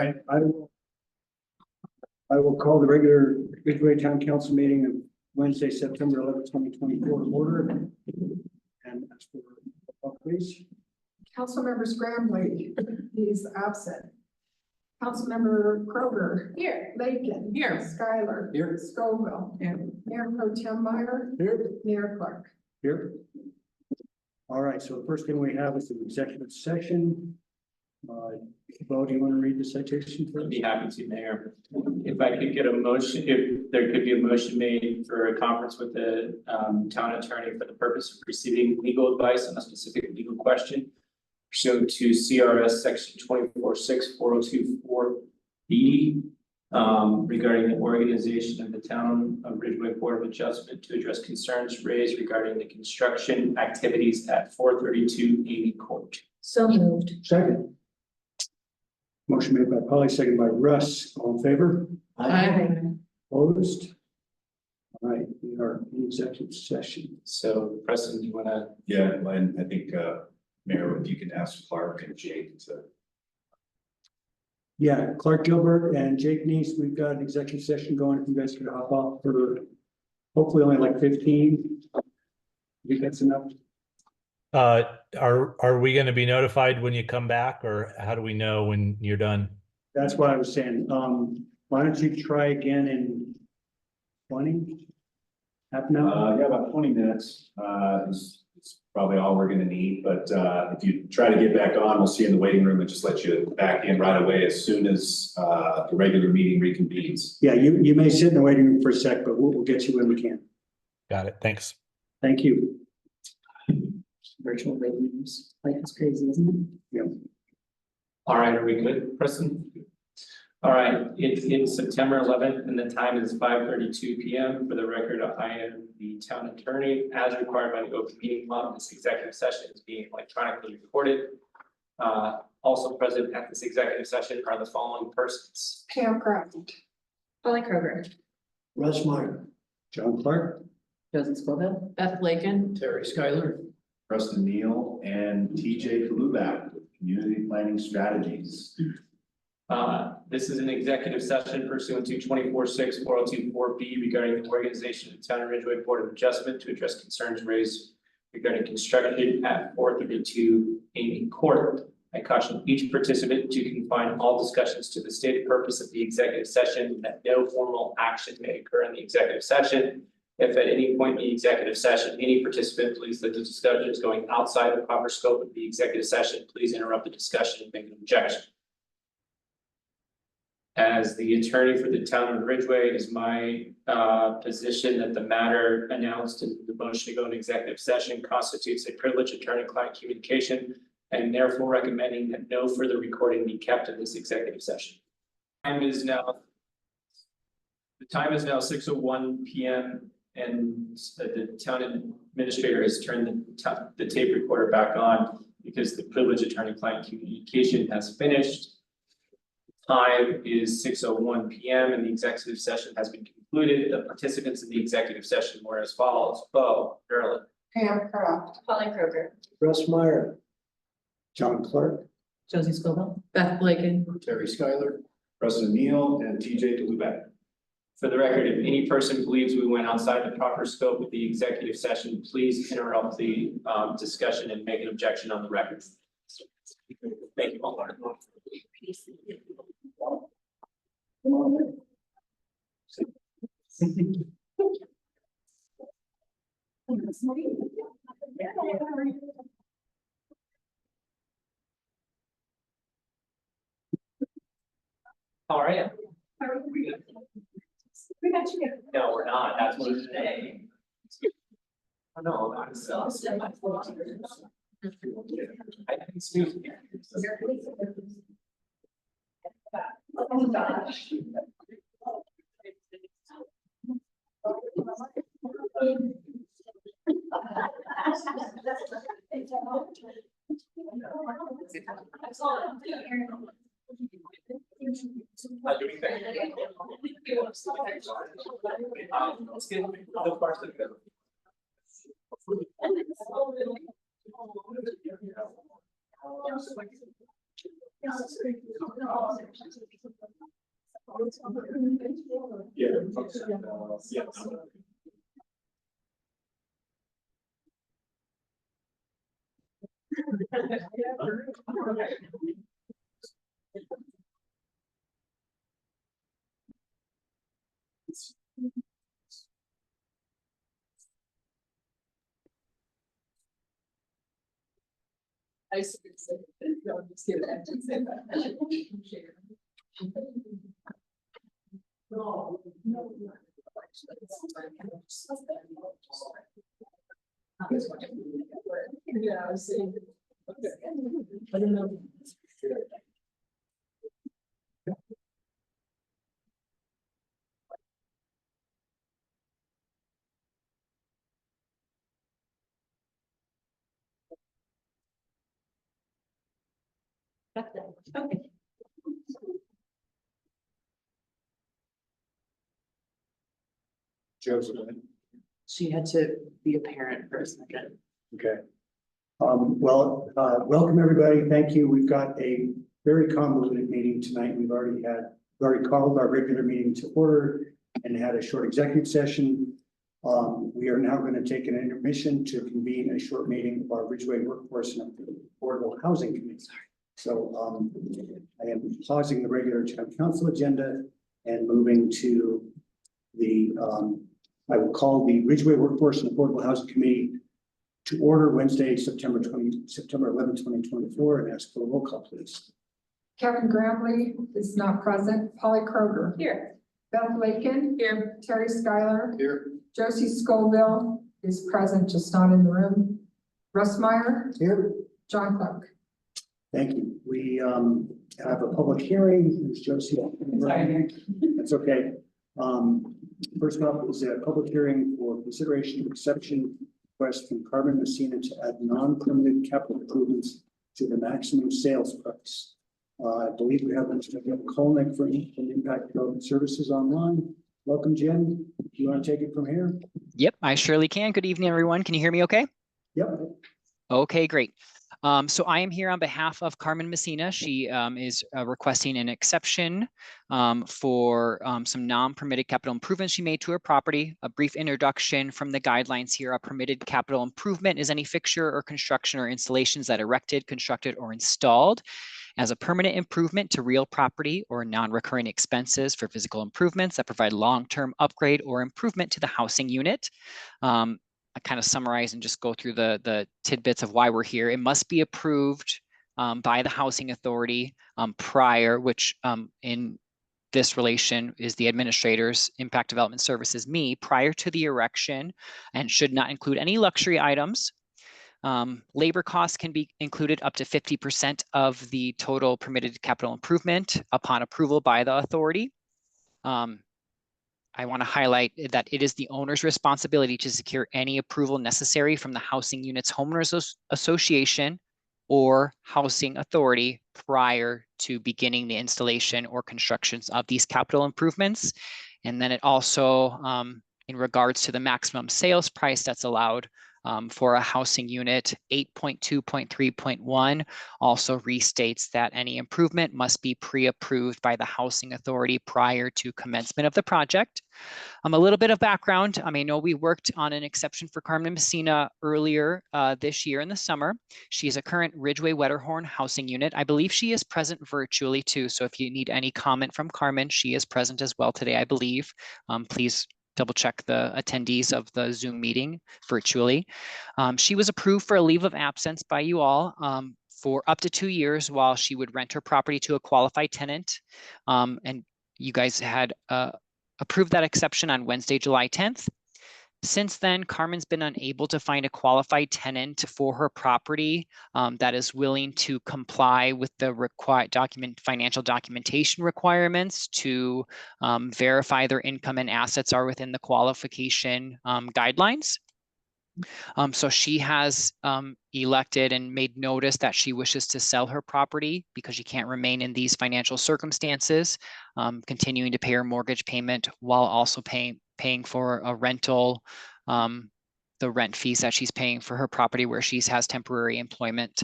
I will call the regular Ridgway Town Council meeting of Wednesday, September 11th, 2024 in order. And ask for a call, please. Councilmember Scrambley, he's absent. Councilmember Kroger. Here. Lakin. Here. Schuyler. Here. Scoville. Here. Mayor Pro Tem Meyer. Here. Mayor Clark. Here. All right, so the first thing we have is an executive session. Bo, do you want to read the citation I'd first? be happy to, Mayor. If I could get a motion, if there could be a motion made for a conference with the town attorney for the purpose of receiving legal advice on a specific legal question pursuant to CRS section 246402(4)B regarding the organization of the town of Ridgway Board of Adjustment to address concerns raised regarding the construction activities at 432 Amy Court. So moved. Second. Motion made by Polly, second by Russ. All in favor? Aye. Opposed? All right, we are in executive session. So Preston, do you want to? Yeah, and I think, Mayor, if you can ask Clark and Jake to. Yeah, Clark Gilbert and Jake Neese, we've got an executive session going. If you guys could hop off for hopefully only like 15. You think that's enough? Are we going to be notified when you come back, or how do we know when you're done? That's what I was saying. Why don't you try again in 20? Half an hour? Yeah, about 20 minutes, is probably all we're gonna need, but, if you try to get back on, we'll see you in the waiting room and just let you back in right away as soon as, the regular meeting reconvenes. Yeah, you may sit in the waiting room for a sec, but we'll get you when we can. Got it. Thanks. Thank you. Virtual rooms, like it's crazy, isn't it? Yeah. All right, are we good, Preston? All right, it's September 11th and the time is 5:32 p.m. For the record, I am the town attorney. As required by the open meeting law, this executive session is being electronically recorded. Also present at this executive session are the following persons. Pam Craft. Polly Kroger. Russ Meyer. John Clark. Joseph Scoville. Beth Lakin. Terry Schuyler. Preston Neal and TJ Kalubak with Community Planning Strategies. This is an executive session pursuant to 246402(4)B regarding the organization of the Town of Ridgway Board of Adjustment to address concerns raised regarding construction at 432 Amy Court. I caution each participant to confine all discussions to the stated purpose of the executive session, that no formal action may occur in the executive session. If at any point in the executive session, any participant believes that the discussion is going outside the proper scope of the executive session, please interrupt the discussion and make an objection. As the attorney for the town of Ridgway, it is my position that the matter announced in the motion to go into executive session constitutes a privileged attorney-client communication, and therefore recommending that no further recording be kept of this executive session. The time is now 6:01 p.m. and the town administrator has turned the tape recorder back on because the privileged attorney-client communication has finished. Time is 6:01 p.m. and the executive session has been concluded. The participants in the executive session were as follows: Bo Derlin, Pam Craft. Polly Kroger. Russ Meyer. John Clark. Josie Scoville. Beth Lakin. Terry Schuyler. Preston Neal and TJ Kalubak. for the record, if any person believes we went outside the proper scope of the executive session, please interrupt the discussion and make an objection on the record. Thank you all. All right. We got you. No, we're not. That's what it's today. Oh, no, I'm so. Excuse me. Let's get the parts of it. Yeah. I see. No, just give that. Yeah, I see. I don't know. Okay. Joseph, She had to be a parent for a second. okay. Welcome, everybody. Thank you. We've got a very convoluted meeting tonight. We've already called our regular meeting to order and had a short executive session. We are now going to take an intermission to convene a short meeting of our Ridgway Workforce and Affordable Housing Committee. So I am pausing the regular town council agenda and moving to the, I will call the Ridgway Workforce and Affordable Housing Committee to order Wednesday, September 11, 2024, and ask for a roll call, please. Kevin Gramley is not present. Polly Kroger. Here. Beth Lakin. Here. Terry Schuyler. Here. Josie Scoville is present, just not in the room. Russ Meyer. Here. John Clark. Thank you. We have a public hearing. Ms. Josie. That's okay. First off is a public hearing for consideration of exception request from Carmen Messina to add non-permitted capital improvements to the maximum sales price. I believe we have Mr. Kolnick from Impact Development Services online. Welcome, Jen. Do you want to take it from here? Yep, I surely can. Good evening, everyone. Can you hear me okay? Yep. Okay, great. So I am here on behalf of Carmen Messina. She is requesting an exception for some non-permitted capital improvements she made to her property. A brief introduction from the guidelines here. A permitted capital improvement is any fixture or construction or installations that erected, constructed, or installed as a permanent improvement to real property or non-recurring expenses for physical improvements that provide long-term upgrade or improvement to the housing unit. I kind of summarize and just go through the tidbits of why we're here. It must be approved by the housing authority prior, which in this relation is the administrators, Impact Development Services, me, prior to the erection, and should not include any luxury items. Labor costs can be included up to 50% of the total permitted capital improvement upon approval by the authority. I want to highlight that it is the owner's responsibility to secure any approval necessary from the housing unit's homeowners association or housing authority prior to beginning the installation or constructions of these capital improvements. And then it also, in regards to the maximum sales price that's allowed for a housing unit, 8.2.3.1 also restates that any improvement must be pre-approved by the housing authority prior to commencement of the project. A little bit of background. I know we worked on an exception for Carmen Messina earlier this year in the summer. She is a current Ridgway Wetterhorn housing unit. I believe she is present virtually too. So if you need any comment from Carmen, she is present as well today, I believe. Please double check the attendees of the Zoom meeting virtually. She was approved for a leave of absence by you all for up to 2 years while she would rent her property to a qualified tenant. And you guys had approved that exception on Wednesday, July 10th. Since then, Carmen's been unable to find a qualified tenant for her property that is willing to comply with the required financial documentation requirements to verify their income and assets are within the qualification guidelines. So she has elected and made notice that she wishes to sell her property because she can't remain in these financial circumstances, continuing to pay her mortgage payment while also paying for a rental, the rent fees that she's paying for her property where she has temporary employment.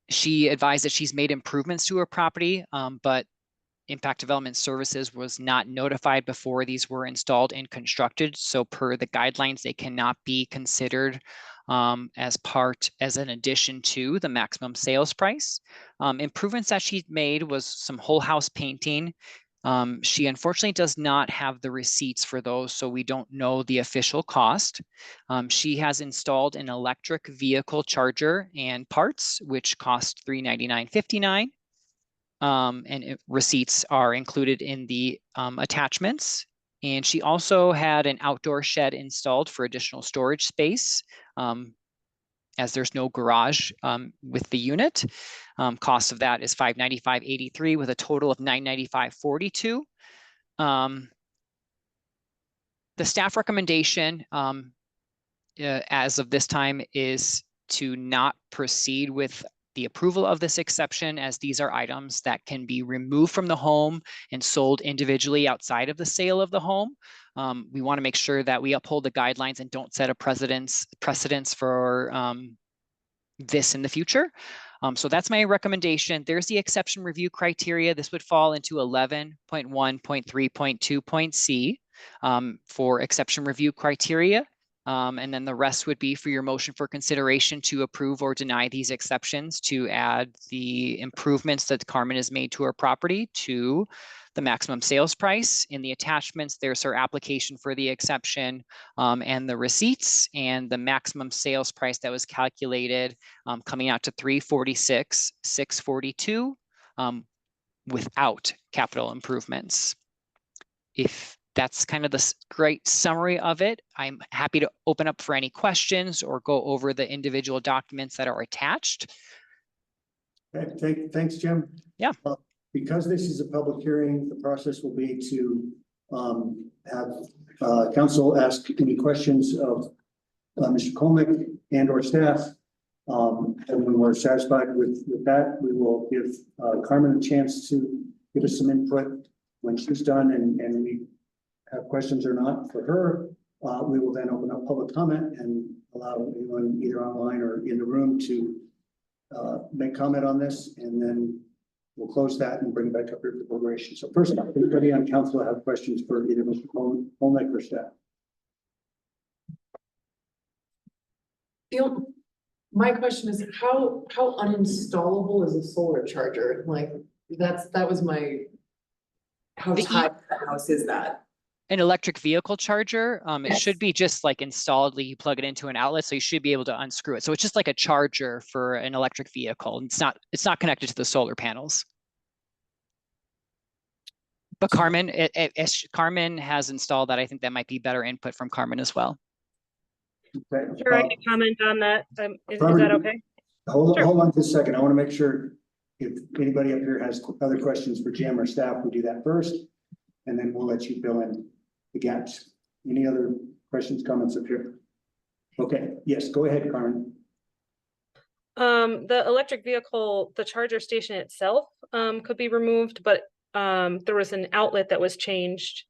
She advised that she's made improvements to her property, but Impact Development Services was not notified before these were installed and constructed. So per the guidelines, they cannot be considered as an addition to the maximum sales price. Improvements that she made was some whole house painting. She unfortunately does not have the receipts for those, so we don't know the official cost. She has installed an electric vehicle charger and parts, which cost $399.59. Receipts are included in the attachments. And she also had an outdoor shed installed for additional storage space, as there's no garage with the unit. Cost of that is $595.83 with a total of $995.42. The staff recommendation as of this time is to not proceed with the approval of this exception, as these are items that can be removed from the home and sold individually outside of the sale of the home. We want to make sure that we uphold the guidelines and don't set a precedence for this in the future. So that's my recommendation. There's the exception review criteria. This would fall into 11.1.3.2.c for exception review criteria. And then the rest would be for your motion for consideration to approve or deny these exceptions, to add the improvements that Carmen has made to her property to the maximum sales price. In the attachments, there's her application for the exception and the receipts and the maximum sales price that was calculated coming out to $346,642 without capital improvements. If that's kind of the great summary of it, I'm happy to open up for any questions or go over the individual documents that are attached. Okay, thanks, Jim. Yeah. Because this is a public hearing, the process will be to have council ask any questions of Mr. Colnick and or staff. And when we're satisfied with that, we will give Carmen a chance to give us some input when she's done, and we have questions or not for her. We will then open up public comment and allow anyone either online or in the room to make comment on this, and then we'll close that and bring it back up here for deliberation. So first, anybody on council have questions for either Mr. Colnick or staff? My question is, how uninstallable is a solar charger? Like, that was my, how tight the house is that? An electric vehicle charger, it should be just like installed, you plug it into an outlet, so you should be able to unscrew it. So it's just like a charger for an electric vehicle. It's not connected to the solar panels. But Carmen, Carmen has installed that. I think that might be better input from Carmen as well. Okay. Sure, I can comment on that. Is that okay? Hold on just a second. I want to make sure if anybody up here has other questions for Jim or staff, we do that first, and then we'll let you fill in the gaps. Any other questions, comments up here? Okay, yes, go ahead, Carmen. The electric vehicle, the charger station itself could be removed, but there was an outlet that was changed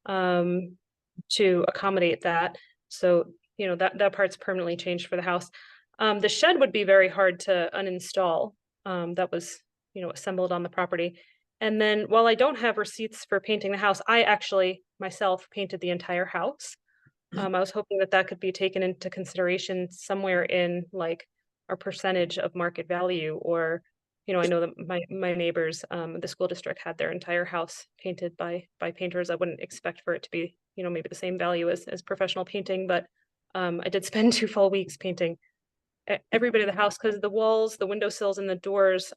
to accommodate that. So, you know, that part's permanently changed for the house. The shed would be very hard to uninstall. That was, you know, assembled on the property. And then while I don't have receipts for painting the house, I actually myself painted the entire house. I was hoping that could be taken into consideration somewhere in like a percentage of market value, or, you know, I know that my neighbors, the school district had their entire house painted by painters. I wouldn't expect for it to be, you know, maybe the same value as professional painting, but I did spend 2 full weeks painting every bit of the house, because the walls, the windowsills, and the doors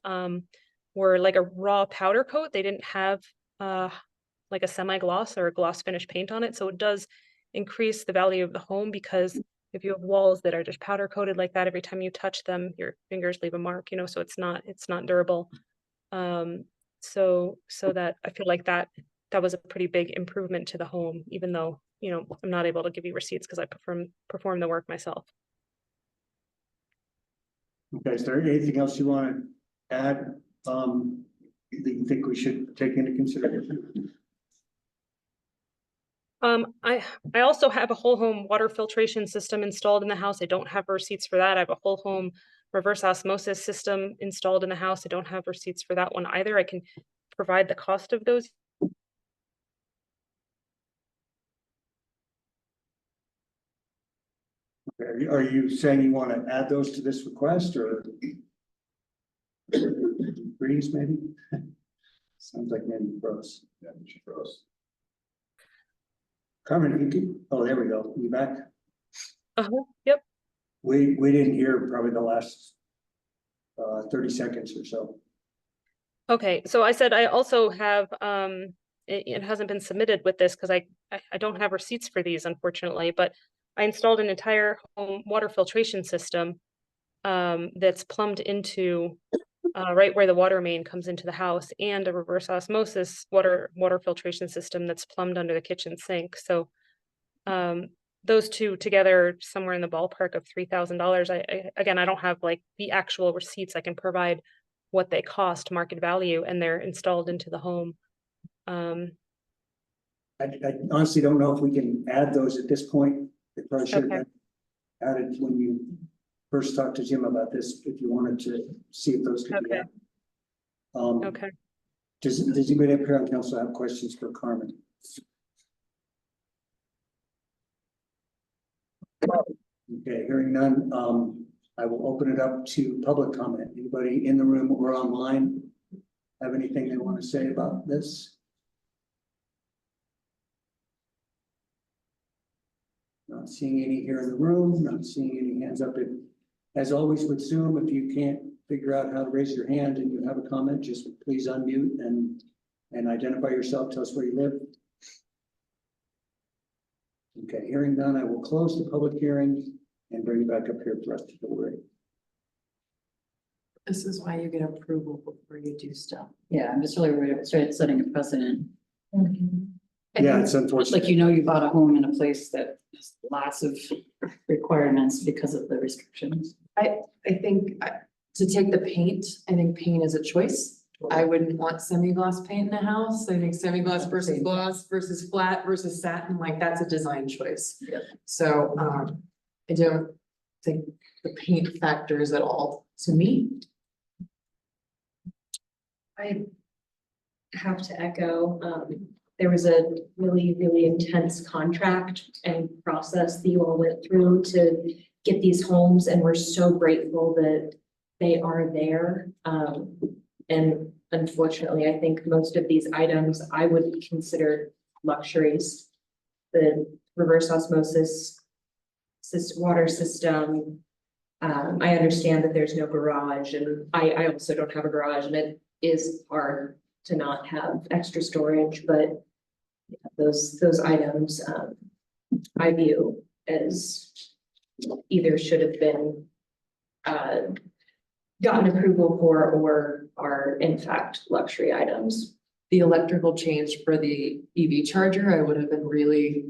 were like a raw powder coat. They didn't have like a semi-gloss or a gloss finish paint on it. So it does increase the value of the home, because if you have walls that are just powder coated like that, every time you touch them, your fingers leave a mark, you know, so it's not durable. So that I feel like that was a pretty big improvement to the home, even though, you know, I'm not able to give you receipts because I perform the work myself. Okay, is there anything else you want to add that you think we should take into consideration? I also have a whole home water filtration system installed in the house. I don't have receipts for that. I have a whole home reverse osmosis system installed in the house. I don't have receipts for that one either. I can provide the cost of those. Are you saying you want to add those to this request or? Breeze maybe? Sounds like maybe froze. Yeah, she froze. Carmen, you can, oh, there we go. You back? Yep. We didn't hear probably the last 30 seconds or so. Okay, so I said I also have, it hasn't been submitted with this because I don't have receipts for these unfortunately, but I installed an entire home water filtration system that's plumbed into right where the water main comes into the house, and a reverse osmosis water filtration system that's plumbed under the kitchen sink. So those two together somewhere in the ballpark of $3,000. Again, I don't have like the actual receipts. I can provide what they cost, market value, and they're installed into the home. I honestly don't know if we can add those at this point. They probably should have Okay. been added when you first talked to Jim about this, if you wanted to see if those could be Okay. added. Okay. Does anybody up here on council have questions for Carmen? Okay, hearing none, I will open it up to public comment. Anybody in the room or online have anything they want to say about this? Not seeing any here in the room, not seeing any hands up. As always with Zoom, if you can't figure out how to raise your hand and you have a comment, just please unmute and identify yourself, tell us where you live. Okay, hearing none, I will close the public hearing and bring it back up here for us to deliberate. This is why you get approval before you do stuff. Yeah, I'm just really worried about setting a precedent. Yeah, it's unfortunate. Like, you bought a home in a place that has lots of requirements because of the restrictions. I think to take the paint, I think paint is a choice. I wouldn't want semi-gloss paint in a house. I think semi-gloss versus gloss versus flat versus satin, like that's a design choice. Yeah. So, I don't think the paint factors at all to me. I have to echo, there was a really, really intense contract and process that you all went through to get these homes, and we're so grateful that they are there. And unfortunately, I think most of these items I would consider luxuries. The reverse osmosis water system. I understand that there's no garage, and I also don't have a garage, and it is hard to not have extra storage, but those items I view as either should have been gotten approval for or are in fact luxury items. The electrical change for the EV charger, I would have been really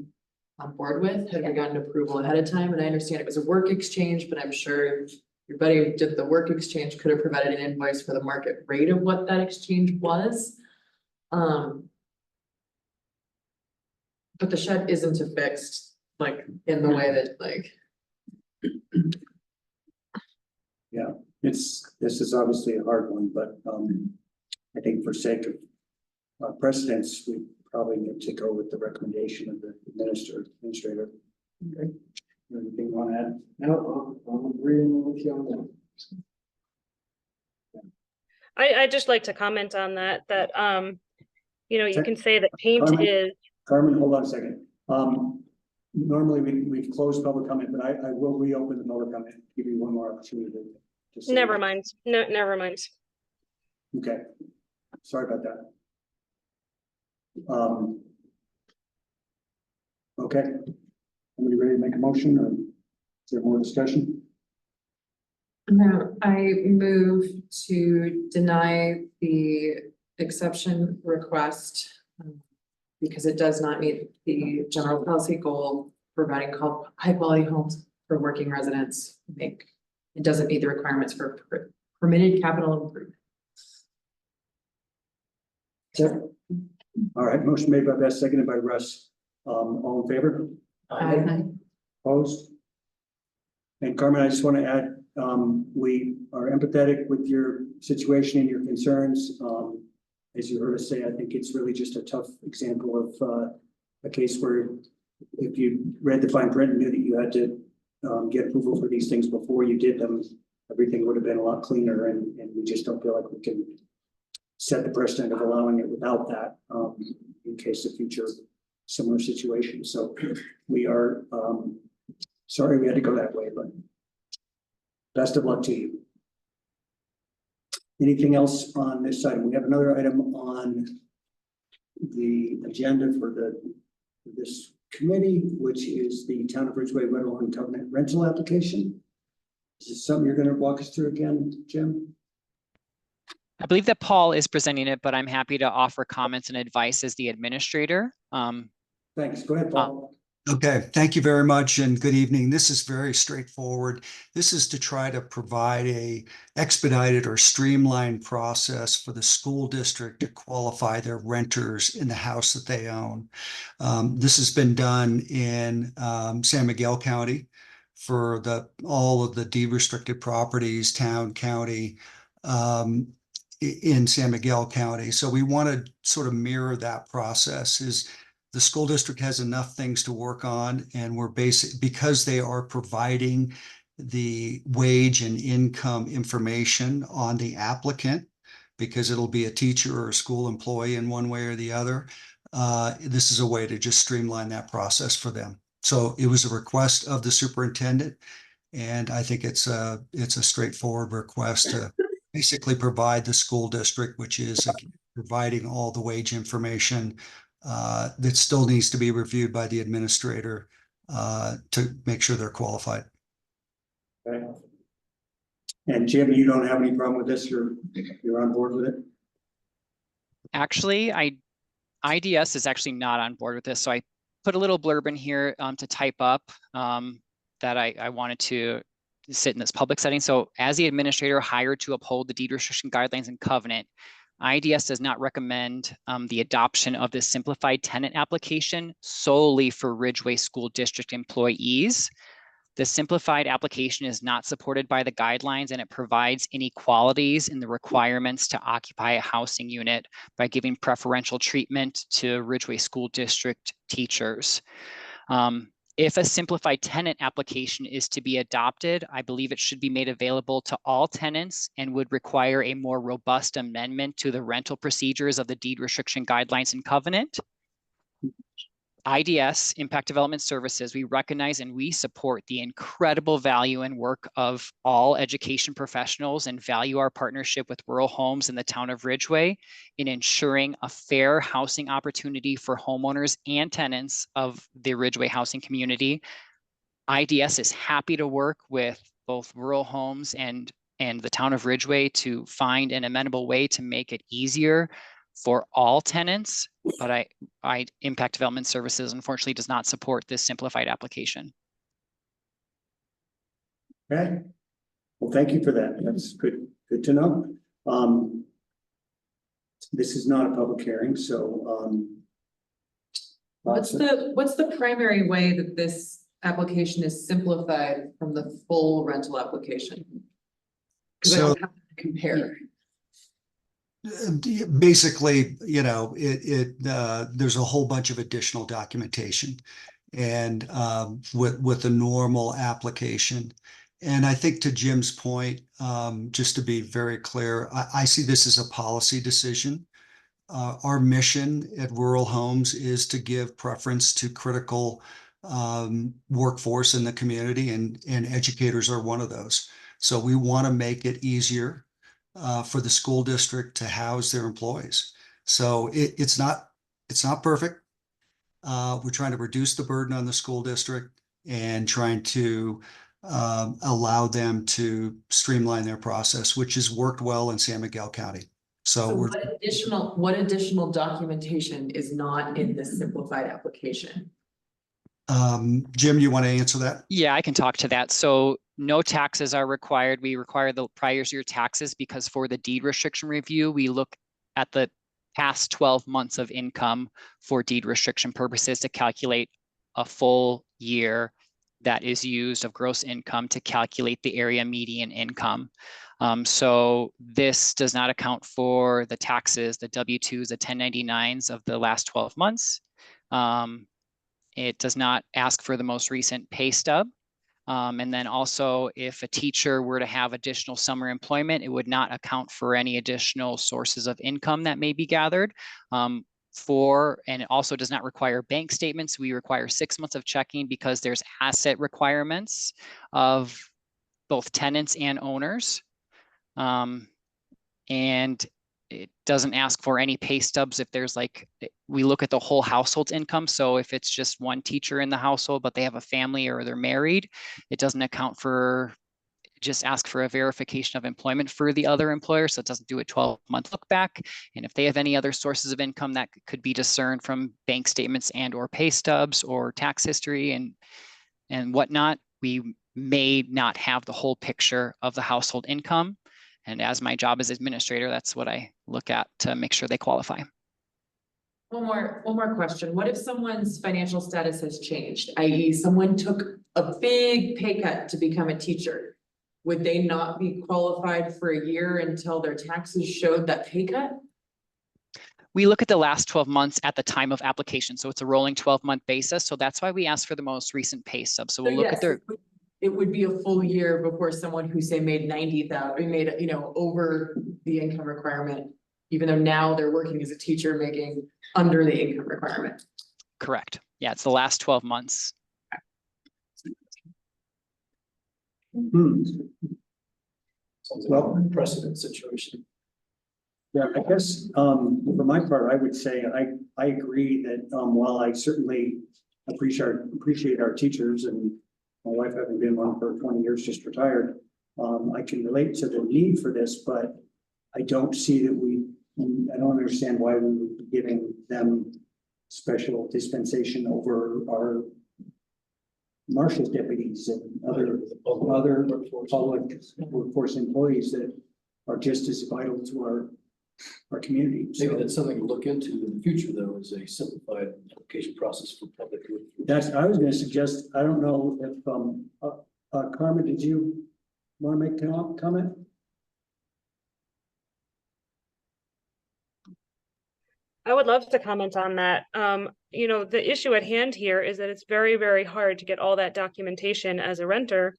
on board with, had we gotten approval ahead of time. And I understand it was a work exchange, but I'm sure your buddy who did the work exchange could have provided an invoice for the market rate of what that exchange was. But the shed isn't affixed, like, in the way that, like. Yeah, this is obviously a hard one, but I think for sake of precedence, we probably need to go with the recommendation of the administrator. Okay. Anything you want to add? No, I'm agreeing with you on that. I'd just like to comment on that, you can say that paint is. Carmen, hold on a second. Normally we've closed public comment, but I will reopen the public comment, give you one more opportunity to say. Never mind. No, never mind. Okay, sorry about that. Okay, somebody ready to make a motion, or is there more discussion? No, I move to deny the exception request. Because it does not meet the general policy goal, providing high quality homes for working residents. It doesn't meet the requirements for permitted capital improvement. Okay. All right, motion made by Beth, seconded by Russ. All in favor? Opposed? And Carmen, I just want to add, we are empathetic with your situation and your concerns. as you heard us say, I think it's really just a tough example of a case where if you read the fine print and knew that you had to get approval for these things before you did them, everything would have been a lot cleaner, and we just don't feel like we can set the precedent of allowing it without that in case of future similar situations. So we are sorry we had to go that way, but best of luck to you. Anything else on this item? We have another item on the agenda for this committee, which is the Town of Ridgway rental and covenant rental application. Is this something you're going to walk us through again, Jim? I believe that Paul is presenting it, but I'm happy to offer comments and advice as the administrator. Thanks. Go ahead, Paul. Okay, thank you very much and good evening. This is very straightforward. This is to try to provide a expedited or streamlined process for the school district to qualify their renters in the house that they own. This has been done in San Miguel County for all of the deed restricted properties, town, county, in San Miguel County. So we want to sort of mirror that process. The school district has enough things to work on, and because they are providing the wage and income information on the applicant, because it'll be a teacher or a school employee in one way or the other. This is a way to just streamline that process for them. So it was a request of the superintendent, and I think it's a straightforward request to basically provide the school district, which is providing all the wage information that still needs to be reviewed by the administrator to make sure they're qualified. Okay. And Jim, you don't have any problem with this? You're on board with it? Actually, IDS is actually not on board with this. So I put a little blurb in here to type up that I wanted to sit in this public setting. So as the administrator hired to uphold the deed restriction guidelines and covenant, IDS does not recommend the adoption of this simplified tenant application solely for Ridgway School District employees. The simplified application is not supported by the guidelines, and it provides inequalities in the requirements to occupy a housing unit by giving preferential treatment to Ridgway School District teachers. If a simplified tenant application is to be adopted, I believe it should be made available to all tenants and would require a more robust amendment to the rental procedures of the deed restriction guidelines and covenant. IDS, Impact Development Services, we recognize and we support the incredible value and work of all education professionals and value our partnership with Rural Homes in the town of Ridgway in ensuring a fair housing opportunity for homeowners and tenants of the Ridgway housing community. IDS is happy to work with both Rural Homes and the town of Ridgway to find an amenable way to make it easier for all tenants, but Impact Development Services unfortunately does not support this simplified application. Okay. Well, thank you for that. That's good to know. This is not a public hearing, so What's the primary way that this application is simplified from the full rental application? Because I don't have to compare. Basically, there's a whole bunch of additional documentation and with the normal application. And I think to Jim's point, just to be very clear, I see this as a policy decision. Our mission at Rural Homes is to give preference to critical workforce in the community, and educators are one of those. So we want to make it easier for the school district to house their employees. So it's not perfect. We're trying to reduce the burden on the school district and trying to allow them to streamline their process, which has worked well in San Miguel County. So what additional documentation is not in this simplified application? Jim, you want to answer that? Yeah, I can talk to that. So no taxes are required. We require the prior year taxes because for the deed restriction review, we look at the past 12 months of income for deed restriction purposes to calculate a full year that is used of gross income to calculate the area median income. So this does not account for the taxes, the W-2s, the 1099s of the last 12 months. It does not ask for the most recent pay stub. And then also, if a teacher were to have additional summer employment, it would not account for any additional sources of income that may be gathered. And it also does not require bank statements. We require 6 months of checking because there's asset requirements of both tenants and owners. And it doesn't ask for any pay stubs if there's we look at the whole household's income. So if it's just one teacher in the household, but they have a family or they're married, it doesn't account for, just ask for a verification of employment for the other employer. So it doesn't do a 12-month look back. And if they have any other sources of income that could be discerned from bank statements and or pay stubs or tax history and whatnot, we may not have the whole picture of the household income. And as my job as administrator, that's what I look at to make sure they qualify. One more question. What if someone's financial status has changed, i.e. someone took a big pay cut to become a teacher? Would they not be qualified for a year until their taxes showed that pay cut? We look at the last 12 months at the time of application. So it's a rolling 12-month basis. So that's why we ask for the most recent pay stub. So we'll look at their... It would be a full year before someone who say made 90,000, made, over the income requirement, even though now they're working as a teacher making under the income requirement. Correct. Yeah, it's the last 12 months. Well, Precedent situation. yeah, I guess, for my part, I would say I agree that, while I certainly appreciate our teachers, and my wife having been one for 20 years, just retired, I can relate to the need for this, but I don't see that I don't understand why we would be giving them special dispensation over our marshal's deputies and other public workforce employees that are just as vital to our community. Maybe that's something to look into in the future, though, is a simplified application process for public. I was going to suggest, I don't know if, Carmen, did you want to make a comment? I would love to comment on that. The issue at hand here is that it's very, very hard to get all that documentation as a renter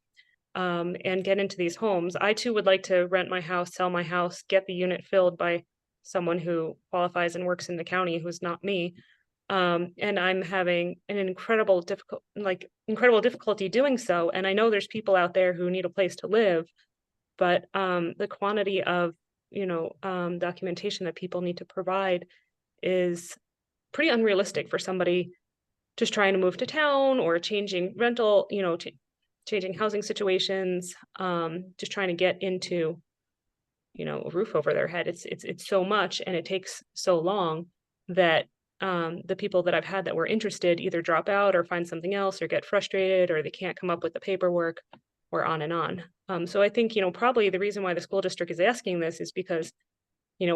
and get into these homes. I too would like to rent my house, sell my house, get the unit filled by someone who qualifies and works in the county who's not me. And I'm having an incredible difficulty doing so. And I know there's people out there who need a place to live, but the quantity of documentation that people need to provide is pretty unrealistic for somebody just trying to move to town or changing rental, changing housing situations, just trying to get into, a roof over their head. It's so much, and it takes so long that the people that I've had that were interested either drop out or find something else or get frustrated, or they can't come up with the paperwork, or on and on. So I think, probably the reason why the school district is asking this is because,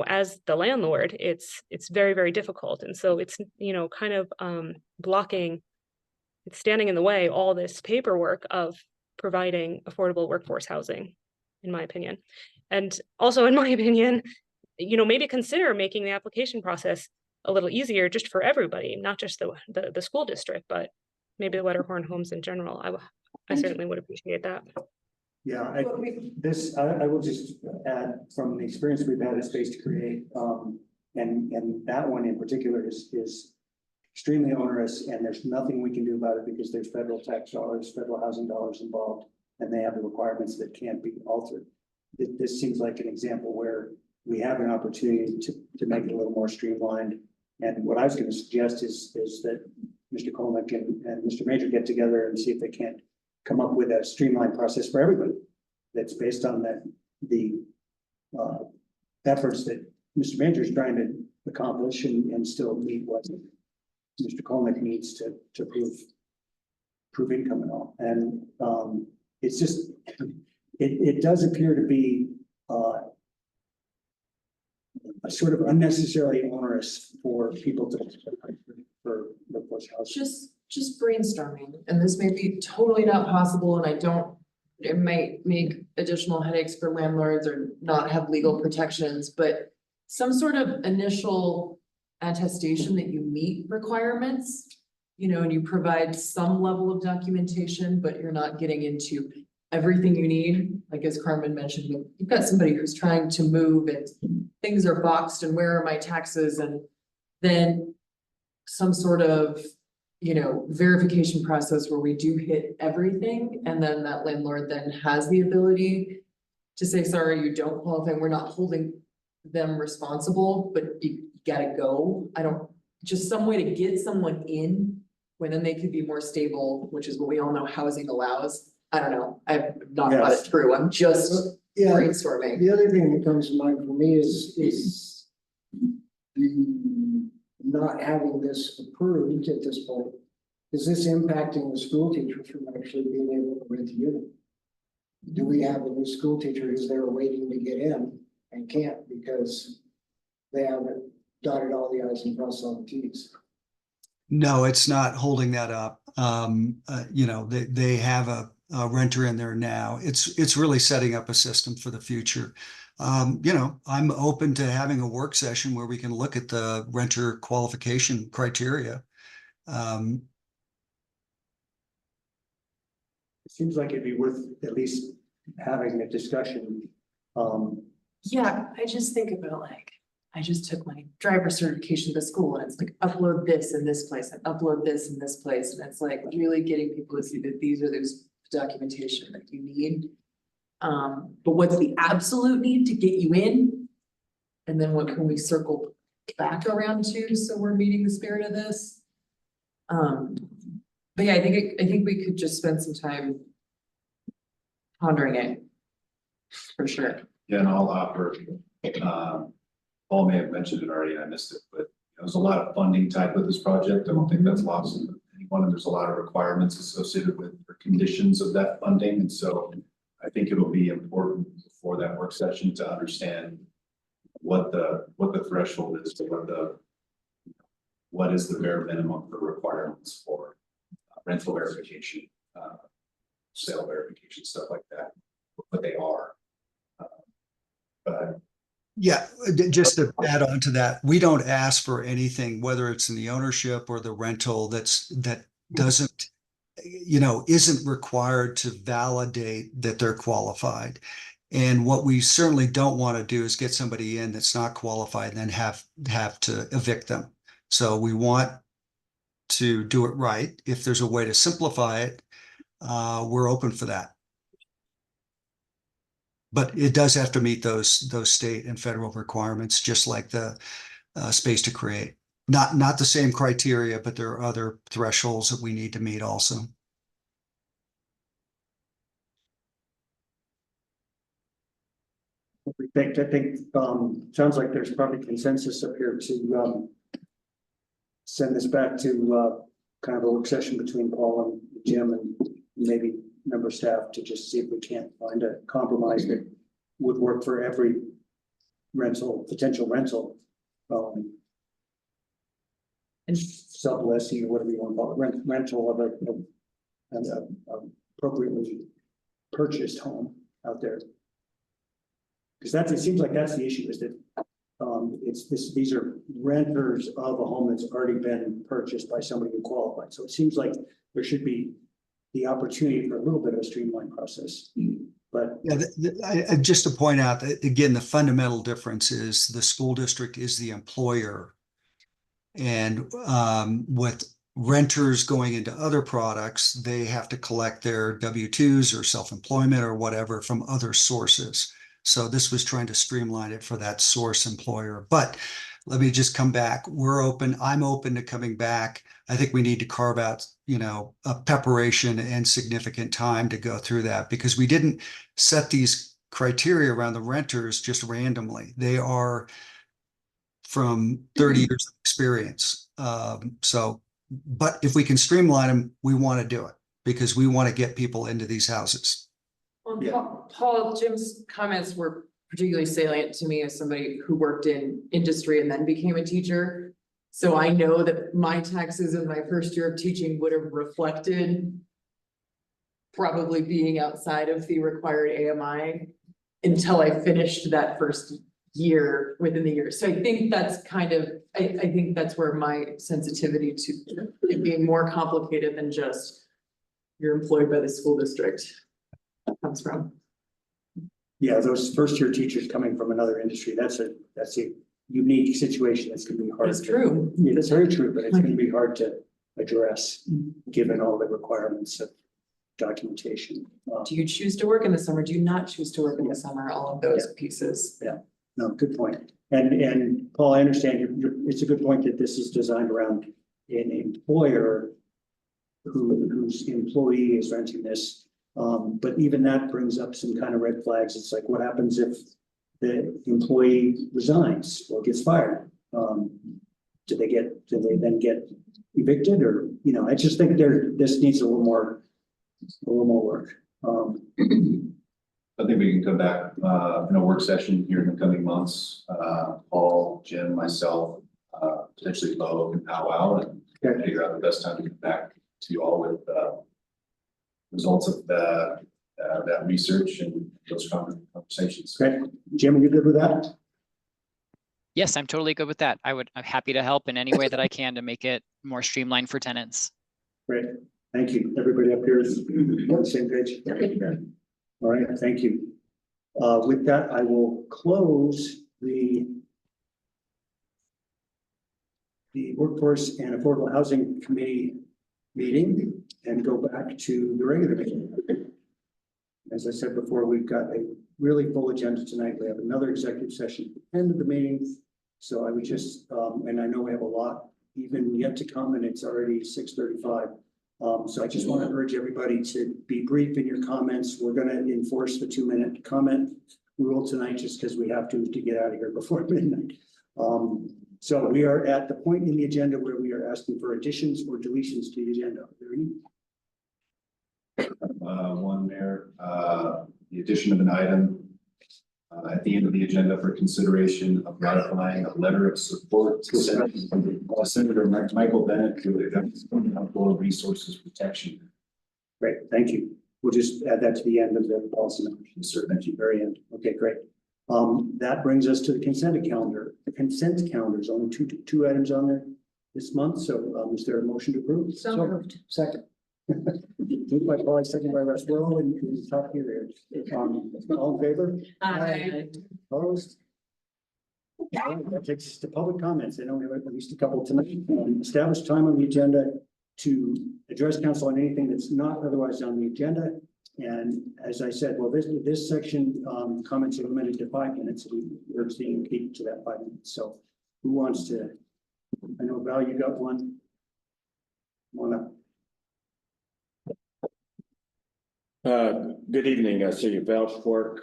as the landlord, it's very, very difficult. And so it's, kind of blocking, it's standing in the way, all this paperwork of providing affordable workforce housing, in my opinion. And also, in my opinion, maybe consider making the application process a little easier just for everybody, not just the school district, but maybe the Wetterhorn homes in general. I certainly would appreciate that. Yeah, I will just add, from the experience we've had at Space to Create, and that one in particular is extremely onerous, and there's nothing we can do about it because there's federal tax dollars, federal housing dollars involved, and they have the requirements that can't be altered. This seems like an example where we have an opportunity to make it a little more streamlined. And what I was going to suggest is that Mr. Kolnick and Mr. Major get together and see if they can't come up with a streamlined process for everybody that's based on the efforts that Mr. Major is trying to accomplish and still meet what Mr. Kolnick needs to prove income and all. And it's just, it does appear to be a sort of unnecessarily onerous for people for workforce housing. Just brainstorming, and this may be totally not possible, and I don't it might make additional headaches for landlords or not have legal protections, but some sort of initial attestation that you meet requirements, you know, and you provide some level of documentation, but you're not getting into everything you need. Like as Carmen mentioned, you've got somebody who's trying to move and things are boxed and where are my taxes? And then some sort of, you know, verification process where we do hit everything. And then that landlord then has the ability to say, sorry, you don't qualify. We're not holding them responsible, but you gotta go. Just some way to get someone in when then they could be more stable, which is what we all know housing allows. I don't know. I've not thought it through. I'm just brainstorming. The other thing that comes to mind for me is the not having this approved at this point. Is this impacting the school teacher from actually being able to rent the unit? Do we have a new school teacher who's there waiting to get in and can't because they haven't dotted all the i's and crossed all the t's? No, it's not holding that up. You know, they have a renter in there now. It's really setting up a system for the future. You know, I'm open to having a work session where we can look at the renter qualification criteria. It seems like it'd be worth at least having a discussion. Yeah, I just think about like, I just took my driver certification to school and it's like, upload this in this place and upload this in this place. And it's like really getting people to see that these are those documentation that you need. But what's the absolute need to get you in? And then what can we circle back around to so we're meeting the spirit of this? But yeah, I think we could just spend some time pondering it for sure. Yeah, and I'll offer, Paul may have mentioned it already and I missed it, but there's a lot of funding tied with this project. I don't think that's lost on anyone, and there's a lot of requirements associated with the conditions of that funding. And so I think it'll be important for that work session to understand what the threshold is, to what is the bare minimum for requirements for rental verification, sale verification, stuff like that, what they are. But yeah, just to add on to that, we don't ask for anything, whether it's in the ownership or the rental, that doesn't, you know, isn't required to validate that they're qualified. And what we certainly don't want to do is get somebody in that's not qualified and then have to evict them. So we want to do it right. If there's a way to simplify it, we're open for that. But it does have to meet those state and federal requirements, just like the space to create. Not the same criteria, but there are other thresholds that we need to meet also. I think sounds like there's probably consensus up here to send this back to kind of a work session between Paul and Jim and maybe member staff to just see if we can't find a compromise that would work for every potential rental. And sublessee or whatever you want to call it, rental of an appropriately purchased home out there. Because it seems like that's the issue, is that these are renters of a home that's already been purchased by somebody who qualified. So it seems like there should be the opportunity for a little bit of a streamlined process. But yeah, just to point out that again, the fundamental difference is the school district is the employer, and with renters going into other products, they have to collect their W-2s or self-employment or whatever from other sources. So this was trying to streamline it for that source employer. But let me just come back. We're open. I'm open to coming back. I think we need to carve out, you know, a preparation and significant time to go through that, because we didn't set these criteria around the renters just randomly. They are from 30 years of experience. But if we can streamline them, we want to do it because we want to get people into these houses. Well, yeah. Paul, Jim's comments were particularly salient to me as somebody who worked in industry and then became a teacher. So I know that my taxes in my first year of teaching would have reflected probably being outside of the required AMI until I finished that first year within the year. So I think that's kind of, I think that's where my sensitivity to it being more complicated than just you're employed by the school district comes from. Yeah, those first year teachers coming from another industry, that's a unique situation. That's gonna be hard. It's true. Yeah, that's very true, but it's gonna be hard to address, given all the requirements of documentation. Do you choose to work in the summer? Do you not choose to work in the summer? All of those pieces. No, good point. And Paul, I understand it's a good point that this is designed around an employer whose employee is renting this. But even that brings up some kind of red flags. It's like, what happens if the employee resigns or gets fired? Do they then get evicted, or, you know, I just think this needs a little more work. I think we can come back, in a work session here in the coming months, Paul, Jim, myself, potentially Bo and powwow and figure out the best time to get back to you all with, results of that research and those conversations. Great. Jim, are you good with that? Yes, I'm totally good with that. I'm happy to help in any way that I can to make it more streamlined for tenants. Great. Thank you. Everybody up here is on the same page. All right, thank you. With that, I will close the Workforce and Affordable Housing Committee meeting and go back to the regular meeting. As I said before, we've got a really full agenda tonight. We have another executive session at the end of the meeting. So I would just, and I know we have a lot even yet to come, and it's already 6:35. So I just want to urge everybody to be brief in your comments. We're going to enforce the 2-minute comment rule tonight just because we have to get out of here before midnight. So we are at the point in the agenda where we are asking for additions or deletions to the agenda. Are there any? One there, the addition of an item at the end of the agenda for consideration of ratifying a letter of support to Senator Michael Bennett to the Outdoor Resources Protection. Great, thank you. We'll just add that to the end of the policy. Yes, sir. Thank you, very end. Okay, great. That brings us to the consent calendar. The consent calendar is only two items on there this month. So is there a motion to approve? So moved. Second. Moved by Paul, second by Russ. We're all in the top here. All in favor? Aye. Opposed? All right, that takes us to public comments. I know we have at least a couple tonight. Establish time on the agenda to address council on anything that's not otherwise on the agenda. And as I said, well, this section, comments are limited to 5 minutes. We're seeing keep to that 5 minutes. So who wants to, I know Val, you got one. Good evening, City of Belchport,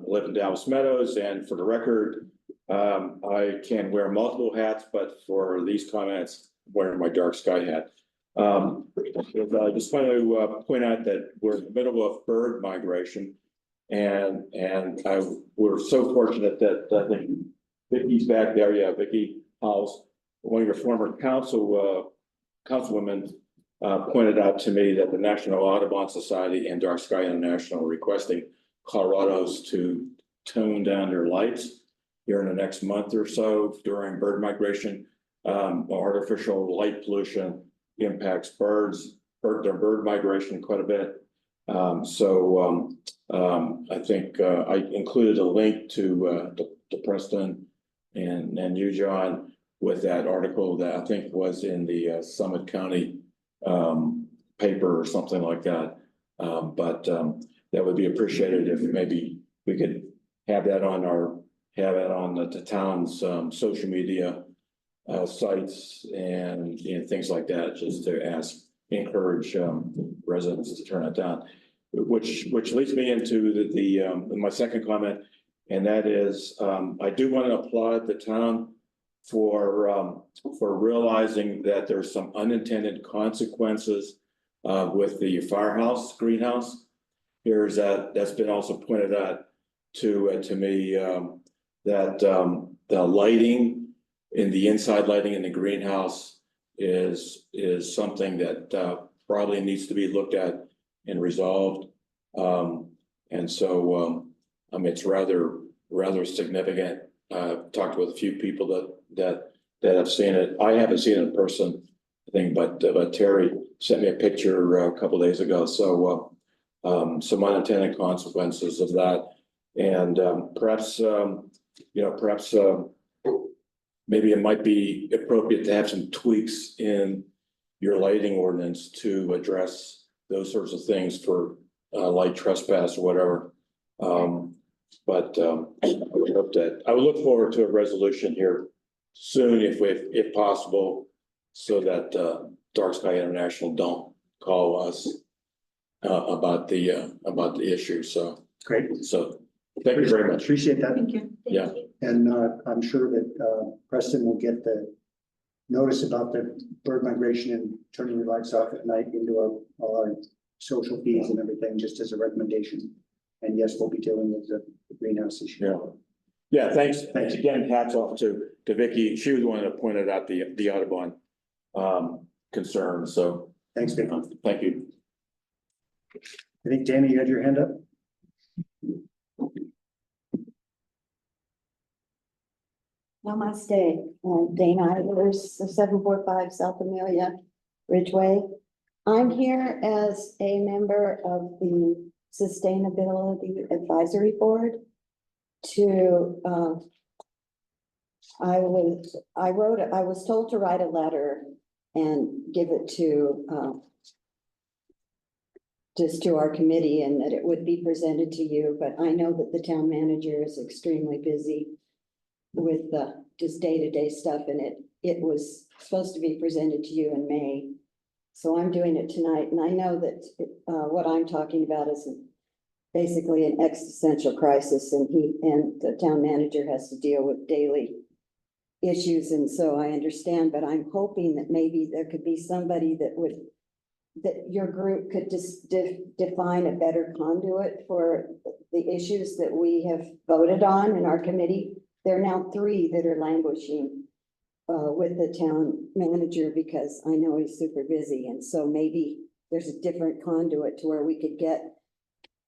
live in Dallas Meadows, and for the record, I can wear multiple hats, but for these comments, I'm wearing my dark sky hat. I just want to point out that we're in the middle of bird migration, and we're so fortunate that I think Vicky's back there. Yeah, Vicky House, one of your former councilwomen, pointed out to me that the National Audubon Society and Dark Sky International are requesting Colorado's to tone down their lights here in the next month or so during bird migration. Artificial light pollution impacts their bird migration quite a bit. I think I included a link to Preston and you, John, with that article that I think was in the Summit County paper or something like that. That would be appreciated if maybe we could have that on the town's social media sites and things like that, just to encourage residents to turn it down. Which leads me into my second comment, and that is I do want to applaud the town for realizing that there's some unintended consequences with the firehouse greenhouse. That's been also pointed out to me that the lighting in the inside lighting in the greenhouse is something that probably needs to be looked at and resolved. And so, it's rather significant. I've talked with a few people that have seen it. I haven't seen it in person, I think, but Terry sent me a picture a couple days ago. So, some unintended consequences of that. And, perhaps, maybe it might be appropriate to have some tweaks in your lighting ordinance to address those sorts of things for light trespass or whatever. I would look forward to a resolution here soon if possible, so that Dark Sky International don't call us about the issue. So Great. So thank you very much. Appreciate that. Thank you. Yeah. And I'm sure that Preston will get the notice about the bird migration and turning the lights off at night into all our social feeds and everything, just as a recommendation. And yes, we'll be dealing with the greenhouse issue. Yeah. Yeah, thanks. Thanks again. Hats off to Vicky. She was the one that pointed out the Audubon concern. So thanks, Vicky. Thank you. I think Danny, you had your hand up. Namaste, Dana Idlers, 745 South Amelia, Ridgway. I'm here as a member of the Sustainability Advisory Board to, I was told to write a letter and give it to, just to our committee, and that it would be presented to you, but I know that the town manager is extremely busy with the just day-to-day stuff, and it was supposed to be presented to you in May. So I'm doing it tonight, and I know that what I'm talking about is basically an existential crisis, and the town manager has to deal with daily issues, and so I understand, but I'm hoping that maybe there could be somebody that your group could just define a better conduit for the issues that we have voted on in our committee. There are now 3 that are languishing with the town manager, because I know he's super busy. And so maybe there's a different conduit to where we could get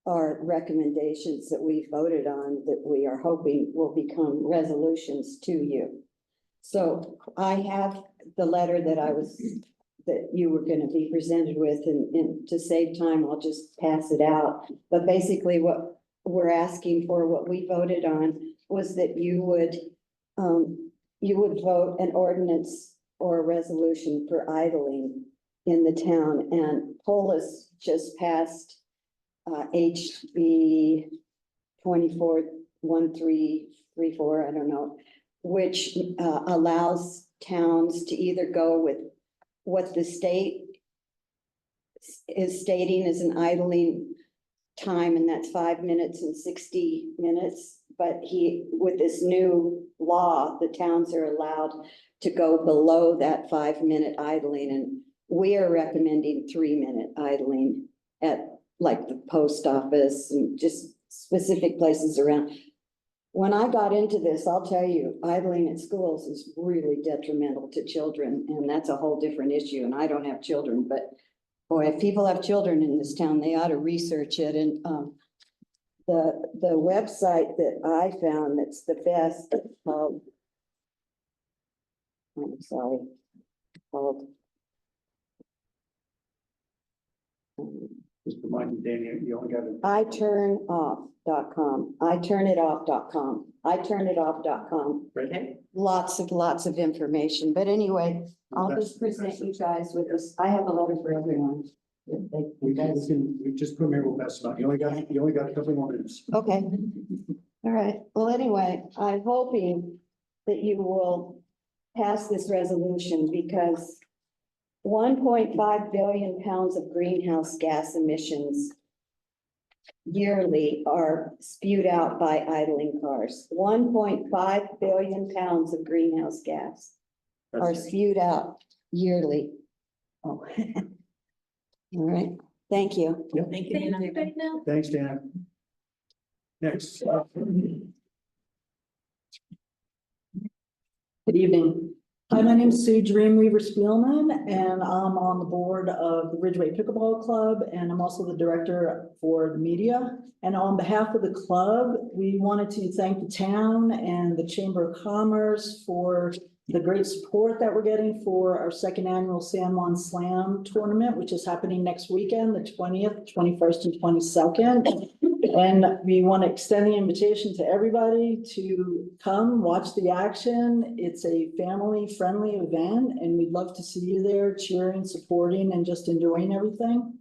our recommendations that we voted on, that we are hoping will become resolutions to you. So I have the letter that you were going to be presented with, and to save time, I'll just pass it out. But basically what we're asking for, what we voted on, was that you would vote an ordinance or a resolution for idling in the town. And Polis just passed HB 241334, I don't know, which allows towns to either go with what the state is stating as an idling time, and that's 5 minutes and 60 minutes. But with this new law, the towns are allowed to go below that 5-minute idling, and we are recommending 3-minute idling at like the post office and just specific places around. When I got into this, I'll tell you, idling at schools is really detrimental to children, and that's a whole different issue. And I don't have children, but boy, if people have children in this town, they ought to research it. And the website that I found that's the best called, Just remind you, Danny, you only got iturnoff.com. iturnidoff.com. iturnidoff.com. Okay. Lots of information. But anyway, I'll just present you guys with this. I have a letter for everyone. We just put them here, we'll pass them out. You only got a couple more minutes. Okay. All right. Well, anyway, I'm hoping that you will pass this resolution, because 1.5 billion pounds of greenhouse gas emissions yearly are spewed out by idling cars. 1.5 billion pounds of greenhouse gas are spewed out yearly. Oh. All right. Thank you. Yep. Thank you, Dana. Thanks, Dana. Next. Good evening. Hi, my name is Sue Dreamweaver Spielman, and I'm on the board of the Ridgway Pickleball Club, and I'm also the director for the media. And on behalf of the club, we wanted to thank the town and the Chamber of Commerce for the great support that we're getting for our second annual San Juan Slam tournament, which is happening next weekend, the 20th, 21st, and 22nd. And we want to extend the invitation to everybody to come watch the action. It's a family-friendly event, and we'd love to see you there cheering, supporting, and just enjoying everything.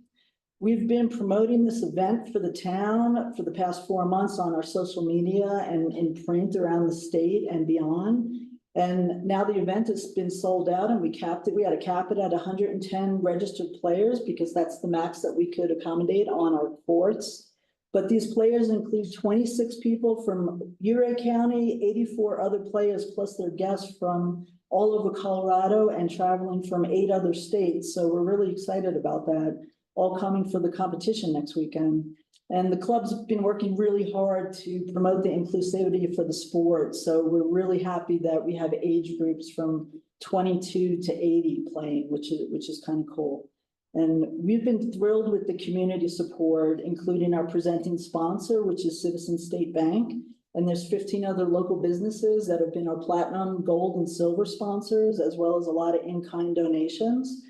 We've been promoting this event for the town for the past 4 months on our social media and in print around the state and beyond. And now the event has been sold out, and we capped it. We had to cap it at 110 registered players because that's the max that we could accommodate on our courts. But these players include 26 people from Uray County, 84 other players, plus their guests from all over Colorado and traveling from 8 other states. So we're really excited about that, all coming for the competition next weekend. And the club's been working really hard to promote the inclusivity for the sport. So we're really happy that we have age groups from 22 to 80 playing, which is kind of cool. And we've been thrilled with the community support, including our presenting sponsor, which is Citizens State Bank. And there's 15 other local businesses that have been our platinum, gold, and silver sponsors, as well as a lot of in-kind donations.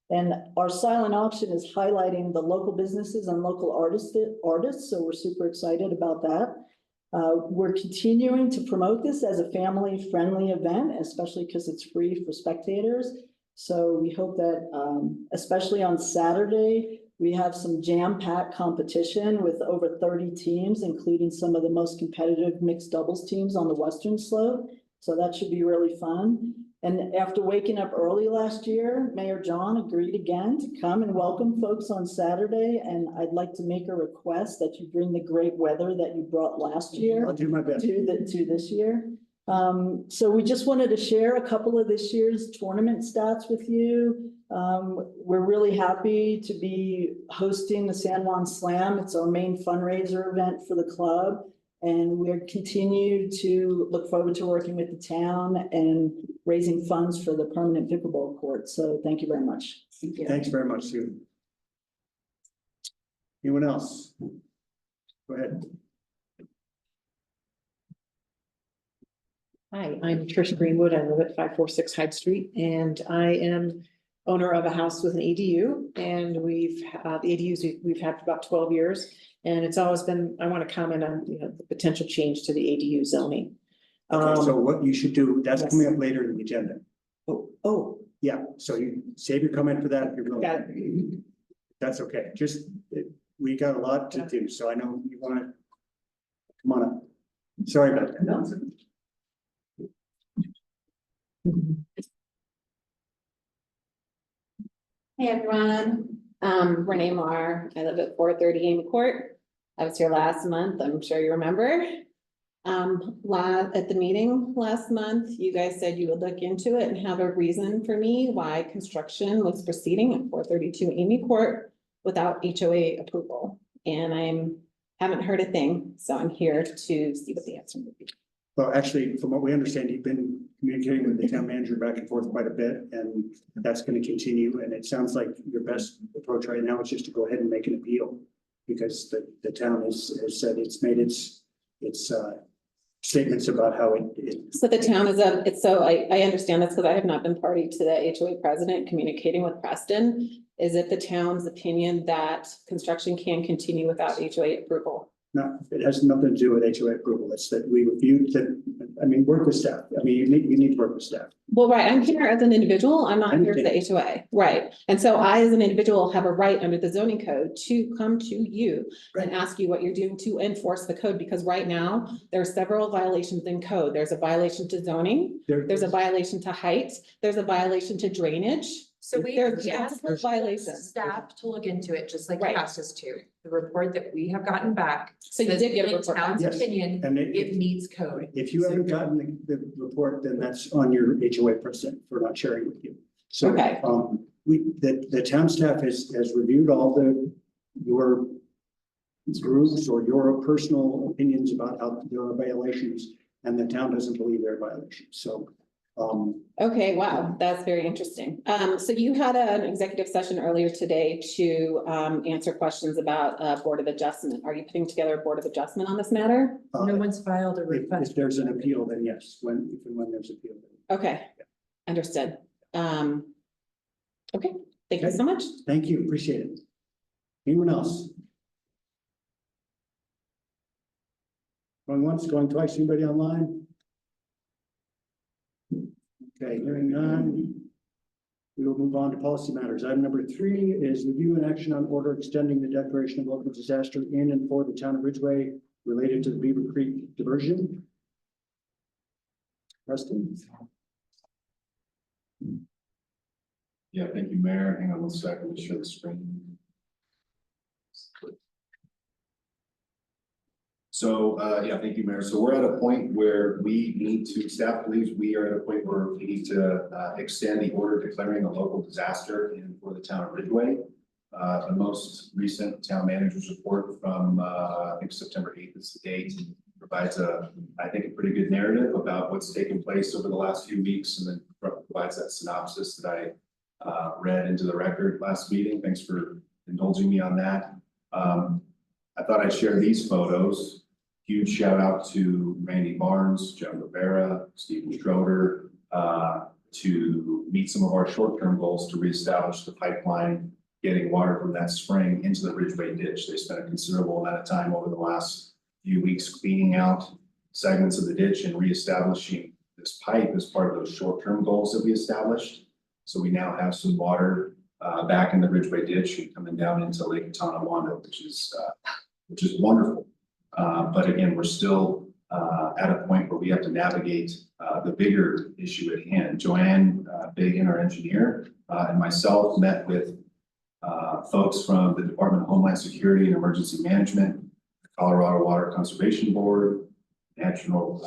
And our silent auction is highlighting the local businesses and local artists, so we're super excited about that. We're continuing to promote this as a family-friendly event, especially because it's free for spectators. So we hope that, especially on Saturday, we have some jam-packed competition with over 30 teams, including some of the most competitive mixed doubles teams on the Western slope. So that should be really fun. And after waking up early last year, Mayor John agreed again to come and welcome folks on Saturday. And I'd like to make a request that you bring the great weather that you brought last year. I'll do my best. To this year. So we just wanted to share a couple of this year's tournament stats with you. We're really happy to be hosting the San Juan Slam. It's our main fundraiser event for the club. And we're continue to look forward to working with the town and raising funds for the permanent pickleball court. So thank you very much. Thank you. Thanks very much, Sue. Anyone else? Go ahead. Hi, I'm Trish Greenwood. I live at 546 Hyde Street, and I am owner of a house with an ADU. And we've the ADUs we've had for about 12 years, and it's always been. I want to comment on the potential change to the ADU zoning. Okay, so what you should do, that's coming up later in the agenda. Oh, yeah. So you save your comment for that if you're willing. Got it. That's okay. We got a lot to do, so I know you want to come on up. Sorry about that. No. Hey everyone, Renee Marr. I live at 430 Amy Court. I was here last month, I'm sure you remember. At the meeting last month, you guys said you would look into it and have a reason for me why construction was proceeding at 432 Amy Court without HOA approval. And I haven't heard a thing, so I'm here to see what the answer would be. Well, actually, from what we understand, you've been communicating with the town manager back and forth quite a bit, and that's going to continue. And it sounds like your best approach right now is just to go ahead and make an appeal, because the town has said it's made its statements about how it. So the town is I understand this because I have not been party to the HOA president communicating with Preston. Is it the town's opinion that construction can continue without HOA approval? No, it has nothing to do with HOA approval. It's that we reviewed work with staff. You need to work with staff. Well, right, I'm here as an individual. I'm not here for the HOA, right? And so I, as an individual, have a right under the zoning code to come to you and ask you what you're doing to enforce the code, because right now there are several violations in code. There's a violation to zoning, there's a violation to height, there's a violation to drainage. So we asked for violations. Staff to look into it, just like you Right. asked us to. The report that we have gotten back. So you says did get a in report. Town's Yes. opinion, And it meets code. If you haven't gotten the report, then that's on your HOA person for not sharing with you. So, Okay. The town staff has reviewed all your groups or your personal opinions about how there are violations, and the town doesn't believe there are violations. So Okay, wow, that's very interesting. So you had an executive session earlier today to answer questions about Board of Adjustment. Are you putting together a Board of Adjustment on this matter? No one's filed a If request. there's an appeal, then yes, if and when there's appeal. Okay, understood. Okay, thank you so much. Thank you, appreciate it. Anyone else? Going once, going twice, anybody online? Okay, hearing none. We will move on to policy matters. Item number 3 is review and action on order extending the declaration of local disaster in and for the town of Ridgway related to the Beaver Creek diversion. Preston? Yeah, thank you, Mayor. Hang on one second, let me share the screen. So, yeah, thank you, Mayor. So we're at a point where we need to, staff believes we are at a point where we need to extend the order declaring a local disaster in for the town of Ridgway. The most recent town manager's report from, I think September 8th is the date, provides I think a pretty good narrative about what's taken place over the last few weeks, and then provides that synopsis that I read into the record last meeting. Thanks for indulging me on that. I thought I'd share these photos. Huge shout out to Randy Barnes, Joan Rivera, Stephen Schroeder, to meet some of our short-term goals to reestablish the pipeline, getting water from that spring into the Ridgway ditch. They spent a considerable amount of time over the last few weeks cleaning out segments of the ditch and reestablishing this pipe as part of those short-term goals that we established. So we now have some water back in the Ridgway ditch and coming down into Lake Tonawanda, which is wonderful. But again, we're still at a point where we have to navigate the bigger issue at hand. Joanne Biggin, our engineer, and myself met with folks from the Department of Homeland Security and Emergency Management, the Colorado Water Conservation Board, National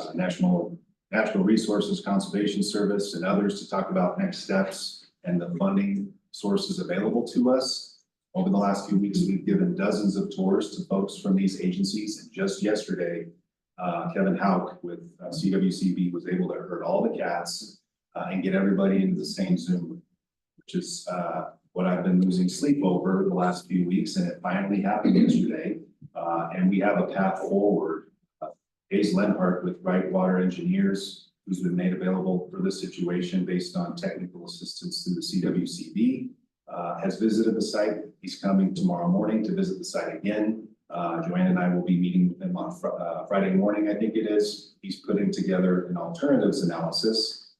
Resources Conservation Service, and others to talk about next steps and the funding sources available to us. Over the last few weeks, we've given dozens of tours to folks from these agencies. And just yesterday, Kevin Hauk with CWCB was able to herd all the cats and get everybody into the same Zoom, which is what I've been losing sleep over the last few weeks. And it finally happened yesterday. And we have a path forward. Hayes Lenhart with Wright Water Engineers, who's been made available for this situation based on technical assistance through the CWCB. Has visited the site. He's coming tomorrow morning to visit the site again. Joanne and I will be meeting with him on Friday morning, I think it is. He's putting together an alternatives analysis.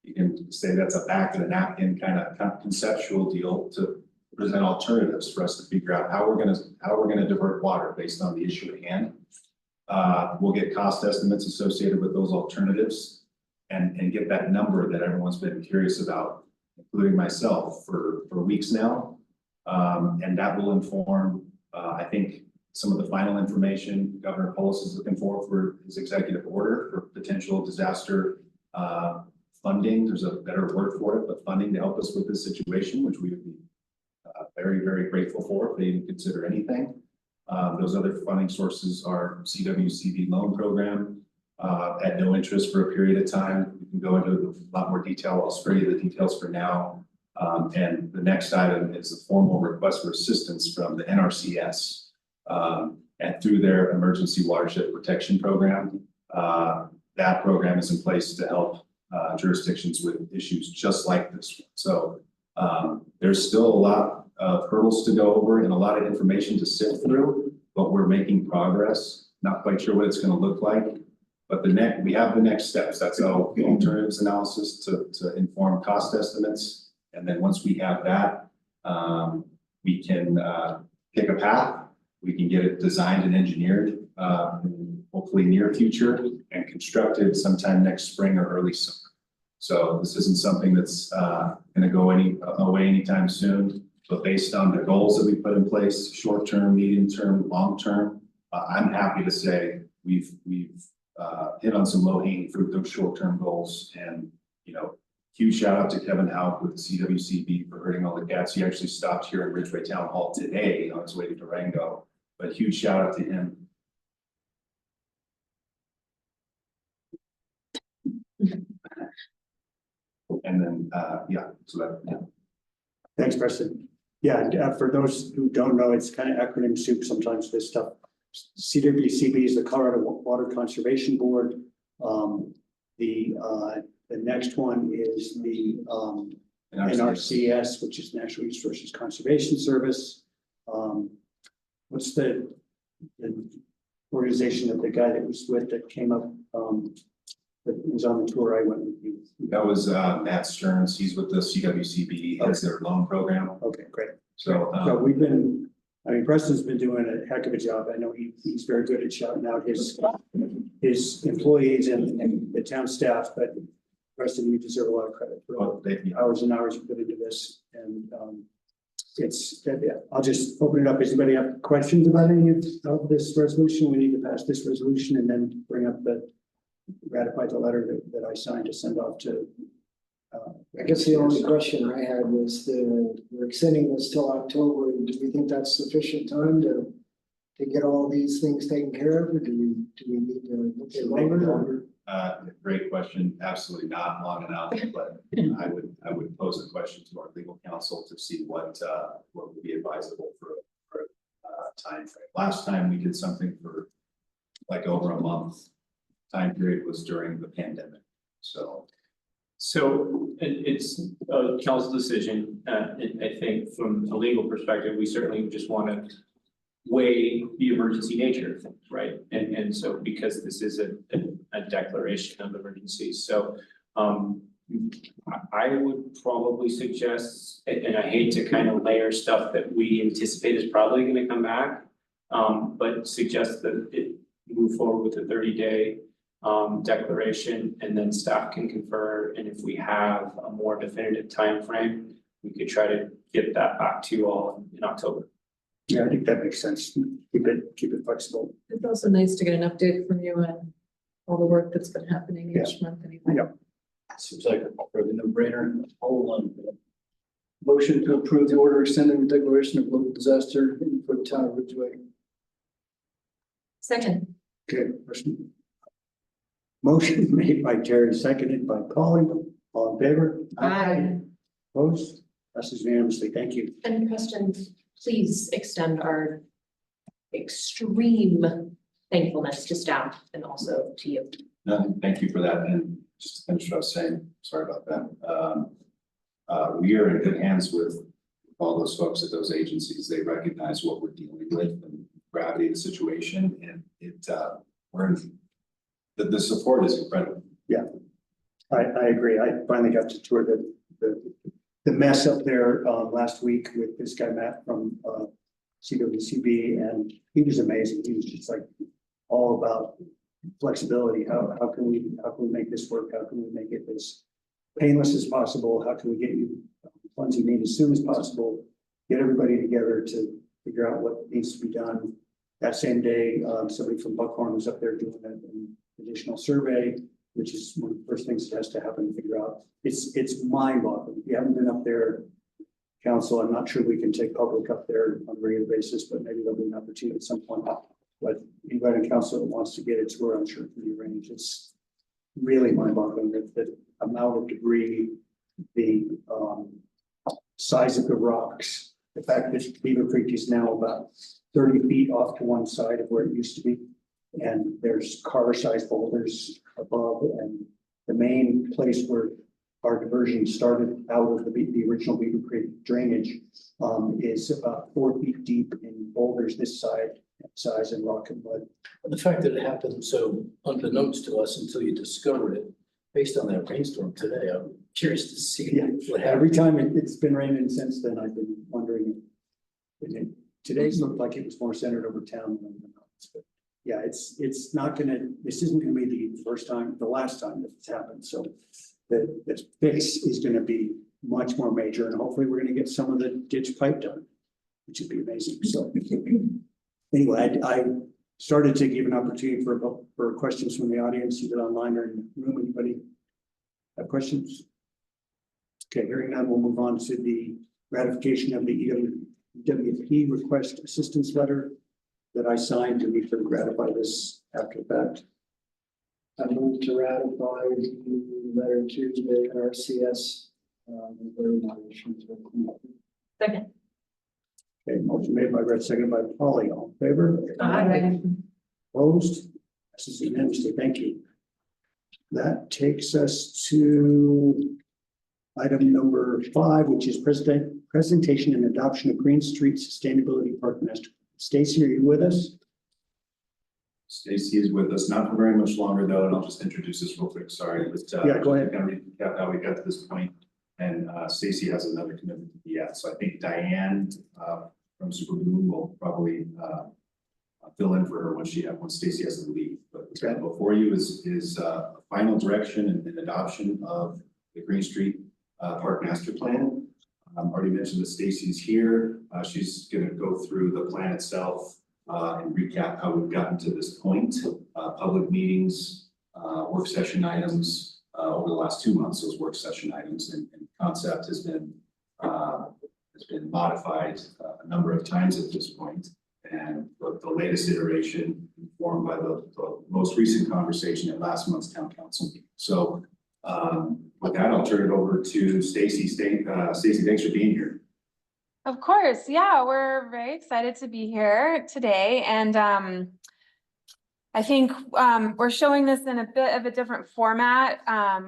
You can say that's a back of the napkin kind of conceptual deal to present alternatives for us to figure out how we're going to divert water based on the issue at hand. We'll get cost estimates associated with those alternatives and get that number that everyone's been curious about, including myself, for weeks now. And that will inform, I think, some of the final information Governor Polis is looking for his executive order for potential disaster funding. There's a better word for it, but funding to help us with this situation, which we would be very, very grateful for if they even consider anything. Those other funding sources are CWCB loan program at no interest for a period of time. We can go into a lot more detail. I'll spare you the details for now. And the next item is the formal request for assistance from the NRCS and through their emergency watershed protection program. That program is in place to help jurisdictions with issues just like this one. So there's still a lot of hurdles to go over and a lot of information to sift through, but we're making progress. Not quite sure what it's going to look like, but we have the next steps. That's our alternatives analysis to inform cost estimates. And then once we have that, we can pick a path. We can get it designed and engineered, hopefully near future, and constructed sometime next spring or early summer. So this isn't something that's going to go away anytime soon. But based on the goals that we put in place, short term, medium term, long term, I'm happy to say we've hit on some low hanging fruit, those short term goals. And huge shout out to Kevin Hauk with the CWCB for herding all the cats. He actually stopped here at Ridgway Town Hall today on his way to Durango. But huge shout out to him. And then, yeah, so that, Thanks, Preston. Yeah, and, for those who don't know, it's kind of acronym soup sometimes, this stuff. CWCB is the Colorado Water Conservation Board. The next one is the NRCS, which is Natural Resources Conservation Service. What's the organization that the guy that was with that came up, that was on the tour I went with you? that was Matt Stearns. He's with the CWCB as their loan program. Okay, great. So, So we've been, I mean, Preston's been doing a heck of a job. I know he's very good at shouting out his employees and the town staff, but Preston, you deserve a lot of credit for all the hours and hours you put into this. And I'll just open it up. Does anybody have questions about any of this resolution? We need to pass this resolution and then bring up ratify the letter that I signed to send off to. I guess the only question I had was we're extending this till October. Do we think that's sufficient time to get all these things taken care of, or do we need to look at longer? Great question. Absolutely not long enough, but I would pose a question to our legal counsel to see what would be advisable for time frame. Last time we did something for like over a month time period was during the pandemic. So it's a council decision. I think from a legal perspective, we certainly just want to weigh the emergency nature of things, right? And so because this is a declaration of emergency, so I would probably suggest, and I hate to kind of layer stuff that we anticipate is probably going to come back, but suggest that it move forward with a 30-day declaration, and then staff can confer. And if we have a more definitive time frame, we could try to get that back to you all in October. Yeah, I think that makes sense. Keep it flexible. It's also nice to get an update from you on all the work that's been happening each month anyway. Yeah. Seems like a probably no-brainer. Motion to approve the order extending the declaration of local disaster for the town of Ridgway. Second. Okay, motion made by Terry, seconded by Polly. All in favor? Aye. Opposed? Passes unanimously. Thank you. And Preston, please extend our extreme thankfulness to staff and also to you. no, thank you for that. And just to finish what I was saying, sorry about that. We are in good hands with all those folks at those agencies. They recognize what we're dealing with and gravity of the situation, and the support is incredible. Yeah, I agree. I finally got to tour the mess up there last week with this guy, Matt from CWCB, and he was amazing. He was just like all about flexibility. How can we make this work? How can we make it as painless as possible? How can we get you funds you need as soon as possible? Get everybody together to figure out what needs to be done. That same day, somebody from Buckhorn was up there doing an additional survey, which is one of the first things that has to happen to figure out. It's mind-boggling. If you haven't been up there, council, I'm not sure we can take public up there on a regular basis, but maybe there'll be an opportunity at some point. But anybody in council that wants to get a tour, I'm sure it can be arranged. It's really mind-boggling that the amount of debris, the size of the rocks, the fact that Beaver Creek is now about 30 feet off to one side of where it used to be. And there's car-sized boulders above, and the main place where our diversion started out of the original Beaver Creek drainage is about 4 feet deep in boulders this size and rock and mud. The fact that it happened so unbeknownst to us until you discovered it, based on that rainstorm today, I'm curious to see what happened. Every time it's been raining since then, I've been wondering. Today's looked like it was more centered over town than but yeah, it's not gonna. This isn't gonna be the last time that it's happened. So the fix is gonna be much more major, and hopefully we're gonna get some of the ditch pipe done, which would be amazing. So anyway, I started to give an opportunity for questions from the audience, either online or in the room. Anybody have questions? Okay, hearing none, we'll move on to the ratification of the EWP request assistance letter that I signed. Do we ratify this after the fact? I move to ratify the letter to the RCS. Very nominations. Second. Okay, motion made by Brett, seconded by Polly, all in favor? Opposed? This is unanimously, thank you. That takes us to item number 5, which is presentation and adoption of Green Street Sustainability Park Master. Stacy, are you with us? Stacy is with us, not for very much longer though, and I'll just introduce this real quick, sorry. But, Yeah, go ahead. Kind of recap how we got to this point, and Stacy has another commitment to be at. So I think Diane from Super Boom will probably fill in for her once Stacy has to leave. But before you is final direction and adoption of the Green Street Park Master Plan. Already mentioned that Stacy's here. She's going to go through the plan itself and recap how we've gotten to this point. Public meetings, work session items over the last 2 months. Those work session items and concept has been modified a number of times at this point. And the latest iteration informed by the most recent conversation at last month's town council meeting. So with that, I'll turn it over to Stacy. Stacy, thanks for being here. Of course, yeah, we're very excited to be here today, and I think we're showing this in a bit of a different format,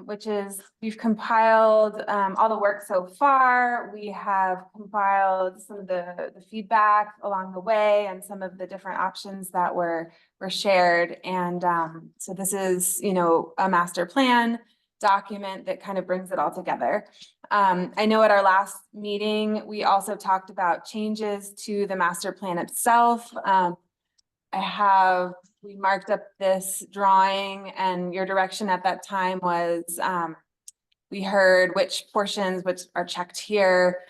which is we've compiled all the work so far. We have compiled some of the feedback along the way and some of the different options that were shared, and so this is, you know, a master plan document that kind of brings it all together. I know at our last meeting, we also talked about changes to the master plan itself. We marked up this drawing, and your direction at that time was, we heard which portions which are checked here,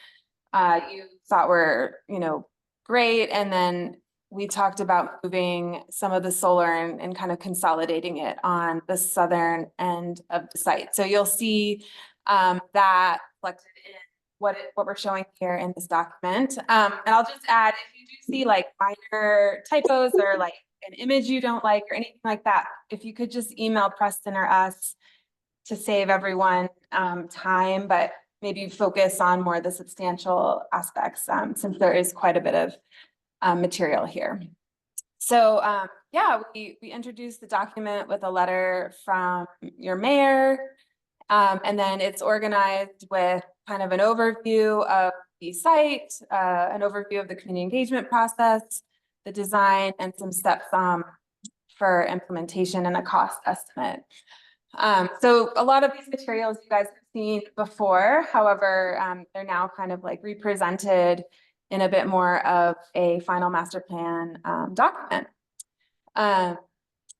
you thought were, you know, great. And then we talked about moving some of the solar and kind of consolidating it on the southern end of the site. So you'll see that reflected in what we're showing here in this document. And I'll just add, if you do see like minor typos or like an image you don't like or anything like that, if you could just email Preston or us to save everyone time, but maybe focus on more of the substantial aspects, since there is quite a bit of material here. So yeah, we introduced the document with a letter from your mayor, and then it's organized with kind of an overview of the site, an overview of the community engagement process, the design, and some steps for implementation and a cost estimate. So a lot of these materials you guys have seen before, however, they're now kind of like represented in a bit more of a final master plan document.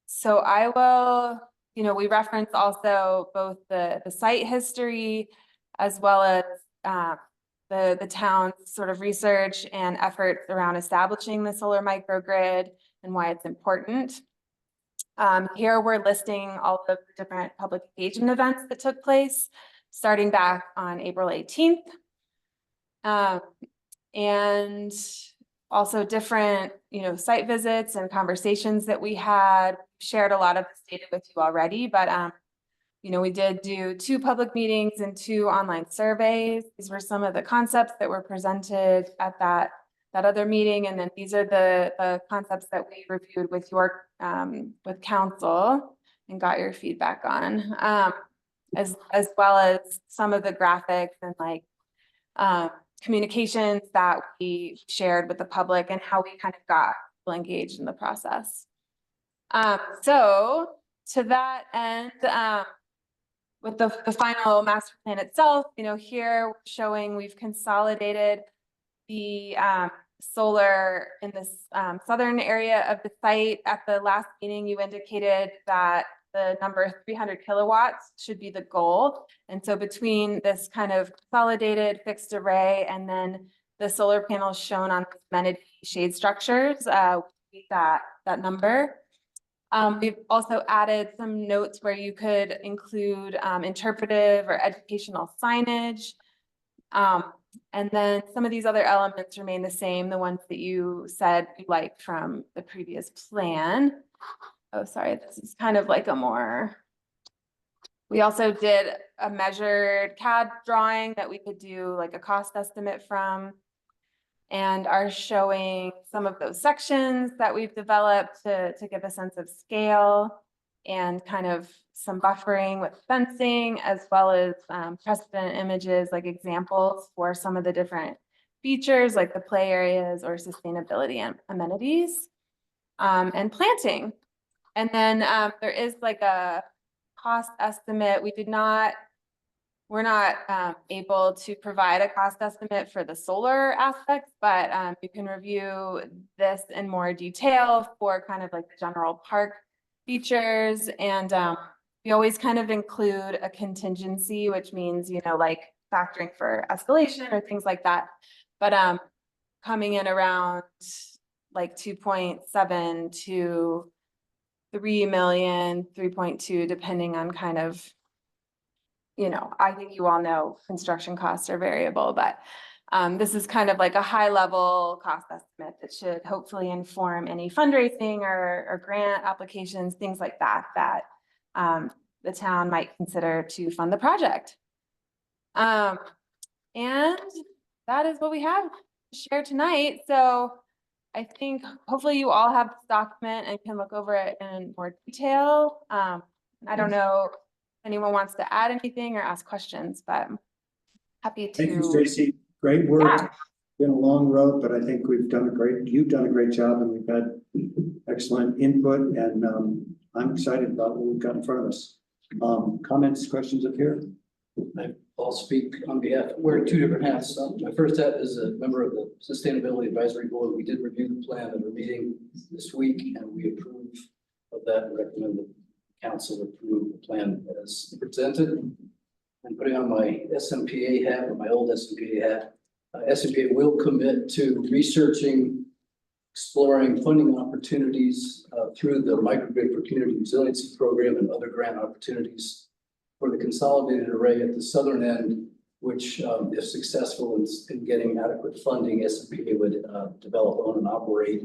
So I will, you know, we reference also both the site history as well as the town's sort of research and efforts around establishing the solar microgrid and why it's important. Here we're listing all of the different public engagement events that took place starting back on April 18th. And also different, you know, site visits and conversations that we had. Shared a lot of this data with you already, but you know, we did do 2 public meetings and 2 online surveys. These were some of the concepts that were presented at that other meeting, and then these are the concepts that we reviewed with your with council and got your feedback on, as well as some of the graphics and like communications that we shared with the public and how we kind of got people engaged in the process. So to that end, with the final master plan itself, you know, here we're showing we've consolidated the solar in this southern area of the site. At the last meeting, you indicated that the number 300 kilowatts should be the goal. And so between this kind of consolidated fixed array and then the solar panels shown on cemented shade structures, we got that number. We've also added some notes where you could include interpretive or educational signage. And then some of these other elements remain the same, the ones that you said you liked from the previous plan. oh, sorry, this is kind of like a more. We also did a measured CAD drawing that we could do like a cost estimate from. And are showing some of those sections that we've developed to give a sense of scale and kind of some buffering with fencing, as well as precedent images, like examples for some of the different features like the play areas or sustainability and amenities, and planting. And then there is like a cost estimate. We're not able to provide a cost estimate for the solar aspects, but you can review this in more detail for kind of like the general park features. And we always kind of include a contingency, which means, you know, like factoring for escalation or things like that. But coming in around like 2.7 to 3 million, 3.2, depending on kind of, you know, I think you all know construction costs are variable, but this is kind of like a high level cost estimate that should hopefully inform any fundraising or grant applications, things like that, that the town might consider to fund the project. And that is what we have to share tonight. So I think hopefully you all have this document and can look over it in more detail. I don't know if anyone wants to add anything or ask questions, but I'm happy to. Thank you, Stacy. Great work. Yeah. Been a long road, but I think you've done a great job, and we've had excellent input, and I'm excited about what we've got in front of us. Comments, questions up here? I'll speak on behalf, wearing two different hats. My first hat is a member of the Sustainability Advisory Board. We did review the plan at a meeting this week, and we approve of that and recommend that council approve the plan as presented. And putting on my SMPA hat, or my old SMPA hat, SMPA will commit to researching, exploring funding opportunities through the Microgrid for Community Resiliency Program and other grant opportunities for the consolidated array at the southern end, which if successful in getting adequate funding, SMPA would develop, own, and operate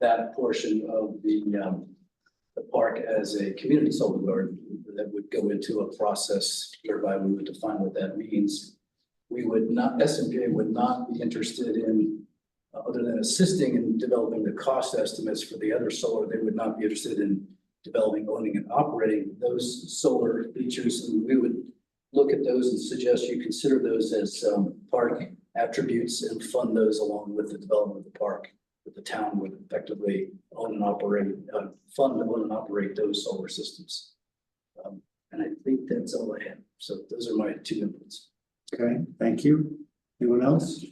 that portion of the park as a community solar garden that would go into a process whereby we would define what that means. We would not, SMPA would not be interested in, other than assisting in developing the cost estimates for the other solar, they would not be interested in developing, owning, and operating those solar features. And we would look at those and suggest you consider those as park attributes and fund those along with the development of the park. That the town would effectively own and operate, fund, own, and operate those solar systems. And I think that's all I have. So those are my two inputs. Okay, thank you. Anyone else?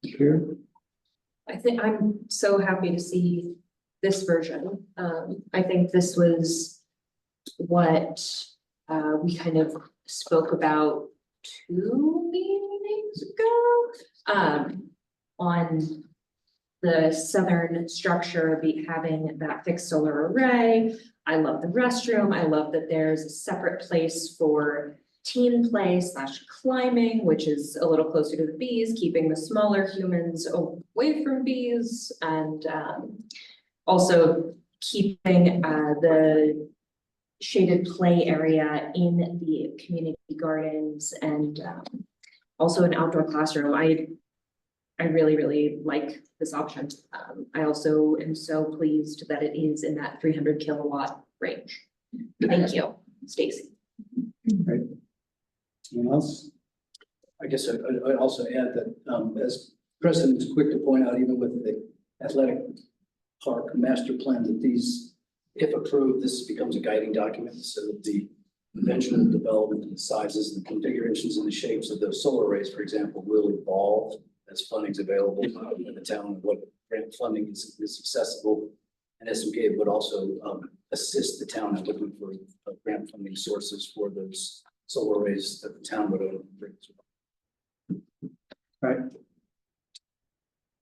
Here? I think I'm so happy to see this version. I think this was what we kind of spoke about 2 meetings ago on the southern structure having that fixed solar array. I love the restroom. I love that there's a separate place for teen play / climbing, which is a little closer to the bees, keeping the smaller humans away from bees, and also keeping the shaded play area in the community gardens, and also an outdoor classroom. I really, really like this option. I also am so pleased that it is in that 300 kilowatt range. Thank you, Stacy. Right. Anyone else? I guess I also add that as President is quick to point out, even with the athletic park master plan, that these, if approved, this becomes a guiding document. So that the conventional development and the sizes, the configurations, and the shapes of those solar arrays, for example, will evolve as funding's available in the town, what grant funding is accessible. And SMPA would also assist the town in looking for grant funding sources for those solar arrays that the town would own. Right.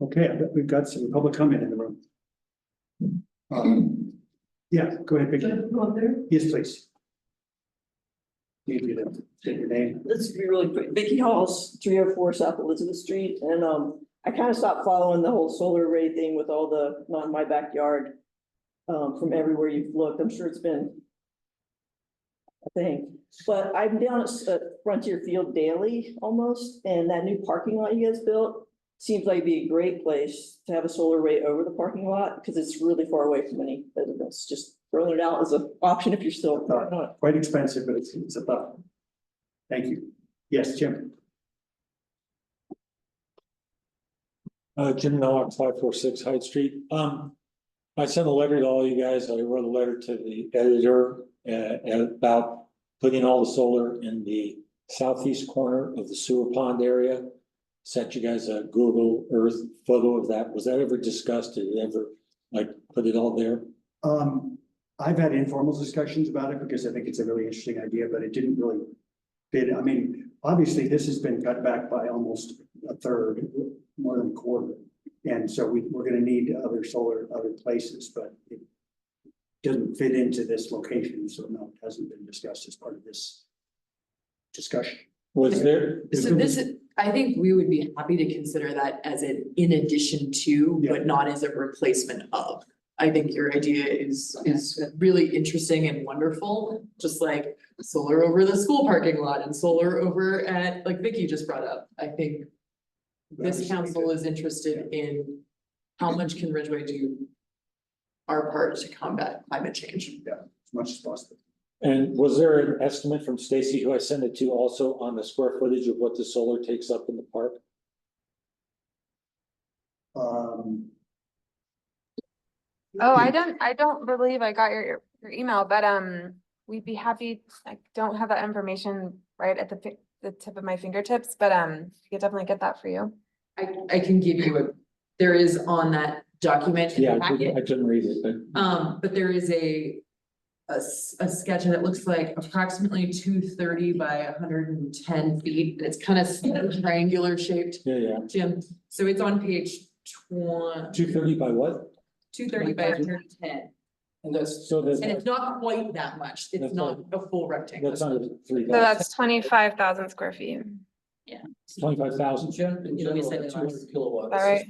Okay, I bet we've got some public comment in the room. Yeah, go ahead, Vicky. Yes, please. Need you to state your name. Let's be really quick. Vicky Halls, 304 South Elizabeth Street. And I kind of stopped following the whole solar array thing with all the, not in my backyard. from everywhere you've looked. I'm sure it's been a thing, but I'm down at Frontier Field daily almost, and that new parking lot you guys built seems like it'd be a great place to have a solar array over the parking lot because it's really far away from any residents. Just throwing it out as an option if you're still. Quite expensive, but it's a thought. Thank you. Yes, Jim. Jim Nowak, 546 Hyde Street. I sent a letter to all you guys. I wrote a letter to the editor about putting all the solar in the southeast corner of the sewer pond area. Sent you guys a Google Earth photo of that. Was that ever discussed? Did it ever put it all there? I've had informal discussions about it because I think it's a really interesting idea, but it didn't really fit. I mean, obviously this has been cut back by almost a third, more than a quarter. And so we're gonna need other solar, other places, but it doesn't fit into this location. So no, it hasn't been discussed as part of this discussion. Was there? So I think we would be happy to consider that as an in addition to, but not as a replacement of. I think your idea is really interesting and wonderful, just like solar over the school parking lot and solar over at, like Vicky just brought up. I think this council is interested in how much can Ridgway do our part to combat climate change. Yeah, as much as possible. And was there an estimate from Stacy, who I sent it to, also on the square footage of what the solar takes up in the park? Oh, I don't believe I got your email, but we'd be happy. I don't have that information right at the tip of my fingertips, but we could definitely get that for you. I can give you there is on that document in the packet. I couldn't read it, But there is a sketch and it looks like approximately 230 by 110 feet. And it's kind of triangular shaped. Yeah. Jim, so it's on page 230 by what? 230 by 110. And it's not quite that much. It's not a full rectangle. That's not 3,000. So that's 25,000 square feet. Yeah. 25,000. You know, we said 200 kilowatts. All right.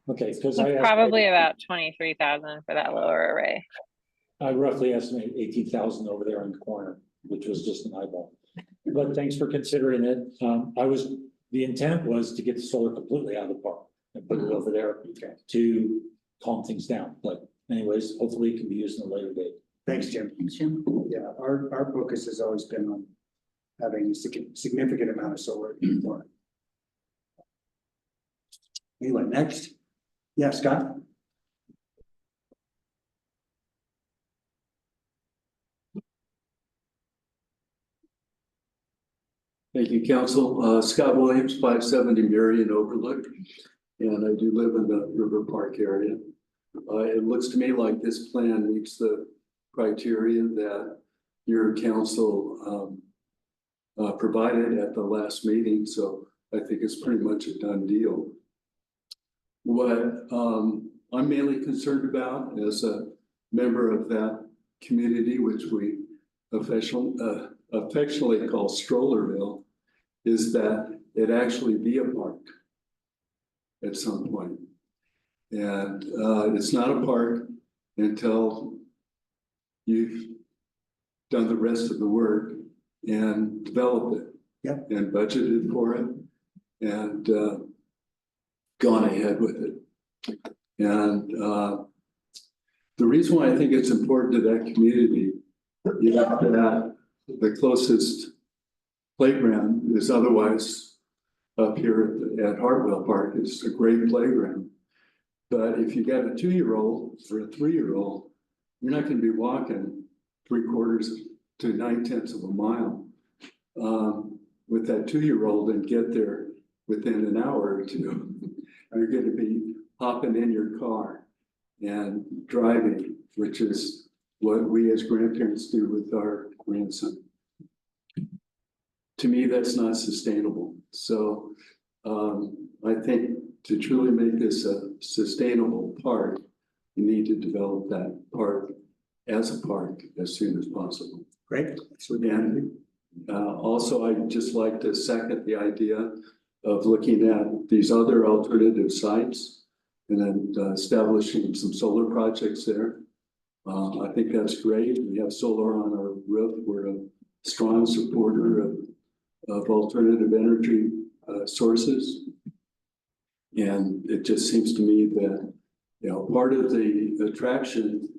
Okay, because It's probably about 23,000 for that lower array. I roughly estimate 18,000 over there in the corner, which was just an eyeball. But thanks for considering it. The intent was to get the solar completely out of the park and put it over there to calm things down. But anyways, hopefully it can be used in a later date. Thanks, Jim. Yeah, our focus has always been on having a significant amount of solar in the park. Anyway, next. Yeah, Scott. Thank you, Council. Scott Williams, 570 Marion Overlook, and I do live in the River Park area. It looks to me like this plan meets the criteria that your council provided at the last meeting, so I think it's pretty much a done deal. What I'm mainly concerned about as a member of that community, which we affectionately call Strollerville, is that it actually be a park at some point. And it's not a park until you've done the rest of the work and developed it and budgeted for it and gone ahead with it. And the reason why I think it's important to that community is that the closest playground is otherwise up here at Hartwell Park. It's a great playground. But if you got a 2-year-old or a 3-year-old, you're not going to be walking 3/4 to 9/10 of a mile with that 2-year-old and get there within an hour or two. You're going to be hopping in your car and driving, which is what we as grandparents do with our grandson. To me, that's not sustainable. So I think to truly make this a sustainable park, you need to develop that park as a park as soon as possible. Great. And also, I'd just like to second the idea of looking at these other alternative sites and then establishing some solar projects there. I think that's great. We have solar on our roof. We're a strong supporter of alternative energy sources. And it just seems to me that, you know, part of the attraction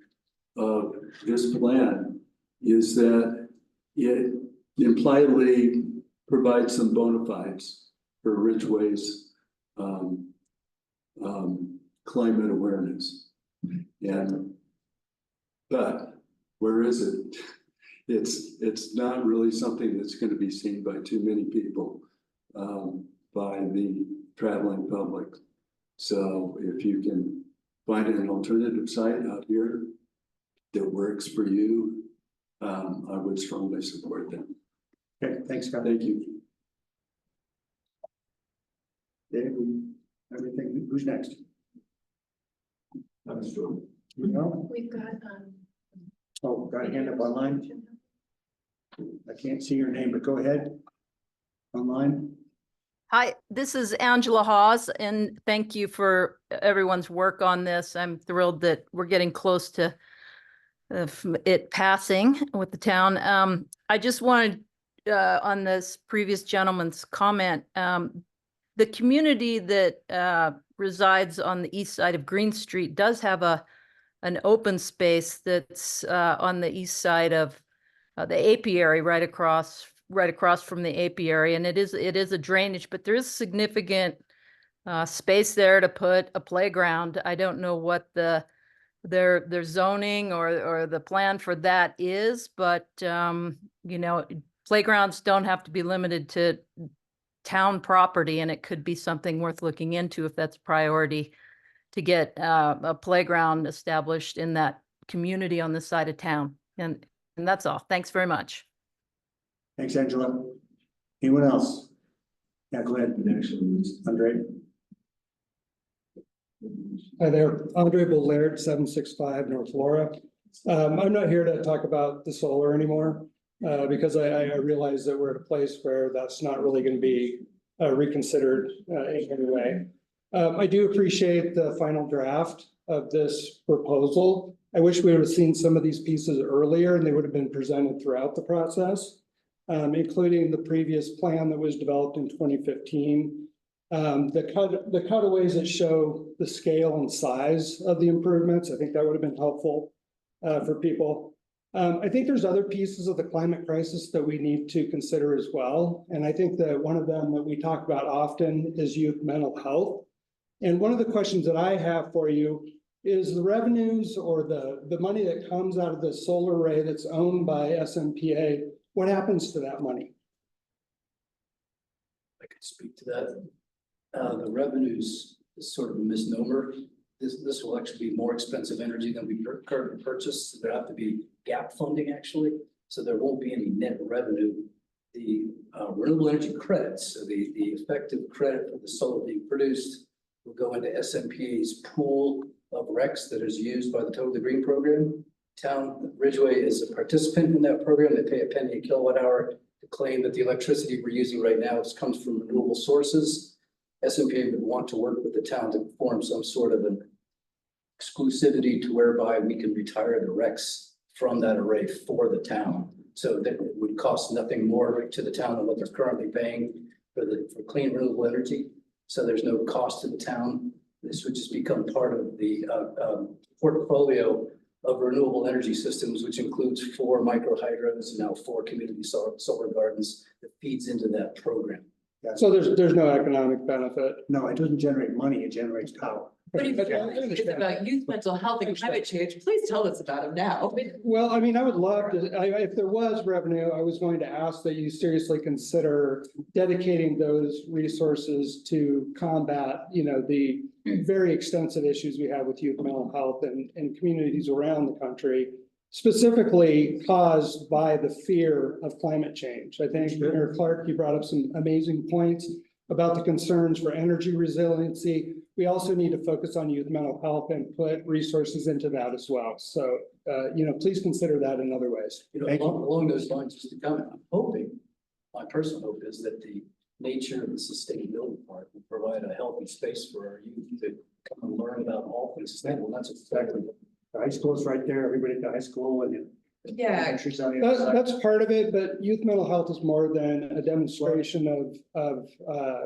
of this plan is that it impliedly provides some bona fides for Ridgway's climate awareness. But where is it? It's not really something that's going to be seen by too many people, by the traveling public. So if you can find an alternative site out here that works for you, I would strongly support that. Okay, thanks, Scott. Thank you. Dave, everything, who's next? I'm sure. No? We've got, Oh, got a hand up online? I can't see your name, but go ahead. Online. Hi, this is Angela Hawes, and thank you for everyone's work on this. I'm thrilled that we're getting close to it passing with the town. I just wanted, on this previous gentleman's comment, the community that resides on the east side of Green Street does have an open space that's on the east side of the apiary, right across from the apiary, and it is a drainage, but there is significant space there to put a playground. I don't know what their zoning or the plan for that is, but you know, playgrounds don't have to be limited to town property, and it could be something worth looking into if that's a priority, to get a playground established in that community on this side of town. And that's all. Thanks very much. Thanks, Angela. Anyone else? Yeah, go ahead. Andre. Hi there, Andre Bollard, 765 North Laura. I'm not here to talk about the solar anymore because I realize that we're at a place where that's not really going to be reconsidered in any way. I do appreciate the final draft of this proposal. I wish we would have seen some of these pieces earlier and they would have been presented throughout the process, including the previous plan that was developed in 2015. The cutaways that show the scale and size of the improvements, I think that would have been helpful for people. I think there's other pieces of the climate crisis that we need to consider as well. And I think that one of them that we talk about often is youth mental health. And one of the questions that I have for you is the revenues or the money that comes out of the solar array that's owned by SMPA, what happens to that money? I could speak to that. The revenues is sort of a misnomer. This will actually be more expensive energy than we currently purchase. So there have to be gap funding actually. So there won't be any net revenue. The renewable energy credits, so the effective credit for the solar being produced will go into SMPA's pool of RECs that is used by the Totally Green program. Town Ridgway is a participant in that program. They pay a penny a kilowatt hour to claim that the electricity we're using right now comes from renewable sources. SMPA would want to work with the town to form some sort of an exclusivity to whereby we can retire the RECs from that array for the town. So that it would cost nothing more to the town than what they're currently paying for clean renewable energy. So there's no cost to the town. This would just become part of the portfolio of renewable energy systems, which includes 4 micro hydros and now 4 community solar gardens that feeds into that program. Yeah. So there's no economic benefit. No, it doesn't generate money, it generates power. But if it's about youth mental health and climate change, please tell us about it now. Well, I mean, I would love to, if there was revenue, I was going to ask that you seriously consider dedicating those resources to combat, you know, the very extensive issues we have with youth mental health in communities around the country, specifically caused by the fear of climate change. I think Mayor Clark, you brought up some amazing points about the concerns for energy resiliency. We also need to focus on youth mental health and put resources into that as well. So, you know, please consider that in other ways. You know, along those lines, just to comment, I'm hoping, my personal hope is that the nature of the sustainability part will provide a healthy space for our youth to come and learn about all things sustainable. That's exactly. The high school's right there, everybody at the high school and then. Yeah. Pictures on the other side. That's part of it, but youth mental health is more than a demonstration of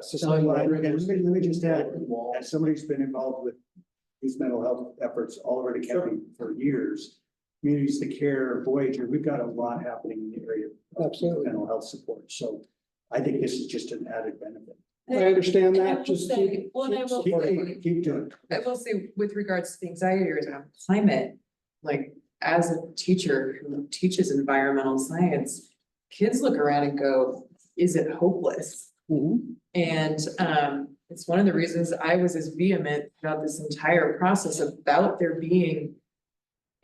sustainable. Let me just add, as somebody who's been involved with youth mental health efforts all over the county for years, communities to care, Voyager, we've got a lot happening in the area of Absolutely. mental health support. So I think this is just an added benefit. I understand And I that, will just say- keep. well, and I will Keep doing it. I will say, with regards to the anxiety around climate, like, as a teacher who teaches environmental science, kids look around and go, is it hopeless? And it's one of the reasons I was as vehement throughout this entire process about there being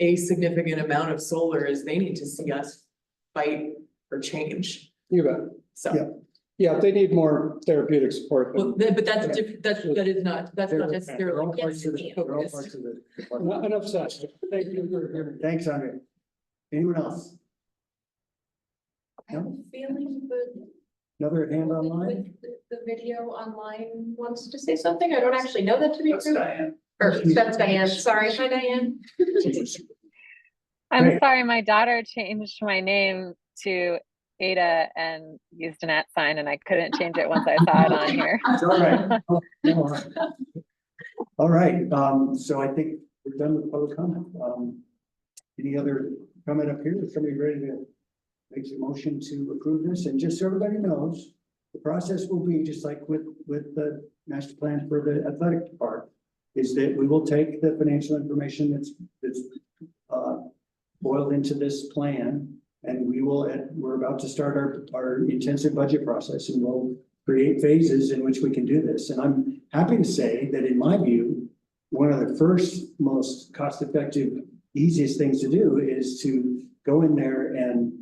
a significant amount of solar as they need to see us fight for change. You bet. So. Yeah, they need more therapeutic support. Well, but that's different, that's not necessarily. Enough said. Thank you for hearing. Thanks, Andre. Anyone else? I have a feeling that Another hand online? the video online wants to say something. I don't actually know that to be true. Diane. Or that's Diane. Sorry. Hi, Diane. I'm sorry, my daughter changed my name to Ada and used an @ sign, and I couldn't change it once I saw it on here. All right. All right, so I think we're done with public comment. Any other comment up here? Is somebody ready to make a motion to approve this? And just so everybody knows, the process will be just like with the master plan for the athletic park, is that we will take the financial information that's boiled into this plan. And we're about to start our intensive budget process, and we'll create phases in which we can do this. And I'm happy to say that in my view, one of the first most cost-effective, easiest things to do is to go in there and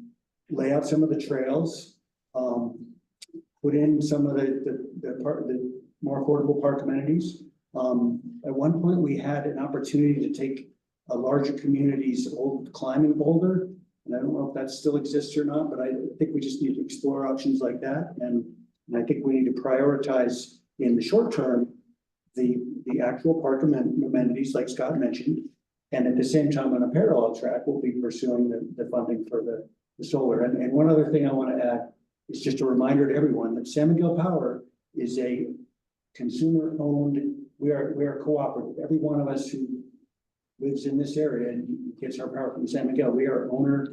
lay out some of the trails, put in some of the more affordable park amenities. At one point, we had an opportunity to take a larger community's old climbing boulder. And I don't know if that still exists or not, but I think we just need to explore options like that. And I think we need to prioritize in the short term, the actual park amenities like Scott mentioned. And at the same time, on a parallel track, we'll be pursuing the funding for the solar. And one other thing I want to add is just a reminder to everyone that San Miguel Power is a consumer owned, we are cooperative. Every one of us who lives in this area and gets our power from San Miguel, we are owners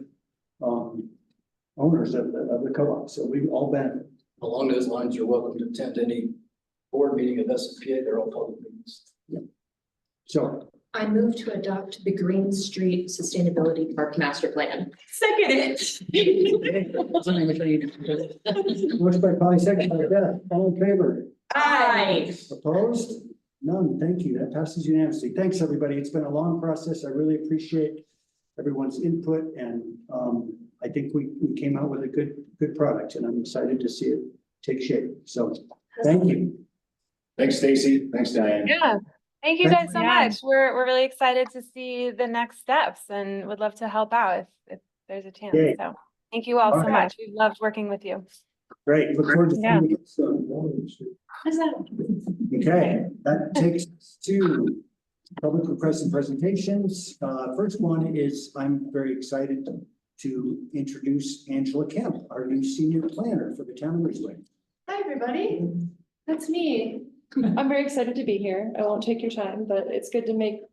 of the co-op, so we all benefit. Along those lines, you're welcome to attend any board meeting of SFPA. They're all public meetings. Yeah. So I move to adopt the Green Street Sustainability Park Master Plan. Second it. motion by Polly, second by Beth, all in favor? Aye. Opposed? None, thank you. That passes unanimously. Thanks, everybody. It's been a long process. I really appreciate everyone's input, and I think we came out with a good product, and I'm excited to see it take shape. So, thank you. Thanks, Stacy. Thanks, Diane. Yeah, thank you guys so much. We're really excited to see the next steps and would love to help out if there's a chance. Yay. So thank you all so much. We've loved working with you. Great. Look forward to Yeah. seeing you. Okay, that takes us to public requests and presentations. First one is I'm very excited to introduce Angela Kemp, our new senior planner for the town of Ridgway. Hi, everybody. That's me. I'm very excited to be here. I won't take your time, but it's good to make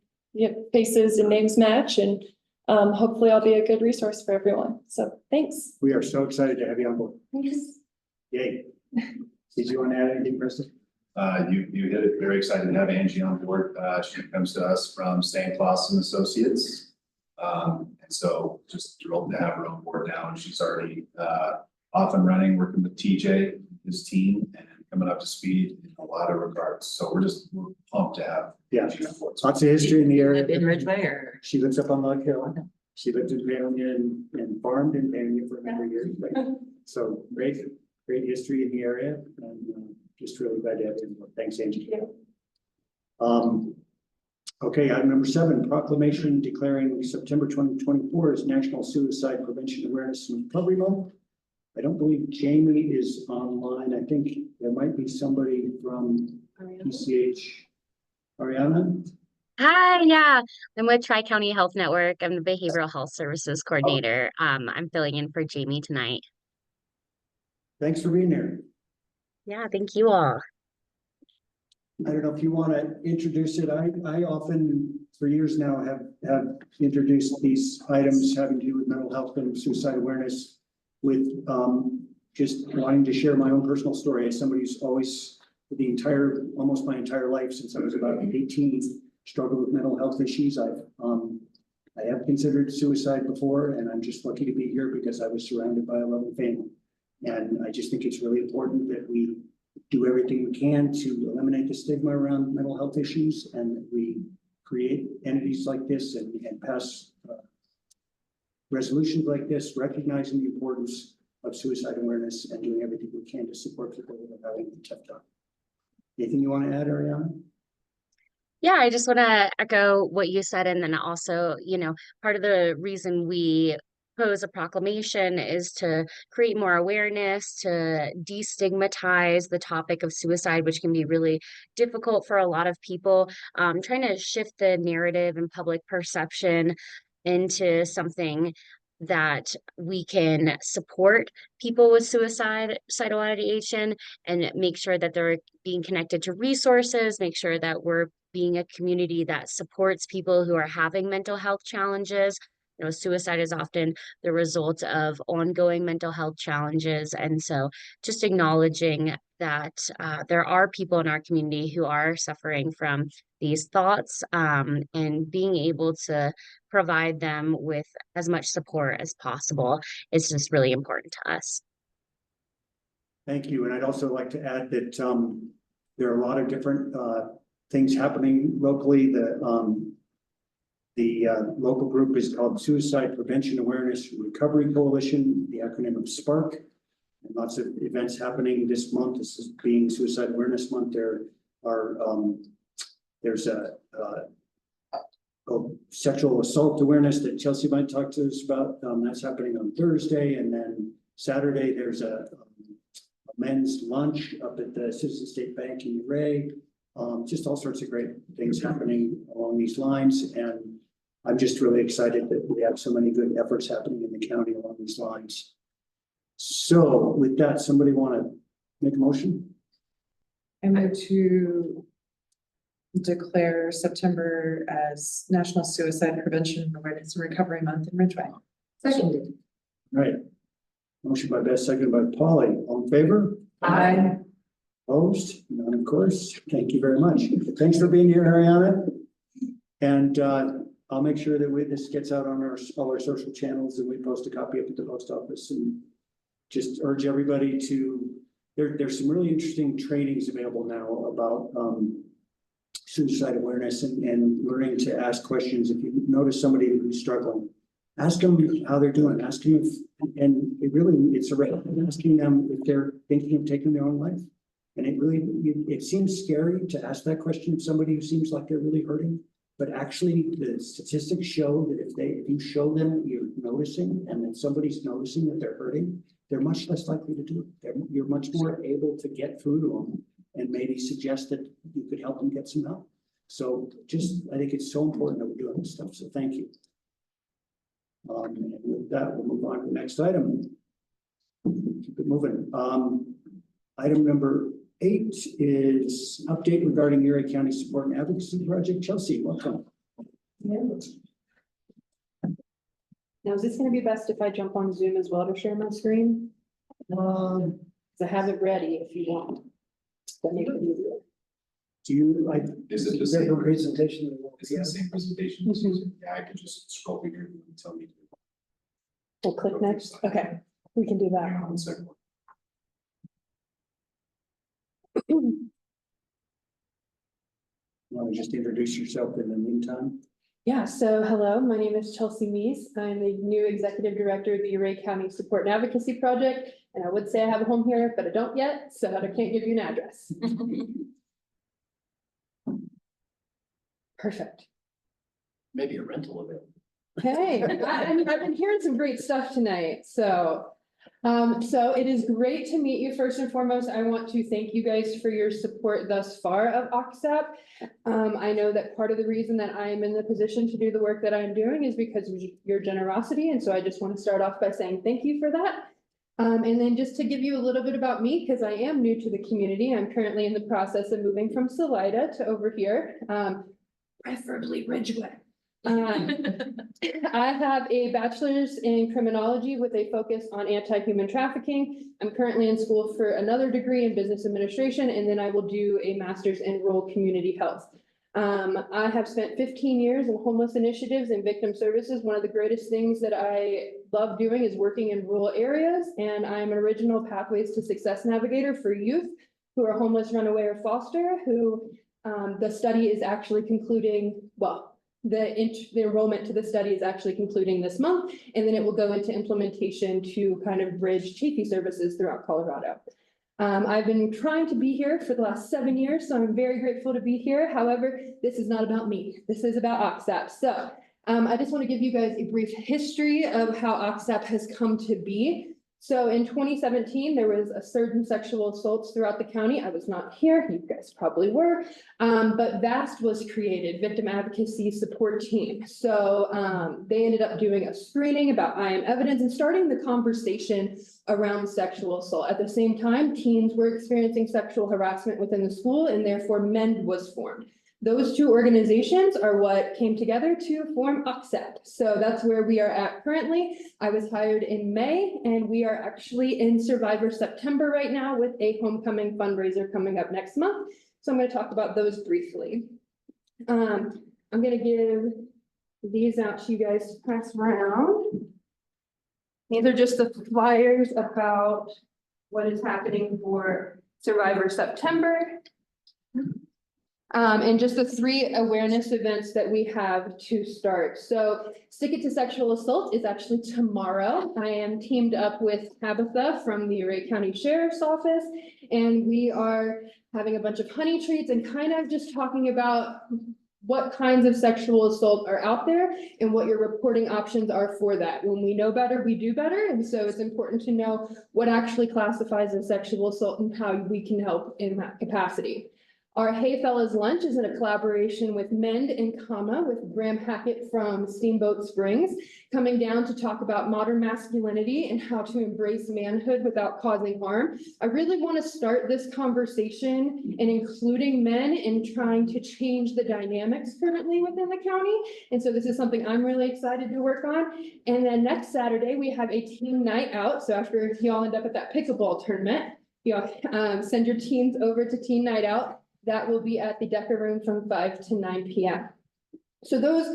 faces and names match, and hopefully I'll be a good resource for everyone. So thanks. We are so excited to have you on board. Thanks. Yay. Did you want to add anything, Preston? You hit it. Very excited to have Angie on board. She comes to us from St. Claus and Associates. And so just thrilled to have her on board now. And she's already off and running, working with TJ, his team, and coming up to speed in a lot of regards. So we're pumped to have Angie on board. Lots of history in the area. Live in Ridgway, or? She lives up on Log Hill. She lived in Paonia and farmed in Paonia for a number of years. So great history in the area, and just really glad to have you. Thanks, Angie. Okay, item number 7, proclamation declaring September 2024 as National Suicide Prevention Awareness and Recovery Month. I don't believe Jamie is online. I think there might be somebody from PCH Ariana? Hi, yeah, I'm with Tri-County Health Network. I'm the Behavioral Health Services Coordinator. I'm filling in for Jamie tonight. Thanks for being here. Yeah, thank you all. I don't know if you want to introduce it. I often, for years now, have introduced these items having to do with mental health and suicide awareness with just wanting to share my own personal story as somebody who's always, for the almost my entire life since I was about 18, struggled with mental health issues. I have considered suicide before, and I'm just lucky to be here because I was surrounded by a loving family. And I just think it's really important that we do everything we can to eliminate the stigma around mental health issues, and that we create entities like this and pass resolutions like this, recognizing the importance of suicide awareness and doing everything we can to support people who are having a tough time. Anything you want to add, Ariana? Yeah, I just want to echo what you said. And then also, part of the reason we pose a proclamation is to create more awareness, to destigmatize the topic of suicide, which can be really difficult for a lot of people. Trying to shift the narrative and public perception into something that we can support people with suicidal ideation and make sure that they're being connected to resources, make sure that we're being a community that supports people who are having mental health challenges. Suicide is often the result of ongoing mental health challenges. And so just acknowledging that there are people in our community who are suffering from these thoughts, and being able to provide them with as much support as possible is just really important to us. Thank you. And I'd also like to add that there are a lot of different things happening locally. The local group is called Suicide Prevention Awareness Recovery Coalition, the acronym of SPARK. And lots of events happening this month. This is being Suicide Awareness Month. There's a sexual assault awareness that Chelsea might talk to us about. That's happening on Thursday. And then Saturday, there's a men's lunch up at the Citizen State Bank in Ray. Just all sorts of great things happening along these lines. And I'm just really excited that we have so many good efforts happening in the county along these lines. So with that, somebody want to make a motion? I move to declare September as National Suicide Prevention Awareness and Recovery Month in Ridgway. Seconded. Right. Motion by Beth, seconded by Polly. All in favor? Aye. Opposed? None, of course. Thank you very much. Thanks for being here, Ariana. And I'll make sure that this gets out on all our social channels, and we post a copy up at the post office, and just urge everybody to, there's some really interesting trainings available now about suicide awareness and learning to ask questions. If you notice somebody who's struggling, ask them how they're doing, ask them if, and it's asking them if they're thinking of taking their own life. And it seems scary to ask that question of somebody who seems like they're really hurting. But actually, the statistics show that if you show them you're noticing, and then somebody's noticing that they're hurting, they're much less likely to do it. You're much more able to get through to them and maybe suggest that you could help them get some help. So I think it's so important that we're doing this stuff. So thank you. And with that, we'll move on to the next item. Keep it moving. Item number 8 is update regarding Erie County Support and Advocacy Project. Chelsea, welcome. Now, is this going to be best if I jump on Zoom as well to share my screen? I have it ready if you want. That makes it easier. Do you like? Is it the same presentation? Is it the same presentation? Mhm. Yeah, I could just scroll here and tell me. We'll click next. Okay, we can do that. 1 second. You want to just introduce yourself in the meantime? Yeah, so hello, my name is Chelsea Meese. I'm the new Executive Director of the Erie County Support and Advocacy Project. And I would say I have a home here, but I don't yet, so I can't give you an address. Perfect. Maybe a rental available. Hey, I've been hearing some great stuff tonight, so So it is great to meet you. First and foremost, I want to thank you guys for your support thus far of OCSAP. I know that part of the reason that I am in the position to do the work that I'm doing is because of your generosity, and so I just want to start off by saying thank you for that. And then just to give you a little bit about me, because I am new to the community, I'm currently in the process of moving from Salida to over here, preferably Ridgway. I have a bachelor's in criminology with a focus on anti-human trafficking. I'm currently in school for another degree in business administration, and then I will do a master's in rural community health. I have spent 15 years in homeless initiatives and victim services. One of the greatest things that I love doing is working in rural areas, and I'm an original Pathways to Success navigator for youth who are homeless, runaway, or foster, who the study is actually concluding, well, the enrollment to the study is actually concluding this month, and then it will go into implementation to kind of bridge CHIFI services throughout Colorado. I've been trying to be here for the last 7 years, so I'm very grateful to be here. However, this is not about me. This is about OCSAP. So I just want to give you guys a brief history of how OCSAP has come to be. So in 2017, there was a surge in sexual assaults throughout the county. I was not here, you guys probably were, but VAST was created, Victim Advocacy Support Team. So they ended up doing a screening about IM evidence and starting the conversation around sexual assault. At the same time, teens were experiencing sexual harassment within the school, and therefore MEND was formed. Those two organizations are what came together to form OCSAP. So that's where we are at currently. I was hired in May, and we are actually in Survivor September right now with a homecoming fundraiser coming up next month. So I'm going to talk about those briefly. I'm going to give these out to you guys to pass around. These are just the flyers about what is happening for Survivor September. And just the 3 awareness events that we have to start. So Stick It to Sexual Assault is actually tomorrow. I am teamed up with Tabitha from the Ridgway County Sheriff's Office, and we are having a bunch of honey treats and kind of just talking about what kinds of sexual assault are out there and what your reporting options are for that. When we know better, we do better. And so it's important to know what actually classifies as sexual assault and how we can help in that capacity. Our Hey Fellas Lunch is in a collaboration with Mend and Comma with Graham Hackett from Steamboat Springs, coming down to talk about modern masculinity and how to embrace manhood without causing harm. I really want to start this conversation and including men in trying to change the dynamics currently within the county. And so this is something I'm really excited to work on. And then next Saturday, we have a team night out. So after y'all end up at that pickleball tournament, y'all send your teams over to team night out. That will be at the Decker Room from 5 to 9 p.m. So those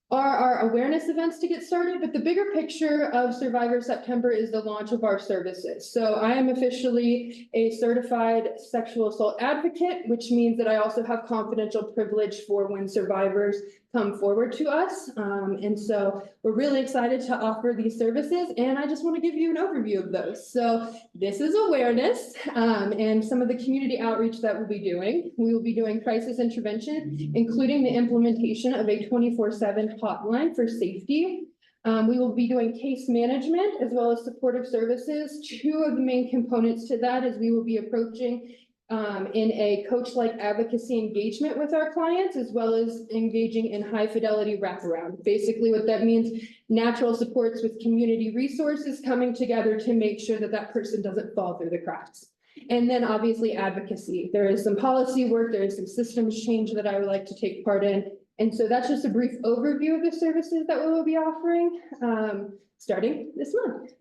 are our awareness events to get started, but the bigger picture of Survivor September is the launch of our services. So I am officially a certified sexual assault advocate, which means that I also have confidential privilege for when survivors come forward to us. And so we're really excited to offer these services, and I just want to give you an overview of those. So this is awareness and some of the community outreach that we'll be doing. We will be doing crisis intervention, including the implementation of a 24/7 hotline for safety. We will be doing case management as well as supportive services. 2 of the main components to that is we will be approaching in a coach-like advocacy engagement with our clients, as well as engaging in high fidelity wraparound. Basically what that means, natural supports with community resources coming together to make sure that that person doesn't fall through the cracks. And then obviously advocacy. There is some policy work, there is some systems change that I would like to take part in. And so that's just a brief overview of the services that we will be offering starting this month.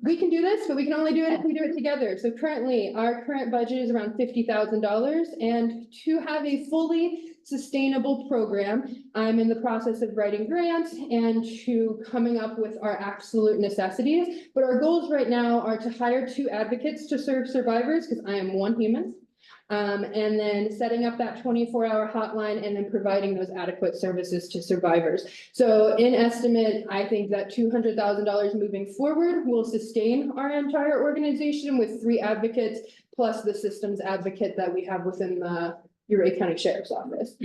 We can do this, but we can only do it if we do it together. So currently, our current budget is around $50,000, and to have a fully sustainable program, I'm in the process of writing grants and to coming up with our absolute necessities. But our goals right now are to hire 2 advocates to serve survivors, because I am one human. And then setting up that 24-hour hotline and then providing those adequate services to survivors. So in estimate, I think that $200,000 moving forward will sustain our entire organization with 3 advocates plus the systems advocate that we have within the Ridgway County Sheriff's Office.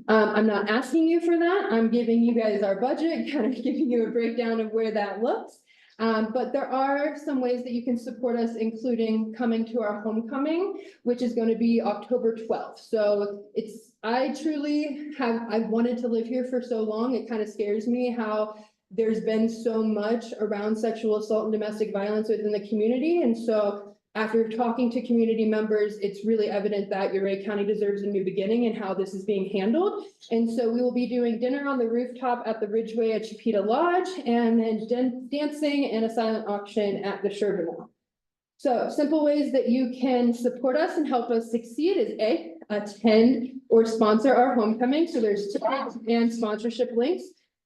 I'm not asking you for that. I'm giving you guys our budget, kind of giving you a breakdown of where that looks. But there are some ways that you can support us, including coming to our homecoming, which is going to be October 12th. So I truly I've wanted to live here for so long. It kind of scares me how there's been so much around sexual assault and domestic violence within the community. And so after talking to community members, it's really evident that Uray County deserves a new beginning and how this is being handled. And so we will be doing dinner on the rooftop at the Ridgway at Chipeta Lodge, and then dancing and a silent auction at the Sherburne. So simple ways that you can support us and help us succeed is A, attend or sponsor our homecoming. So there's tickets and sponsorship links.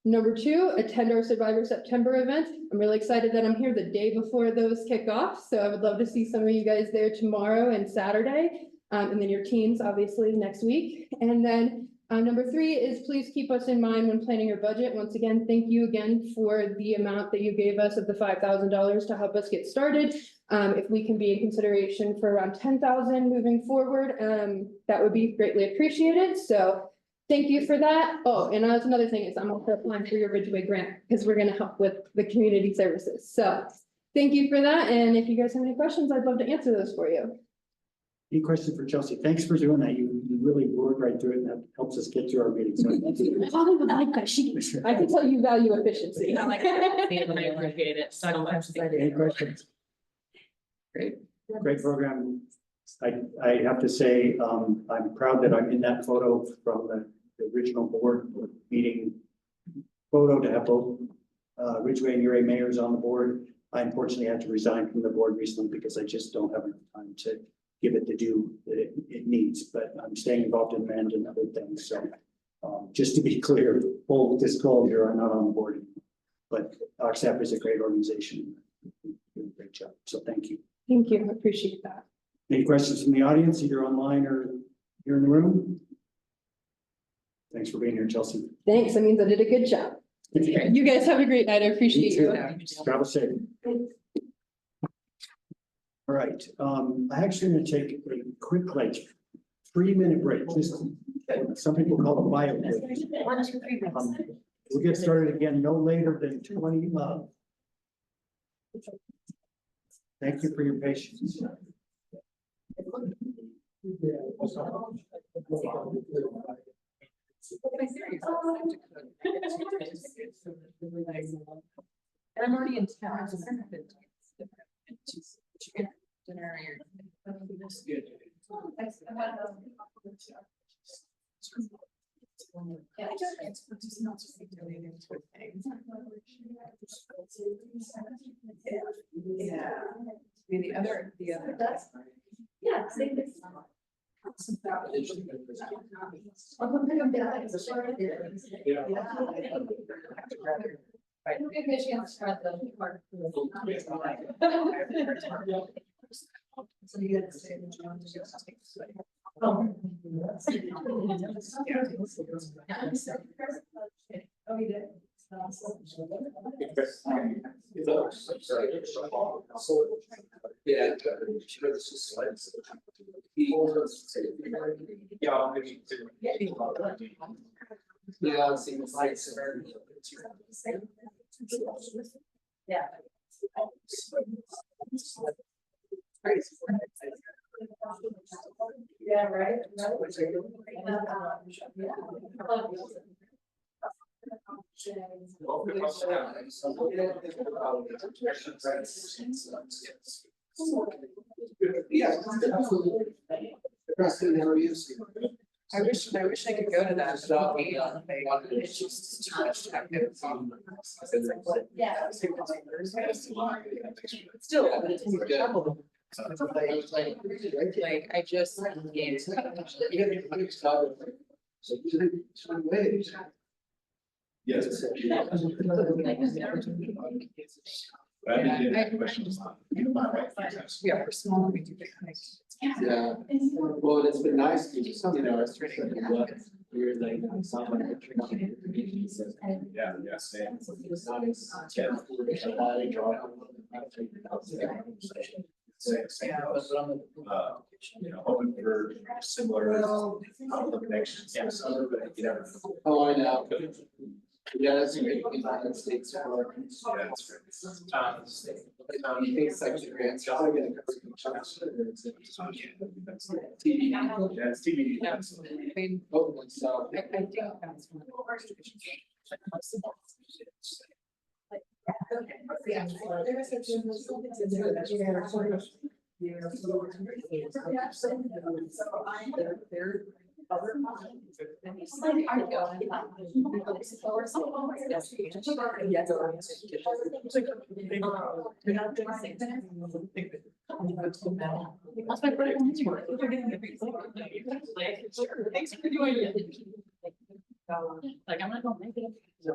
Number 2, attend our Survivor September event. I'm really excited that I'm here the day before those kick off. So I would love to see some of you guys there tomorrow and Saturday. And then your teams, obviously, next week. And then number 3 is please keep us in mind when planning your budget. Once again, thank you again for the amount that you gave us of the $5,000 to help us get started. If we can be in consideration for around $10,000 moving forward, that would be greatly appreciated. So thank you for that. Oh, and that's another thing is I'm also applying for your Ridgway grant because we're going to help with the community services. So thank you for that. And if you guys have any questions, I'd love to answer those for you. Any questions for Chelsea? Thanks for doing that. You really worked right through it, and that helps us get through our meetings. I probably would like that. I can tell you value efficiency. I like that. I appreciate it so much. Any questions? Great program. I have to say, I'm proud that I'm in that photo from the original board meeting photo to have both Ridgway and Uray mayors on the board. I unfortunately had to resign from the board recently because I just don't have enough time to give it the due that it needs, but I'm staying involved in MEND and other things. So just to be clear, full disclosure, I'm not on the board anymore, but OXAP is a great organization. You're doing a great job. So thank you. Thank you. I appreciate that. Any questions from the audience, either online or here in the room? Thanks for being here, Chelsea. Thanks. That means I did a good job. You guys have a great night. I appreciate you. Travel safe. All right, I actually going to take a quick, 3-minute break. Just some people call it a bio break. We'll get started again no later than 20. Thank you for your patience. And I'm already in town. Dinner. Yeah. The other. Yeah. So you gotta say the John just takes. Oh, you did. Yeah. Yeah, I've seen the lights. Yeah. Yeah, right. Yeah. Preston, how are you? I wish I could go to that. It's just too much active. Yeah. Still, it's good. Like, I just. Yes. Yeah, for small, we do. Yeah, well, it's been nice to just, it's really what you're like, someone. Yeah, yeah, same. Same. Hoping for similar connections. Yeah, but you never. Oh, I know. Yeah, that's great. United States for. Things like grants. TV. Yeah, it's TV. I mean, both ones, so. I think that's one Thanks for doing it. Like, I'm not gonna make it. I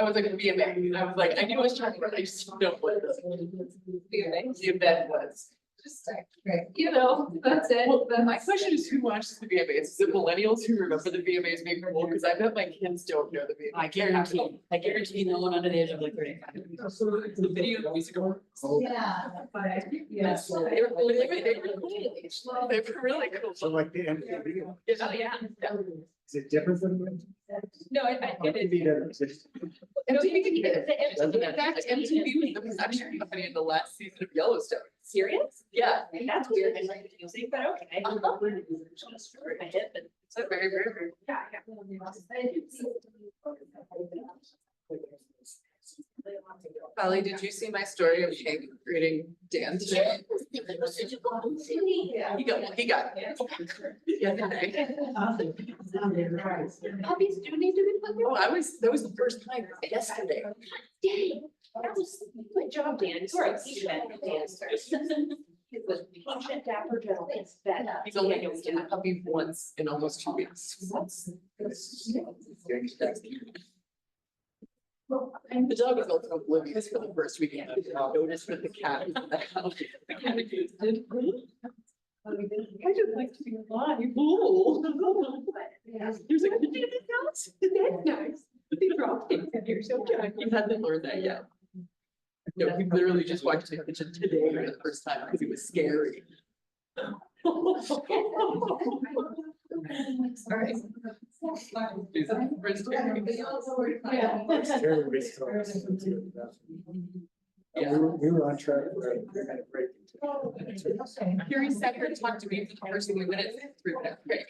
was like a VMA. I was like, I knew I was talking about, I just didn't know what the event was. Just you know, that's it. Well, my question is, who watches the VMAs? Is it millennials who remember the VMAs being cool? Because I bet my kids don't know the VMAs. I guarantee no one under the age of like 35. The video music awards. Yeah. Yes. They were really cool. They were really cool. So like the MTV. Yeah. Is it different than? No, it is. MTV doesn't exist. In fact, MTV was the production company in the last season of Yellowstone. Serious? Yeah. That's weird. But okay. It's a very, very, very. Holly, did you see my story of Hank reading Dan today? He got it. The other day. Puppies do need to be put Oh, that was the first time yesterday. Dang, that was, good job, Dan. Sorry, he should have Dan. It was patient, dapper gentleman. He's only seen a puppy once in almost 2 weeks. The dog is also oblivious for the first weekend. I did not notice with the cat in the house. The cat accused it. I just like to be alive. Ooh. There's a kitchen in this house. That's nice. They dropped it in here so good. You hadn't learned that yet. No, he literally just walked to the kitchen today for the first time because it was scary. All right. Yeah, we were on track. Carrie sat here and talked to me for the first 3 minutes, 3-minute break.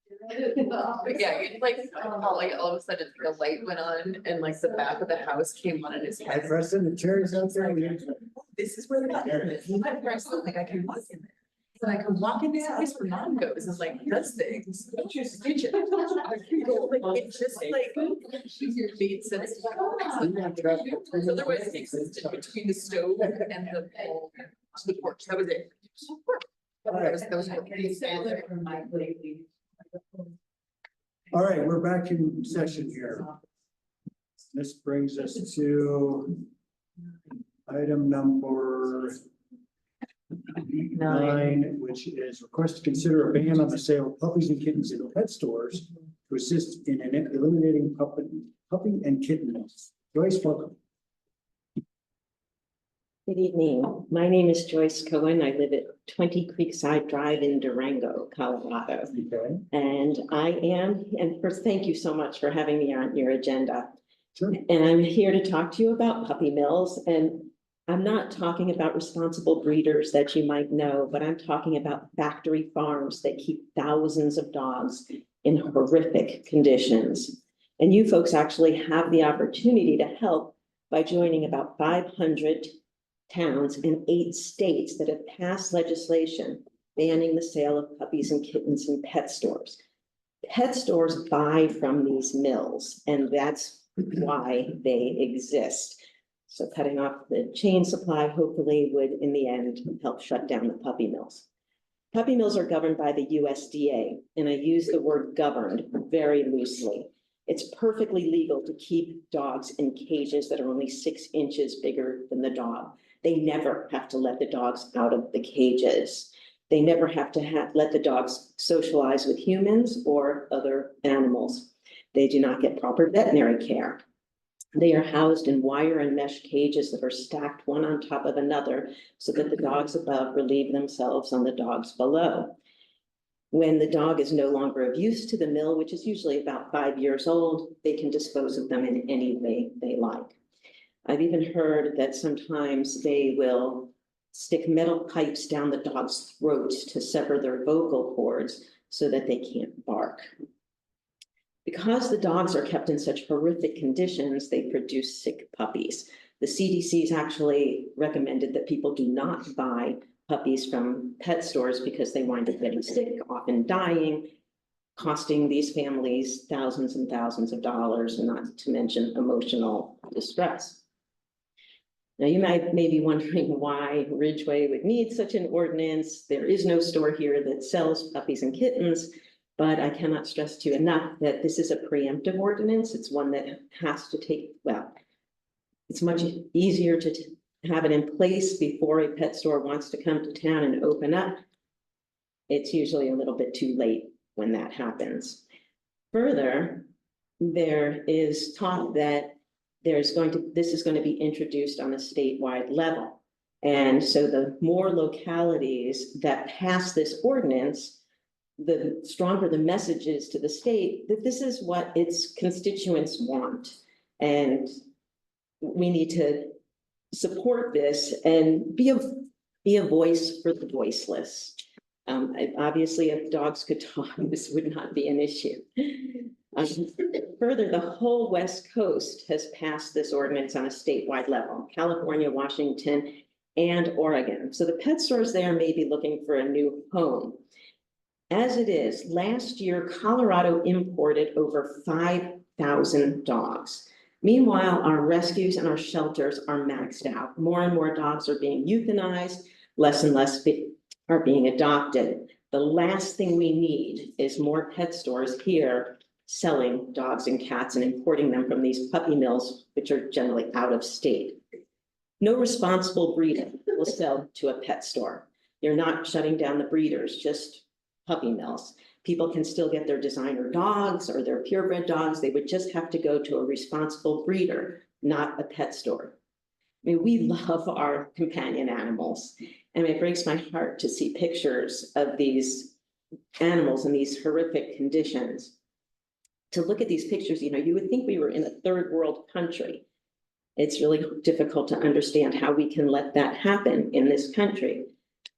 But yeah, it's like, all of a sudden, the light went on and like the back of the house came on in his I head. pressed in the cherries out there. This is where the bathroom is. I pressed it, like I can walk in there. But I can walk in this place where mom goes and like does things. Like it just like made sense. Otherwise it existed between the stove and the to the porch. That was it. That was All right, we're back in session here. This brings us to item number 9, which is request to consider a ban on the sale of puppies and kittens in pet stores to assist in eliminating puppy and kitten. Joyce, welcome. Good evening. My name is Joyce Cohen. I live at 20 Creekside Drive in Durango, Colorado. Okay. And and first, thank you so much for having me on your agenda. Sure. And I'm here to talk to you about puppy mills. And I'm not talking about responsible breeders that you might know, but I'm talking about factory farms that keep thousands of dogs in horrific conditions. And you folks actually have the opportunity to help by joining about 500 towns in 8 states that have passed legislation banning the sale of puppies and kittens in pet stores. Pet stores buy from these mills, and that's why they exist. So cutting off the chain supply hopefully would, in the end, help shut down the puppy mills. Puppy mills are governed by the USDA, and I use the word governed very loosely. It's perfectly legal to keep dogs in cages that are only 6 inches bigger than the dog. They never have to let the dogs out of the cages. They never have to let the dogs socialize with humans or other animals. They do not get proper veterinary care. They are housed in wire and mesh cages that are stacked one on top of another so that the dogs above relieve themselves on the dogs below. When the dog is no longer of use to the mill, which is usually about 5 years old, they can dispose of them in any way they like. I've even heard that sometimes they will stick metal pipes down the dog's throats to sever their vocal cords so that they can't bark. Because the dogs are kept in such horrific conditions, they produce sick puppies. The CDC's actually recommended that people do not buy puppies from pet stores because they wind up getting sick, often dying, costing these families thousands and thousands of dollars, and not to mention emotional distress. Now, you may be wondering why Ridgway would need such an ordinance. There is no store here that sells puppies and kittens, but I cannot stress to you enough that this is a preemptive ordinance. It's one that has to take, well, it's much easier to have it in place before a pet store wants to come to town and open up. It's usually a little bit too late when that happens. Further, there is talk that this is going to be introduced on a statewide level. And so the more localities that pass this ordinance, the stronger the message is to the state that this is what its constituents want. And we need to support this and be a voice for the voiceless. Obviously, if dogs could talk, this would not be an issue. Further, the whole West Coast has passed this ordinance on a statewide level, California, Washington, and Oregon. So the pet stores there may be looking for a new home. As it is, last year, Colorado imported over 5,000 dogs. Meanwhile, our rescues and our shelters are maxed out. More and more dogs are being euthanized, less and less are being adopted. The last thing we need is more pet stores here selling dogs and cats and importing them from these puppy mills, which are generally out of state. No responsible breeder will sell to a pet store. You're not shutting down the breeders, just puppy mills. People can still get their designer dogs or their purebred dogs. They would just have to go to a responsible breeder, not a pet store. I mean, we love our companion animals, and it breaks my heart to see pictures of these animals in these horrific conditions. To look at these pictures, you know, you would think we were in a third world country. It's really difficult to understand how we can let that happen in this country.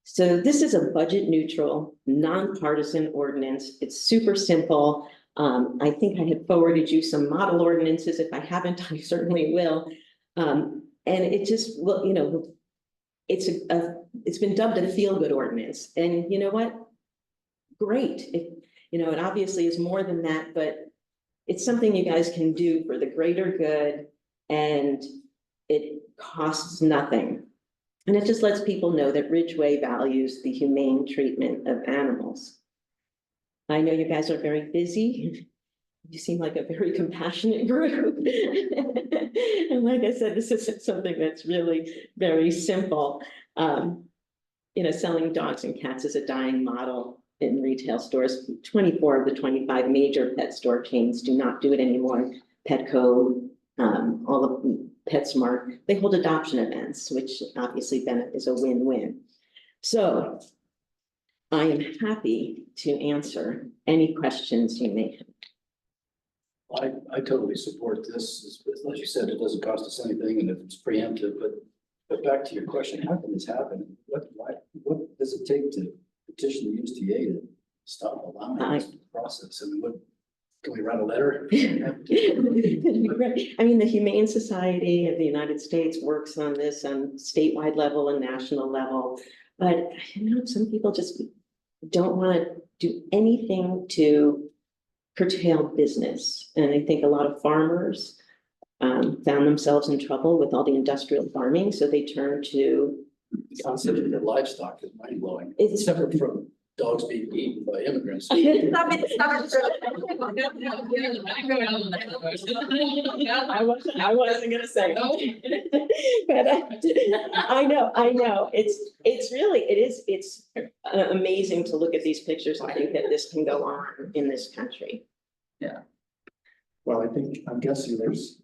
So this is a budget neutral, nonpartisan ordinance. It's super simple. I think I had forwarded you some model ordinances. If I haven't, I certainly will. And it just, well, you know, it's been dubbed a feel-good ordinance. And you know what? Great. You know, it obviously is more than that, but it's something you guys can do for the greater good, and it costs nothing. And it just lets people know that Ridgway values the humane treatment of animals. I know you guys are very busy. You seem like a very compassionate group. And like I said, this isn't something that's really very simple. You know, selling dogs and cats is a dying model in retail stores. 24 of the 25 major pet store chains do not do it anymore. Petco, all of PetSmart, they hold adoption events, which obviously is a win-win. So I am happy to answer any questions you may have. I totally support this. As you said, it doesn't cost us anything and if it's preemptive, but back to your question, how can this happen? What does it take to petition the USDA to stop allowing this process? I mean, can we write a letter? I mean, the Humane Society of the United States works on this on statewide level and national level, but you know, some people just don't want to do anything to curtail business. And I think a lot of farmers found themselves in trouble with all the industrial farming, so they turned to the concept of the livestock is mind blowing. It's separate from dogs being eaten by immigrants. Stop it, I wasn't gonna say. But I know, it's really, it's amazing to look at these pictures and think that this can go on in this country. Well, I'm guessing there's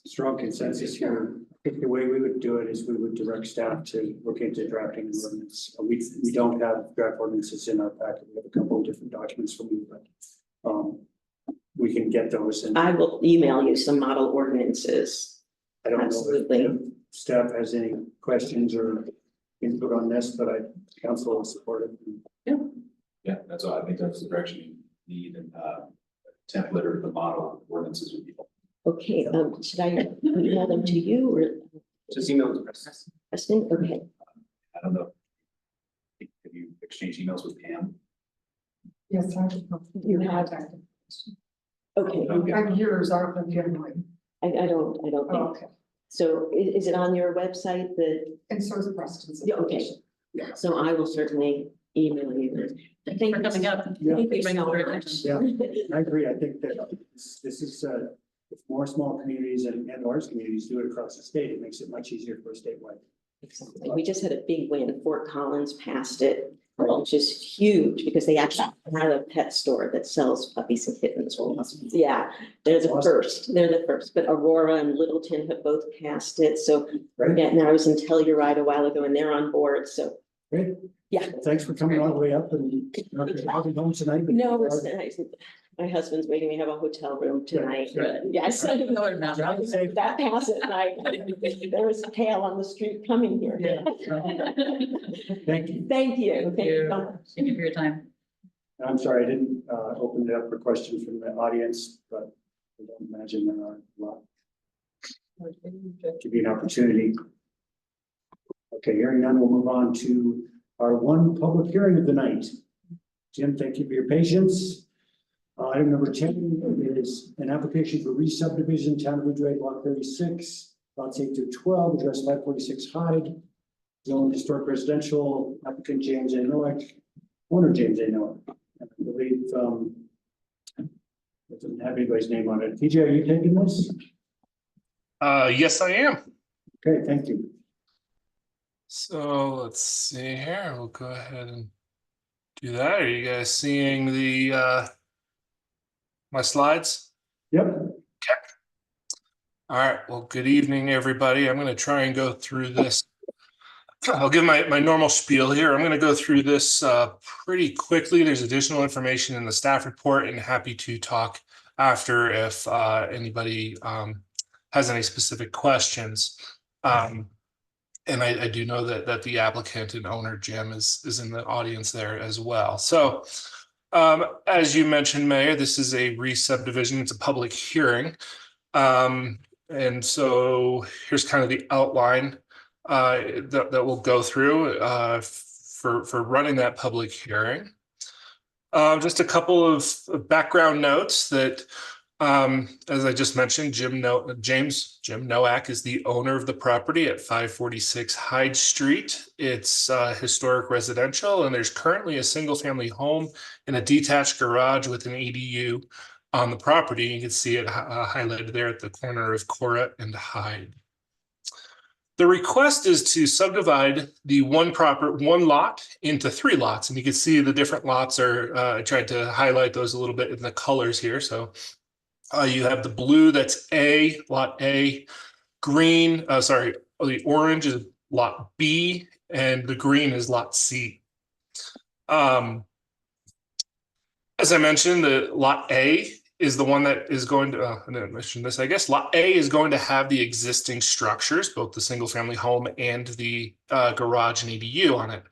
strong consensus here. I think the way we would do it is we would direct staff to look into drafting an ordinance. We don't have draft ordinances in our packet. We have a couple of different documents from you, but we can get those. And I will email you some model ordinances. I don't know Absolutely. if staff has any questions or input on this, but council will support it. Yeah, that's all. I think that's the direction you need, and template or the model ordinances would be. Okay, should I email them to you or? Just email them to Preston. Preston, okay. I don't know. Have you exchanged emails with Pam? Yes, You have. Okay. I'm here, is our, generally. I don't think. Okay. So is it on your website that? And so is Preston's. Yeah, okay. Yeah. So I will certainly email you. Thank you for coming up. Yeah. Thank you for bringing all our attention. Yeah, I agree. I think that this is, if more small communities and large communities do it across the state, it makes it much easier for a statewide. Exactly. We just had a big win. Fort Collins passed it, which is huge because they actually have a pet store that sells puppies and kittens. Yeah, they're the first. They're the first. But Aurora and Littleton have both passed it. So yeah, and I was in Telluride a while ago and they're on board. So great. Yeah. Thanks for coming all the way up and not home tonight. No, it's nice. My husband's waiting. We have a hotel room tonight. Yes. That pass at night. There was a tail on the street coming here. Thank you. Thank you. Thank you so much. Thank you for your time. I'm sorry, I didn't open it up for questions from the audience, but I don't imagine there are a lot. Give you an opportunity. Okay, hearing none, we'll move on to our one public hearing of the night. Jim, thank you for your patience. Item number 10 is an application for re-subdivision, Town of Ridgway, Block 36, lots 8 through 12, address 546 Hyde, zone historic residential, applicant James A. Noack, owner James A. Noack. I believe it doesn't have anybody's name on it. TJ, are you taking this? Yes, I am. Okay, thank you. So let's see here. We'll go ahead and do that. Are you guys seeing the my slides? Yep. Okay. All right. Well, good evening, everybody. I'm going to try and go through this. I'll give my normal spiel here. I'm going to go through this pretty quickly. There's additional information in the staff report, and happy to talk after if anybody has any specific questions. And I do know that the applicant and owner, Jim, is in the audience there as well. So as you mentioned, Mayor, this is a re-subdivision. It's a public hearing. And so here's kind of the outline that we'll go through for running that public hearing. Just a couple of background notes that, as I just mentioned, Jim Noack is the owner of the property at 546 Hyde Street. It's historic residential, and there's currently a single-family home and a detached garage with an ADU on the property. You can see it highlighted there at the corner of Cora and Hyde. The request is to subdivide the one lot into 3 lots, and you can see the different lots are. I tried to highlight those a little bit in the colors here. So you have the blue, that's A, lot A, green, the orange is lot B, and the green is lot C. As I mentioned, the lot A is the one that is going to, I didn't mention this, I guess. Lot A is going to have the existing structures, both the single family home and the garage and ADU on it.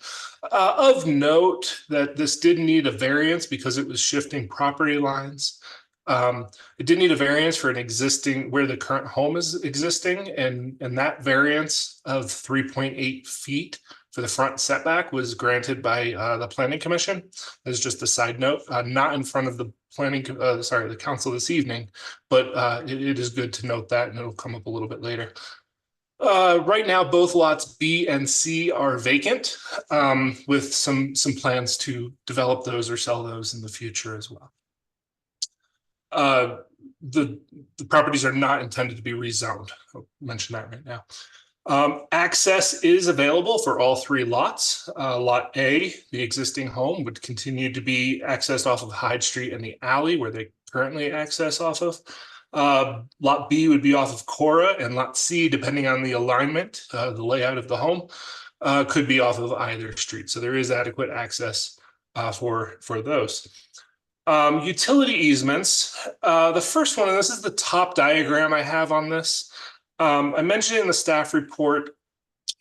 Of note that this did need a variance because it was shifting property lines. It did need a variance for an existing, where the current home is existing, and that variance of 3.8 feet for the front setback was granted by the Planning Commission. As just a side note, not in front of the the council this evening, but it is good to note that, and it'll come up a little bit later. Right now, both lots B and C are vacant, with some plans to develop those or sell those in the future as well. The properties are not intended to be rezoned. I'll mention that right now. Access is available for all three lots. Lot A, the existing home, would continue to be accessed off of Hyde Street and the alley where they currently access off of. Lot B would be off of Cora, and Lot C, depending on the alignment, the layout of the home, could be off of either street. So there is adequate access for those. Utility easements. The first one, and this is the top diagram I have on this. I mentioned it in the staff report,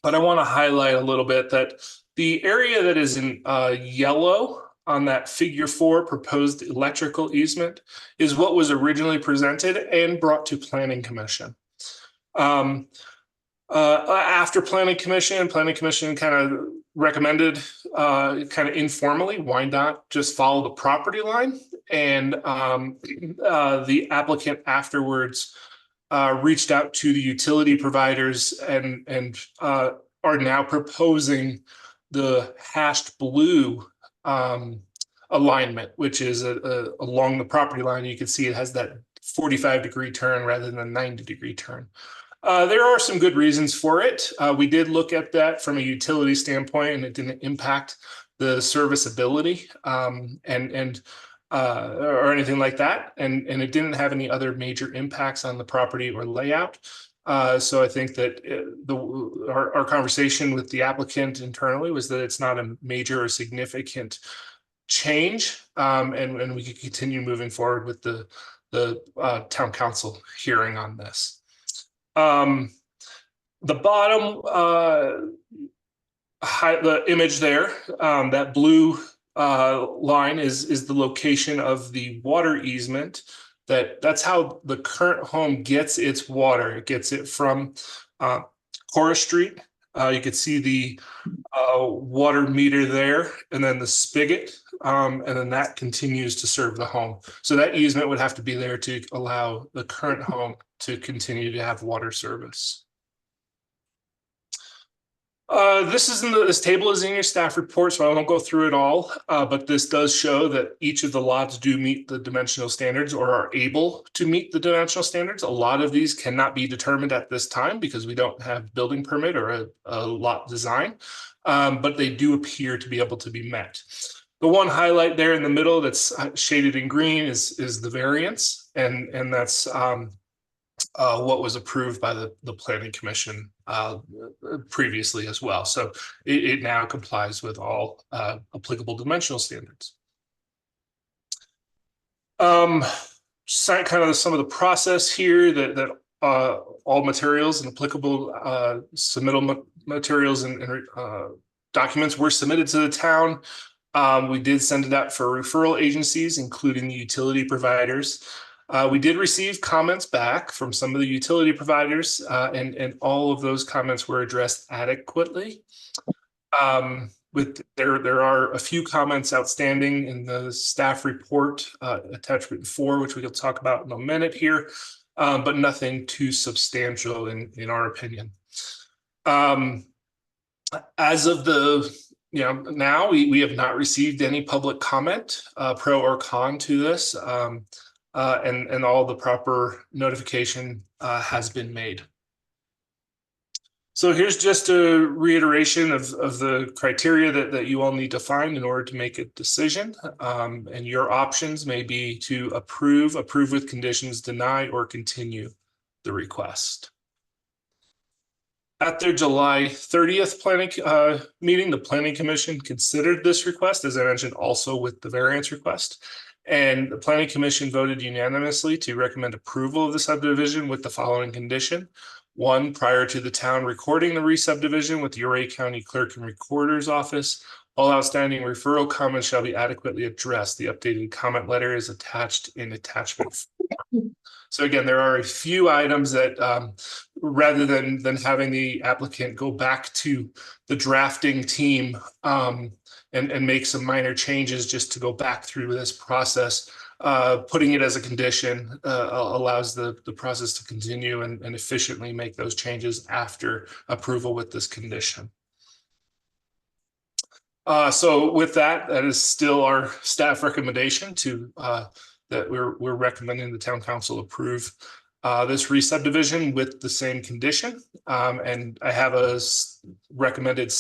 but I want to highlight a little bit that the area that is in yellow on that figure 4 proposed electrical easement is what was originally presented and brought to Planning Commission. After Planning Commission kind of recommended kind of informally, why not just follow the property line? And the applicant afterwards reached out to the utility providers and are now proposing the hashed blue alignment, which is along the property line. You can see it has that 45-degree turn rather than a 90-degree turn. There are some good reasons for it. We did look at that from a utility standpoint, and it didn't impact the serviceability or anything like that. And it didn't have any other major impacts on the property or layout. So I think that our conversation with the applicant internally was that it's not a major or significant change, and we could continue moving forward with the town council hearing on this. The bottom the image there, that blue line is the location of the water easement. That's how the current home gets its water. It gets it from Cora Street. You could see the water meter there, and then the spigot, and then that continues to serve the home. So that easement would have to be there to allow the current home to continue to have water service. This table is in your staff report, so I won't go through it all, but this does show that each of the lots do meet the dimensional standards or are able to meet the dimensional standards. A lot of these cannot be determined at this time because we don't have building permit or a lot design, but they do appear to be able to be met. The one highlight there in the middle that's shaded in green is the variance, and that's what was approved by the Planning Commission previously as well. So it now complies with all applicable dimensional standards. Kind of some of the process here that all materials and applicable submittal materials and documents were submitted to the town. We did send it out for referral agencies, including the utility providers. We did receive comments back from some of the utility providers, and all of those comments were addressed adequately. There are a few comments outstanding in the staff report, attachment 4, which we will talk about in a minute here, but nothing too substantial in our opinion. As of now, we have not received any public comment, pro or con to this. And all the proper notification has been made. So here's just a reiteration of the criteria that you all need to find in order to make a decision. And your options may be to approve with conditions, deny, or continue the request. At their July 30th planning meeting, the Planning Commission considered this request, as I mentioned, also with the variance request. And the Planning Commission voted unanimously to recommend approval of the subdivision with the following condition. 1, prior to the town recording the re-subdivision with the Ouray County Clerk and Recorder's Office, all outstanding referral comments shall be adequately addressed. The updated comment letter is attached in attachment 4. So again, there are a few items that rather than having the applicant go back to the drafting team and make some minor changes just to go back through this process, putting it as a condition allows the process to continue and efficiently make those changes after approval with this condition. So with that, that is still our staff recommendation to that we're recommending the town council approve this re-subdivision with the same condition. And I have a recommended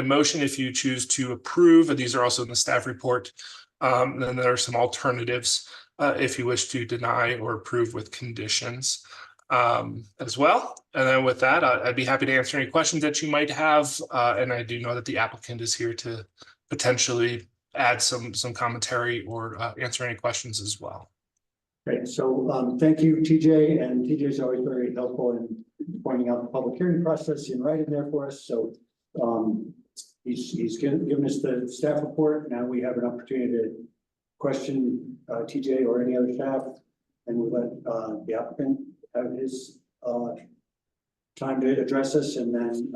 motion if you choose to approve. And these are also in the staff report. Then there are some alternatives if you wish to deny or approve with conditions as well. And then with that, I'd be happy to answer any questions that you might have. And I do know that the applicant is here to potentially add some commentary or answer any questions as well. Great. So thank you, TJ. And TJ is always very helpful in pointing out the public hearing process in writing there for us. So he's given us the staff report. Now we have an opportunity to question TJ or any other staff, and we'll let the applicant have his time to address us, and then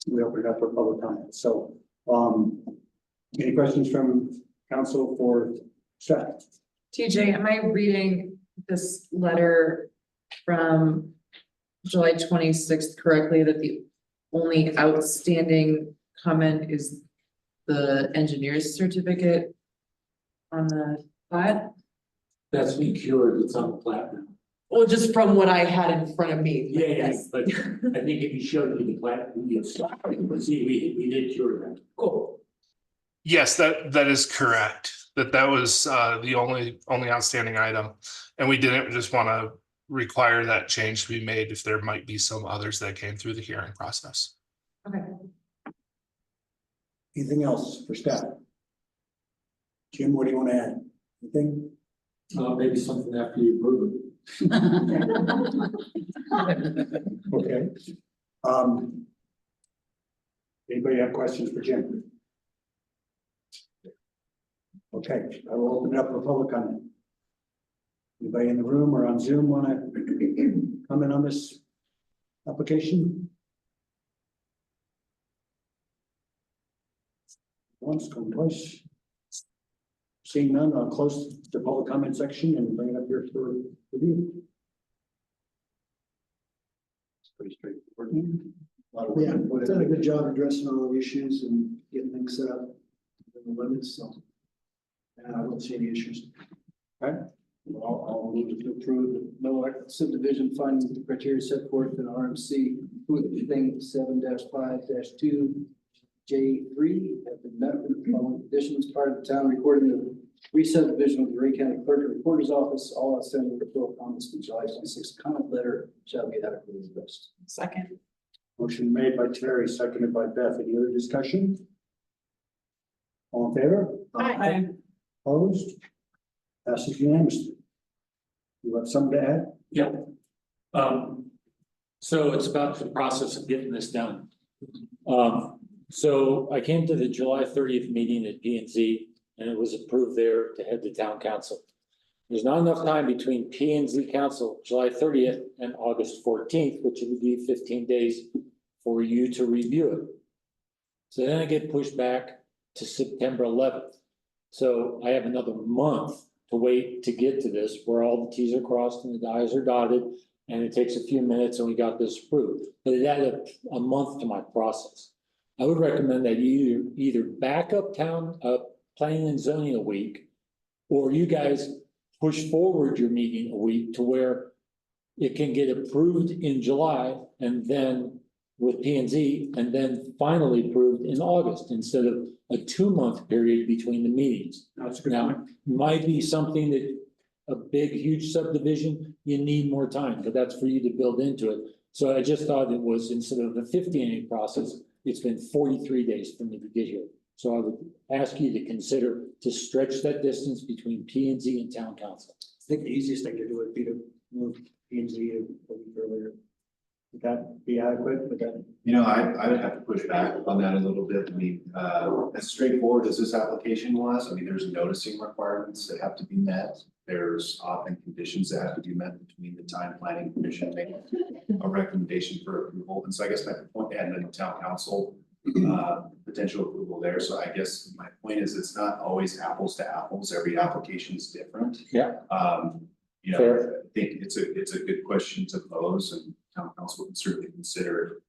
we open it up for public comment. So any questions from council for staff? TJ, am I reading this letter from July 26th correctly, that the only outstanding comment is the engineer's certificate on the plat? That's been cured, it's on the plat now. Well, just from what I had in front of me. Yeah, yes, but I think if you showed me the plat, you'd stop, but see, we did cure that. Cool. Yes, that is correct. That was the only outstanding item, and we didn't just want to require that change to be made if there might be some others that came through the hearing process. Okay. Anything else for staff? Jim, what do you want to add? Anything? Maybe something after you approve it. Okay. Anybody have questions for Jim? Okay, I will open it up for public comment. Anybody in the room or on Zoom want to comment on this application? Once, come twice. Seeing none, I'll close the public comment section and bring it up here for review. It's pretty straightforward. Yeah, we've done a good job addressing all the issues and getting things set up within the limits, so I don't see any issues. Okay. I'll move to approve no subdivision findings with the criteria set forth in RMC thing 7-5-2 J3 have been met with the following conditions. Part of the town recording the re-subdivision with the Ray County Clerk and Recorder's Office. All outstanding referral comments in July 26th comment letter shall be adequately addressed. Second. Motion made by Terry, seconded by Beth. Any other discussion? All in favor? Aye. Opposed? Passes unanimously. You have something to add? Yep. So it's about the process of getting this done. So I came to the July 30th meeting at P&Z, and it was approved there to head to town council. There's not enough time between P&Z council, July 30th and August 14th, which would be 15 days for you to review it. So then I get pushed back to September 11th. So I have another month to wait to get to this, where all the T's are crossed and the I's are dotted, and it takes a few minutes and we got this approved. But it added a month to my process. I would recommend that you either back up planning and zoning a week, or you guys push forward your meeting a week to where it can get approved in July and then with P&Z, and then finally approved in August instead of a 2-month period between the meetings. That's a good Now, point. might be something that a big, huge subdivision, you need more time, but that's for you to build into it. So I just thought it was, instead of a 15-day process, it's been 43 days for me to get here. So I would ask you to consider to stretch that distance between P&Z and town council. I think the easiest thing to do would be to move P&Z a week earlier. Would that be adequate? Would that? You know, I would have to push back on that a little bit. I mean, as straightforward as this application was, I mean, there's noticing requirements that have to be met. There's often conditions that have to be met between the time planning commission making a recommendation for approval. And so I guess my point, and then town council potential approval there. So I guess my point is it's not always apples to apples. Every application is different. Yeah. You know, Fair. I think it's a good question to pose, and town council can certainly consider,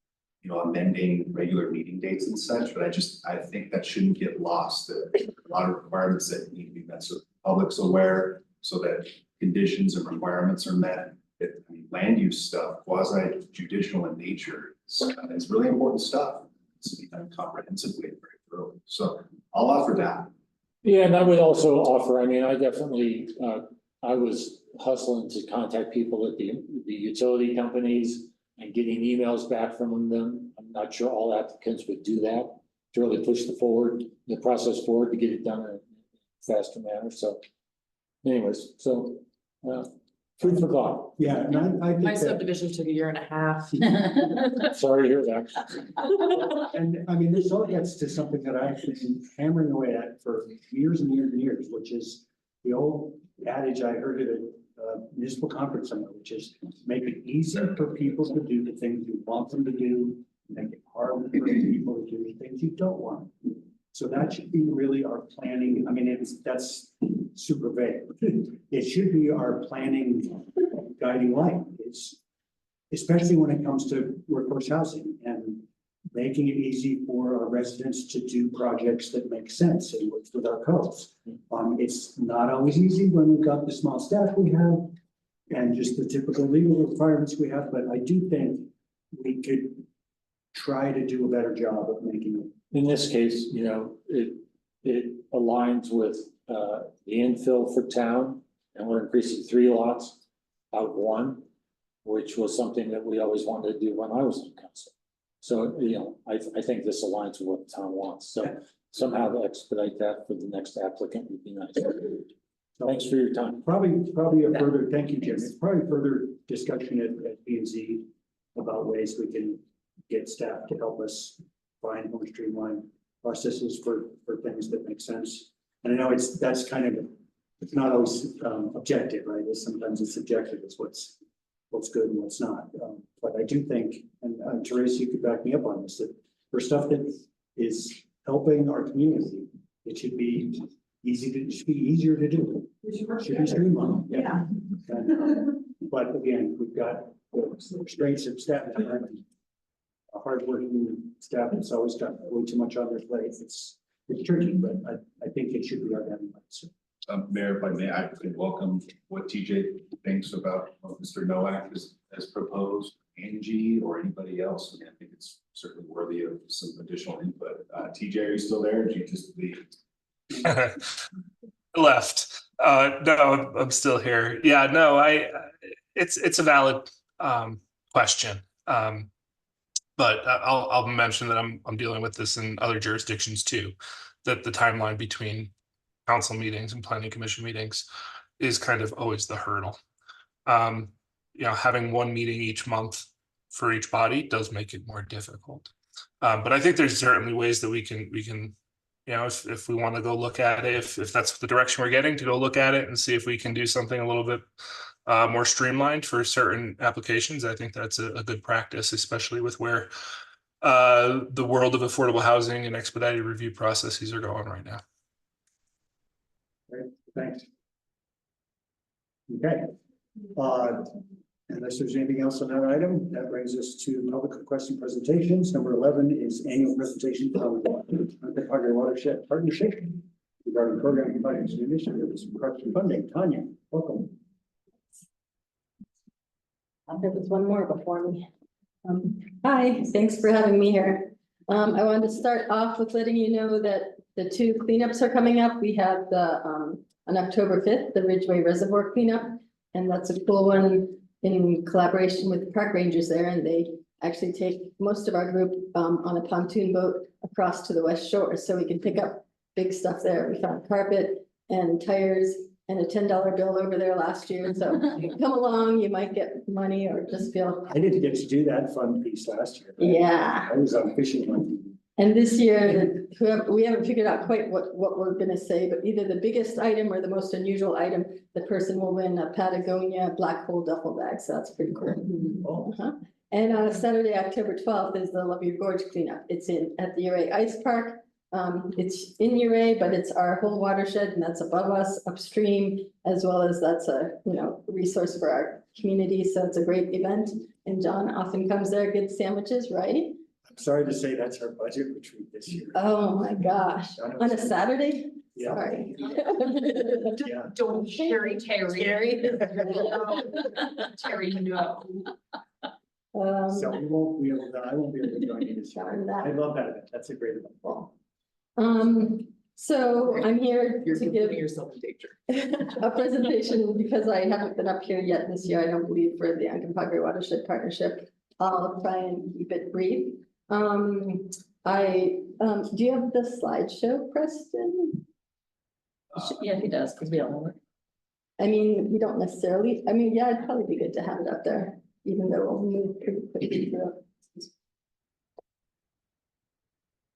you know, amending regular meeting dates and such, but I think that shouldn't get lost. There are a lot of requirements that need to be met, so the public's aware, so that conditions and requirements are met. I mean, land use stuff, quasi judicial in nature, it's really important stuff. It's to be done comprehensively and very thoroughly. So I'll offer that. Yeah, and I would also offer, I mean, I definitely, I was hustling to contact people at the utility companies and getting emails back from them. I'm not sure all applicants would do that to really push the process forward to get it done in a faster manner. So anyways, so, food for thought. Yeah, and I think My that, subdivision took a year and a half. Sorry to hear that. and I mean, this all gets to something that I've been hammering away at for years and years and years, which is the old adage I heard at a municipal conference somewhere, which is make it easier for people to do the things you want them to do, make it harder for people to do the things you don't want. So that should be really our planning. I mean, that's super vague. It should be our planning guiding light. It's especially when it comes to workforce housing and making it easy for our residents to do projects that make sense and works with our codes. It's not always easy when we've got the small staff we have and just the typical legal requirements we have, but I do think we could try to do a better job of making it. In this case, you know, it aligns with the infill for town, and we're increasing 3 lots out of 1, which was something that we always wanted to do when I was on council. So, you know, I think this aligns with what the town wants. So somehow to expedite that for the next applicant would be nice. Thanks for your time. Probably a further, thank you, Jim. It's probably further discussion at P and Z about ways we can get staff to help us find more streamlined processes for things that make sense. And I know that's kind of, it's not always objective, right? Sometimes it's subjective. It's what's good and what's not. But I do think, and Teresa, you could back me up on this, that for stuff that is helping our community, it should be easier to do. It should be streamlined. Yeah. And, but again, we've got restraints of staff time and a hardworking staff that's always got way too much on their plate. It's tricky, but I think it should be our guiding light. So. Mayor, if I may, I could welcome what TJ thinks about what Mr. Nowak has proposed, Angie or anybody else. I mean, I think it's certainly worthy of some additional input. TJ, are you still there? Did you just leave? Left. No, I'm still here. Yeah, no, it's a valid question. But I'll mention that I'm dealing with this in other jurisdictions too, that the timeline between council meetings and planning commission meetings is kind of always the hurdle. You know, having one meeting each month for each body does make it more difficult. But I think there's certainly ways that we can, you know, if we want to go look at it, if that's the direction we're getting, to go look at it and see if we can do something a little bit more streamlined for certain applications. I think that's a good practice, especially with where the world of affordable housing and expedited review processes are going right now. Great, thanks. Okay. Unless there's anything else on that item, that brings us to public requests and presentations. Number 11 is annual presentation from the Hardware Watershed Partnership regarding program projects and initiatives and correction funding. Tanya, welcome. There was one more before me. Hi, thanks for having me here. I wanted to start off with letting you know that the 2 cleanups are coming up. We have the on October 5th, the Ridgway Reservoir cleanup, and that's a cool one in collaboration with the park rangers there. And they actually take most of our group on a pontoon boat across to the West Shore, so we can pick up big stuff there. We found carpet and tires and a $10 bill over there last year. So come along, you might get money or just feel. I didn't get to do that fun piece last year. Yeah. I was on fishing one. And this year, we haven't figured out quite what we're gonna say, but either the biggest item or the most unusual item, the person will win a Patagonia black hole duffel bag. So that's pretty cool. And Saturday, October 12th is the Love Your Gorge cleanup. It's at the Uray Ice Park. It's in Uray, but it's our whole watershed and that's above us upstream, as well as that's a, resource for our community. So it's a great event. And John often comes there, gets sandwiches, right? I'm sorry to say that's our budget retreat this year. Oh my gosh, on a Saturday? Yeah. Sorry. Yeah. Don't Terry. Terry. Terry, no. So we won't be able to, I won't be able to join you this year. Darn that. I love that event. That's a great event. So I'm here You're to give putting yourself in danger. a presentation because I haven't been up here yet this year, I don't believe, for the Uncompahgre Watershed Partnership. I'll try and keep it brief. Do you have the slideshow, Preston? Yeah, he does, because we all know it. I mean, we don't necessarily, yeah, it'd probably be good to have it up there, even though we'll move pretty quickly through it.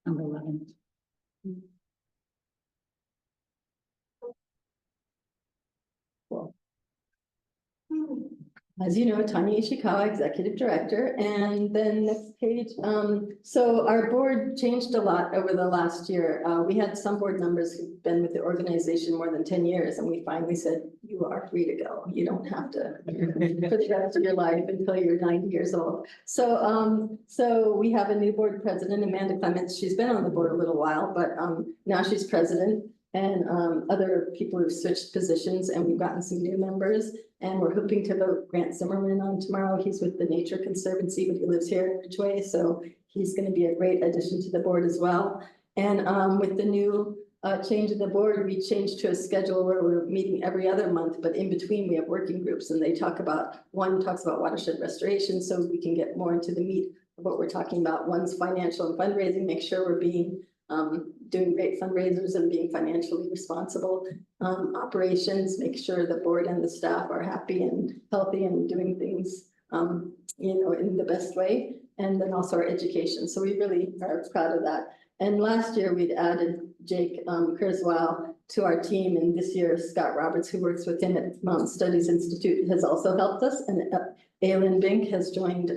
Number 11. As you know, Tanya Ishikawa, Executive Director, and then next page. So our board changed a lot over the last year. We had some board members who've been with the organization more than 10 years, and we finally said, you are free to go. You don't have to for the rest of your life until you're 90 years old. So we have a new board president, Amanda Clements. She's been on the board a little while, but now she's president. And other people have switched positions, and we've gotten some new members. And we're hoping to vote Grant Zimmerman on tomorrow. He's with the Nature Conservancy, but he lives here in Ridgway, so he's going to be a great addition to the board as well. And with the new change of the board, we changed to a schedule where we're meeting every other month, but in between we have working groups, and they talk about, one talks about watershed restoration, so we can get more into the meat of what we're talking about. One's financial and fundraising, make sure we're being doing great fundraisers and being financially responsible. Operations, make sure the board and the staff are happy and healthy and doing things, in the best way. And then also our education. So we really are proud of that. And last year we'd added Jake Kurzweil to our team. And this year, Scott Roberts, who works with him at Mountain Studies Institute, has also helped us. And Aylin Bink has joined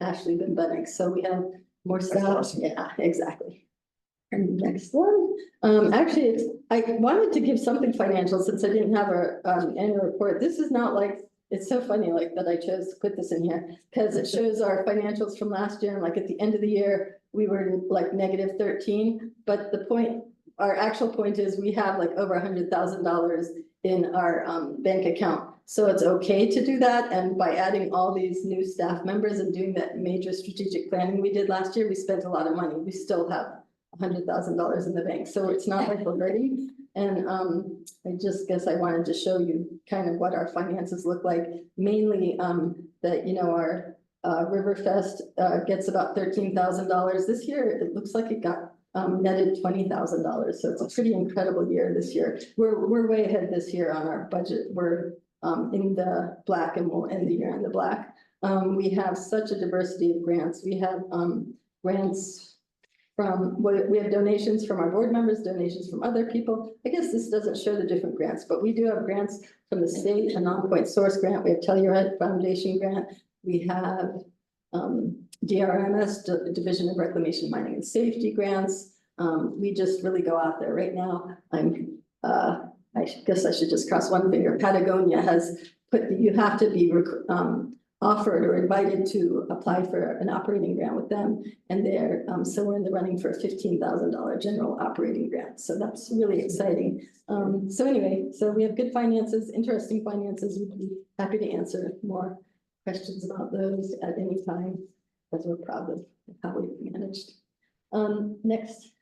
Ashley Bimbenek. So we have more staff. Awesome. Yeah, exactly. And next one, actually, I wanted to give something financial since I didn't have a annual report. This is not like, it's so funny like that I chose to put this in here because it shows our financials from last year. And like at the end of the year, we were like -13. But the point, our actual point is we have like over $100,000 in our bank account. So it's okay to do that. And by adding all these new staff members and doing that major strategic planning we did last year, we spent a lot of money. We still have $100,000 in the bank, so it's not like we're hurting. And I just guess I wanted to show you kind of what our finances look like. Mainly that our Riverfest gets about $13,000 this year. It looks like it got netted $20,000, so it's a pretty incredible year this year. We're way ahead this year on our budget. We're in the black, and we'll end the year in the black. We have such a diversity of grants. We have grants we have donations from our board members, donations from other people. I guess this doesn't show the different grants, but we do have grants from the state, a non-point source grant. We have Telluride Foundation grant. We have DRMS, Division of Reclamation, Mining and Safety grants. We just really go out there right now. I guess I should just cross one finger. Patagonia has put, you have to be offered or invited to apply for an operating grant with them. And they're, so we're in the running for a $15,000 general operating grant. So that's really exciting. So anyway, so we have good finances, interesting finances. We'd be happy to answer more questions about those at any time, as we're proud of how we've managed. Next.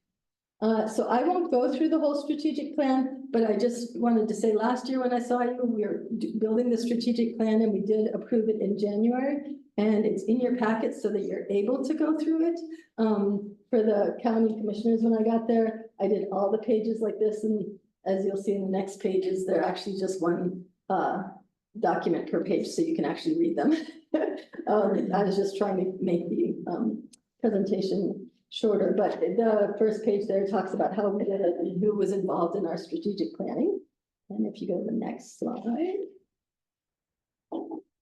So I won't go through the whole strategic plan, but I just wanted to say last year when I saw you, we were building the strategic plan and we did approve it in January. And it's in your packet so that you're able to go through it. For the county commissioners, when I got there, I did all the pages like this. And as you'll see in the next pages, they're actually just one document per page, so you can actually read them. I was just trying to make the presentation shorter, but the first page there talks about how we did it and who was involved in our strategic planning. And if you go to the next slide.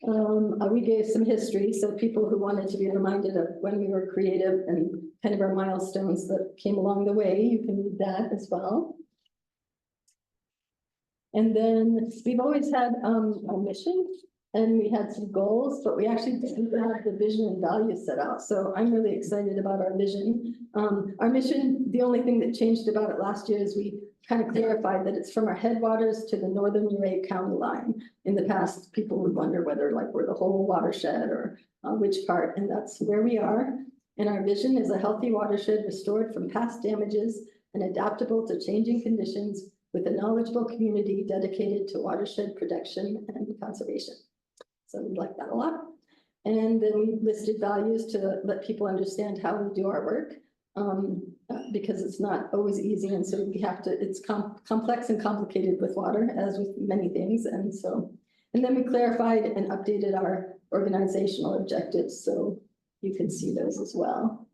We gave some history, so people who wanted to be reminded of when we were creative and kind of our milestones that came along the way, you can read that as well. And then we've always had a mission and we had some goals, but we actually didn't have the vision and values set out. So I'm really excited about our vision. Our mission, the only thing that changed about it last year is we kind of clarified that it's from our headwaters to the northern Uray County line. In the past, people would wonder whether like we're the whole watershed or which part, and that's where we are. And our vision is a healthy watershed restored from past damages and adaptable to changing conditions with a knowledgeable community dedicated to watershed protection and conservation. So we like that a lot. And then we listed values to let people understand how we do our work, because it's not always easy. And so we have to, it's complex and complicated with water, as with many things. And then we clarified and updated our organizational objectives. So you can see those as well.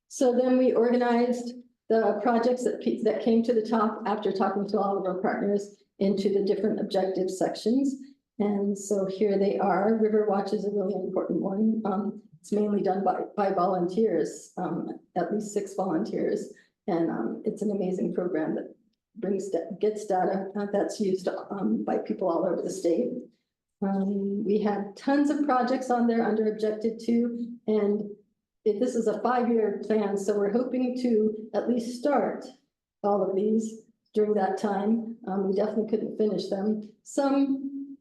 So then we organized the projects that came to the top after talking to all of our partners into the different objective sections. And so here they are. River Watch is a really important one. It's mainly done by volunteers, at least 6 volunteers. And it's an amazing program that gets data that's used by people all over the state. We have tons of projects on there under Objective 2, and this is a 5-year plan, so we're hoping to at least start all of these during that time. We definitely couldn't finish them.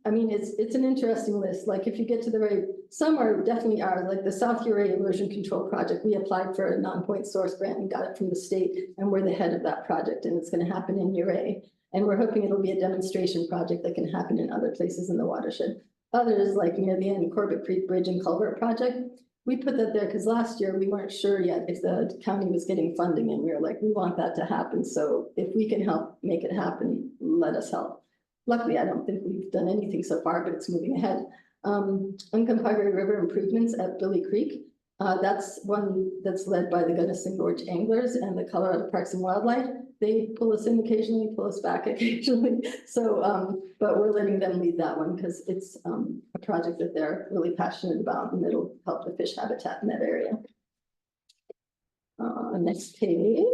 I mean, it's an interesting list. Like if you get to the some are definitely ours, like the South Uray Erosion Control Project. We applied for a non-point source grant and got it from the state, and we're the head of that project, and it's going to happen in Uray. And we're hoping it'll be a demonstration project that can happen in other places in the watershed. Others, like near the end, Corbett Creek Bridge and Culvert Project, we put that there because last year we weren't sure yet if the county was getting funding, and we were like, we want that to happen. So if we can help make it happen, let us help. Luckily, I don't think we've done anything so far, but it's moving ahead. Uncompahgre River improvements at Billy Creek. That's one that's led by the Gunnison Gorge Anglers and the Colorado Parks and Wildlife. They pull us in occasionally, pull us back occasionally. So, but we're letting them lead that one because it's a project that they're really passionate about, and it'll help the fish habitat in that area. Next page.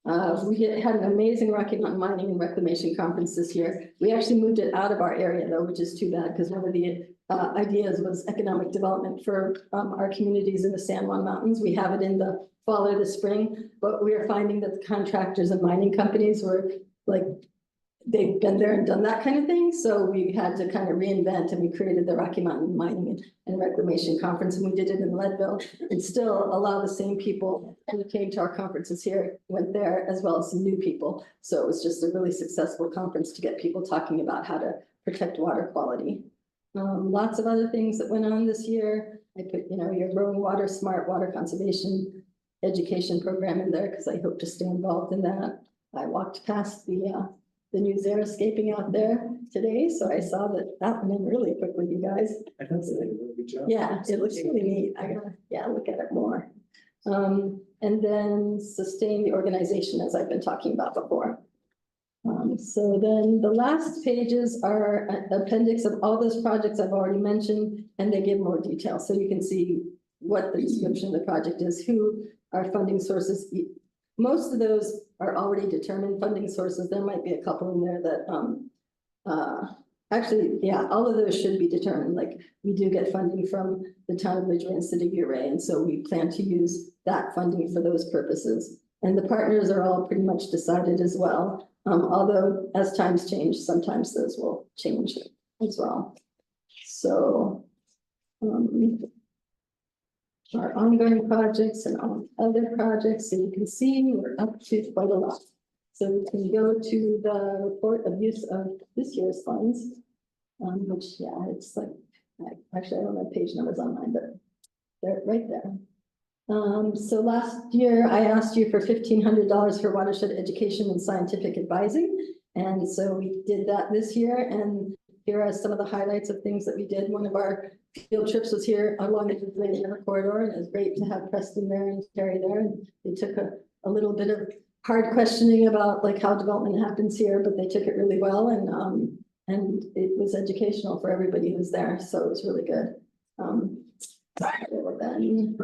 We had an amazing Rocky Mountain Mining and Reclamation Conference this year. We actually moved it out of our area though, which is too bad because one of the ideas was economic development for our communities in the San Juan Mountains. We have it in the fall or the spring, but we are finding that the contractors and mining companies were like, they've been there and done that kind of thing. So we had to kind of reinvent, and we created the Rocky Mountain Mining and Reclamation Conference, and we did it in Leadville, and still allow the same people who came to our conferences here went there, as well as some new people. So it was just a really successful conference to get people talking about how to protect water quality. Lots of other things that went on this year. I put, your growing water, smart water conservation education program in there because I hope to stay involved in that. I walked past the new xeriscaping out there today, so I saw that went in really quickly, you guys. I think they did a really good job. Yeah, it looks really neat. I gotta look at it more. And then sustain the organization, as I've been talking about before. So then the last pages are an appendix of all those projects I've already mentioned, and they give more detail. So you can see what the description of the project is, who our funding sources. Most of those are already determined funding sources. There might be a couple in there that, actually, yeah, all of those should be determined. Like we do get funding from the town of Ridgway and city of Uray, and so we plan to use that funding for those purposes. And the partners are all pretty much decided as well. Although as times change, sometimes those will change as well. So, our ongoing projects and all other projects, so you can see we're up to quite a lot. So we can go to the report of use of this year's funds, which, yeah, it's like, actually, I don't have page numbers on mine, but they're right there. So last year I asked you for $1,500 for watershed education and scientific advising. And so we did that this year. And here are some of the highlights of things that we did. One of our field trips was here along the Ridgway River corridor, and it was great to have Preston there and Terry there. And they took a little bit of hard questioning about like how development happens here, but they took it really well. And And it was educational for everybody who's there, so it was really good. Then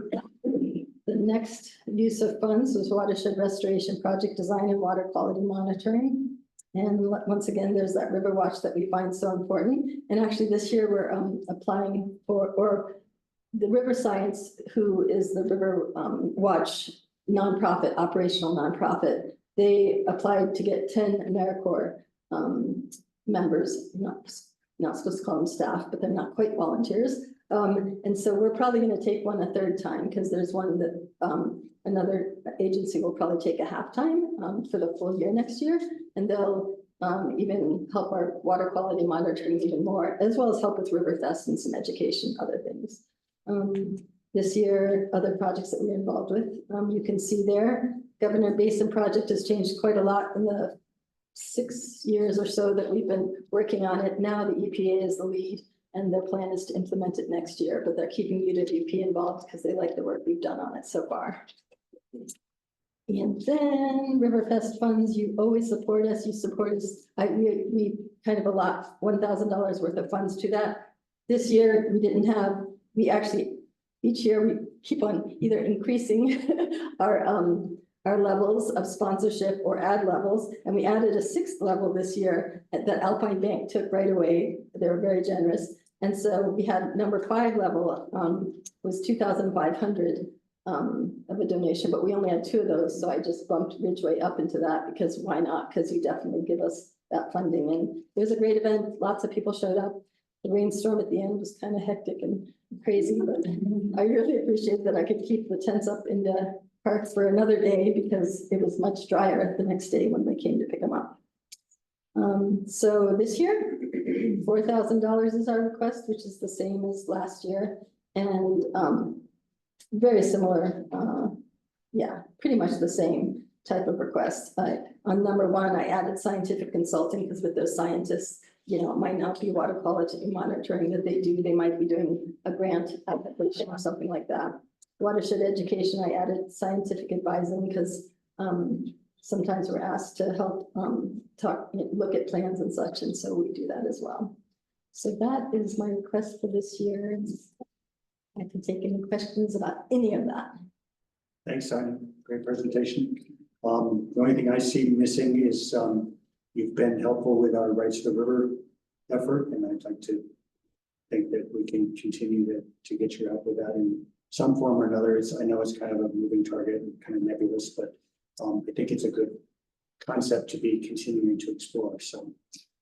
the next use of funds was watershed restoration project design and water quality monitoring. And once again, there's that river watch that we find so important. And actually this year we're applying for, or the River Science, who is the River Watch nonprofit, operational nonprofit, they applied to get 10 AmeriCorps members, not supposed to call them staff, but they're not quite volunteers. And so we're probably going to take one a third time because there's one that another agency will probably take a half time for the full year next year. And they'll even help our water quality monitoring even more, as well as help with Riverfest and some education, other things. This year, other projects that we're involved with, you can see there, Governor Basin project has changed quite a lot in the 6 years or so that we've been working on it. Now the EPA is the lead and their plan is to implement it next year, but they're keeping UWP involved because they like the work we've done on it so far. And then Riverfest funds, you always support us, you support us. We kind of allot $1,000 worth of funds to that. This year, we didn't have, we actually, each year we keep on either increasing our levels of sponsorship or ad levels. And we added a 6th level this year that Alpine Bank took right away. They were very generous. And so we had number 5 level was 2,500 of a donation, but we only had 2 of those. So I just bumped Ridgway up into that because why not? Because you definitely give us that funding. And it was a great event. Lots of people showed up. The rainstorm at the end was kind of hectic and crazy, but I really appreciate that I could keep the tents up in the parks for another day because it was much drier the next day when they came to pick them up. So this year, $4,000 is our request, which is the same as last year. And very similar, yeah, pretty much the same type of request. On number 1, I added scientific consulting because with those scientists, you know, it might not be water quality monitoring that they do. They might be doing a grant application or something like that. Watershed education, I added scientific advising because sometimes we're asked to help look at plans and such, and so we do that as well. So that is my request for this year. I can take any questions about any of that. Thanks, Sonia. Great presentation. The only thing I see missing is you've been helpful with our Rights to the River effort, and I'd like to think that we can continue to get your help with that in some form or another. I know it's kind of a moving target and kind of nebulous, but I think it's a good concept to be continuing to explore. So.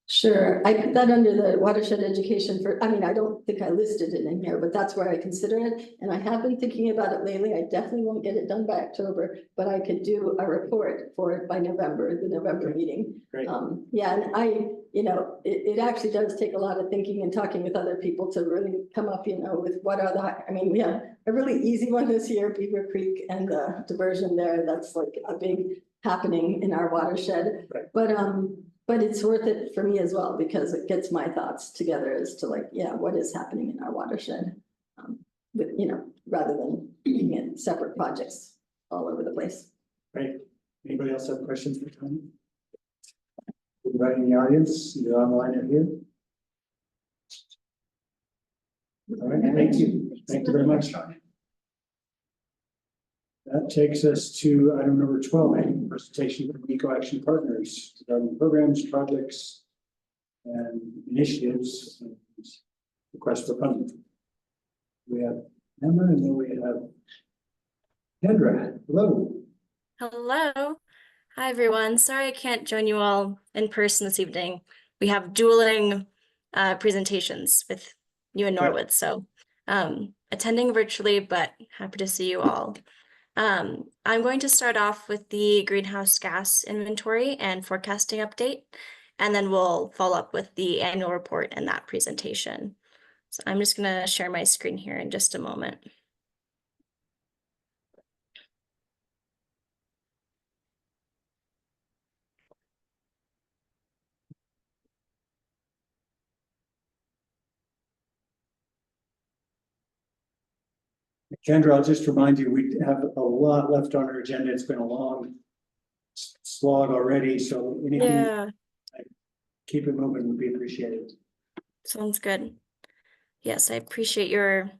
Sure, I put that under the watershed education for, I mean, I don't think I listed it in here, but that's where I consider it. And I have been thinking about it lately. I definitely won't get it done by October, but I could do a report for it by November, the November meeting. Great. Yeah, and you know, it actually does take a lot of thinking and talking with other people to really come up, you know, with what are the, I mean, we have a really easy one this year, Beaver Creek and the diversion there. That's like a big happening in our watershed. Right. But it's worth it for me as well, because it gets my thoughts together as to like, yeah, what is happening in our watershed? But, you know, rather than looking at separate projects all over the place. Right. Anybody else have questions for Tony? Anybody in the audience, either online or here? All right, thank you. Thank you very much. That takes us to item number 12, a presentation from Eco Action Partners regarding programs, projects, and initiatives, and request for funding. We have Emma, and then we have Kendra. Hello. Hello. Hi, everyone. Sorry I can't join you all in person this evening. We have dueling presentations with you in Norwood, so attending virtually, but happy to see you all. I'm going to start off with the greenhouse gas inventory and forecasting update, and then we'll follow up with the annual report and that presentation. So I'm just going to share my screen here in just a moment. Kendra, I'll just remind you, we have a lot left on our agenda. It's been a long slog already, so anything. Yeah. keep it moving would be appreciated. Sounds good. Yes, I appreciate your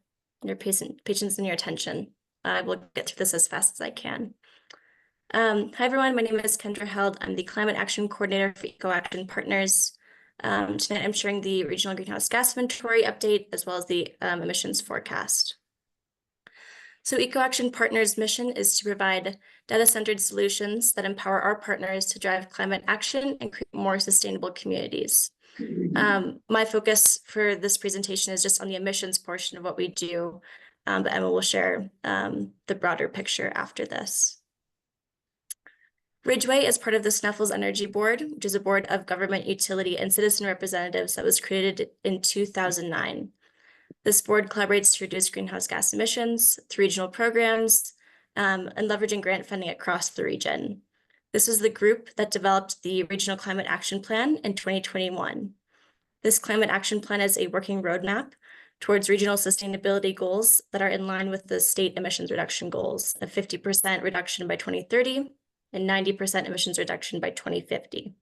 patience and your attention. I will get through this as fast as I can. Hi, everyone. My name is Kendra Held. I'm the Climate Action Coordinator for Eco Action Partners. Tonight, I'm sharing the Regional Greenhouse Gas Inventory update, as well as the emissions forecast. So Eco Action Partners' mission is to provide data-centered solutions that empower our partners to drive climate action and create more sustainable communities. My focus for this presentation is just on the emissions portion of what we do, but Emma will share the broader picture after this. Ridgway is part of the Snuffles Energy Board, which is a board of government, utility, and citizen representatives that was created in 2009. This board collaborates to reduce greenhouse gas emissions through regional programs and leveraging grant funding across the region. This is the group that developed the Regional Climate Action Plan in 2021. This climate action plan is a working roadmap towards regional sustainability goals that are in line with the state emissions reduction goals of 50% reduction by 2030 and 90% emissions reduction by 2050.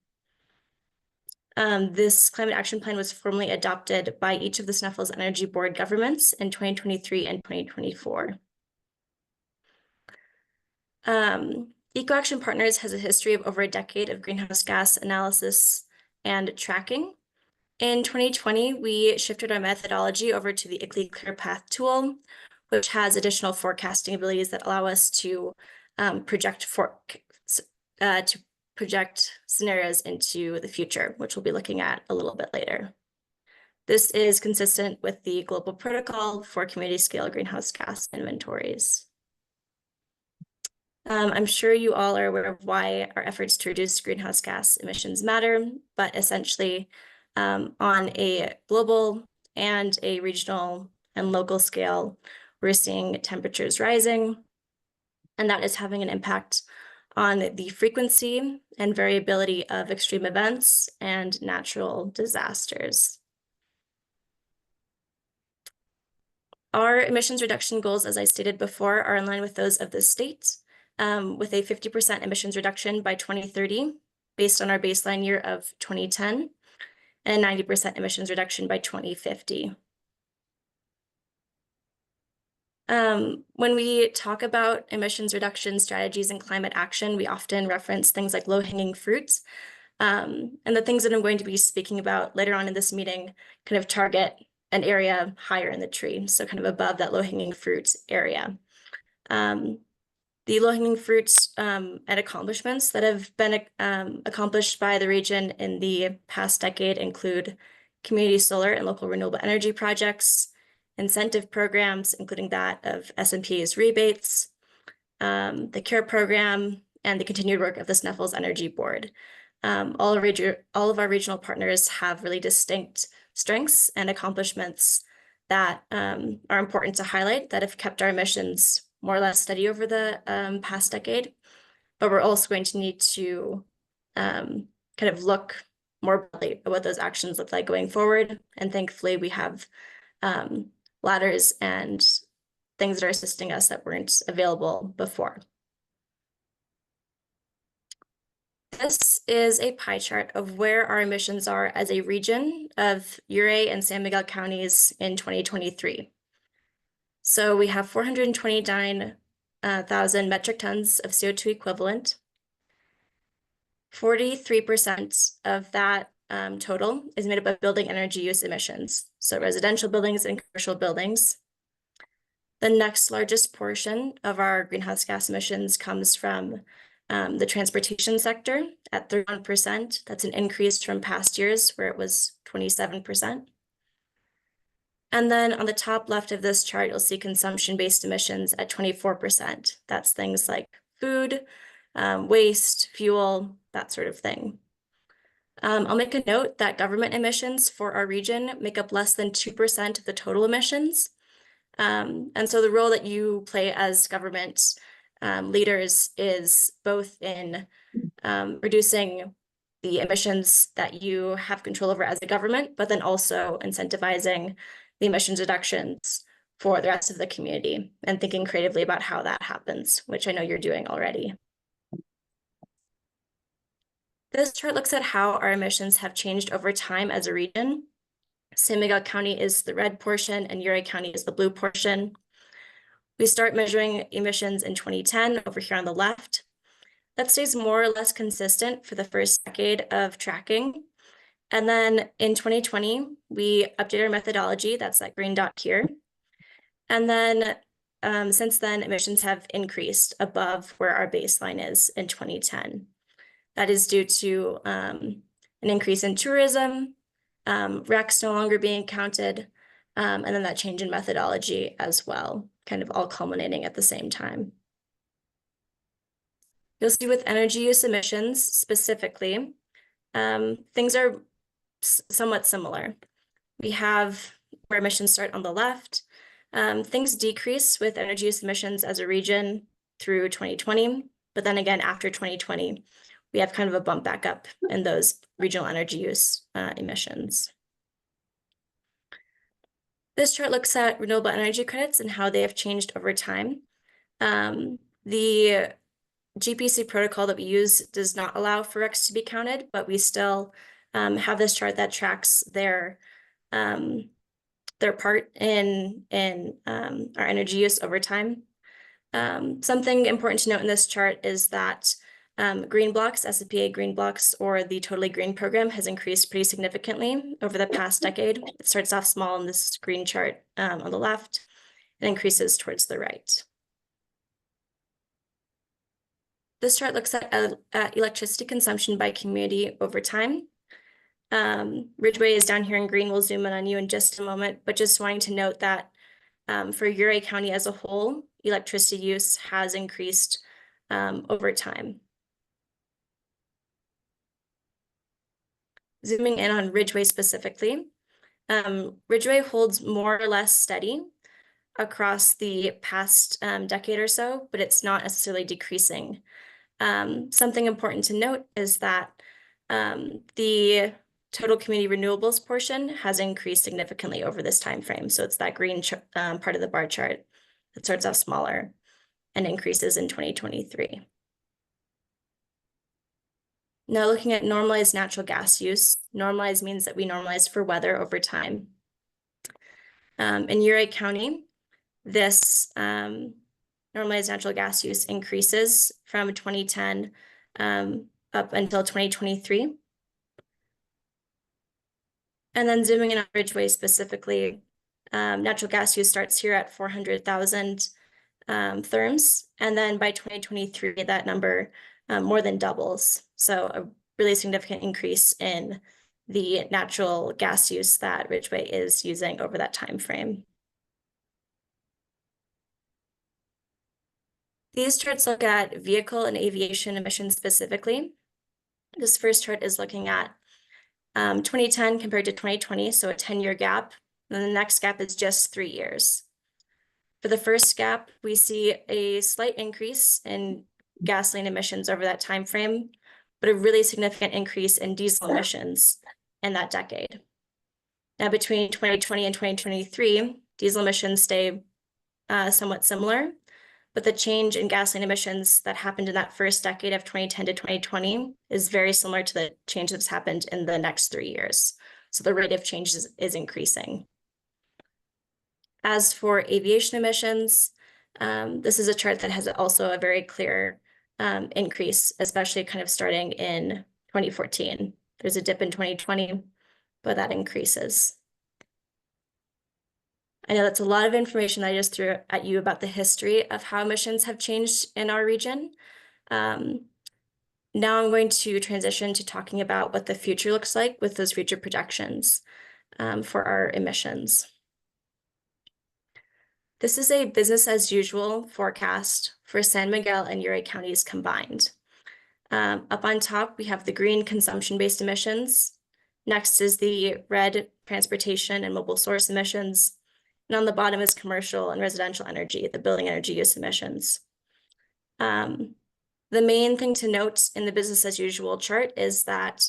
This climate action plan was formally adopted by each of the Snuffles Energy Board governments in 2023 and 2024. Eco Action Partners has a history of over a decade of greenhouse gas analysis and tracking. In 2020, we shifted our methodology over to the ICLEI ClearPath tool, which has additional forecasting abilities that allow us to project scenarios into the future, which we'll be looking at a little bit later. This is consistent with the global protocol for community scale greenhouse gas inventories. I'm sure you all are aware of why our efforts to reduce greenhouse gas emissions matter, but essentially on a global and a regional and local scale, we're seeing temperatures rising, and that is having an impact on the frequency and variability of extreme events and natural disasters. Our emissions reduction goals, as I stated before, are in line with those of the state, with a 50% emissions reduction by 2030, based on our baseline year of 2010, and a 90% emissions reduction by 2050. When we talk about emissions reduction strategies and climate action, we often reference things like low-hanging fruits. And the things that I'm going to be speaking about later on in this meeting kind of target an area higher in the tree, so kind of above that low-hanging fruit area. The low-hanging fruits and accomplishments that have been accomplished by the region in the past decade include community solar and local renewable energy projects, incentive programs, including that of S&P's rebates, the CARE program, and the continued work of the Snuffles Energy Board. All of our regional partners have really distinct strengths and accomplishments that are important to highlight that have kept our emissions more or less steady over the past decade. But we're also going to need to kind of look more broadly at what those actions look like going forward. And thankfully, we have ladders and things that are assisting us that weren't available before. This is a pie chart of where our emissions are as a region of Ouray and San Miguel counties in 2023. So we have 429,000 metric tons of CO2 equivalent. 43% of that total is made up of building energy use emissions, so residential buildings and commercial buildings. The next largest portion of our greenhouse gas emissions comes from the transportation sector at 31%. That's an increase from past years where it was 27%. And then on the top left of this chart, you'll see consumption-based emissions at 24%. That's things like food, waste, fuel, that sort of thing. I'll make a note that government emissions for our region make up less than 2% of the total emissions. And so the role that you play as government leaders is both in reducing the emissions that you have control over as a government, but then also incentivizing the emissions reductions for the rest of the community and thinking creatively about how that happens, which I know you're doing already. This chart looks at how our emissions have changed over time as a region. San Miguel County is the red portion and Uribe County is the blue portion. We start measuring emissions in 2010 over here on the left. That stays more or less consistent for the first decade of tracking. And then in 2020, we update our methodology, that's that green dot here. And then since then, emissions have increased above where our baseline is in 2010. That is due to an increase in tourism, RECs no longer being counted, and then that change in methodology as well, kind of all culminating at the same time. You'll see with energy use emissions specifically, things are somewhat similar. We have where emissions start on the left. Things decrease with energy use emissions as a region through 2020, but then again, after 2020, we have kind of a bump back up in those regional energy use emissions. This chart looks at renewable energy credits and how they have changed over time. The GPC protocol that we use does not allow for RECs to be counted, but we still have this chart that tracks their part in our energy use over time. Something important to note in this chart is that green blocks, SCPA green blocks, or the Totally Green program has increased pretty significantly over the past decade. It starts off small in this green chart on the left and increases towards the right. This chart looks at electricity consumption by community over time. Ridgway is down here in green. We'll zoom in on you in just a moment, but just wanting to note that for Uribe County as a whole, electricity use has increased over time. Zooming in on Ridgway specifically, Ridgway holds more or less steady across the past decade or so, but it's not necessarily decreasing. Something important to note is that the total community renewables portion has increased significantly over this time frame. So it's that green part of the bar chart that starts off smaller and increases in 2023. Now looking at normalized natural gas use, normalized means that we normalize for weather over time. In Uribe County, this normalized natural gas use increases from 2010 up until 2023. And then zooming in on Ridgway specifically, natural gas use starts here at 400,000 therms. And then by 2023, that number more than doubles. So a really significant increase in the natural gas use that Ridgway is using over that time frame. These charts look at vehicle and aviation emissions specifically. This first chart is looking at 2010 compared to 2020, so a 10-year gap. And then the next gap is just 3 years. For the first gap, we see a slight increase in gasoline emissions over that time frame, but a really significant increase in diesel emissions in that decade. Now, between 2020 and 2023, diesel emissions stay somewhat similar, but the change in gasoline emissions that happened in that first decade of 2010 to 2020 is very similar to the change that's happened in the next 3 years. So the rate of change is increasing. As for aviation emissions, this is a chart that has also a very clear increase, especially kind of starting in 2014. There's a dip in 2020, but that increases. I know that's a lot of information I just threw at you about the history of how emissions have changed in our region. Now I'm going to transition to talking about what the future looks like with those future projections for our emissions. This is a business as usual forecast for San Miguel and Uribe counties combined. Up on top, we have the green consumption-based emissions. Next is the red transportation and mobile source emissions. And on the bottom is commercial and residential energy, the building energy use emissions. The main thing to note in the business as usual chart is that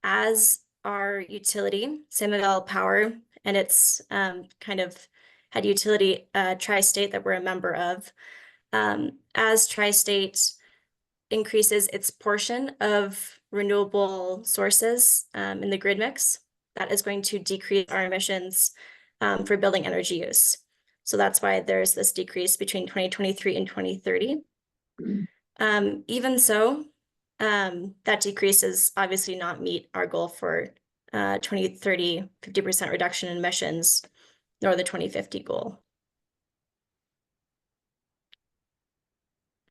as our utility, San Miguel Power, and its kind of head utility, Tri-State that we're a member of, as Tri-State increases its portion of renewable sources in the grid mix. That is going to decrease our emissions for building energy use. So that's why there's this decrease between 2023 and 2030. Even so, that decrease is obviously not meet our goal for 2030, 50% reduction in emissions, nor the 2050 goal.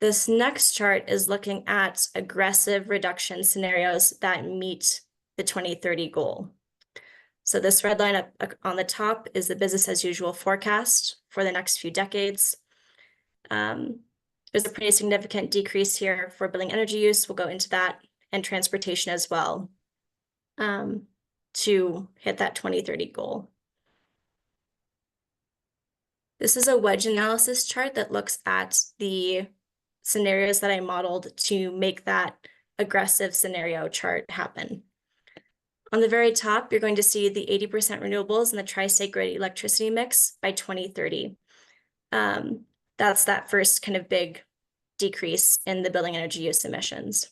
This next chart is looking at aggressive reduction scenarios that meet the 2030 goal. So this red line up on the top is the business as usual forecast for the next few decades. There's a pretty significant decrease here for building energy use. We'll go into that, and transportation as well, to hit that 2030 goal. This is a wedge analysis chart that looks at the scenarios that I modeled to make that aggressive scenario chart happen. On the very top, you're going to see the 80% renewables in the tri-state grid electricity mix by 2030. That's that first kind of big decrease in the building energy use emissions.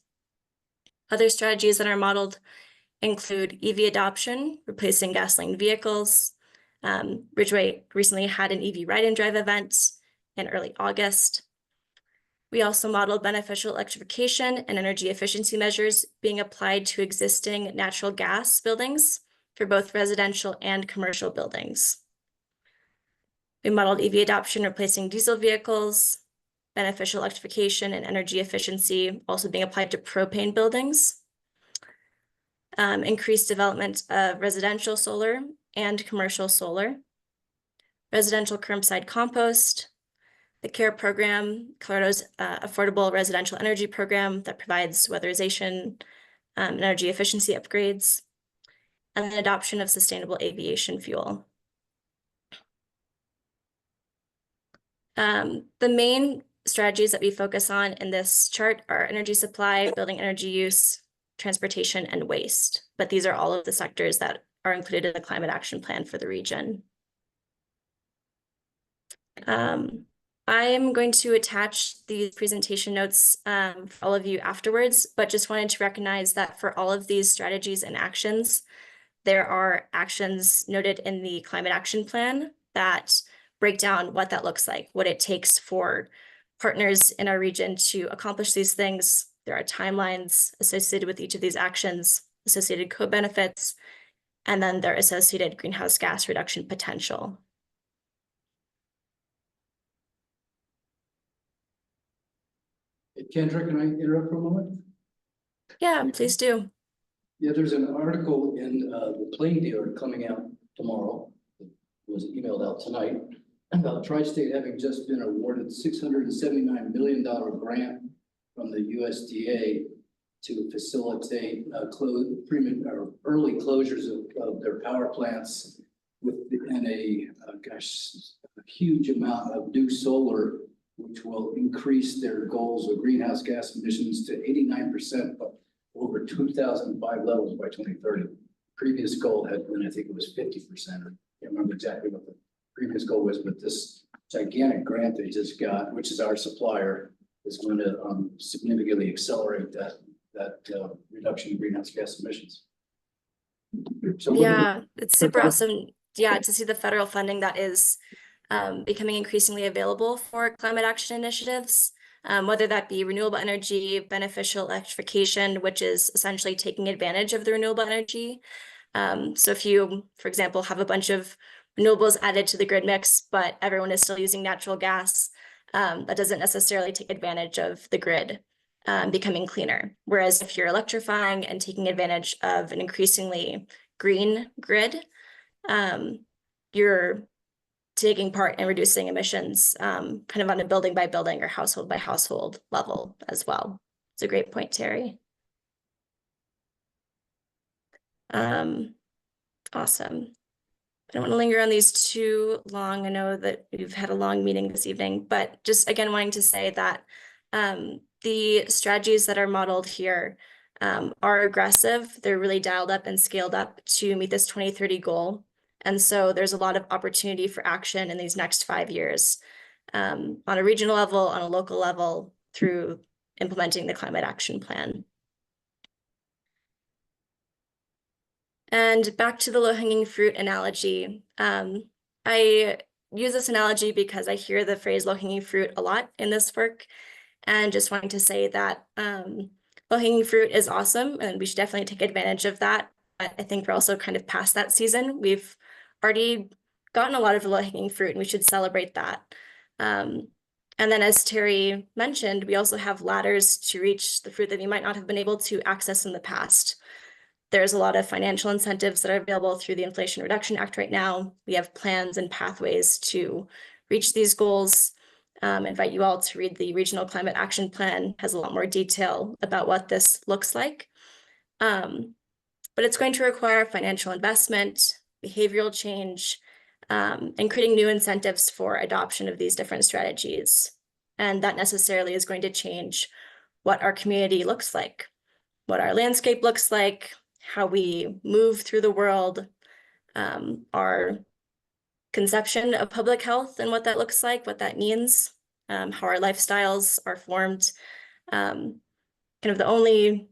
Other strategies that are modeled include EV adoption, replacing gasoline vehicles. Ridgway recently had an EV ride and drive event in early August. We also modeled beneficial electrification and energy efficiency measures being applied to existing natural gas buildings for both residential and commercial buildings. We modeled EV adoption replacing diesel vehicles, beneficial electrification and energy efficiency also being applied to propane buildings, increased development of residential solar and commercial solar, residential curbside compost, the CARE program, Colorado's affordable residential energy program that provides weatherization, energy efficiency upgrades, and the adoption of sustainable aviation fuel. The main strategies that we focus on in this chart are energy supply, building energy use, transportation, and waste. But these are all of the sectors that are included in the climate action plan for the region. I am going to attach these presentation notes for all of you afterwards, but just wanted to recognize that for all of these strategies and actions, there are actions noted in the climate action plan that break down what that looks like, what it takes for partners in our region to accomplish these things. There are timelines associated with each of these actions, associated co-benefits, and then their associated greenhouse gas reduction potential. Kendra, can I interrupt for a moment? Yeah, please do. Yeah, there's an article in the Plain Dealer coming out tomorrow. It was emailed out tonight about Tri-State having just been awarded $679 million grant from the USDA to facilitate early closures of their power plants and a huge amount of new solar, which will increase their goals of greenhouse gas emissions to 89%, but over 2005 levels by 2030. Previous goal had been, I think it was 50%. I can't remember exactly what the previous goal was, but this gigantic grant they just got, which is our supplier, is going to significantly accelerate that reduction in greenhouse gas emissions. So yeah, it's super awesome. Yeah, to see the federal funding that is becoming increasingly available for climate action initiatives, whether that be renewable energy, beneficial electrification, which is essentially taking advantage of the renewable energy. So if you, for example, have a bunch of renewables added to the grid mix, but everyone is still using natural gas, that doesn't necessarily take advantage of the grid becoming cleaner. Whereas if you're electrifying and taking advantage of an increasingly green grid, you're taking part in reducing emissions kind of on a building by building or household by household level as well. It's a great point, Terry. Awesome. I don't want to linger on these too long. I know that we've had a long meeting this evening, but just again, wanting to say that the strategies that are modeled here are aggressive. They're really dialed up and scaled up to meet this 2030 goal. And so there's a lot of opportunity for action in these next 5 years on a regional level, on a local level, through implementing the climate action plan. And back to the low-hanging fruit analogy. I use this analogy because I hear the phrase low-hanging fruit a lot in this work, and just wanting to say that low-hanging fruit is awesome, and we should definitely take advantage of that. But I think we're also kind of past that season. We've already gotten a lot of low-hanging fruit, and we should celebrate that. And then, as Terry mentioned, we also have ladders to reach the fruit that we might not have been able to access in the past. There's a lot of financial incentives that are available through the Inflation Reduction Act right now. We have plans and pathways to reach these goals. Invite you all to read the Regional Climate Action Plan. Has a lot more detail about what this looks like. But it's going to require financial investment, behavioral change, and creating new incentives for adoption of these different strategies. And that necessarily is going to change what our community looks like, what our landscape looks like, how we move through the world, our conception of public health and what that looks like, what that means, how our lifestyles are formed. Kind of the only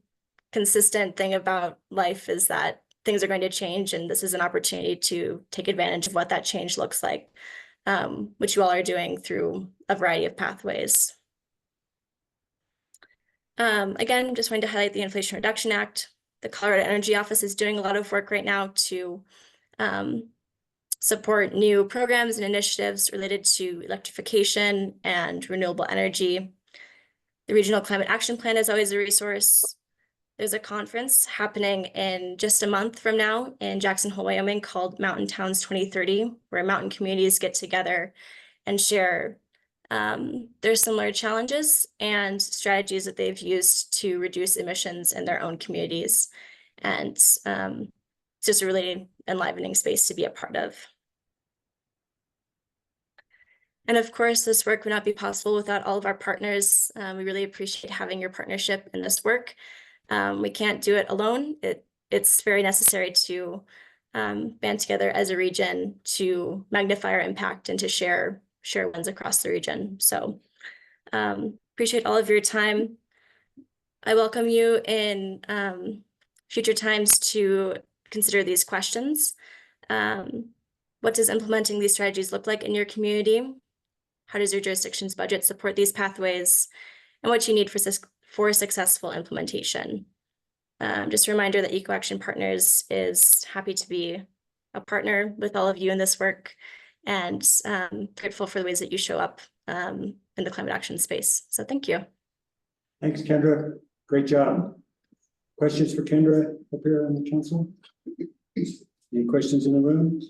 consistent thing about life is that things are going to change, and this is an opportunity to take advantage of what that change looks like, which you all are doing through a variety of pathways. Again, just wanted to highlight the Inflation Reduction Act. The Colorado Energy Office is doing a lot of work right now to support new programs and initiatives related to electrification and renewable energy. The Regional Climate Action Plan is always a resource. There's a conference happening in just a month from now in Jackson Hole, Wyoming, called Mountain Towns 2030, where mountain communities get together and share their similar challenges and strategies that they've used to reduce emissions in their own communities. And it's just a really enlivening space to be a part of. And of course, this work would not be possible without all of our partners. We really appreciate having your partnership in this work. We can't do it alone. It's very necessary to band together as a region to magnify our impact and to share wins across the region. So appreciate all of your time. I welcome you in future times to consider these questions. What does implementing these strategies look like in your community? How does your jurisdiction's budget support these pathways? And what you need for successful implementation. Just a reminder that EcoAction Partners is happy to be a partner with all of you in this work, and grateful for the ways that you show up in the climate action space. So thank you. Thanks, Kendra. Great job. Questions for Kendra up here on the council? Any questions in the room?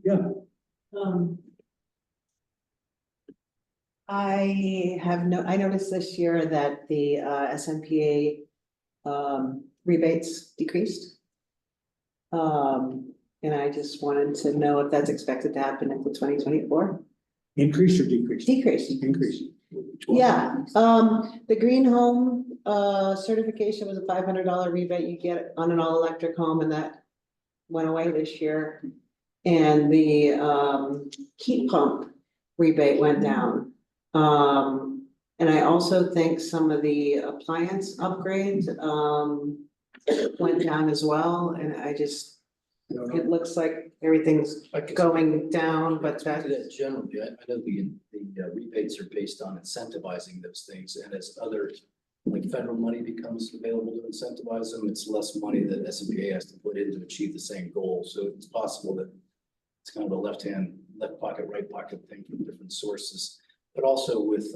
Yeah. I noticed this year that the SMPA rebates decreased. And I just wanted to know if that's expected to happen in 2024. Increase or decrease? Decrease. Increase. Yeah, the green home certification was a $500 rebate you get on an all-electric home, and that went away this year. And the heat pump rebate went down. And I also think some of the appliance upgrades went down as well, and it looks like everything's going down, but that generally, I know the rebates are based on incentivizing those things, and as other, like federal money becomes available to incentivize them, it's less money that SMPA has to put in to achieve the same goal. So it's possible that it's kind of a left pocket, right pocket thing from different sources. But also with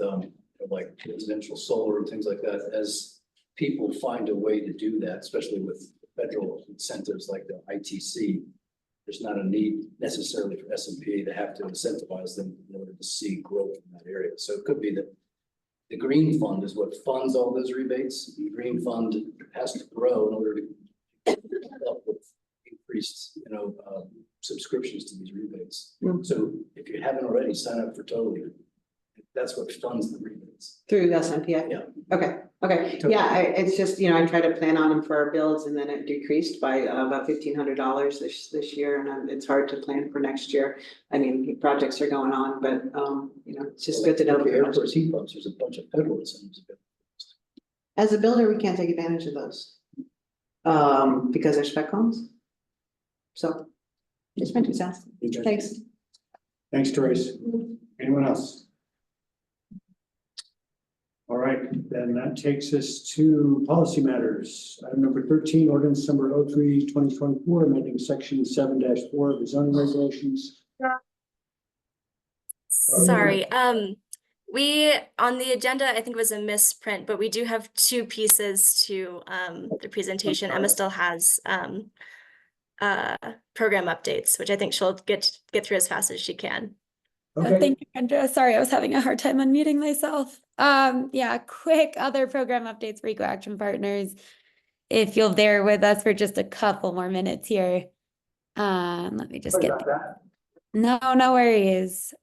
like residential solar and things like that, as people find a way to do that, especially with federal incentives like the ITC, there's not a need necessarily for SMPA to have to incentivize them in order to see growth in that area. So it could be that the green fund is what funds all those rebates. The green fund has to grow in order to keep up with increased, subscriptions to these rebates. So if you haven't already, sign up for Totally. That's what funds the rebates. Through SMPA? Yeah. Okay, Okay, yeah, it's just, I try to plan on them for our bills and then it decreased by about $1,500 this year, and it's hard to plan for next year. I mean, projects are going on, but, it's just good to know. The airport's heat pumps, there's a bunch of federal incentives. As a builder, we can't take advantage of those. Because they're spec homes. So, just my 2 cents. Thanks. Thanks, Joyce. Anyone else? All right, then that takes us to policy matters. Item number 13, ordinance number 03-2024, amending section 7-4 of the zoning regulations. Sorry, we, on the agenda, I think it was a misprint, but we do have 2 pieces to the presentation. Emma still has program updates, which I think she'll get through as fast as she can. Okay. Thank you, Kendra. Sorry, I was having a hard time unmuting myself. Yeah, quick other program updates for Eco Action Partners. If you'll bear with us for just a couple more minutes here. Let me just get that. No worries.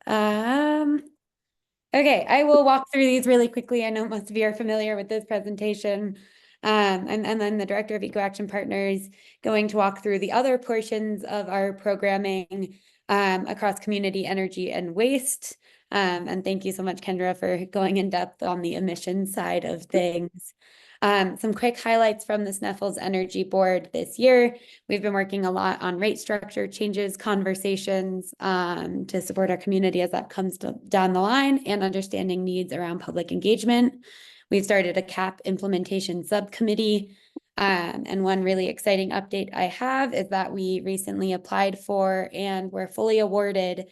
Okay, I will walk through these really quickly. I know most of you are familiar with this presentation. And then the Director of Eco Action Partners going to walk through the other portions of our programming across community, energy, and waste. And thank you so much, Kendra, for going in depth on the emissions side of things. Some quick highlights from the Sneffels Energy Board this year. We've been working a lot on rate structure changes, conversations to support our community as that comes down the line, and understanding needs around public engagement. We've started a CAP implementation subcommittee. And one really exciting update I have is that we recently applied for and were fully awarded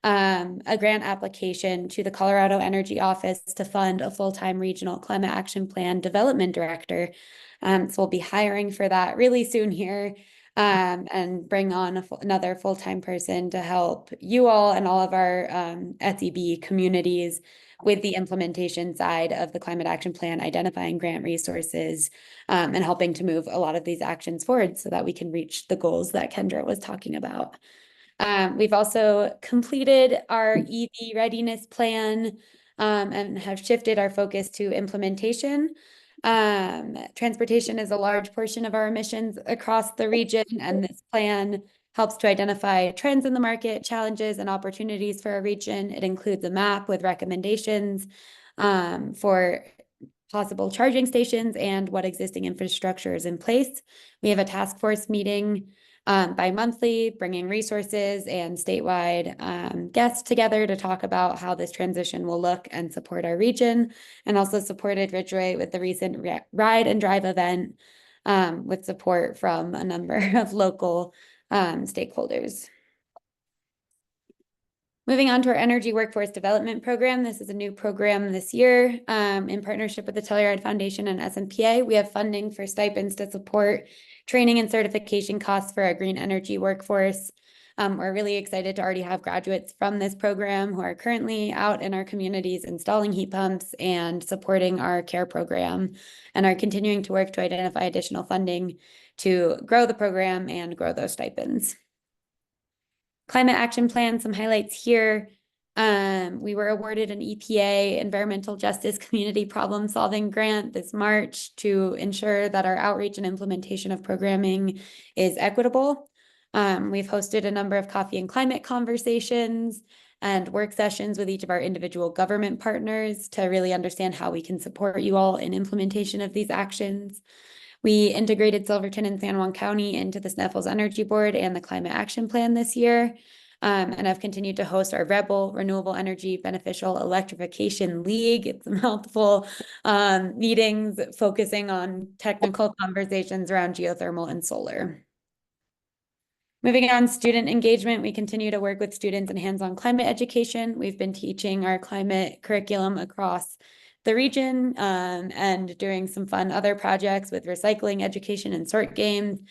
a grant application to the Colorado Energy Office to fund a full-time regional climate action plan development director. So we'll be hiring for that really soon here, and bring on another full-time person to help you all and all of our SEB communities with the implementation side of the climate action plan, identifying grant resources, and helping to move a lot of these actions forward so that we can reach the goals that Kendra was talking about. We've also completed our EV readiness plan and have shifted our focus to implementation. Transportation is a large portion of our emissions across the region, and this plan helps to identify trends in the market, challenges, and opportunities for our region. It includes a map with recommendations for possible charging stations and what existing infrastructure is in place. We have a task force meeting bi-monthly, bringing resources and statewide guests together to talk about how this transition will look and support our region, and also supported Ridgway with the recent ride and drive event with support from a number of local stakeholders. Moving on to our Energy Workforce Development Program. This is a new program this year in partnership with the Telluride Foundation and SNPA. We have funding for stipends to support training and certification costs for our green energy workforce. We're really excited to already have graduates from this program who are currently out in our communities installing heat pumps and supporting our care program, and are continuing to work to identify additional funding to grow the program and grow those stipends. Climate action plan, some highlights here. We were awarded an EPA Environmental Justice Community Problem Solving Grant this March to ensure that our outreach and implementation of programming is equitable. We've hosted a number of coffee and climate conversations and work sessions with each of our individual government partners to really understand how we can support you all in implementation of these actions. We integrated Silverton and San Juan County into the Sneffels Energy Board and the Climate Action Plan this year. And I've continued to host our Rebel Renewable Energy Beneficial Electrification League. It's multiple meetings focusing on technical conversations around geothermal and solar. Moving on, student engagement. We continue to work with students in hands-on climate education. We've been teaching our climate curriculum across the region and doing some fun other projects with recycling education and sort games.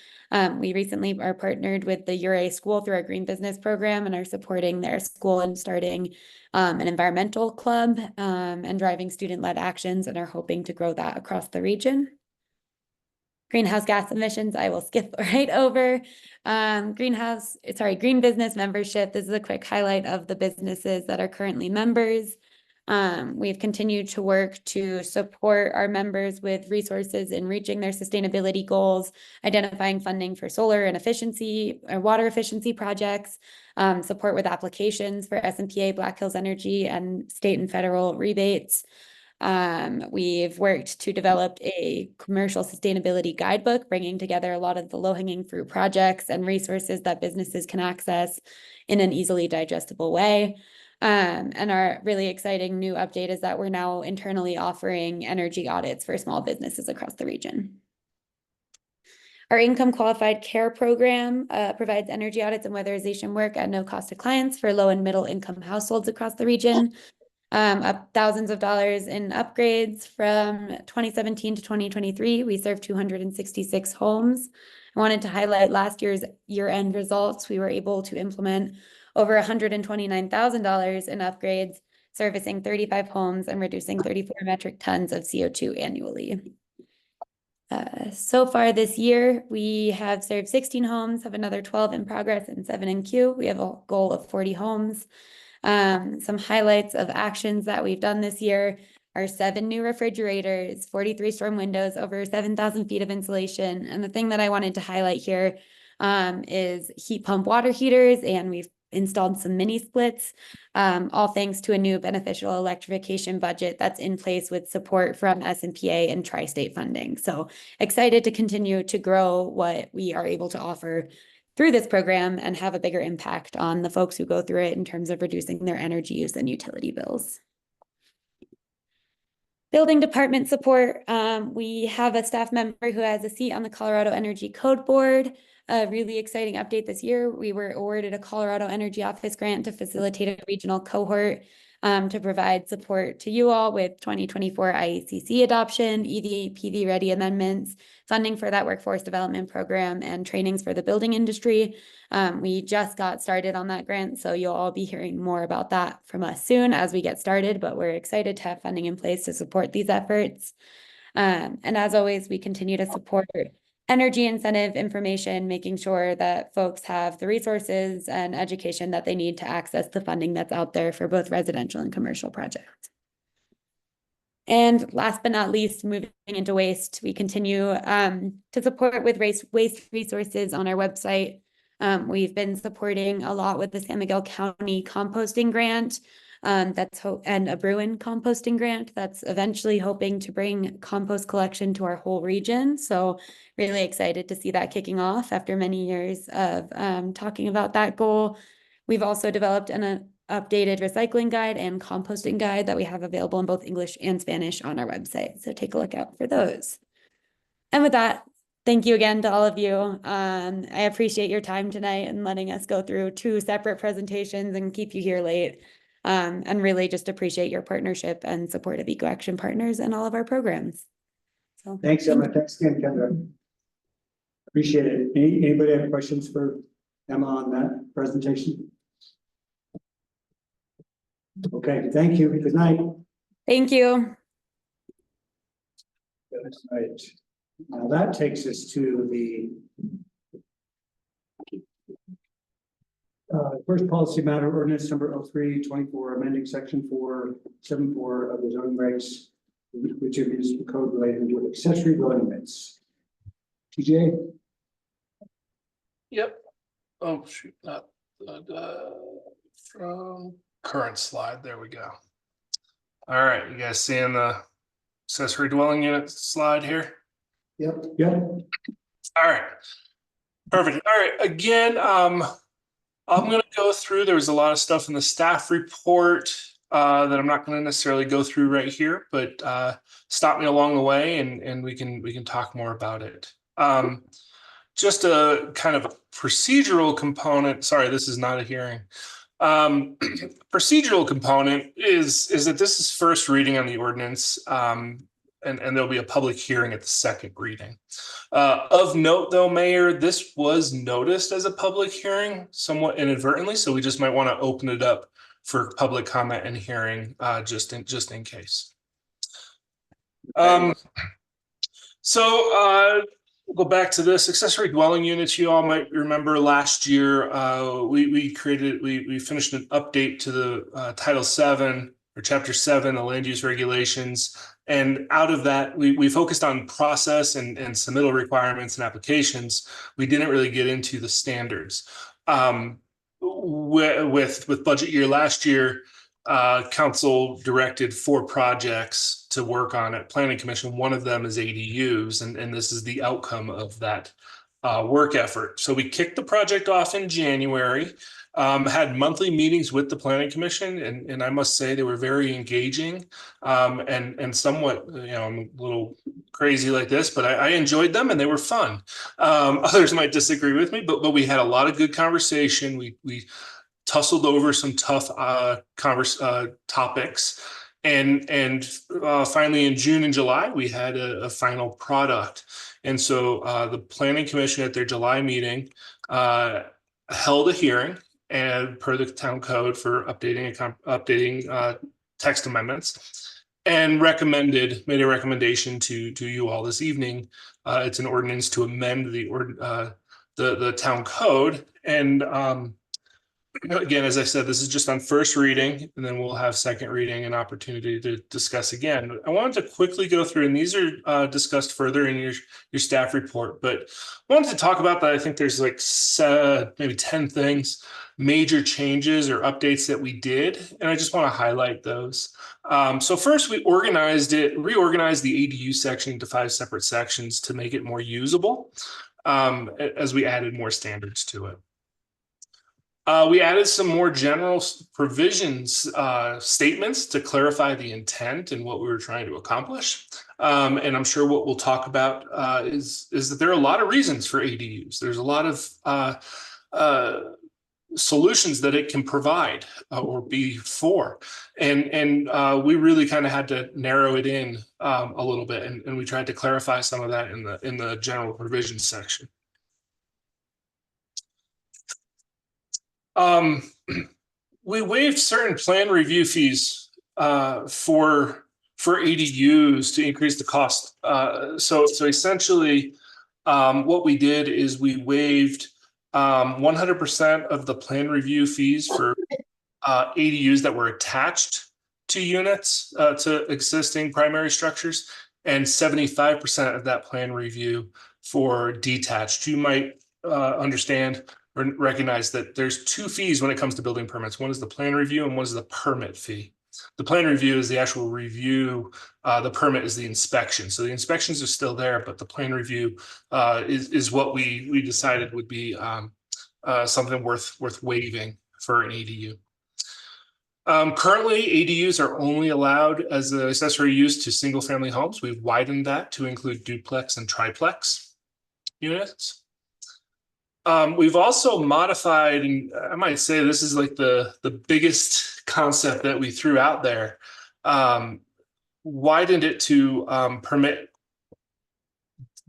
We recently are partnered with the URA school through our green business program and are supporting their school and starting an environmental club and driving student-led actions, and are hoping to grow that across the region. Greenhouse gas emissions, I will skip right over. Green business membership. This is a quick highlight of the businesses that are currently members. We've continued to work to support our members with resources in reaching their sustainability goals, identifying funding for solar and efficiency or water efficiency projects, support with applications for SMPA, Black Hills Energy, and state and federal rebates. We've worked to develop a commercial sustainability guidebook, bringing together a lot of the low-hanging fruit projects and resources that businesses can access in an easily digestible way. And our really exciting new update is that we're now internally offering energy audits for small businesses across the region. Our income qualified care program provides energy audits and weatherization work at no cost to clients for low and middle income households across the region. Up thousands of dollars in upgrades from 2017 to 2023. We served 266 homes. I wanted to highlight last year's year-end results. We were able to implement over $129,000 in upgrades, servicing 35 homes and reducing 34 metric tons of CO2 annually. So far this year, we have served 16 homes, have another 12 in progress and 7 in queue. We have a goal of 40 homes. Some highlights of actions that we've done this year are 7 new refrigerators, 43 storm windows, over 7,000 feet of insulation. And the thing that I wanted to highlight here is heat pump water heaters, and we've installed some mini splits, all thanks to a new beneficial electrification budget that's in place with support from SMPA and tri-state funding. So excited to continue to grow what we are able to offer through this program and have a bigger impact on the folks who go through it in terms of reducing their energy use and utility bills. Building department support. We have a staff member who has a seat on the Colorado Energy Code Board. A really exciting update this year. We were awarded a Colorado Energy Office grant to facilitate a regional cohort to provide support to you all with 2024 IECC adoption, EV, PV ready amendments, funding for that workforce development program, and trainings for the building industry. We just got started on that grant, so you'll all be hearing more about that from us soon as we get started, but we're excited to have funding in place to support these efforts. And as always, we continue to support energy incentive information, making sure that folks have the resources and education that they need to access the funding that's out there for both residential and commercial projects. And last but not least, moving into waste, we continue to support with waste resources on our website. We've been supporting a lot with the San Miguel County composting grant, and a Bruin composting grant that's eventually hoping to bring compost collection to our whole region. So really excited to see that kicking off after many years of talking about that goal. We've also developed an updated recycling guide and composting guide that we have available in both English and Spanish on our website. So take a look out for those. And with that, thank you again to all of you. I appreciate your time tonight and letting us go through 2 separate presentations and keep you here late. And really just appreciate your partnership and support of Eco Action Partners and all of our programs. So thanks, Emma. Thanks again, Kendra. Appreciate it. Anybody have questions for Emma on that presentation? Okay, thank you. Good night. Thank you. That's right. Now that takes us to the first policy matter, ordinance number 03-24, amending section 474 of the zoning regs, which is the code related to accessory dwelling units. TJ? Yep. Oh, shoot, not from current slide. There we go. All right, you guys seeing the accessory dwelling unit slide here? Yep. Yep. All right. Perfect. All right. Again, I'm going to go through. There was a lot of stuff in the staff report that I'm not going to necessarily go through right here, but stop me along the way, and we can talk more about it. Just a kind of procedural component. Sorry, this is not a hearing. Procedural component is that this is first reading on the ordinance, and there'll be a public hearing at the second reading. Of note, though, Mayor, this was noticed as a public hearing somewhat inadvertently, so we just might want to open it up for public comment and hearing, just in case. We'll go back to this accessory dwelling units. You all might remember last year we finished an update to the Title VII or chapter 7, the land use regulations. And out of that, we focused on process and submittal requirements and applications. We didn't really get into the standards. With budget year last year, council directed 4 projects to work on at Planning Commission. One of them is ADUs, and this is the outcome of that work effort. So we kicked the project off in January, had monthly meetings with the Planning Commission, and I must say they were very engaging, and somewhat, I'm a little crazy like this, but I enjoyed them and they were fun. Others might disagree with me, but we had a lot of good conversation. We tussled over some tough topics, and finally in June and July we had a final product. And so the Planning Commission at their July meeting held a hearing, and per the town code for updating text amendments, and made a recommendation to you all this evening. It's an ordinance to amend the town code. And again, as I said, this is just on first reading, and then we'll have second reading and opportunity to discuss again. I wanted to quickly go through, and these are discussed further in your staff report, but I wanted to talk about that. I think there's like maybe 10 things, major changes or updates that we did, and I just want to highlight those. So first, we reorganized the ADU section into 5 separate sections to make it more usable, as we added more standards to it. We added some more general provisions, statements to clarify the intent and what we were trying to accomplish. And I'm sure what we'll talk about is that there are a lot of reasons for ADUs. There's a lot of solutions that it can provide or be for. And we really kind of had to narrow it in a little bit. And we tried to clarify some of that in the general provisions section. We waived certain plan review fees for ADUs to increase the cost. So essentially, what we did is we waived 100% of the plan review fees for ADUs that were attached to units, to existing primary structures, and 75% of that plan review for detached. You might understand or recognize that there's 2 fees when it comes to building permits. One is the plan review and one is the permit fee. The plan review is the actual review. The permit is the inspection. So the inspections are still there, but the plan review is what we decided would be something worth waiving for an ADU. Currently, ADUs are only allowed as an accessory use to single family homes. We've widened that to include duplex and triplex units. We've also modified, and I might say this is like the biggest concept that we threw out there, widened it to permit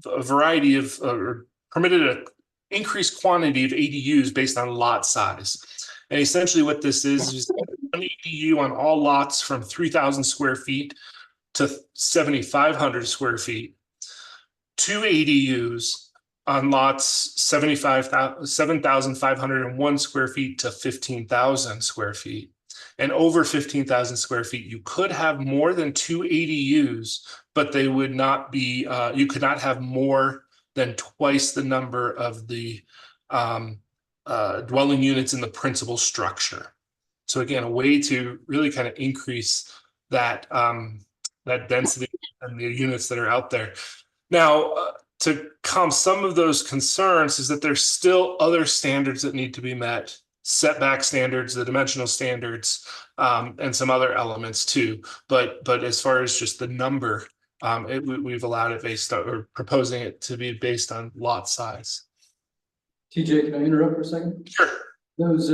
a variety of, or permitted an increased quantity of ADUs based on lot size. And essentially what this is an ADU on all lots from 3,000 square feet to 7,500 square feet, 2 ADUs on lots 7,501 square feet to 15,000 square feet. And over 15,000 square feet, you could have more than 2 ADUs, but they would not be, you could not have more than twice the number of the dwelling units in the principal structure. So again, a way to really kind of increase that, that density and the units that are out there. Now, to calm some of those concerns is that there's still other standards that need to be met, setback standards, the dimensional standards, and some other elements too. But as far as just the number, we've allowed it based on, or proposing it to be based on lot size. TJ, can I interrupt for a second? Sure. Those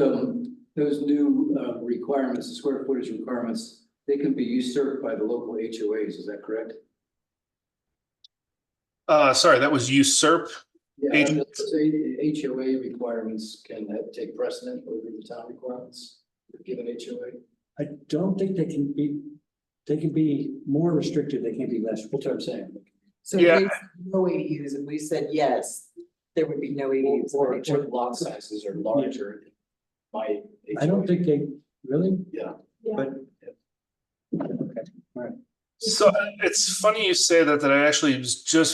new requirements, the square footage requirements, they can be usurped by the local HOAs, is that correct? Sorry, that was usurp. Yeah, HOA requirements can take precedent over the town requirements given HOA. I don't think they can be more restricted, they can't be less. That's what I'm saying. So if we said no ADUs and we said yes, there would be no ADUs. Or lot sizes are larger. I don't think they really. Yeah. But So it's funny you say that, that I actually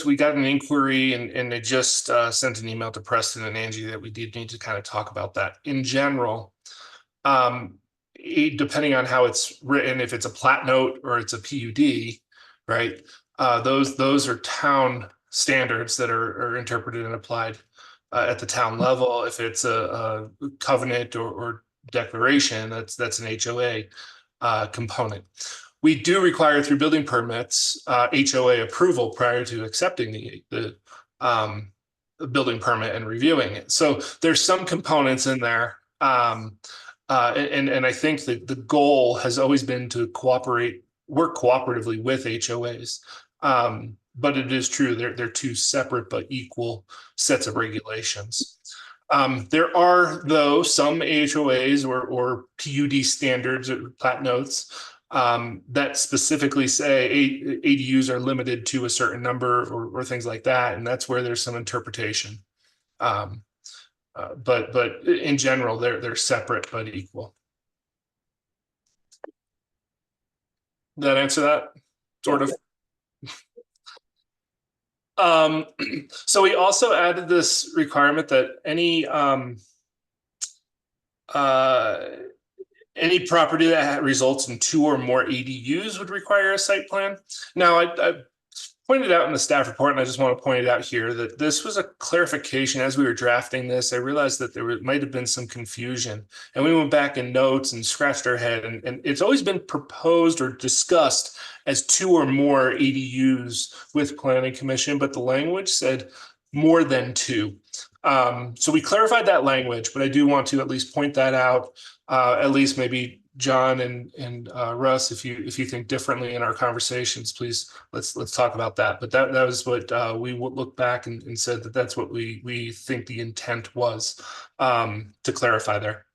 we got an inquiry and they just sent an email to Preston and Angie that we did need to kind of talk about that. In general, depending on how it's written, if it's a plat note or it's a PUD, right? Those are town standards that are interpreted and applied at the town level. If it's a covenant or declaration, that's an HOA component. We do require through building permits HOA approval prior to accepting the building permit and reviewing it. So there's some components in there. And I think that the goal has always been to work cooperatively with HOAs. But it is true, they're two separate but equal sets of regulations. There are, though, some HOAs or PUD standards or plat notes that specifically say ADUs are limited to a certain number or things like that, and that's where there's some interpretation. But in general, they're separate but equal. Did that answer that? Sort of. So we also added this requirement that any property that results in 2 or more ADUs would require a site plan. Now, I pointed out in the staff report, and I just want to point it out here, that this was a clarification as we were drafting this. I realized that there might have been some confusion, and we went back in notes and scratched our head, and it's always been proposed or discussed as 2 or more ADUs with planning commission, but the language said more than 2. So we clarified that language, but I do want to at least point that out. At least maybe John and Russ, if you think differently in our conversations, please let's talk about that. But that was what we would look back and said that that's what we think the intent was, to clarify there.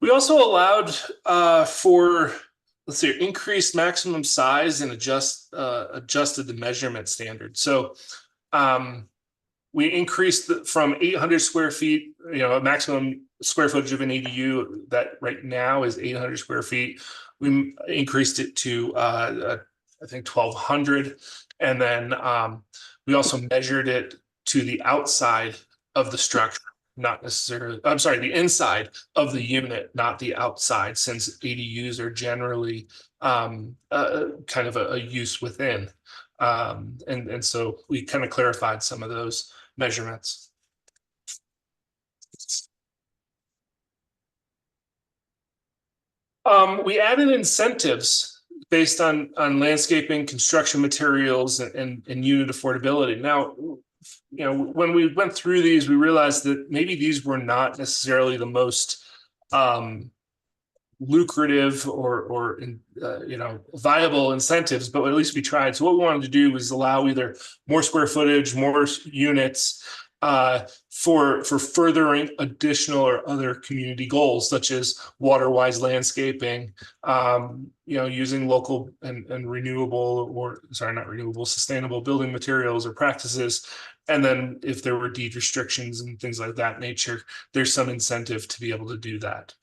We also allowed for, let's see, increased maximum size and adjusted the measurement standard. So we increased from 800 square feet, a maximum square footage of an ADU that right now is 800 square feet. We increased it to, I think, 1,200. And then we also measured it to the outside of the structure, not necessarily, I'm sorry, the inside of the unit, not the outside, since ADUs are generally kind of a use within. And so we kind of clarified some of those measurements. We added incentives based on landscaping, construction materials, and unit affordability. Now, when we went through these, we realized that maybe these were not necessarily the most lucrative or viable incentives, but at least we tried. So what we wanted to do was allow either more square footage, more units for furthering additional or other community goals, such as water-wise landscaping, using local and renewable, or sorry, not renewable, sustainable building materials or practices. And then if there were deed restrictions and things like that nature, there's some incentive to be able to do that.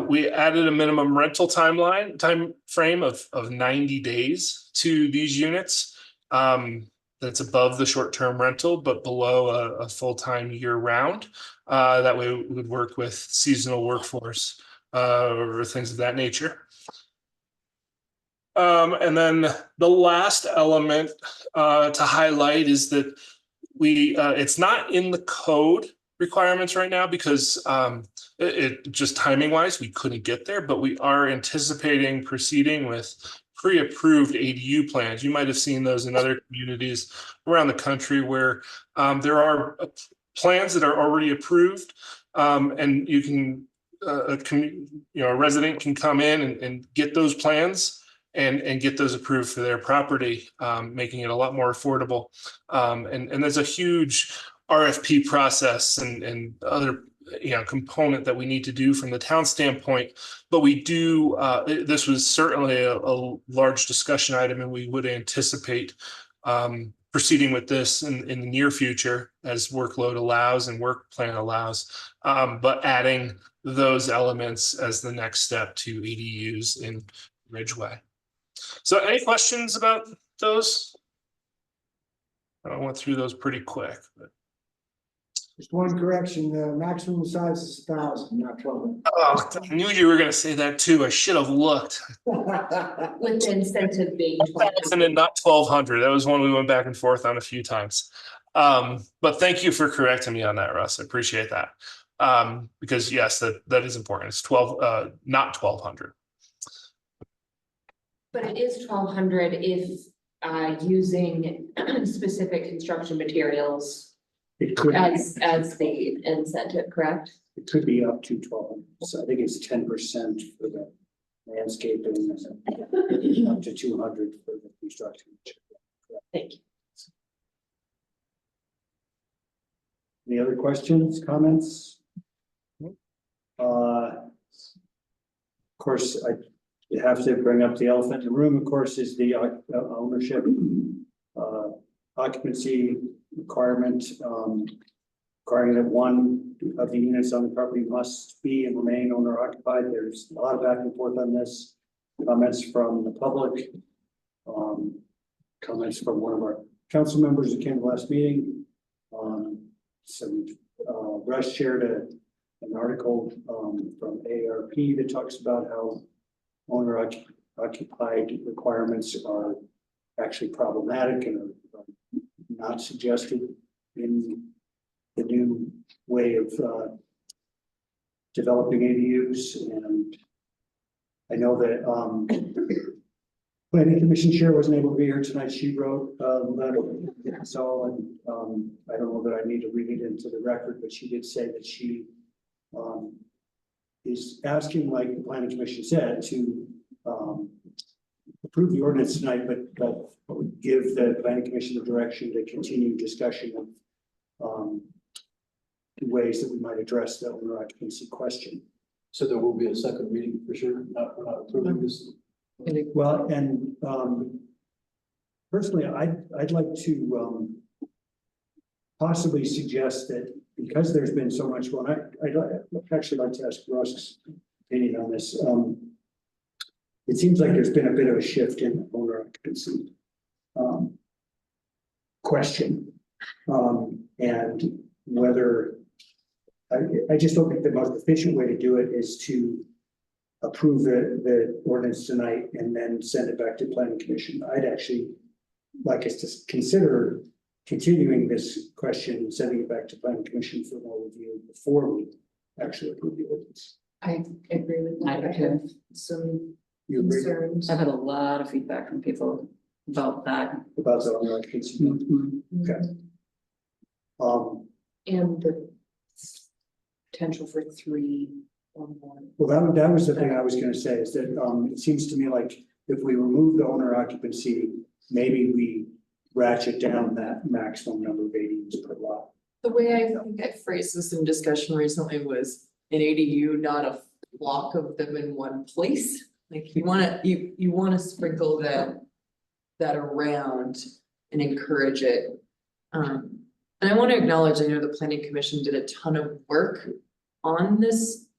We added a minimum rental time frame of 90 days to these units. That's above the short-term rental, but below a full-time year-round. That way we would work with seasonal workforce or things of that nature. And then the last element to highlight is that it's not in the code requirements right now because it just timing wise we couldn't get there, but we are anticipating proceeding with pre-approved ADU plans. You might have seen those in other communities around the country where there are plans that are already approved, and you can a resident can come in and get those plans and get those approved for their property, making it a lot more affordable. And there's a huge RFP process and other component that we need to do from the town standpoint, but we do this was certainly a large discussion item, and we would anticipate proceeding with this in the near future as workload allows and work plan allows, but adding those elements as the next step to ADUs in Ridgway. So any questions about those? I went through those pretty quick, but. Just one correction, the maximum size is 1,000, not 12. Oh, I knew you were gonna say that too. I should have looked. With the incentive being. And then not 1,200. That was one we went back and forth on a few times. But thank you for correcting me on that, Russ. I appreciate that. Because yes, that is important. It's 12, not 1,200. But it is 1,200 if using specific construction materials It could, as the incentive, correct? it could be up to 1,200. So I think it's 10% for the landscaping, and up to 200 for the construction. Thank you. Any other questions, comments? Of course, I have to bring up the elephant in the room, of course, is the ownership occupancy requirement, requiring that one of the units on the property must be and remain owner occupied. There's a lot of back and forth on this. Comments from the public, comments from one of our council members who came to the last meeting. Russ shared an article from ARP that talks about how owner occupied requirements are actually problematic and are not suggested in the new way of developing ADUs. And I know that planning commission chair wasn't able to be here tonight. She wrote a letter. So, and I don't know that I need to read it into the record, but she did say that she is asking, like the planning commission said, to approve the ordinance tonight, but give the planning commission the direction to continue discussion of ways that we might address the owner occupancy question. So there will be a second reading for sure, we're not approving this. Well, and personally, I'd like to possibly suggest that because there's been so much going on, I'd actually like to ask Russ's opinion on this. It seems like there's been a bit of a shift in owner occupancy question, and whether I just don't think the most efficient way to do it is to approve the ordinance tonight and then send it back to planning commission. I'd actually like us to consider continuing this question and sending it back to planning commission for more review before we actually approve the ordinance. I agree with that. I have some You agree? concerns. I've had a lot of feedback from people about that. About the owner occupancy. Okay. And the potential for 3 or more. Well, that was the thing I was gonna say, is that it seems to me like if we remove the owner occupancy, maybe we ratchet down that maximum number of ADUs per lot. The way I think I phrased this in discussion recently was an ADU, not a block of them in one place. Like you wanna sprinkle that around and encourage it. And I want to acknowledge, I know the planning commission did a ton of work on this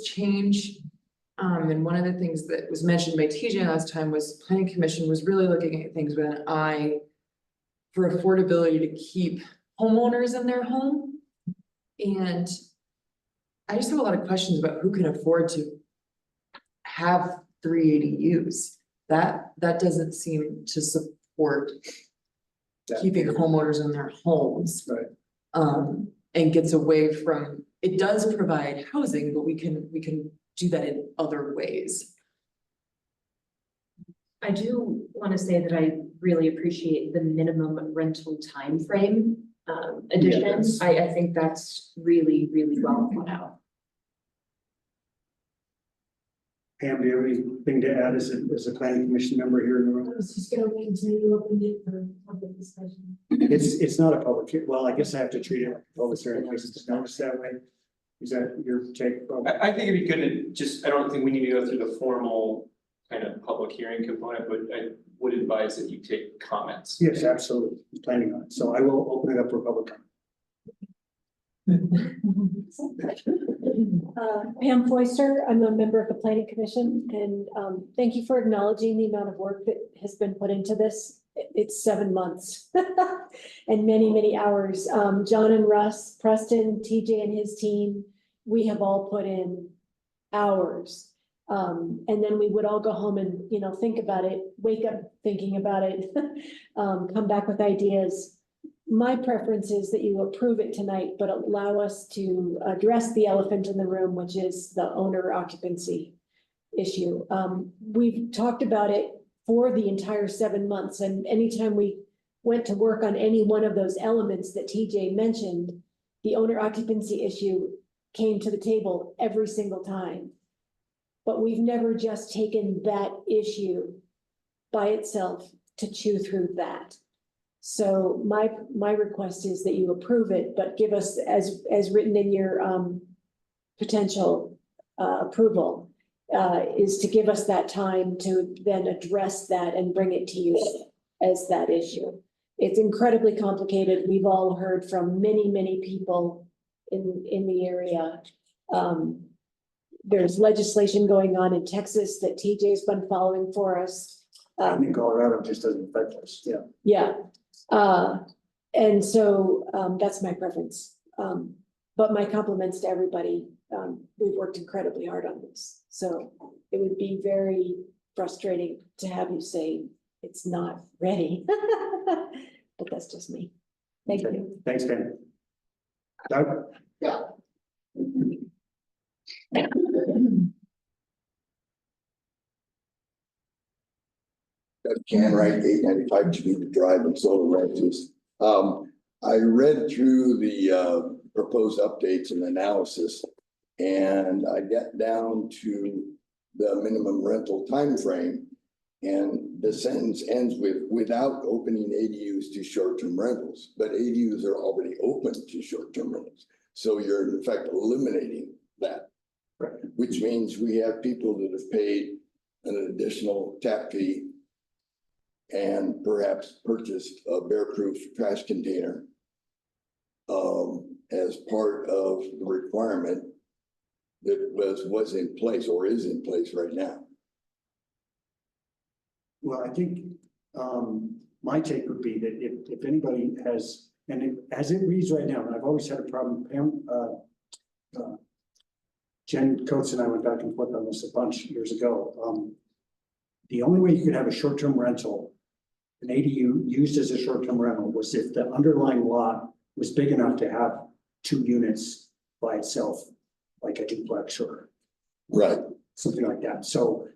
change. And one of the things that was mentioned by TJ last time was planning commission was really looking at things with an eye for affordability to keep homeowners in their home. And I just have a lot of questions about who can afford to have 3 ADUs. That doesn't seem to support keeping homeowners in their homes. Right. And gets away from, it does provide housing, but we can do that in other ways. I do want to say that I really appreciate the minimum rental time frame addition. Yes. I think that's really, really well thought out. Pam, do you have anything to add as a planning commission member here in the room? I was just gonna continue open it for public discussion. It's not a public, well, I guess I have to treat it like a public hearing because it's noticed that way. Is that your take? Bob? I think it'd be good to just, I don't think we need to go through the formal kind of public hearing component, but would advise that you take comments. Yes, absolutely. I'm planning on it. So I will open it up for public comment. Pam Foister, I'm a member of the planning commission, and thank you for acknowledging the amount of work that has been put into this. It's 7 months and many, many hours. John and Russ, Preston, TJ and his team, we have all put in hours. And then we would all go home and, think about it, wake up thinking about it, come back with ideas. My preference is that you approve it tonight, but allow us to address the elephant in the room, which is the owner occupancy issue. We've talked about it for the entire 7 months, and anytime we went to work on any one of those elements that TJ mentioned, the owner occupancy issue came to the table every single time. But we've never just taken that issue by itself to chew through that. So my request is that you approve it, but give us, as written in your potential approval, is to give us that time to then address that and bring it to you as that issue. It's incredibly complicated. We've all heard from many, many people in the area. There's legislation going on in Texas that TJ's been following for us. I think Colorado just doesn't affect us. Yeah. Yeah. And so that's my preference. But my compliments to everybody. We've worked incredibly hard on this. So it would be very frustrating to have you say it's not ready. But that's just me. Thank you. Thanks, Ben. Doug? Yeah. Can write 895 Geneva Drive and Solar Ranches. I read through the proposed updates and analysis, and I got down to the minimum rental time frame, and the sentence ends with without opening ADUs to short-term rentals, but ADUs are already open to short-term rentals. So you're in effect eliminating that, right? Which means we have people that have paid an additional tap fee and perhaps purchased a bear-proof trash container as part of the requirement that was in place or is in place right now. Well, I think my take would be that if anybody has, and as it reads right now, and I've always had a problem, Pam, Jen Coates and I went back and forth on this a bunch of years ago. The only way you could have a short-term rental, an ADU used as a short-term rental, was if the underlying lot was big enough to have 2 units by itself, like a duplex or something like that. So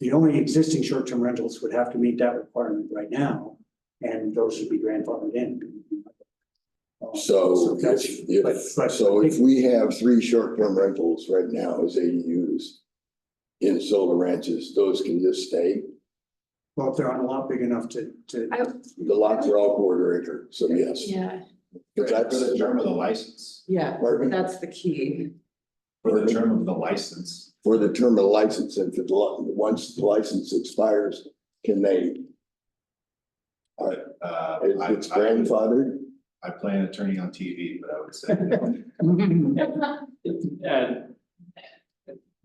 the only existing short-term rentals would have to meet that requirement right now, and those would be grandfathered in. So if we have 3 short-term rentals right now as ADUs in solar ranches, those can just stay. Well, if they're on a lot big enough to. The lots are all quarter acre, so yes. Yeah. But that's the term of the license. Yeah, Pardon me? that's the key. For the term of the license. For the term of the license, and once the license expires, can they? It's grandfathered. I play an attorney on TV, but I would say.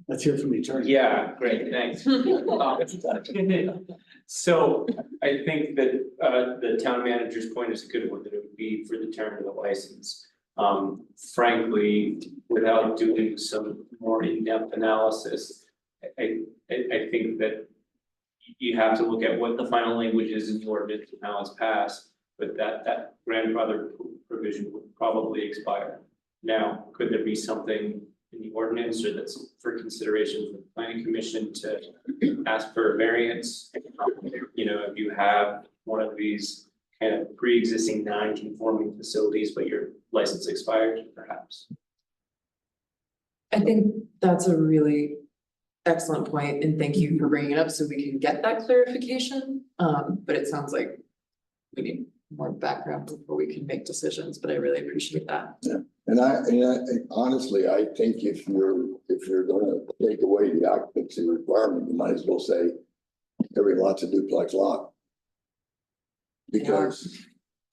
Let's hear from the attorney. Yeah, great, thanks. So I think that the town manager's point is a good one, that it would be for the term of the license. Frankly, without doing some more in-depth analysis, I think that you have to look at what the final language is in the ordinance and how it's passed, but that grandfather provision would probably expire. Now, could there be something in the ordinance or that's for consideration for the planning commission to ask for a variance? If you have one of these kind of pre-existing non-conforming facilities, but your license expired, perhaps. I think that's a really excellent point, and thank you for bringing it up so we can get that clarification. But it sounds like we need more background before we can make decisions, but I really appreciate that. Yeah, and I honestly, I think if you're gonna take away the occupancy requirement, you might as well say every lot's a duplex lot. because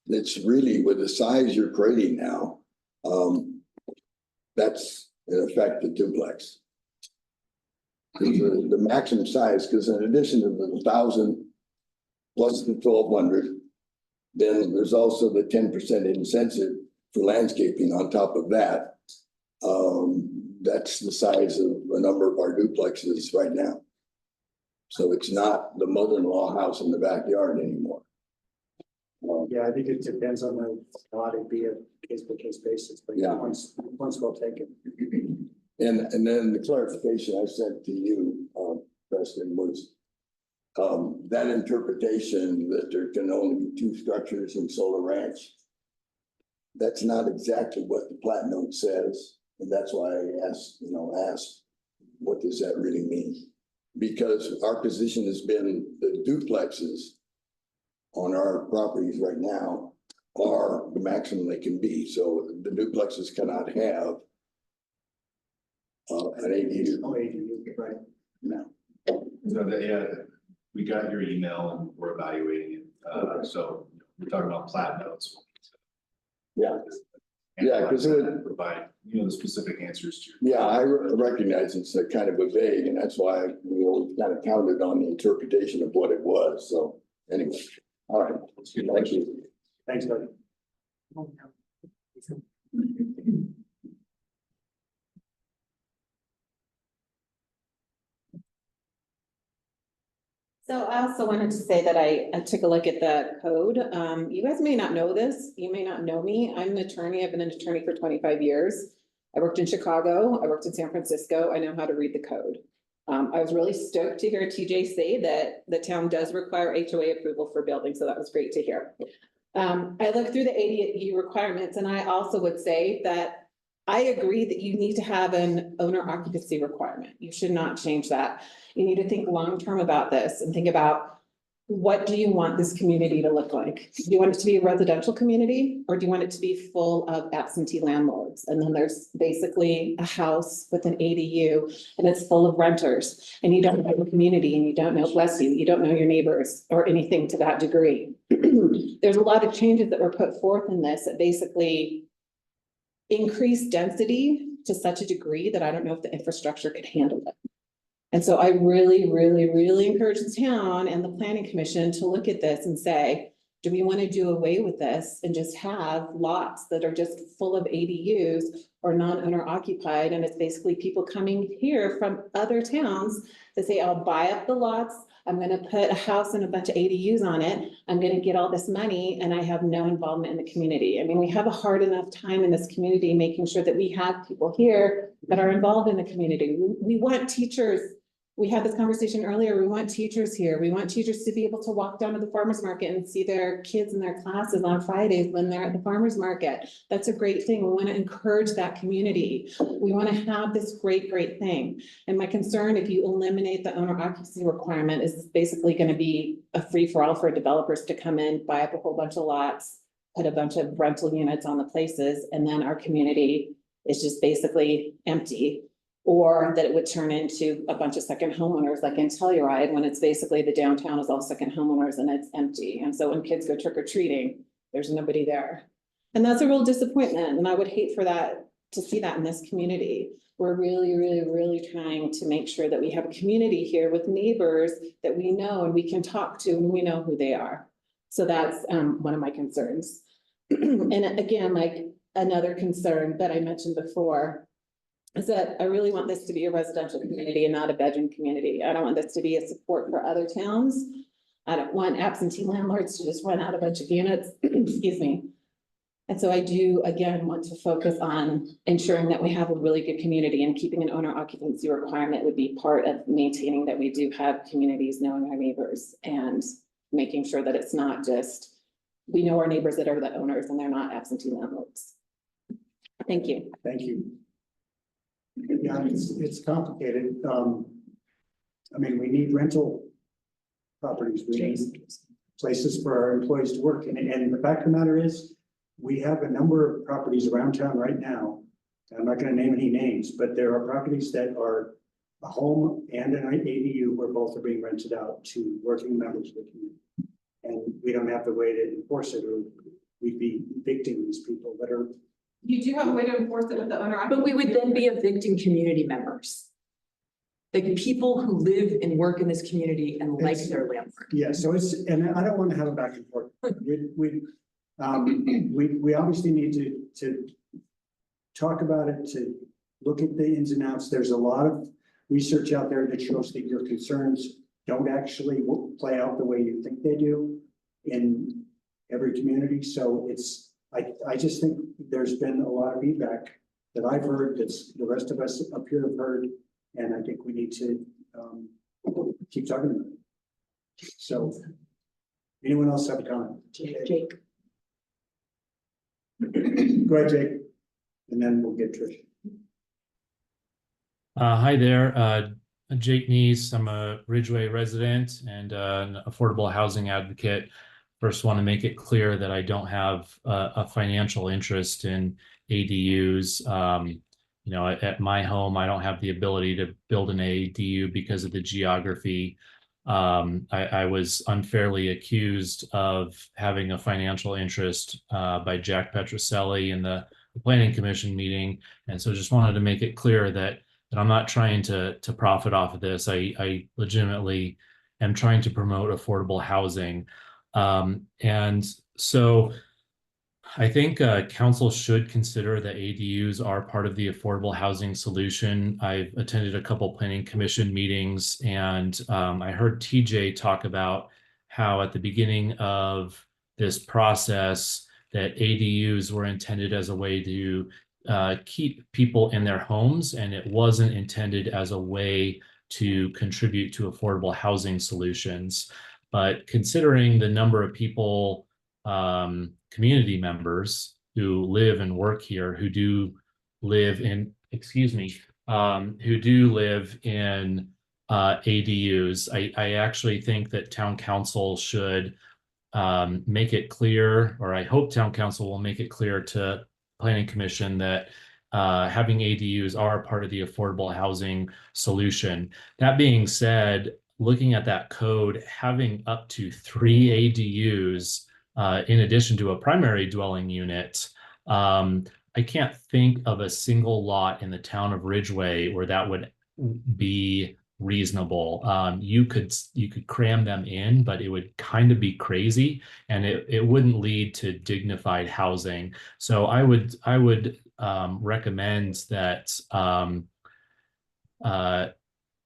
it's really with the size you're creating now, that's in effect the duplex. The maximum size, because in addition to the 1,000 plus the 1,200, then there's also the 10% incentive for landscaping on top of that. That's the size of a number of our duplexes right now. So it's not the mother-in-law house in the backyard anymore. Yeah, I think it depends on the lot, it'd be a case by case basis, but Yeah. once well taken. And then the clarification I sent to you, Preston, was that interpretation that there can only be 2 structures in Solar Ranch. That's not exactly what the plat note says, and that's why I asked, what does that really mean? Because our position has been the duplexes on our properties right now are the maximum they can be. So the duplexes cannot have an ADU. Oh, ADU, right. No. So we got your email and we're evaluating it. So we're talking about plat notes. Yeah. Yeah, because it would provide, the specific answers to. Yeah, I recognize it's a kind of a vague, and that's why we kind of counted on the interpretation of what it was. So anyway, all right. Thank you. Thanks, Doug. So I also wanted to say that I took a look at the code. You guys may not know this, you may not know me. I'm an attorney. I've been an attorney for 25 years. I worked in Chicago. I worked in San Francisco. I know how to read the code. I was really stoked to hear TJ say that the town does require HOA approval for buildings, so that was great to hear. I looked through the ADU requirements, and I also would say that I agree that you need to have an owner occupancy requirement. You should not change that. You need to think long-term about this and think about, what do you want this community to look like? Do you want it to be a residential community, or do you want it to be full of absentee landlords? And then there's basically a house with an ADU and it's full of renters, and you don't know the community, and you don't know, bless you, you don't know your neighbors or anything to that degree. There's a lot of changes that were put forth in this that basically increase density to such a degree that I don't know if the infrastructure could handle it. And so I really, really, really encourage the town and the planning commission to look at this and say, do we want to do away with this and just have lots that are just full of ADUs or non-owner occupied? And it's basically people coming here from other towns that say, I'll buy up the lots. I'm going to put a house and a bunch of ADUs on it. I'm going to get all this money, and I have no involvement in the community. I mean, we have a hard enough time in this community making sure that we have people here that are involved in the community. We want teachers. We had this conversation earlier. We want teachers here. We want teachers to be able to walk down to the farmer's market and see their kids in their classes on Fridays when they're at the farmer's market. That's a great thing. We want to encourage that community. We want to have this great, great thing. And my concern, if you eliminate the owner occupancy requirement, is basically going to be a free-for-all for developers to come in, buy up a whole bunch of lots, put a bunch of rental units on the places, and then our community is just basically empty. Or that it would turn into a bunch of second homeowners like in Telluride, when it's basically the downtown is all second homeowners and it's empty. And so when kids go trick or treating, there's nobody there. And that's a real disappointment. And I would hate for that to see that in this community. We're really, really, really trying to make sure that we have a community here with neighbors that we know and we can talk to and we know who they are. So that's one of my concerns. And again, like another concern that I mentioned before, is that I really want this to be a residential community and not a bedroom community. I don't want this to be a support for other towns. I don't want absentee landlords to just rent out a bunch of units, excuse me. And so I do, again, want to focus on ensuring that we have a really good community, and keeping an owner occupancy requirement would be part of maintaining that we do have communities knowing our neighbors and making sure that it's not just, we know our neighbors that are the owners and they're not absentee landlords. Thank you. Thank you. Yeah, it's complicated. I mean, we need rental properties. We need places for our employees to work. And the fact of the matter is, we have a number of properties around town right now. I'm not going to name any names, but there are properties that are a home and an ADU where both are being rented out to working members of the community. and we don't have the way to enforce it, or we'd be evicting these people that are. You do have a way to enforce it with the owner. But we would then be evicting community members. Like people who live and work in this community and like It's- their landlord. Yeah, so it's, and I don't want to have a back and forth. We obviously need to talk about it, to look at the ins and outs. There's a lot of research out there that shows that your concerns don't actually play out the way you think they do in every community. So it's, I just think there's been a lot of feedback that I've heard, that's the rest of us up here have heard, and I think we need to keep talking about it. So, anyone else have a comment? Jake. Go ahead, Jake, and then we'll get Trish. Hi there, Jake Neese. I'm a Ridgway resident and an affordable housing advocate. First, want to make it clear that I don't have a financial interest in ADUs. You know, at my home, I don't have the ability to build an ADU because of the geography. I was unfairly accused of having a financial interest by Jack Petroselli in the Planning Commission meeting. And so just wanted to make it clear that I'm not trying to profit off of this. I legitimately am trying to promote affordable housing. And so I think council should consider that ADUs are part of the affordable housing solution. I've attended a couple planning commission meetings, and I heard TJ talk about how at the beginning of this process that ADUs were intended as a way to keep people in their homes, and it wasn't intended as a way to contribute to affordable housing solutions. But considering the number of people, community members who live and work here, who do live in, who do live in ADUs, I actually think that town council should make it clear, or I hope town council will make it clear to Planning Commission that having ADUs are part of the affordable housing solution. That being said, looking at that code, having up to 3 ADUs in addition to a primary dwelling unit, I can't think of a single lot in the town of Ridgway where that would be reasonable. You could cram them in, but it would kind of be crazy, and it wouldn't lead to dignified housing. So I would recommend that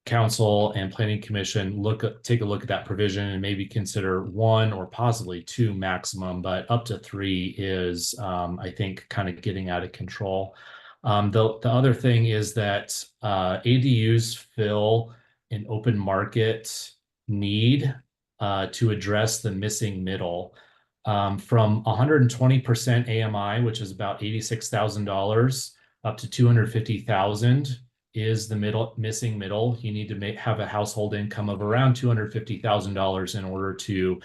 council and planning commission take a look at that provision and maybe consider 1 or possibly 2 maximum, but up to 3 is I think kind of getting out of control. The other thing is that ADUs fill an open market need to address the missing middle. From 120% AMI, which is about $86,000, up to $250,000 is the missing middle. You need to have a household income of around $250,000 in order to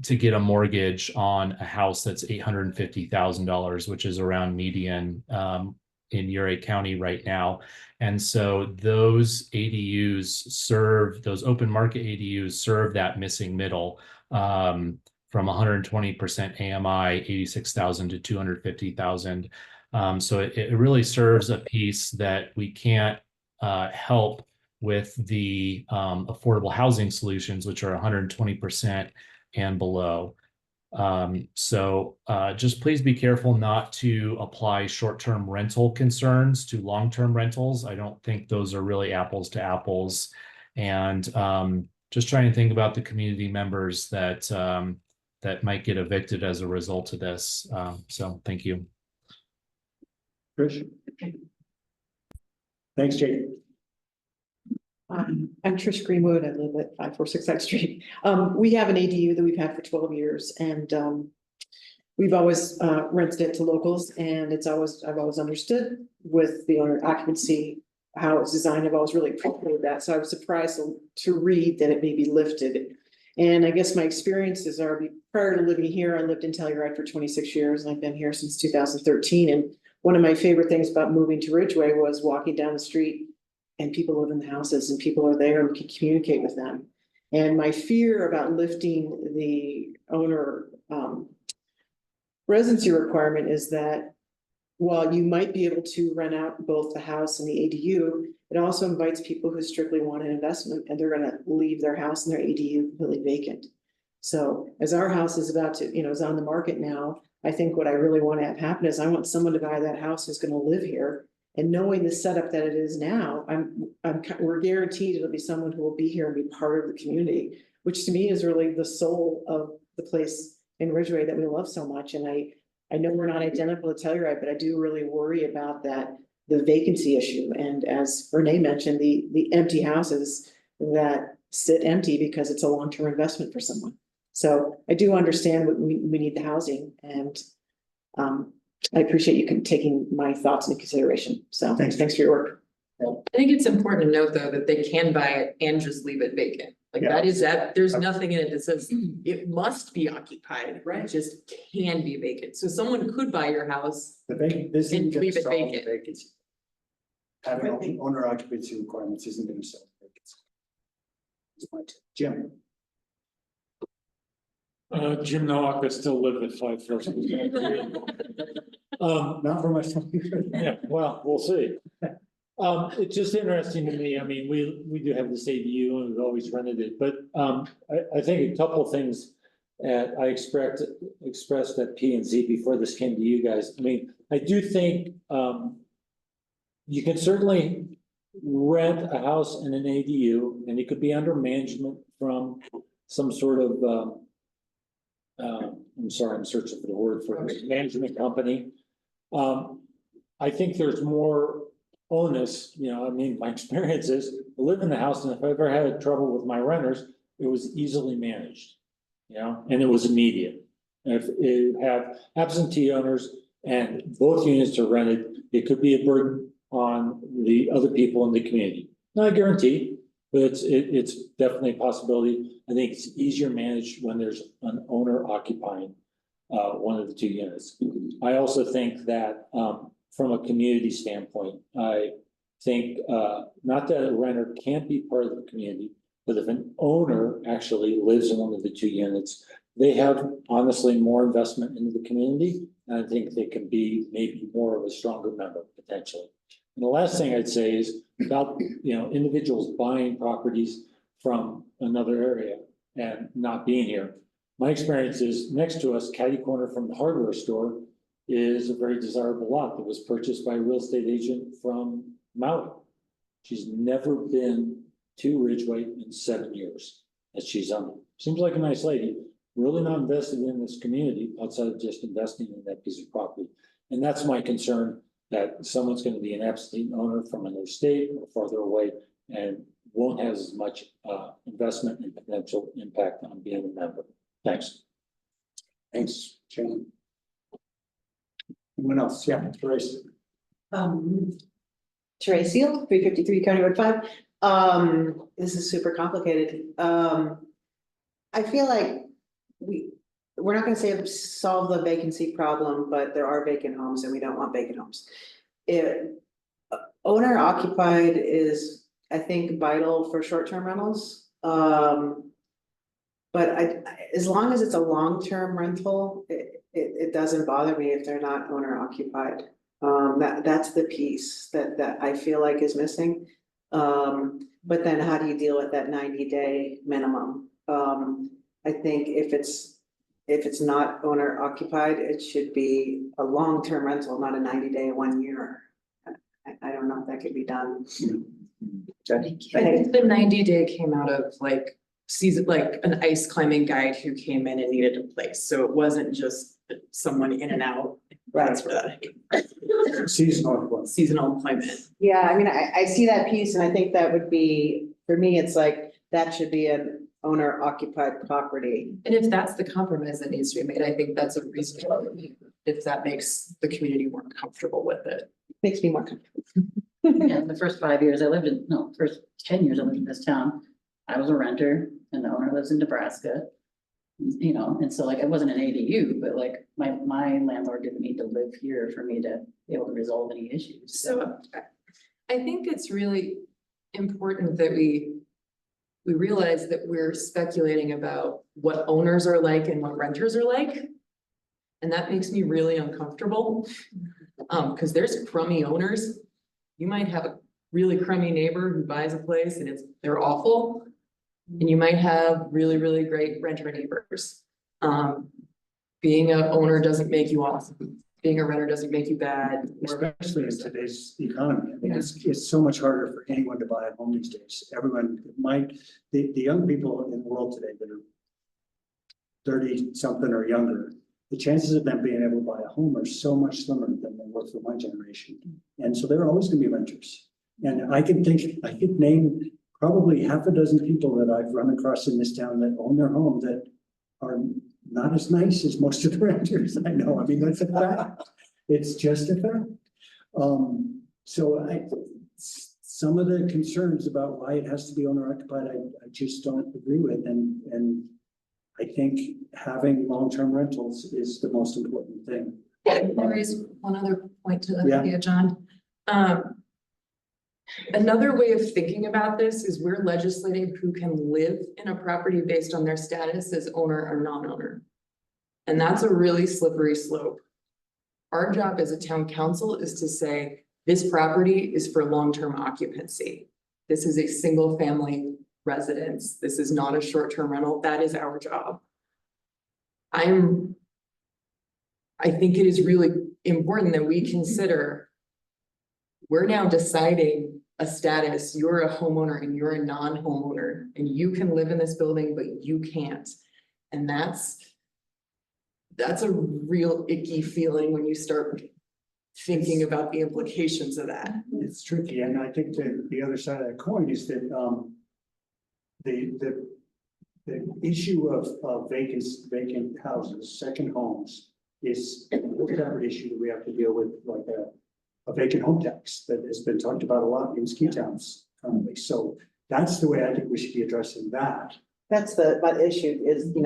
get a mortgage on a house that's $850,000, which is around median in Uray County right now. And so those those open market ADUs serve that missing middle from 120% AMI, 86,000 to 250,000. So it really serves a piece that we can't help with the affordable housing solutions, which are 120% and below. So just please be careful not to apply short-term rental concerns to long-term rentals. I don't think those are really apples to apples. And just try and think about the community members that might get evicted as a result of this. So thank you. Trish? Thanks, Jake. I'm Trish Greenwood. I live at 546 High Street. We have an ADU that we've had for 12 years, and we've always rented it to locals, and I've always understood with the owner occupancy, how it's designed. I've always really appreciated that. So I was surprised to read that it may be lifted. And I guess my experiences are, prior to living here, I lived in Telluride for 26 years, and I've been here since 2013. And one of my favorite things about moving to Ridgway was walking down the street and people live in the houses and people are there and we can communicate with them. And my fear about lifting the owner residency requirement is that while you might be able to rent out both the house and the ADU, it also invites people who strictly want an investment and they're gonna leave their house and their ADU completely vacant. So as our house is about to, is on the market now, I think what I really want to have happen is I want someone to buy that house who's gonna live here. And knowing the setup that it is now, we're guaranteed it'll be someone who will be here and be part of the community, which to me is really the soul of the place in Ridgway that we love so much. And I know we're not identical to Telluride, but I do really worry about the vacancy issue. And as Renee mentioned, the empty houses that sit empty because it's a long-term investment for someone. So I do understand what we need the housing, and I appreciate you taking my thoughts into consideration. So thanks for your work. I think it's important to note, though, that they can buy it and just leave it vacant. Like there's nothing in it that says it must be occupied, right? It just can be vacant. So someone could buy your house and leave it vacant. Having owner occupancy requirements isn't gonna solve vacancy. Jim. Jim Nowak, I still live at 5 First. Not for much time. Yeah, well, we'll see. It's just interesting to me. I mean, we do have this ADU and we've always rented it, but I think a couple of things that I expressed at P and Z before this came to you guys. I mean, I do think you can certainly rent a house in an ADU and it could be under management from some sort of I'm sorry, I'm searching for the word for it, management company. I think there's more onus, I mean, my experience is I live in the house, and if I ever had trouble with my renters, it was easily managed, and it was immediate. And if it have absentee owners and both units are rented, it could be a burden on the other people in the community. Not a guarantee, but it's definitely a possibility. I think it's easier managed when there's an owner occupying one of the two units. I also think that from a community standpoint, I think not that a renter can't be part of the community, but if an owner actually lives in one of the two units, they have honestly more investment into the community. And I think they can be maybe more of a stronger member potentially. And the last thing I'd say is about, individuals buying properties from another area and not being here. My experience is next to us, catty corner from the hardware store, is a very desirable lot that was purchased by a real estate agent from Maui. She's never been to Ridgway in 7 years as she's on it. Seems like a nice lady, really not invested in this community outside of just investing in that piece of property. And that's my concern, that someone's going to be an absentee owner from another state or farther away and won't have as much investment and potential impact on being a member. Thanks. Thanks, Jim. Anyone else? Yeah, Teresa. Teresa Seal, 353 County Road 5. This is super complicated. I feel like we're not gonna solve the vacancy problem, but there are vacant homes and we don't want vacant homes. Owner occupied is, I think, vital for short-term rentals. But as long as it's a long-term rental, it doesn't bother me if they're not owner occupied. That's the piece that I feel like is missing. But then how do you deal with that 90-day minimum? I think if it's not owner occupied, it should be a long-term rental, not a 90-day, 1 year. I don't know if that could be done. I think the 90-day came out of an ice climbing guide who came in and needed a place. So it wasn't just someone in and out. That's where that seasonal employment. Yeah, I mean, I see that piece and I think that would be, for me, it's like, that should be an owner occupied property. And if that's the compromise that needs to be made, I think that's a reasonable, if that makes the community more comfortable with it. Makes me more comfortable. Yeah, the first 5 years first 10 years I lived in this town, I was a renter and the owner lives in Nebraska. And so it wasn't an ADU, but my landlord didn't need to live here for me to be able to resolve any issues. So I think it's really important that we we realize that we're speculating about what owners are like and what renters are like. And that makes me really uncomfortable. Because there's crummy owners. You might have a really crummy neighbor who buys a place and they're awful. And you might have really, really great renter neighbors. Being an owner doesn't make you awesome. Being a renter doesn't make you bad. Especially in today's economy. I mean, it's so much harder for anyone to buy a home these days. Everyone the young people in the world today that are 30 something or younger, the chances of them being able to buy a home are so much slimmer than they were for my generation. And so they're always gonna be renters. And I could name probably half a dozen people that I've run across in this town that own their home that are not as nice as most of the renters I know. I mean, that's a fact. It's just a fact. Some of the concerns about why it has to be owner occupied, I just don't agree with. And I think having long-term rentals is the most important thing. There is one other point to that, yeah, John. Another way of thinking about this is we're legislating who can live in a property based on their status as owner or non-owner. And that's a really slippery slope. Our job as a town council is to say, this property is for long-term occupancy. This is a single family residence. This is not a short-term rental. That is our job. I think it is really important that we consider, we're now deciding a status. You're a homeowner and you're a non-homeowner, and you can live in this building, but you can't. And that's a real icky feeling when you start thinking about the implications of that. It's tricky. And I think that the other side of that coin is that the issue of vacant houses, second homes, is a separate issue that we have to deal with, like a vacant home tax that has been talked about a lot in ski towns currently. So that's the way I think we should be addressing that. That's the issue is, the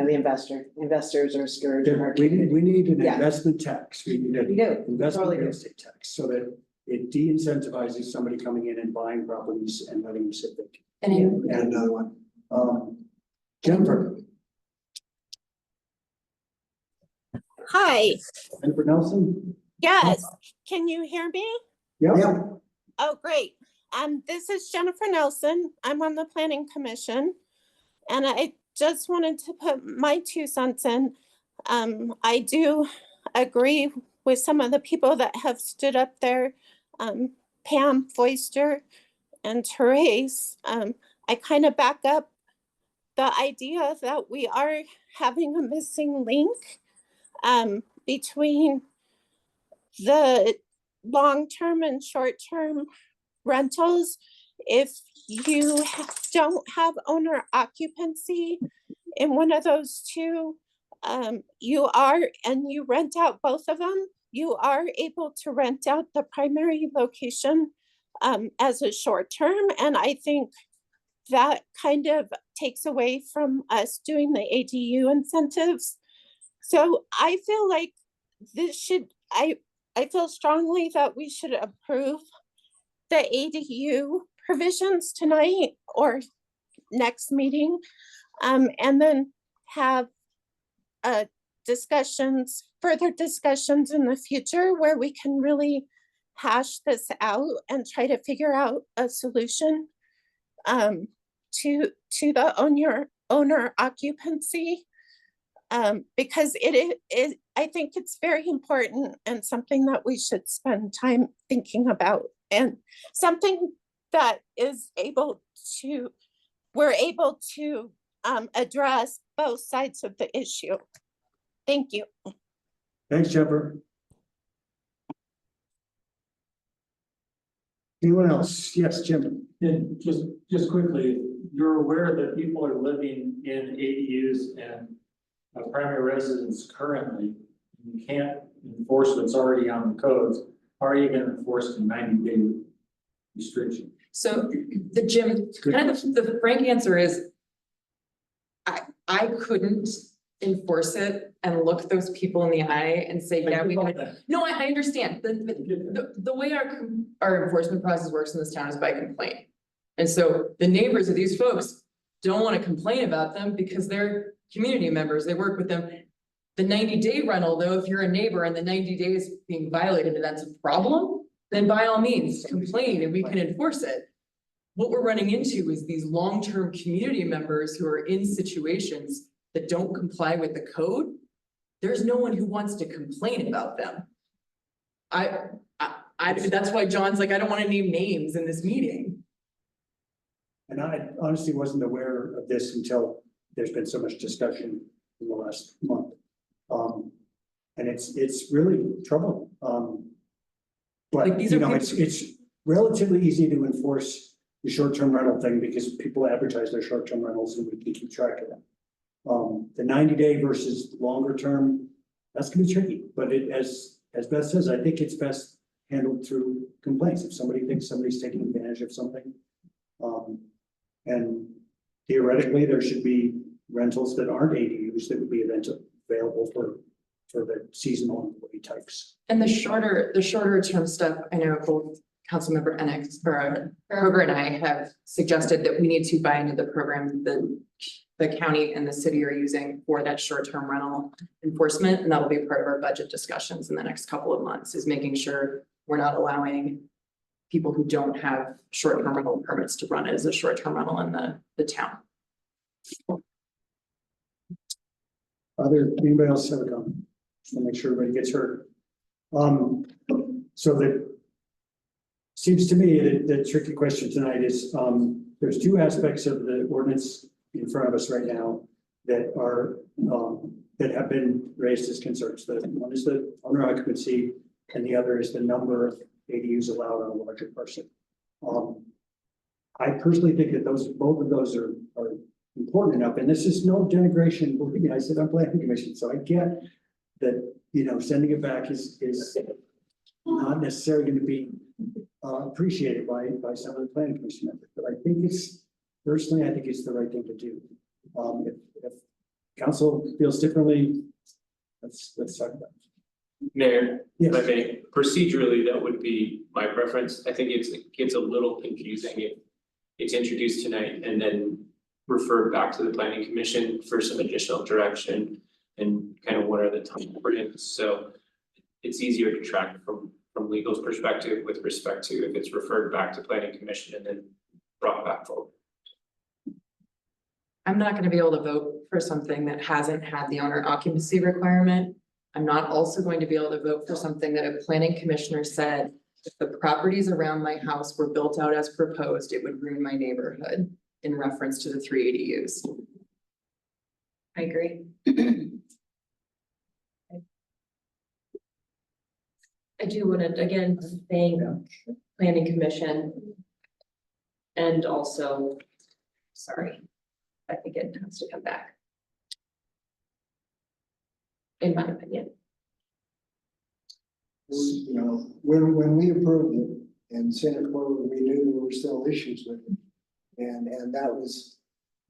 investors are scared. We need an investment tax. We need an investment Totally real estate tax so that it de-incentivizes somebody coming in and buying properties and letting them sit vacant. And another one. Jennifer. Hi. Jennifer Nelson? Yes. Can you hear me? Yeah. Oh, great. This is Jennifer Nelson. I'm on the Planning Commission. And I just wanted to put my 2 cents in. I do agree with some of the people that have stood up there, Pam Foister and Therese. I kind of back up the idea that we are having a missing link between the long-term and short-term rentals. If you don't have owner occupancy in one of those two, you rent out both of them, you are able to rent out the primary location as a short term. And I think that kind of takes away from us doing the ADU incentives. So I feel like I feel strongly that we should approve the ADU provisions tonight or next meeting, and then have further discussions in the future where we can really hash this out and try to figure out a solution to the owner occupancy, because I think it's very important and something that we should spend time thinking about, and something that we're able to address both sides of the issue. Thank you. Thanks, Jennifer. Anyone else? Yes, Jim. And just quickly, you're aware that people are living in ADUs and primary residence currently. You can't enforce what's already on the codes. How are you going to enforce the 90-day restriction? So the frank answer is I couldn't enforce it and look those people in the eye and say, yeah, no, I understand. The way our enforcement process works in this town is by complaint. And so the neighbors of these folks don't want to complain about them because they're community members, they work with them. The 90-day rental, though, if you're a neighbor and the 90 days being violated and that's a problem, then by all means complain and we can enforce it. What we're running into is these long-term community members who are in situations that don't comply with the code. There's no one who wants to complain about them. That's why John's like, I don't want to name names in this meeting. And I honestly wasn't aware of this until there's been so much discussion in the last month. And it's really troubling. But Like, these you are know, people- it's relatively easy to enforce the short-term rental thing because people advertise their short-term rentals and we can keep track of them. The 90-day versus longer term, that's gonna be tricky, but as Beth says, I think it's best handled through complaints. If somebody thinks somebody's taking advantage of something. And theoretically, there should be rentals that aren't ADUs that would be available for the seasonal employee types. And the shorter term stuff, I know both Councilmember Enix or Kroger and I have suggested that we need to buy into the program that the county and the city are using for that short-term rental enforcement. And that'll be part of our budget discussions in the next couple of months, is making sure we're not allowing people who don't have short-term rental permits to run it as a short-term rental in the town. Anybody else have a comment? Just want to make sure everybody gets heard. So seems to me that the tricky question tonight is, there's two aspects of the ordinance in front of us right now that are, that have been raised as concerns. One is the owner occupancy and the other is the number of ADUs allowed on a larger parcel. I personally think that both of those are important enough, and this is no denigration. Believe me, I sit on planning commission, so I get that, you know, sending it back is not necessarily going to be appreciated by some of the planning commission members, but I think it's the right thing to do. If council feels differently, let's talk about it. Mayor, Yes. if I may, procedurally, that would be my preference. I think it gets a little confusing if it's introduced tonight and then referred back to the planning commission for some additional direction and kind of what are the time frames. So it's easier to track from legal's perspective with respect to if it's referred back to planning commission and then brought back forward. I'm not going to be able to vote for something that hasn't had the owner occupancy requirement. I'm not also going to be able to vote for something that a planning commissioner said, if the properties around my house were built out as proposed, it would ruin my neighborhood in reference to the 3 ADUs. I agree. I do want to again thank planning commission. And also, sorry, I think it has to come back. In my opinion. You know, when we approved it and sent it forward, we knew there were still issues with it. And that was,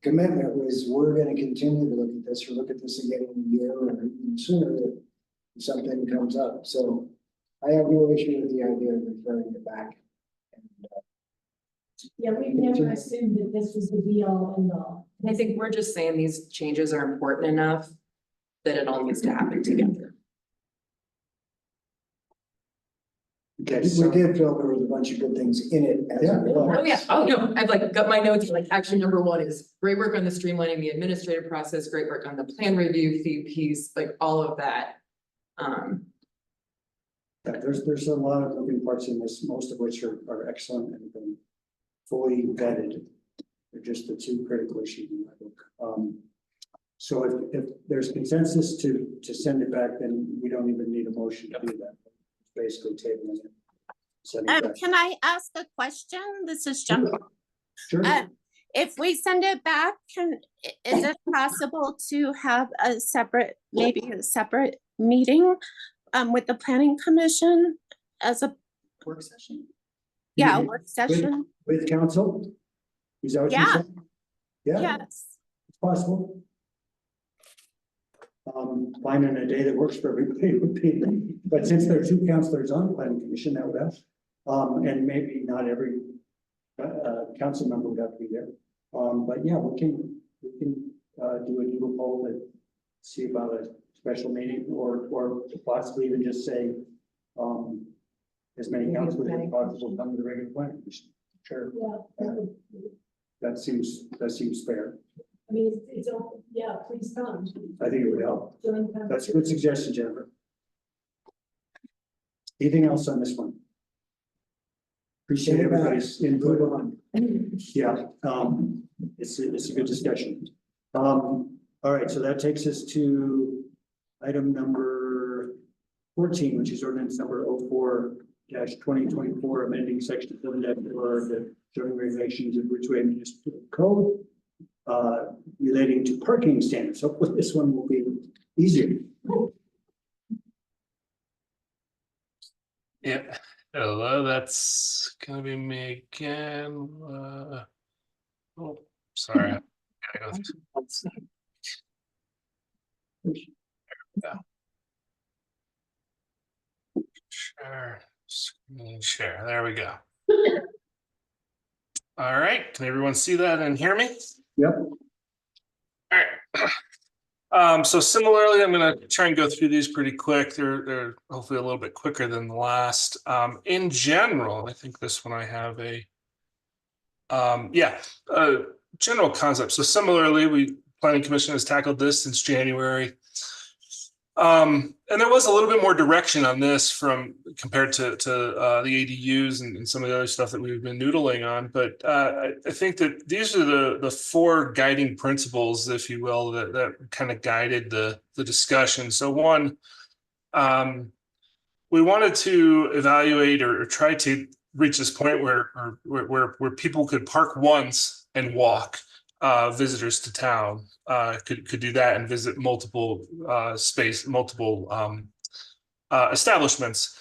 commitment was, we're gonna continue to look at this or look at this again in a year or even sooner if something comes up. So I have no issue with the idea of referring it back. Yeah, we've never assumed that this was the be all and all. I think we're just saying these changes are important enough that it all needs to happen together. Okay, We so did feel there was a bunch of good things in it as Yeah. well. Oh, yeah. Oh, no, I've like got my notes, like action number 1 is great work on the streamlining the administrative process, great work on the plan review fee piece, like all of that. yeah, there's a lot of moving parts in this, most of which are excellent and have been fully vetted. They're just the two critical issues in my book. So if there's consensus to send it back, then we don't even need a motion to do that. Basically tabling it. Sending it back. Can I ask a question? This is Jennifer. Sure. If we send it back, is it possible to have a separate meeting with the planning commission as a Work session? work session? With council? Is that what you're saying? Yeah, Yes. it's possible. Finding a day that works for everybody would be, but since there are 2 councilors on the planning commission, that would help. And maybe not every council member would have to be there. But yeah, we can do a doodle poll and see about a special meeting or possibly even just say, as many councilors as possible come to the regular planning commission. Sure. That seems fair. I mean, it's all, yeah, please come. I think it would help. That's a good suggestion, Jennifer. Anything else on this one? Appreciate everybody's input on. Yeah, it's a good discussion. All right, so that takes us to item number 14, which is ordinance number 04-2024, amending section 7-4 of the zoning regulations of Ridgway Municipal Code relating to parking standards. Hopefully this one will be easier. Yeah, hello, that's gonna be me again. Oh, sorry. I gotta go through. Yeah. Share, there we go. All right, can everyone see that and hear me? Yep. All right. So similarly, I'm going to try and go through these pretty quick. They're hopefully a little bit quicker than the last. In general, I think this one I have a general concept. So similarly, Planning Commission has tackled this since January. And there was a little bit more direction on this from compared to the ADUs and some of the other stuff that we've been noodling on. But I think that these are the four guiding principles, if you will, that kind of guided the discussion. So one, we wanted to evaluate or try to reach this point where people could park once and walk. Visitors to town could do that and visit multiple establishments.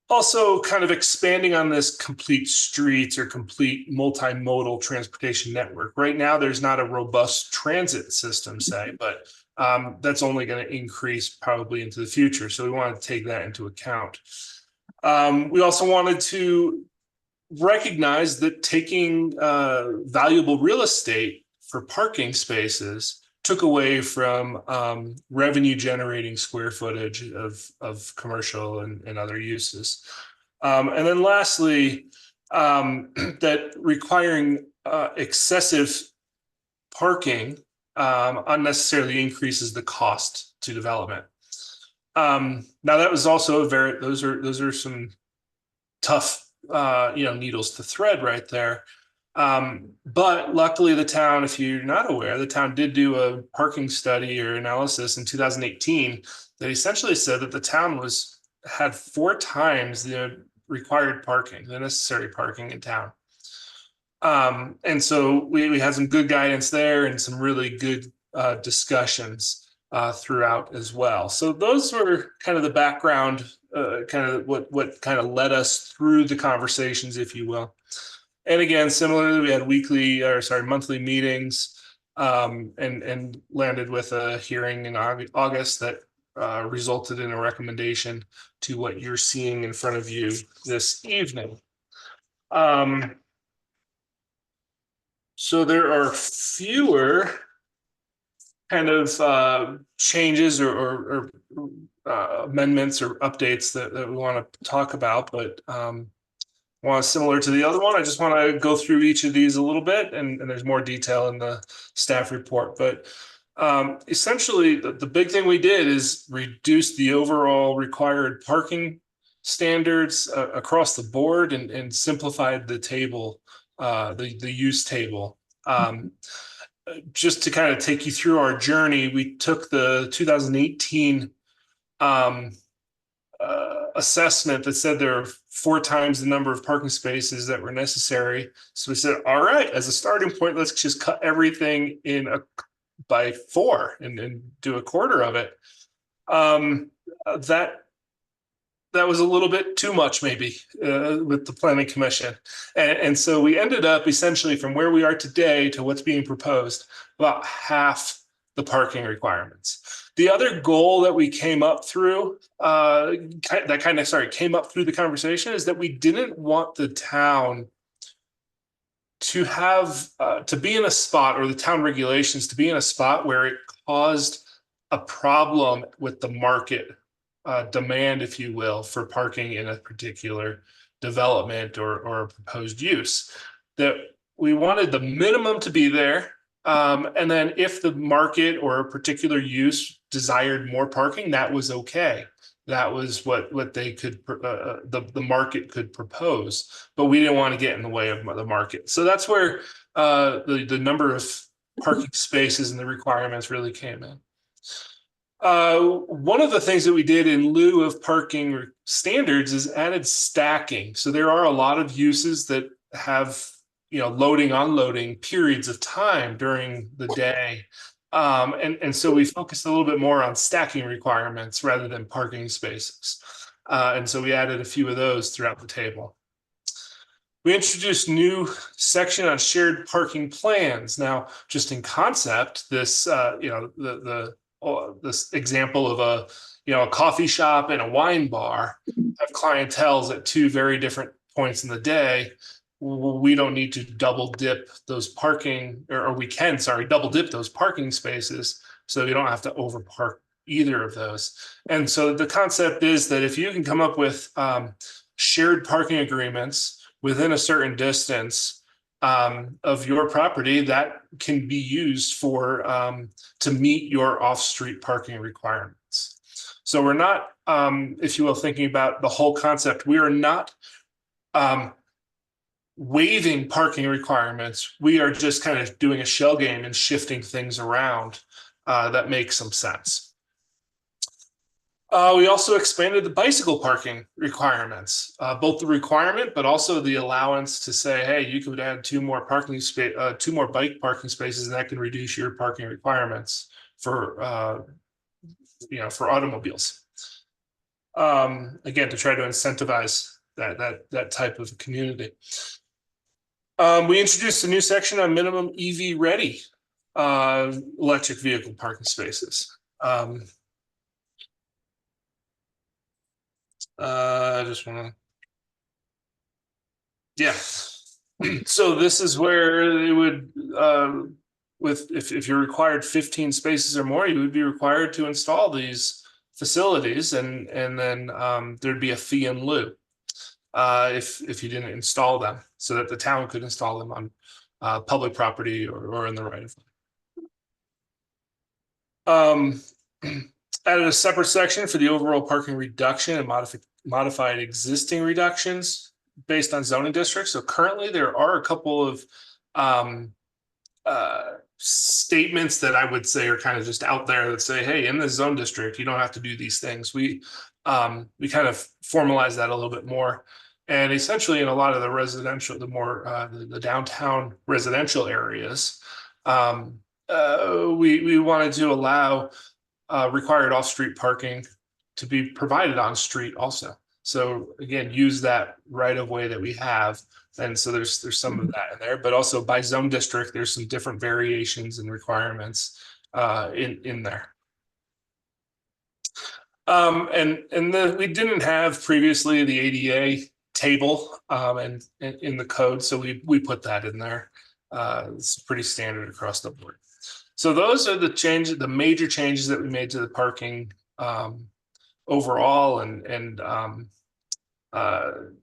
Also kind of expanding on this complete streets or complete multimodal transportation network. Right now, there's not a robust transit system, say, but that's only going to increase probably into the future. So we want to take that into account. We also wanted to recognize that taking valuable real estate for parking spaces took away from revenue generating square footage of commercial and other uses. And then lastly, that requiring excessive parking unnecessarily increases the cost to development. Now that was also those are some tough needles to thread right there. But luckily the town, if you're not aware, the town did do a parking study or analysis in 2018 that essentially said that the town had 4 times the required parking, the necessary parking in town. And so we had some good guidance there and some really good discussions throughout as well. So those were kind of the background, kind of what kind of led us through the conversations, if you will. And again, similarly, we had monthly meetings and landed with a hearing in August that resulted in a recommendation to what you're seeing in front of you this evening. So there are fewer kind of changes or amendments or updates that we want to talk about, but similar to the other one, I just want to go through each of these a little bit, and there's more detail in the staff report. But essentially, the big thing we did is reduce the overall required parking standards across the board and simplified the table, the use table. Just to kind of take you through our journey, we took the 2018 assessment that said there are 4 times the number of parking spaces that were necessary. So we said, all right, as a starting point, let's just cut everything by 4 and do a quarter of it. That was a little bit too much, maybe, with the Planning Commission. And so we ended up essentially from where we are today to what's being proposed, about half the parking requirements. The other goal that we came up through, came up through the conversation is that we didn't want the town to have to be in a spot, or the town regulations to be in a spot where it caused a problem with the market demand, if you will, for parking in a particular development or proposed use, that we wanted the minimum to be there. And then if the market or a particular use desired more parking, that was okay. That was what they could, the market could propose, but we didn't want to get in the way of the market. So that's where the number of parking spaces and the requirements really came in. One of the things that we did in lieu of parking standards is added stacking. So there are a lot of uses that have, loading, unloading periods of time during the day. And so we focused a little bit more on stacking requirements rather than parking spaces. And so we added a few of those throughout the table. We introduced new section on shared parking plans. Now, just in concept, this, this example of a coffee shop and a wine bar have clienteles at two very different points in the day. We don't need to double dip those parking, or we can, double dip those parking spaces, so you don't have to over park either of those. And so the concept is that if you can come up with shared parking agreements within a certain distance of your property, that can be used for to meet your off-street parking requirements. So we're not, if you will, thinking about the whole concept. We are not waiving parking requirements. We are just kind of doing a shell game and shifting things around that makes some sense. We also expanded the bicycle parking requirements, both the requirement, but also the allowance to say, hey, you could add two more bike parking spaces, and that can reduce your parking requirements for, for automobiles. Again, to try to incentivize that type of community. We introduced a new section on minimum EV ready electric vehicle parking spaces. I just want to, yeah. So this is where it would, if you're required 15 spaces or more, you would be required to install these facilities, and then there'd be a fee in lieu if you didn't install them, so that the town could install them on public property or in the right of way. Added a separate section for the overall parking reduction and modified existing reductions based on zoning districts. So currently there are a couple of statements that I would say are kind of just out there that say, hey, in the zone district, you don't have to do these things. We kind of formalize that a little bit more. And essentially in a lot of the residential, the more the downtown residential areas, we wanted to allow required off-street parking to be provided on street also. So again, use that right of way that we have. And so there's some of that in there, but also by zone district, there's some different variations and requirements in there. We didn't have previously the ADA table and in the code, so we put that in there. It's pretty standard across the board. So those are the major changes that we made to the parking overall, and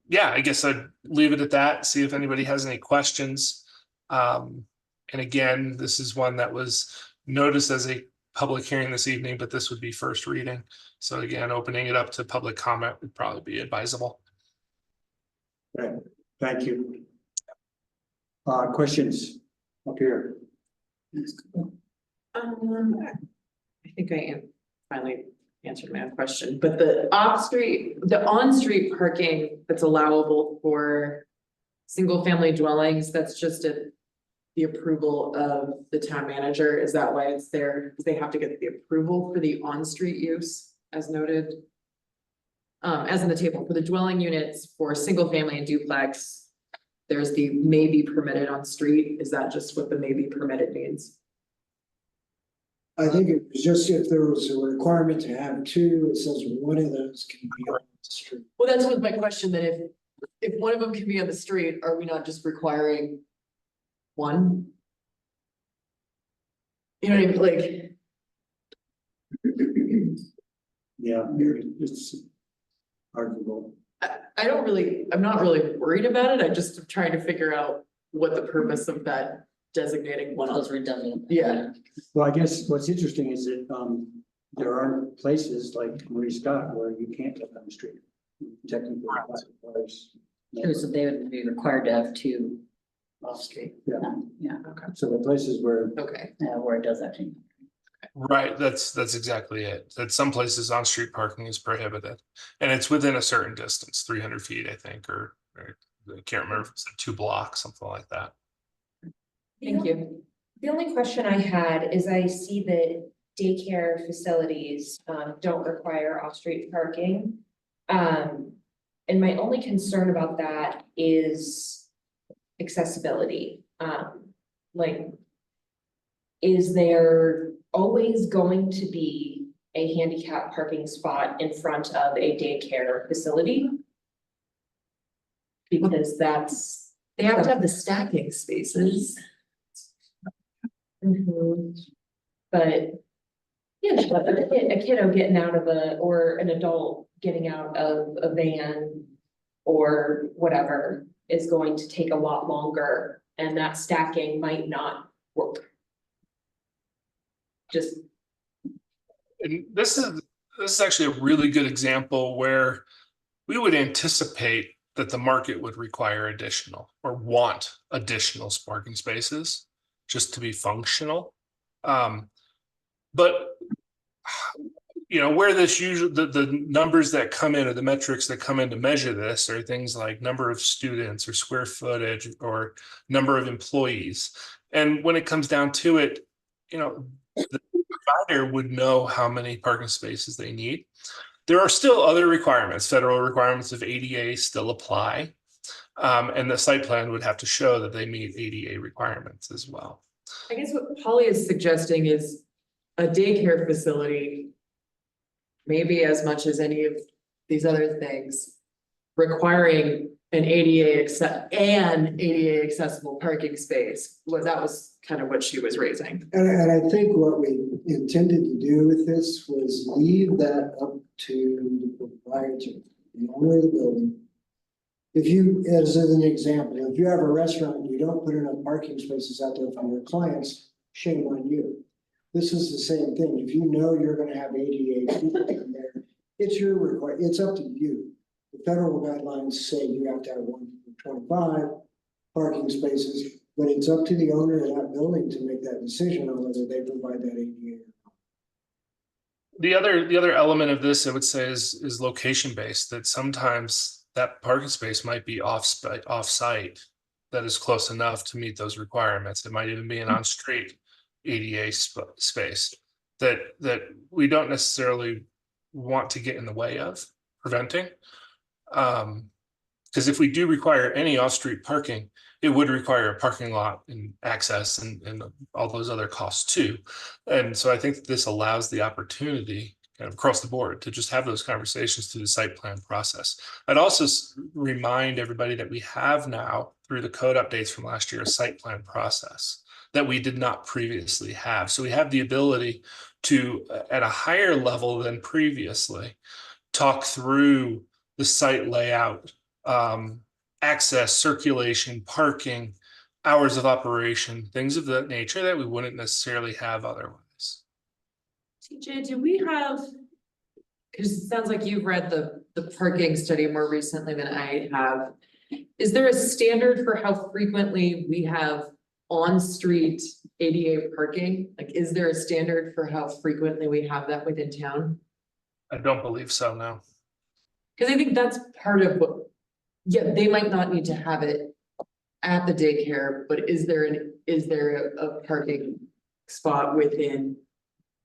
yeah, I guess I'd leave it at that. See if anybody has any questions. And again, this is one that was noticed as a public hearing this evening, but this would be first reading. So again, opening it up to public comment would probably be advisable. Okay, thank you. Questions up here? I think I finally answered my own question, but the on-street parking that's allowable for single-family dwellings, that's just the approval of the town manager. Is that why it's there? Because they have to get the approval for the on-street use, as noted. As in the table for the dwelling units for single-family and duplex, there's the may be permitted on street. Is that just what the may be permitted means? I think it was just if there was a requirement to have two, it says one of those can be on the street. Well, that's what my question, that if one of them can be on the street, are we not just requiring one. You know what I mean, like, Yeah, it's arguable. I'm not really worried about it, I just am trying to figure out what the purpose of that designating one One of of. those redundant. Yeah, Well, I guess what's interesting is that, there are places like Marie Scott where you can't get on the street. Technically. True, so they would be required to have two off street. Yeah. Yeah, So the places where. okay. where it does that change. Right, that's exactly it. That some places on-street parking is prohibited. And it's within a certain distance, 300 feet, I think, or I can't remember if it's 2 blocks, something like that. Thank you. The only question I had is I see that daycare facilities don't require off-street parking. And my only concern about that is accessibility. Like, is there always going to be a handicap parking spot in front of a daycare facility? Because that's. They have to have the stacking spaces. But, yeah, but a kiddo getting out of or an adult getting out of a van or whatever is going to take a lot longer, and that stacking might not work. Just. And this is actually a really good example where we would anticipate that the market would require additional or want additional parking spaces just to be functional. But you know, where this usually the numbers that come in or the metrics that come in to measure this are things like number of students or square footage or number of employees. And when it comes down to it, you know, the provider would know how many parking spaces they need. There are still other requirements, federal requirements of ADA still apply. And the site plan would have to show that they meet ADA requirements as well. I guess what Polly is suggesting is a daycare facility, maybe as much as any of these other things, requiring an ADA accessible parking space. Well, that was kind of what she was raising. And I think what we intended to do with this was leave that up to the proprietor, the owner of the building. If you, as an example, if you have a restaurant and you don't put enough parking spaces out there for your clients, shame on you. This is the same thing. If you know you're gonna have 88 people in there, it's your requirement, it's up to you. The federal guidelines say you have to have 125 parking spaces, but it's up to the owner of that building to make that decision on whether they provide that 88. The other element of this, I would say, is location based, that sometimes that parking space might be off-site that is close enough to meet those requirements. It might even be an on-street ADA space that we don't necessarily want to get in the way of preventing. Because if we do require any off-street parking, it would require a parking lot and access and all those other costs too. And so I think that this allows the opportunity kind of across the board to just have those conversations through the site plan process. I'd also remind everybody that we have now, through the code updates from last year, a site plan process that we did not previously have. So we have the ability to, at a higher level than previously, talk through the site layout, access, circulation, parking, hours of operation, things of that nature that we wouldn't necessarily have otherwise. TJ, do we have, because it sounds like you've read the parking study more recently than I have. Is there a standard for how frequently we have on-street ADA parking? Like, is there a standard for how frequently we have that within town? I don't believe so, no. Because I think that's part of what, yeah, they might not need to have it at the daycare, but is there a parking spot within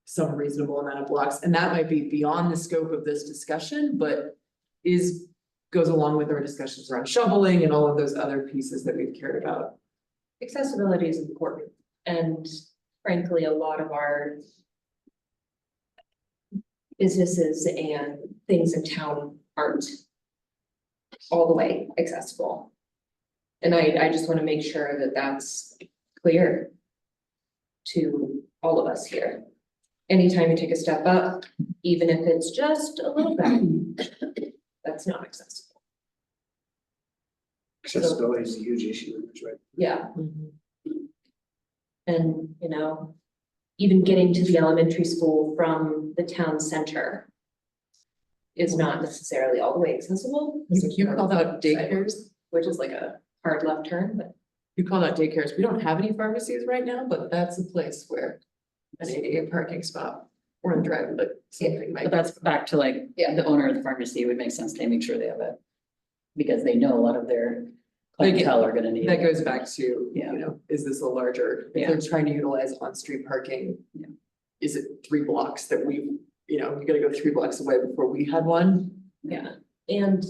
some reasonable amount of blocks? And that might be beyond the scope of this discussion, but goes along with our discussions around shoveling and all of those other pieces that we've cared about. Accessibility is important, and frankly, a lot of our businesses and things in town aren't all the way accessible. And I just want to make sure that that's clear to all of us here. Anytime you take a step up, even if it's just a little bit, that's not accessible. Accessibility is a huge issue, right? Yeah. And, you know, even getting to the elementary school from the town center is not necessarily all the way accessible. You called out daycares, Which is like a hard left turn, but you called out daycares. We don't have any pharmacies right now, but that's a place where an ADA parking spot or in drive, but something might. But that's back to like, Yeah. the owner of the pharmacy, it would make sense they make sure they have it. Because they know a lot of their clientele are gonna need. That it. goes back to, Yeah. you know, is this a larger, if Yeah. they're trying to utilize on-street parking? Yeah. Is it 3 blocks that we, you know, you gotta go 3 blocks away before we had one? yeah. And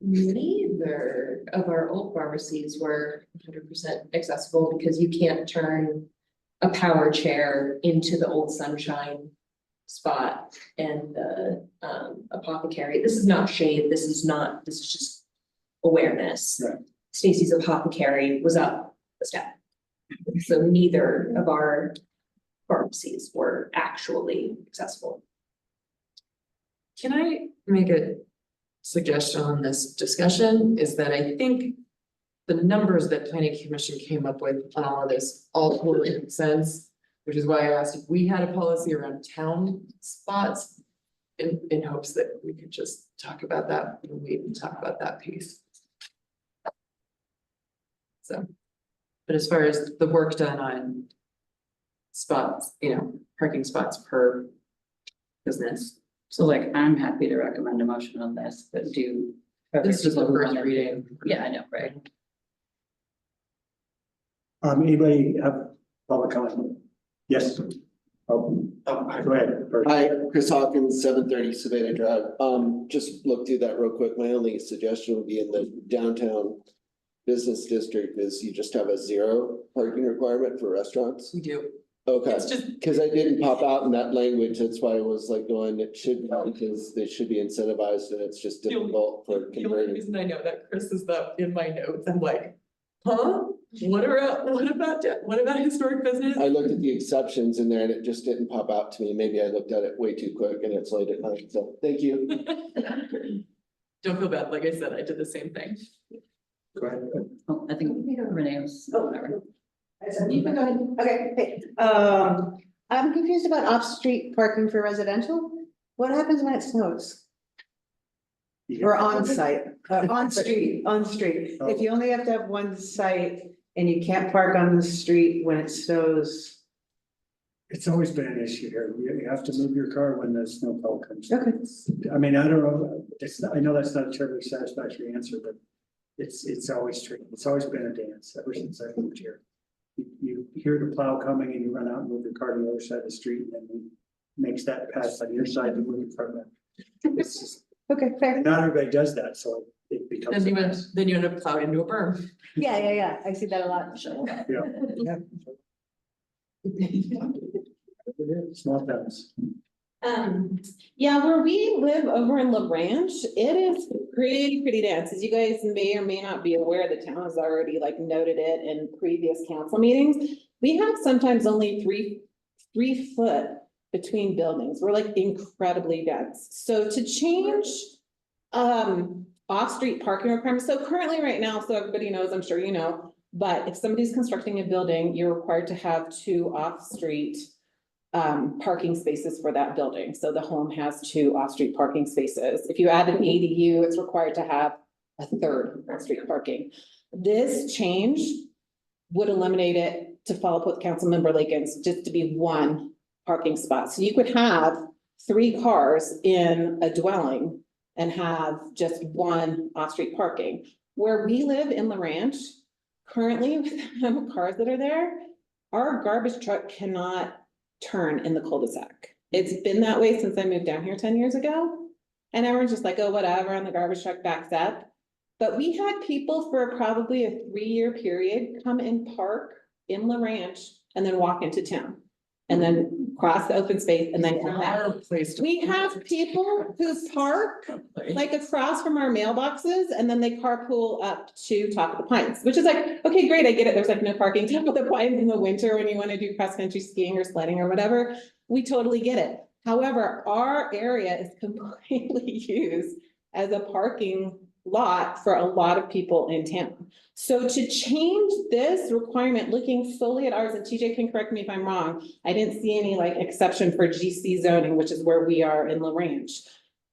neither of our old pharmacies were 100% accessible because you can't turn a power chair into the old Sunshine spot and the apothecary. This is not shade. This is just awareness. Right. Stacy's apothecary was up a step. So neither of our pharmacies were actually accessible. Can I make a suggestion on this discussion? Is that I think the numbers that planning commission came up with on all of this all totally make sense. Which is why I asked if we had a policy around town spots in hopes that we could just talk about that when we talk about that piece. So, but as far as the work done on spots, you know, parking spots per business. So like, I'm happy to recommend a motion on this, but do. This is the first reading. Yeah, I know, right? Anybody have public comment? Yes. Oh, go ahead. First. Hi, Chris Hawkins, 730 Savannah Drive. Just look through that real quick. My only suggestion would be in the downtown business district is you just have a 0 parking requirement for restaurants. We do. Okay, It's just, because I didn't pop out in that language. That's why I was like going, it should, because they should be incentivized and it's just difficult for the only converting. reason I know that Chris is that in my notes, I'm like, huh? What about historic business? I looked at the exceptions in there and it just didn't pop out to me. Maybe I looked at it way too quick and it's late at night. So thank you. Don't feel bad. Like I said, I did the same thing. Go ahead. Oh, I think Renee was. Oh, whatever. You can go ahead. Okay, hey, I'm confused about off-street parking for residential. What happens when it snows? Or on-site, on-street. If you only have to have one site and you can't park on the street when it snows. It's always been an issue here. You have to move your car when the snowfall comes. Okay. I mean, I don't know, I know that's not a terribly satisfactory answer, but it's always tricky. It's always been a dance ever since I moved here. You hear the plow coming and you run out and move your car to the other side of the street and then it makes that pass on your side and move your car back. It's just, okay, fair. not everybody does that, so it becomes. Then you end up plowing into a berm. Yeah, I see that a lot. Yeah. Small towns. Yeah, where we live over in La Ranch, it is pretty dense. As you guys may or may not be aware, the town has already like noted it in previous council meetings. We have sometimes only three foot between buildings. We're like incredibly dense. So to change off-street parking requirements, so currently right now, so everybody knows, I'm sure you know, but if somebody's constructing a building, you're required to have 2 off-street parking spaces for that building. So the home has 2 off-street parking spaces. If you add an ADU, it's required to have a 3rd on-street parking. This change would eliminate it, to follow up with Councilmember Lakins, just to be 1 parking spot. So you could have 3 cars in a dwelling and have just 1 off-street parking. Where we live in La Ranch, currently with the amount of cars that are there, our garbage truck cannot turn in the cul-de-sac. It's been that way since I moved down here 10 years ago. And everyone's just like, oh, whatever, and the garbage truck backs up. But we had people for probably a 3-year period come and park in La Ranch and then walk into town. And then cross the open space and then come back. We have people who park like across from our mailboxes and then they carpool up to Top of the Pines, which is like, okay, great, I get it. There's like no parking Top of the Pines in the winter when you want to do cross-country skiing or sledding or whatever. We totally get it. However, our area is completely used as a parking lot for a lot of people in town. So to change this requirement, looking solely at ours, and TJ can correct me if I'm wrong, I didn't see any like exception for GC zoning, which is where we are in LaRange,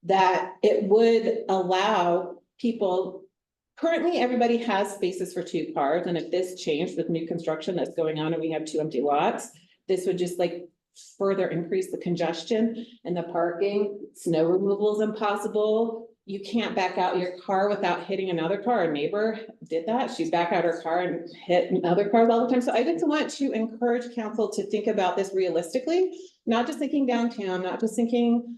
that it would allow people, currently everybody has spaces for 2 cars. And if this changed with new construction that's going on and we have 2 empty lots, this would just like further increase the congestion and the parking. Snow removal is impossible. You can't back out your car without hitting another car. A neighbor did that. She backed out her car and hit other cars all the time. So I just want to encourage council to think about this realistically, not just thinking downtown, not just thinking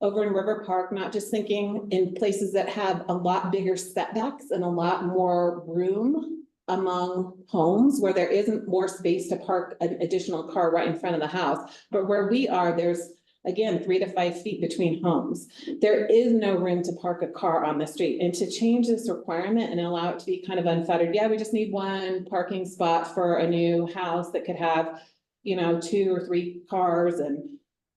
over in River Park, not just thinking in places that have a lot bigger setbacks and a lot more room among homes where there isn't more space to park an additional car right in front of the house. But where we are, there's again, 3 to 5 feet between homes. There is no room to park a car on the street. And to change this requirement and allow it to be kind of unfettered, yeah, we just need 1 parking spot for a new house that could have, 2 or 3 cars. And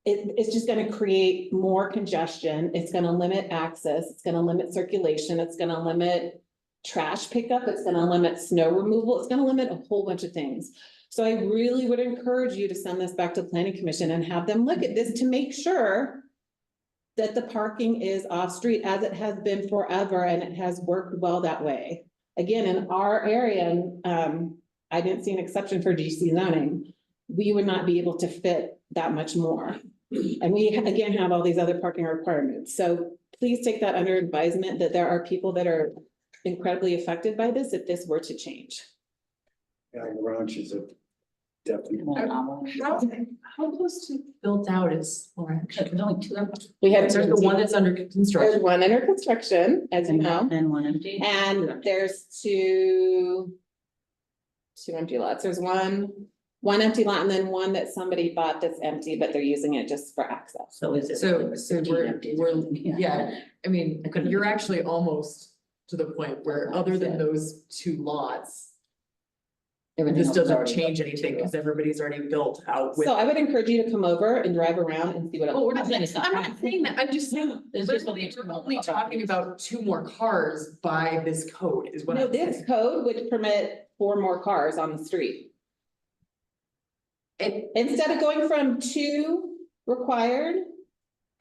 it's just gonna create more congestion. It's gonna limit access. It's gonna limit circulation. It's gonna limit trash pickup. It's gonna limit snow removal. It's gonna limit a whole bunch of things. So I really would encourage you to send this back to the Planning Commission and have them look at this to make sure that the parking is off street as it has been forever and it has worked well that way. Again, in our area, I didn't see an exception for GC zoning. We would not be able to fit that much more. And we again have all these other parking requirements. So please take that under advisement that there are people that are incredibly affected by this if this were to change. Yeah, LaRange is a definitely. How close to built out is LaRange? There's only 2 of them. We have There's the one that's under construction. There's 1 under construction, as you know, And 1 empty. and there's two empty lots. There's one empty lot and then 1 that somebody bought that's empty, but they're using it just for access. So is it? So 15 empties or something? yeah, I mean, you're actually almost to the point where other than those 2 lots, Everything this else is doesn't already change built. anything because everybody's already built out with. So I would encourage you to come over and drive around and see what. Well, we're else. I'm not saying that, I'm just saying, It's just literally, the we're only talking about 2 more cars by this code is what No, I'm this saying. code would permit 4 more cars on the street. And Instead of going from 2 required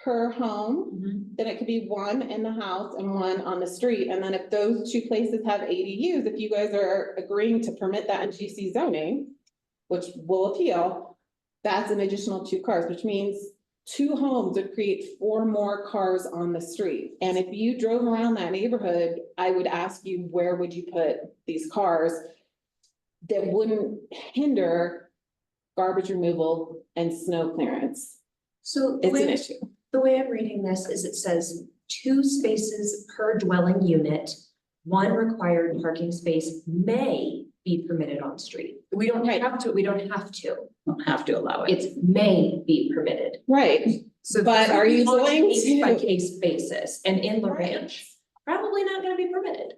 per home, then it could be 1 in the house and 1 on the street. And then if those 2 places have ADUs, if you guys are agreeing to permit that in GC zoning, which will appeal, that's an additional 2 cars, which means 2 homes would create 4 more cars on the street. And if you drove around that neighborhood, I would ask you, where would you put these cars that wouldn't hinder garbage removal and snow clearance? So It's an issue. the way I'm reading this is it says 2 spaces per dwelling unit, 1 required parking space may be permitted on street. we don't have to. We don't have to. Don't have to allow it. It's may be permitted. Right, So but are you on a going case by to? case basis, and in the Right. ranch, probably not gonna be permitted.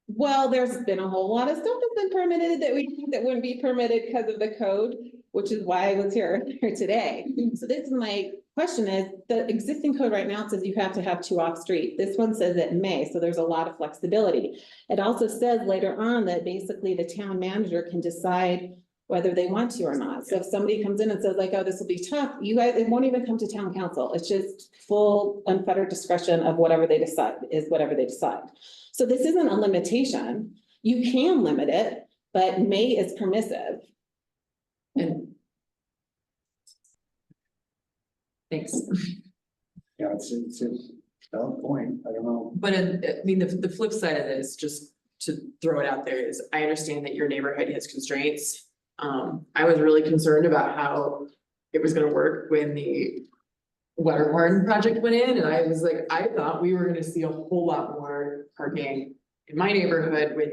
Well, there's been a whole lot of stuff that's been permitted that wouldn't be permitted because of the code, which is why I was here today. So this is my question is, the existing code right now says you have to have 2 off street. This one says it may, so there's a lot of flexibility. It also says later on that basically the town manager can decide whether they want to or not. So if somebody comes in and says like, oh, this will be tough, you guys, it won't even come to town council. It's just full unfettered discretion of whatever they decide is whatever they decide. So this isn't a limitation. You can limit it, but may is permissive. And thanks. Yeah, it's a valid point. I don't know. But I mean, the flip side of this, just to throw it out there, is I understand that your neighborhood has constraints. I was really concerned about how it was gonna work when the water garden project went in, and I was like, I thought we were gonna see a whole lot more parking in my neighborhood with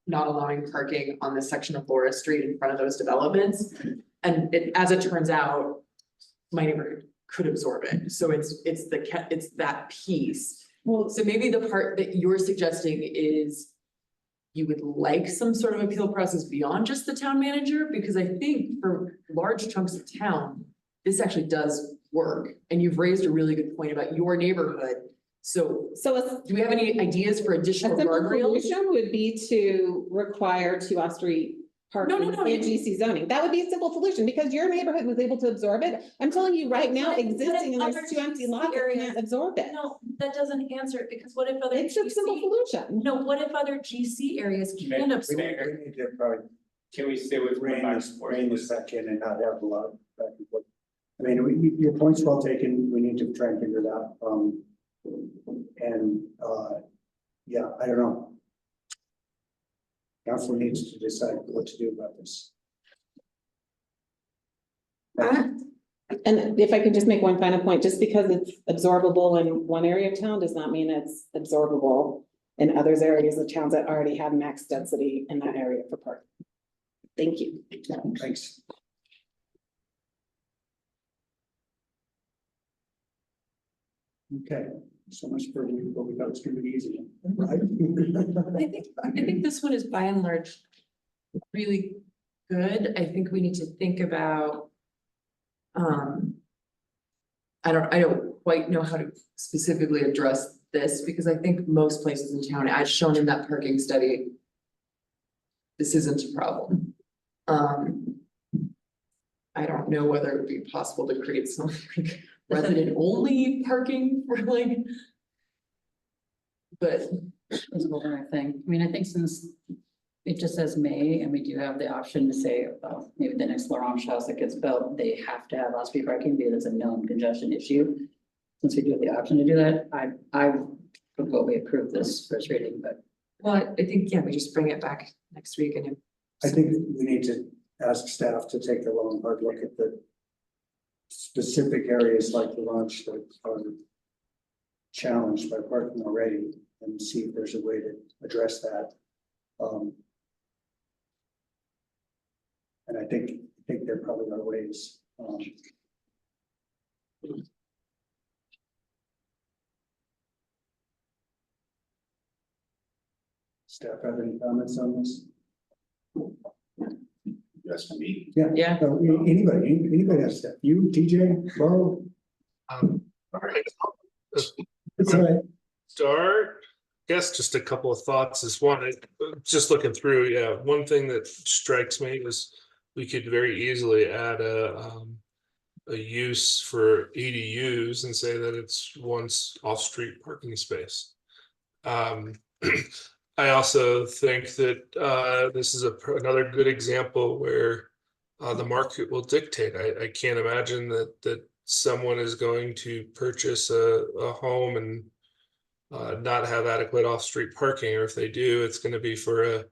not allowing parking on this section of Laura Street in front of those developments. And as it turns out, my neighborhood could absorb it. So it's it's that piece. Well, So maybe the part that you're suggesting is you would like some sort of appeal process beyond just the town manager, because I think for large chunks of town, this actually does work. And you've raised a really good point about your neighborhood. So do we have any ideas for additional a simple guardrails? solution would be to require 2 off-street parking No, in GC zoning. That would be a simple solution because your neighborhood was able to absorb it. I'm telling you right now, existing and there's 2 empty lots that can't absorb it. No, that doesn't answer it, because what if other It's a simple solution. No, what if other GC areas can absorb it? We need to probably Can we stay with? rein this back in and not have a lot of back and forth. I mean, your point's well taken. We need to try and figure it out. Yeah, I don't know. Council needs to decide what to do about this. And if I could just make one final point, just because it's absorbable in one area of town does not mean it's absorbable in others areas of towns that already have max density in that area for parking. Thank you. Thanks. Okay, so much for what we thought was gonna be easy, right? I think this one is by and large really good. I think we need to think about. I don't quite know how to specifically address this because I think most places in town, as shown in that parking study, this isn't a problem. I don't know whether it would be possible to create some like resident only parking for like. But Is one other thing. I mean, I think since it just says may, and we do have the option to say, maybe the next L'Orange house that gets built, they have to have off-street parking because it's a known congestion issue. Since we do have the option to do that, I would vote we approve this first reading, but. well, I think, yeah, we just bring it back next week and. I think we need to ask staff to take a long hard look at the specific areas like the launch that are challenged by parking already and see if there's a way to address that. And I think there probably are ways. Staff have any comments on this? That's for me. Yeah. So, anybody has stuff? You, TJ, Bo? All right. It's all right. Start, guess just a couple of thoughts is one, just looking through, yeah, one thing that strikes me is we could very easily add a use for ADUs and say that it's once off-street parking space. I also think that this is another good example where the market will dictate. I can't imagine that someone is going to purchase a home and not have adequate off-street parking, or if they do, it's going to be for a,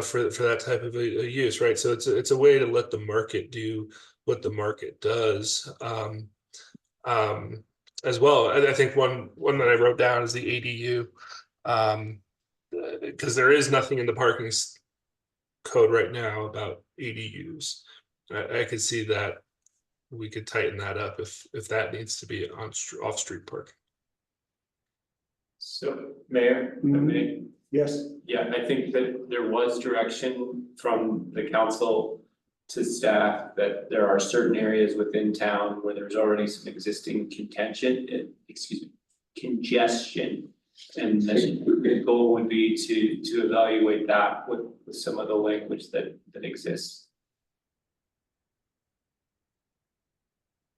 for that type of a use, right? So it's a way to let the market do what the market does. As well, I think one that I wrote down is the ADU, because there is nothing in the parking code right now about ADUs. I could see that we could tighten that up if that needs to be on off-street parking. So, Mayor, if I may. Yes. Yeah, I think that there was direction from the council to staff that there are certain areas within town where there's already some existing congestion. And the goal would be to evaluate that with some of the language that exists.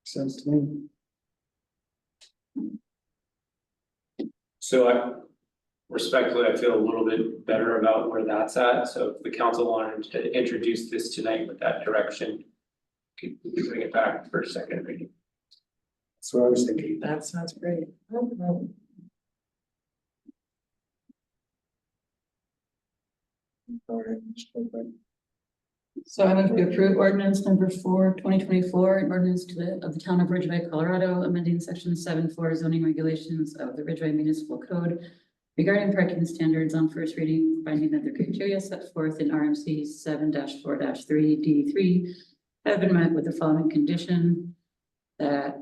Sense to me. So respectfully, I feel a little bit better about where that's at. So if the council wanted to introduce this tonight with that direction, we could bring it back for a second reading. That's what I was thinking. That sounds great. So I move to approve ordinance number 4, 2024, an ordinance of the town of Ridgway, Colorado, amending section 7.4 zoning regulations of the Ridgway Municipal Code regarding parking standards on first reading, finding that the criteria set forth in RMC 7-4-3 D3 have been met with the following condition. that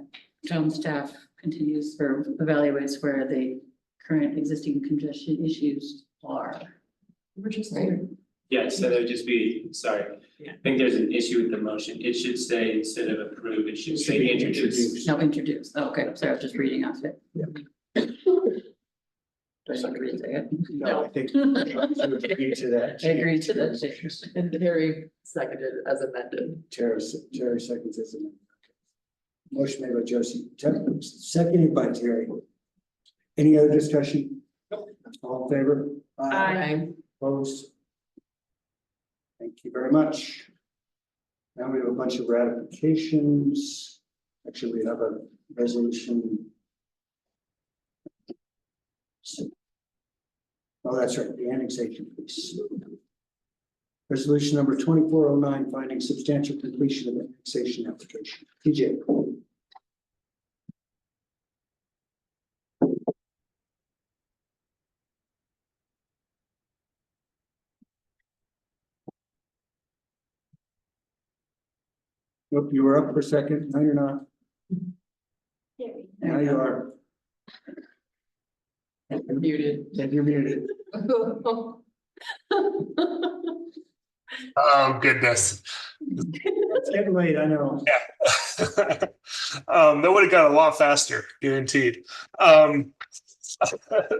town staff continues or evaluates where the current existing congestion issues are. We're just Right. here. Yeah, so there would just be, sorry, Yeah. I think there's an issue with the motion. It should say, instead of approve, it should say introduce. No, introduce. Okay, sorry, I was just reading off it. Do I need to read it? No, I think you agree to that. I agree to that change. And Harry seconded as amended. Jerry seconds as amendment. Motion made by Josie, seconded by Terry. Any other discussion? All in favor? Aye. Opposed? Thank you very much. Now we have a bunch of ratifications. Actually, we have a resolution. Oh, that's right, the annexation piece. Resolution number 2409, finding substantial completion of annexation application. TJ. Nope, you were up for a second. No, you're not. Now you are. Muted. And you're muted. Oh, goodness. It's getting late, I know. Yeah. That would have got a lot faster, guaranteed.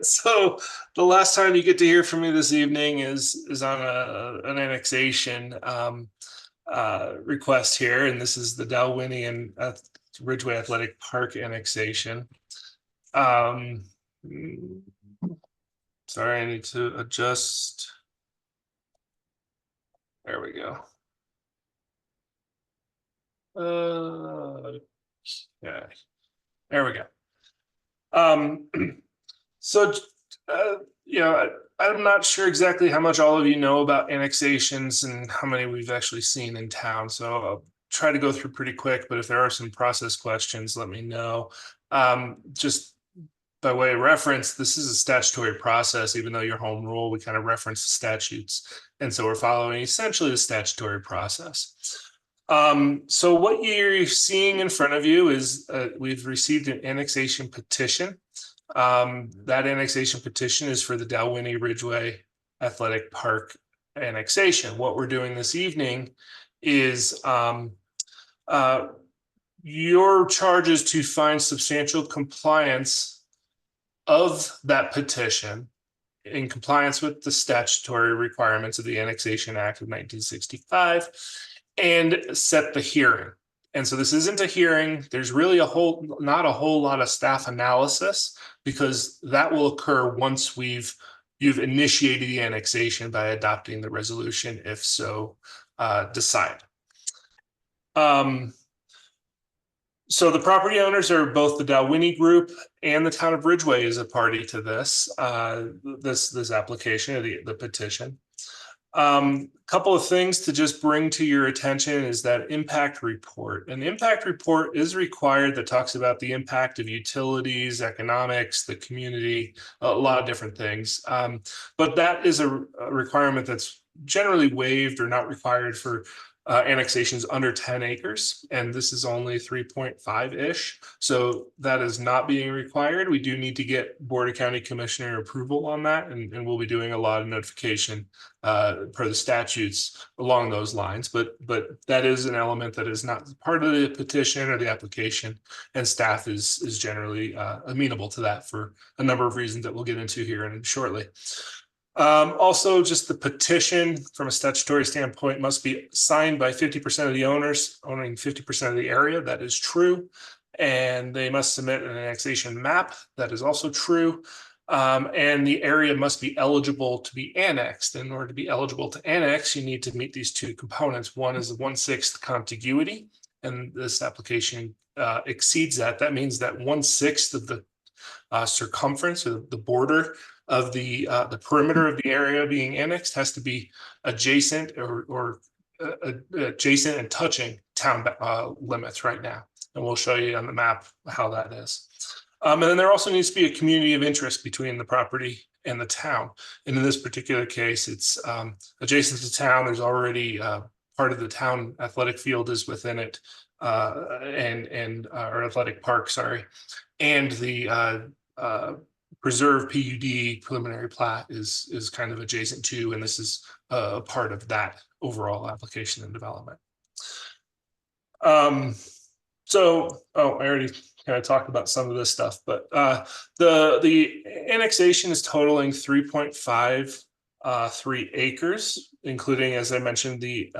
So the last time you get to hear from me this evening is on an annexation request here, and this is the Dalwhinnie and Ridgway Athletic Park annexation. Sorry, I need to adjust. There we go. Yeah, there we go. So, you know, I'm not sure exactly how much all of you know about annexations and how many we've actually seen in town. So I'll try to go through pretty quick, but if there are some process questions, let me know. Just by way of reference, this is a statutory process. Even though your home rule, we kind of reference the statutes. And so we're following essentially the statutory process. So what you're seeing in front of you is we've received an annexation petition. That annexation petition is for the Dalwhinnie Ridgway Athletic Park annexation. What we're doing this evening is your charge is to find substantial compliance of that petition in compliance with the statutory requirements of the Annexation Act of 1965 and set the hearing. And so this isn't a hearing. There's really not a whole lot of staff analysis, because that will occur once you've initiated the annexation by adopting the resolution, if so decided. So the property owners are both the Dalwhinnie Group and the town of Ridgway is a party to this this application, the petition. Couple of things to just bring to your attention is that impact report. An impact report is required that talks about the impact of utilities, economics, the community, a lot of different things. But that is a requirement that's generally waived or not required for annexations under 10 acres, and this is only 3.5-ish. So that is not being required. We do need to get Board of County Commissioner approval on that, and we'll be doing a lot of notification per the statutes along those lines. But that is an element that is not part of the petition or the application, and staff is generally amenable to that for a number of reasons that we'll get into here and shortly. Also, just the petition from a statutory standpoint must be signed by 50% of the owners owning 50% of the area. That is true. And they must submit an annexation map. That is also true. And the area must be eligible to be annexed. In order to be eligible to annex, you need to meet these two components. One is the 1/6 contiguity, and this application exceeds that. That means that 1/6 of the circumference or the border of the perimeter of the area being annexed has to be adjacent or adjacent and touching town limits right now. And we'll show you on the map how that is. And then there also needs to be a community of interest between the property and the town. And in this particular case, it's adjacent to town. There's already part of the town athletic field is within it. or athletic park, sorry, and the preserve PUD preliminary plat is kind of adjacent to, and this is a part of that overall application and development. So, I already kind of talked about some of this stuff, but the annexation is totaling 3.53 acres, including, as I mentioned, the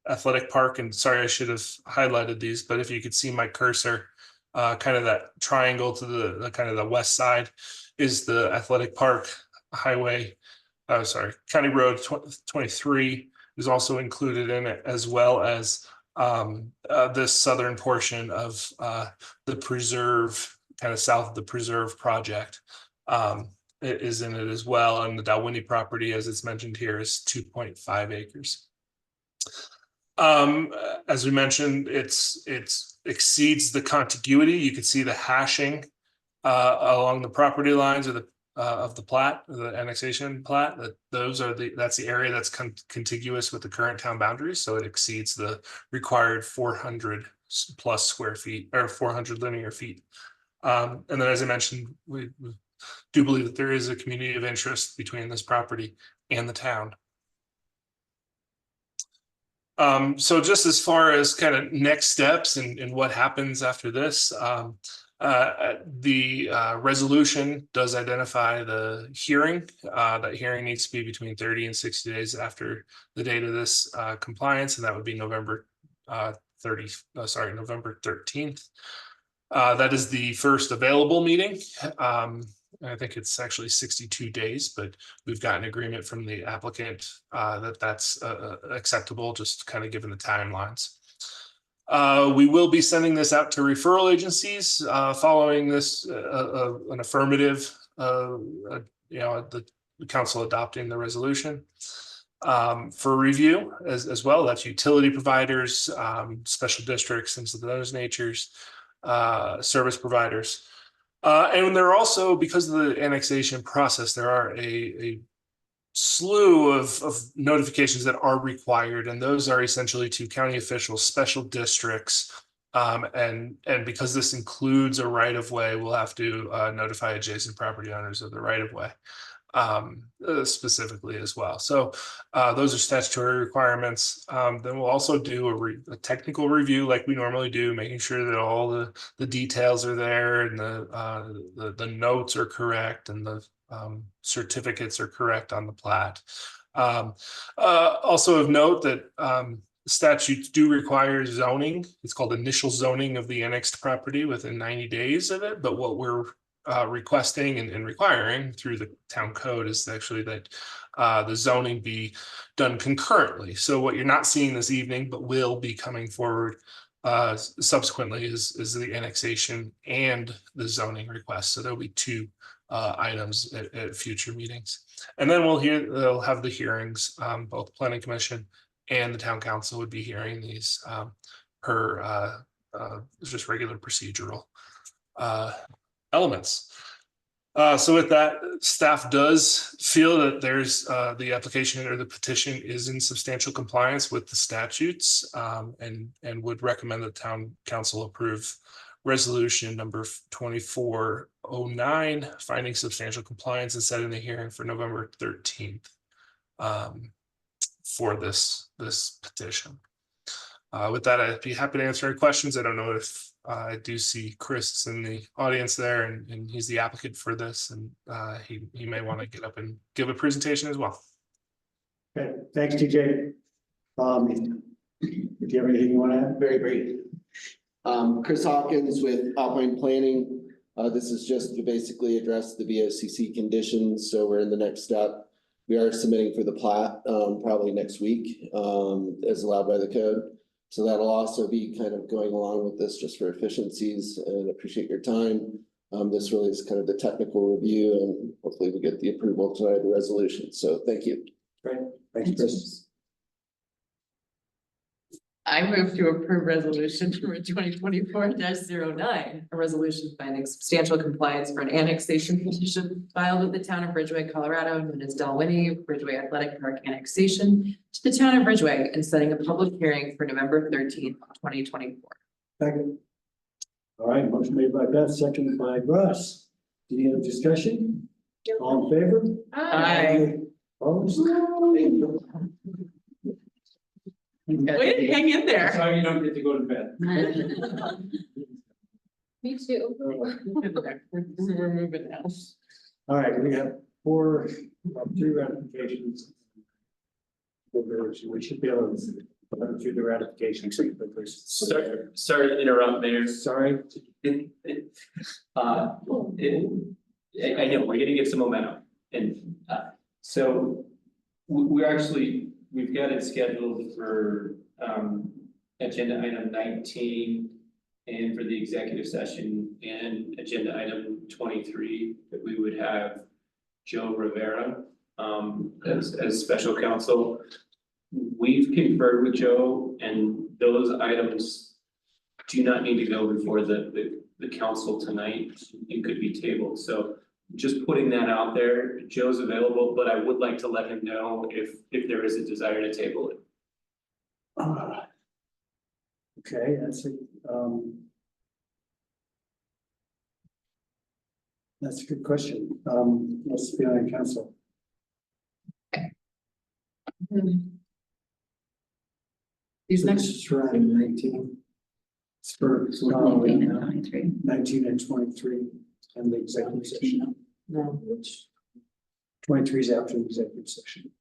athletic park. And sorry, I should have highlighted these, but if you could see my cursor, kind of that triangle to the kind of the west side is the athletic park highway. County Road 23 is also included in it, as well as this southern portion of the preserve, kind of south of the preserve project, is in it as well. And the Dalwhinnie property, as it's mentioned here, is 2.5 acres. As we mentioned, it's exceeds the contiguity. You can see the hashing along the property lines of the plat, the annexation plat. That's the area that's contiguous with the current town boundaries. So it exceeds the required 400 plus square feet, or 400 linear feet. And then, as I mentioned, we do believe that there is a community of interest between this property and the town. So just as far as kind of next steps and what happens after this, the resolution does identify the hearing. That hearing needs to be between 30 and 60 days after the date of this compliance, and that would be November 13th. That is the first available meeting. I think it's actually 62 days, but we've got an agreement from the applicant that that's acceptable, just kind of given the timelines. We will be sending this out to referral agencies following this, an affirmative, the council adopting the resolution for review as well. That's utility providers, special districts, things of those natures, service providers. And there are also, because of the annexation process, there are a slew of notifications that are required, and those are essentially to county officials, special districts, and because this includes a right-of-way, we'll have to notify adjacent property owners of the right-of-way specifically as well. So those are statutory requirements. Then we'll also do a technical review like we normally do, making sure that all the details are there and the notes are correct and the certificates are correct on the plat. Also of note that statutes do require zoning. It's called initial zoning of the annexed property within 90 days of it. But what we're requesting and requiring through the town code is actually that the zoning be done concurrently. So what you're not seeing this evening, but will be coming forward subsequently is the annexation and the zoning request. So there'll be two items at future meetings. And then they'll have the hearings, both the planning commission and the town council would be hearing these per just regular procedural elements. So with that, staff does feel that there's the application or the petition is in substantial compliance with the statutes, and would recommend the town council approve resolution number 2409, finding substantial compliance and setting the hearing for November 13th for this petition. With that, I'd be happy to answer any questions. I don't know if I do see Chris in the audience there, and he's the applicant for this, and he may want to get up and give a presentation as well. Okay, thanks, TJ. If you have anything you want to add? Very brief. Chris Hawkins with Alpine Planning. This is just to basically address the VOCC conditions. So we're in the next step. We are submitting for the plat probably next week as allowed by the code. So that'll also be kind of going along with this just for efficiencies, and appreciate your time. This really is kind of the technical review, and hopefully we get the approval tonight of the resolution. So thank you. Great. Thanks, Chris. I move to approve resolution number 2024-09, a resolution finding substantial compliance for an annexation petition filed with the town of Ridgway, Colorado, known as Dalwhinnie Ridgway Athletic Park annexation to the town of Ridgway, and setting a public hearing for November 13th, 2024. Second. All right, motion made by Beth, seconded by Russ. Any other discussion? All in favor? Aye. Opposed? Way to hang in there. Sorry, you don't get to go to bed. Me too. We're moving now. All right, we have three ratifications. We should be able to go through the ratifications. Sorry to interrupt, Mayor. Sorry. I know, we're gonna get some momentum, and, so, we've got it scheduled for, agenda item 19. And for the executive session and agenda item 23, that we would have Joe Rivera, as special counsel. We've conferred with Joe, and those items do not need to go before the council tonight. It could be tabled, so just putting that out there. Joe's available, but I would like to let him know if there is a desire to table it. Okay, that's a good question. What's the feeling of council? These next. It's around 19. It's for 19 and 23 and the executive session. No. 23 is after the executive session.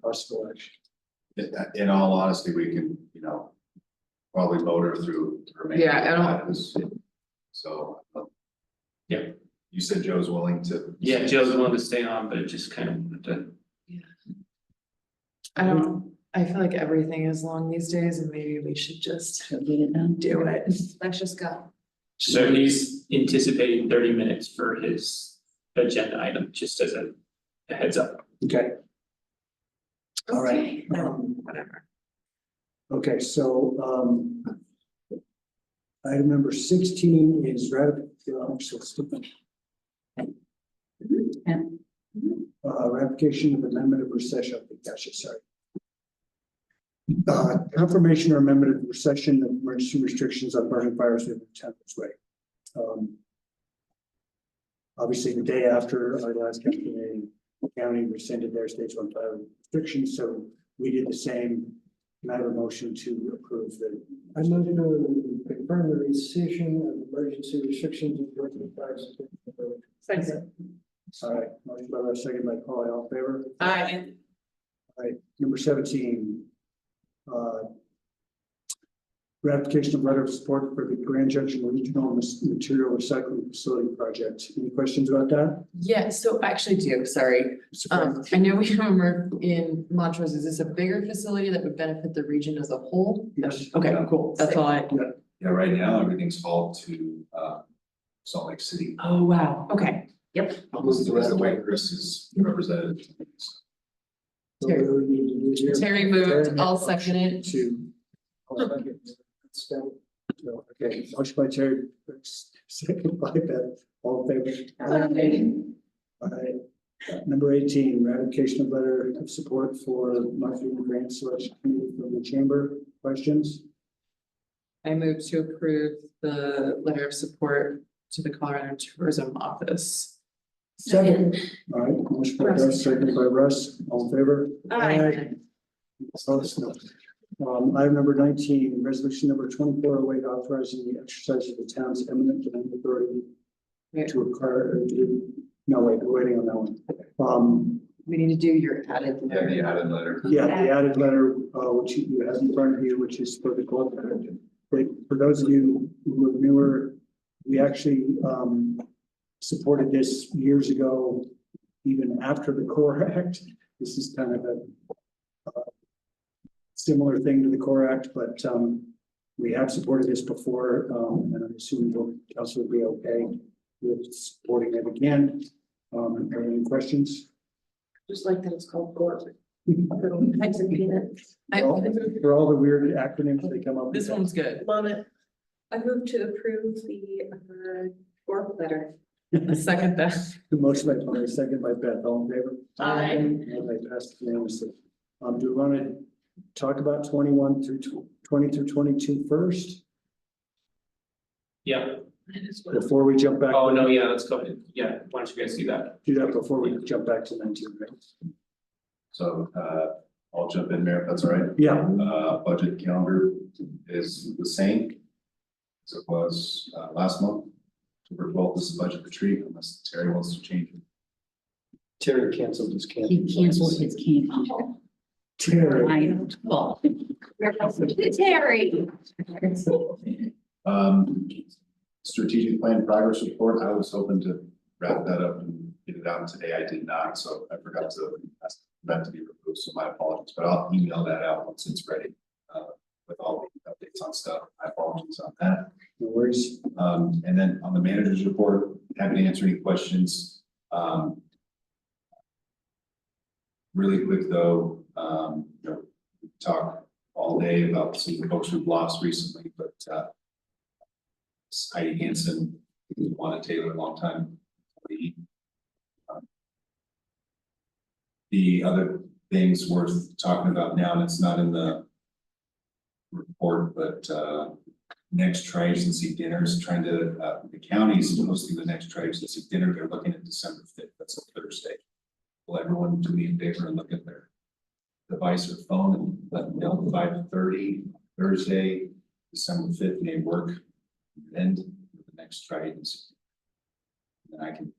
Possible action. In all honesty, we can, probably motor through the remainder. Yeah, I don't. So. Yeah. You said Joe's willing to. Yeah, Joe's willing to stay on, but it just kind of wanted to. I feel like everything is long these days and maybe we should just do it. Let's just go. So he's anticipating 30 minutes for his agenda item, just as a heads up. Okay. All right. Whatever. Okay, so item number 16 is ratification of amendment of recession. Gotcha, sorry. Confirmation or amendment of recession of emergency restrictions on burning fires within the town of Ridgway. Obviously, the day after our last council meeting, the county rescinded their stage 1 fire restrictions, so we did the same. Can I have a motion to approve the? I move to confirm the rescission of emergency restrictions. Second. All right, motion by Russ, second by Paul, all in favor? Aye. All right, number 17. Ratification of letter of support for the Grand Junction Regional Material Recycling Facility Project. Any questions about that? Yeah, so I actually do, sorry. I know we remember in Montrose, is this a bigger facility that would benefit the region as a whole? Yes. Okay, cool. That's all I. Yeah, right now, everything's hauled to, Salt Lake City. Oh, wow. Okay. Yep. The way Chris is represented. Terry moved, I'll second it. Okay, motion by Terry, second by Beth, all in favor? All right, number 18, ratification of letter of support for monthly grant selection committee from the chamber. Questions? I move to approve the letter of support to the Colorado Tourism Office. Second. All right, motion by Russ, second by Russ, all in favor? Aye. Opposed? No. Item number 19, resolution number 2408, authorizing the exercise of the town's eminent domain authority to acquire. No, wait, we're waiting on that one. We need to do your added. Yeah, the added letter. Yeah, the added letter, which you have in front of you, which is for the club. For those of you who are newer, we actually supported this years ago, even after the Core Act. This is kind of a similar thing to the Core Act, but we have supported this before, and I'm assuming the council will be okay with supporting it again. Any questions? Just like that it's called Gore. Types of peanuts. For all the weird acronyms they come up with. This one's good. Love it. I move to approve the Gore letter. A second that. The motion by Tony, second by Beth, all in favor? Aye. And they passed unanimously. Do we want to talk about 20 through 22 first? Yeah. Before we jump back. Oh, no, yeah, let's go ahead. Yeah, why don't you guys do that? Do that before we jump back to 19, right? So, I'll jump in there if that's all right. Yeah. Budget calendar is the same as it was, last month. October 12th is the budget retreat unless Terry wants to change it. Terry canceled his camp. He canceled his camp. Terry. I know, well. Terry. Strategic plan progress report, I was hoping to wrap that up and get it out today. I did not, so I forgot to ask that to be removed, so my apologies, but I'll email that out once it's ready. With all the updates on stuff, my apologies on that. No worries. And then on the manager's report, happy to answer any questions. Really quick though, you know, we talked all day about some of the folks we've lost recently, but Heidi Hansen, Juana Taylor, longtime lead. The other things worth talking about now, and it's not in the report, but next tri-agency dinners, trying to, the county's hosting the next tri-agency dinner. They're looking at December 5th. That's a Thursday. Will everyone do me a favor and look at their device or phone and let them know 5:30 Thursday, December 5th may work. End with the next tri-agency. And I can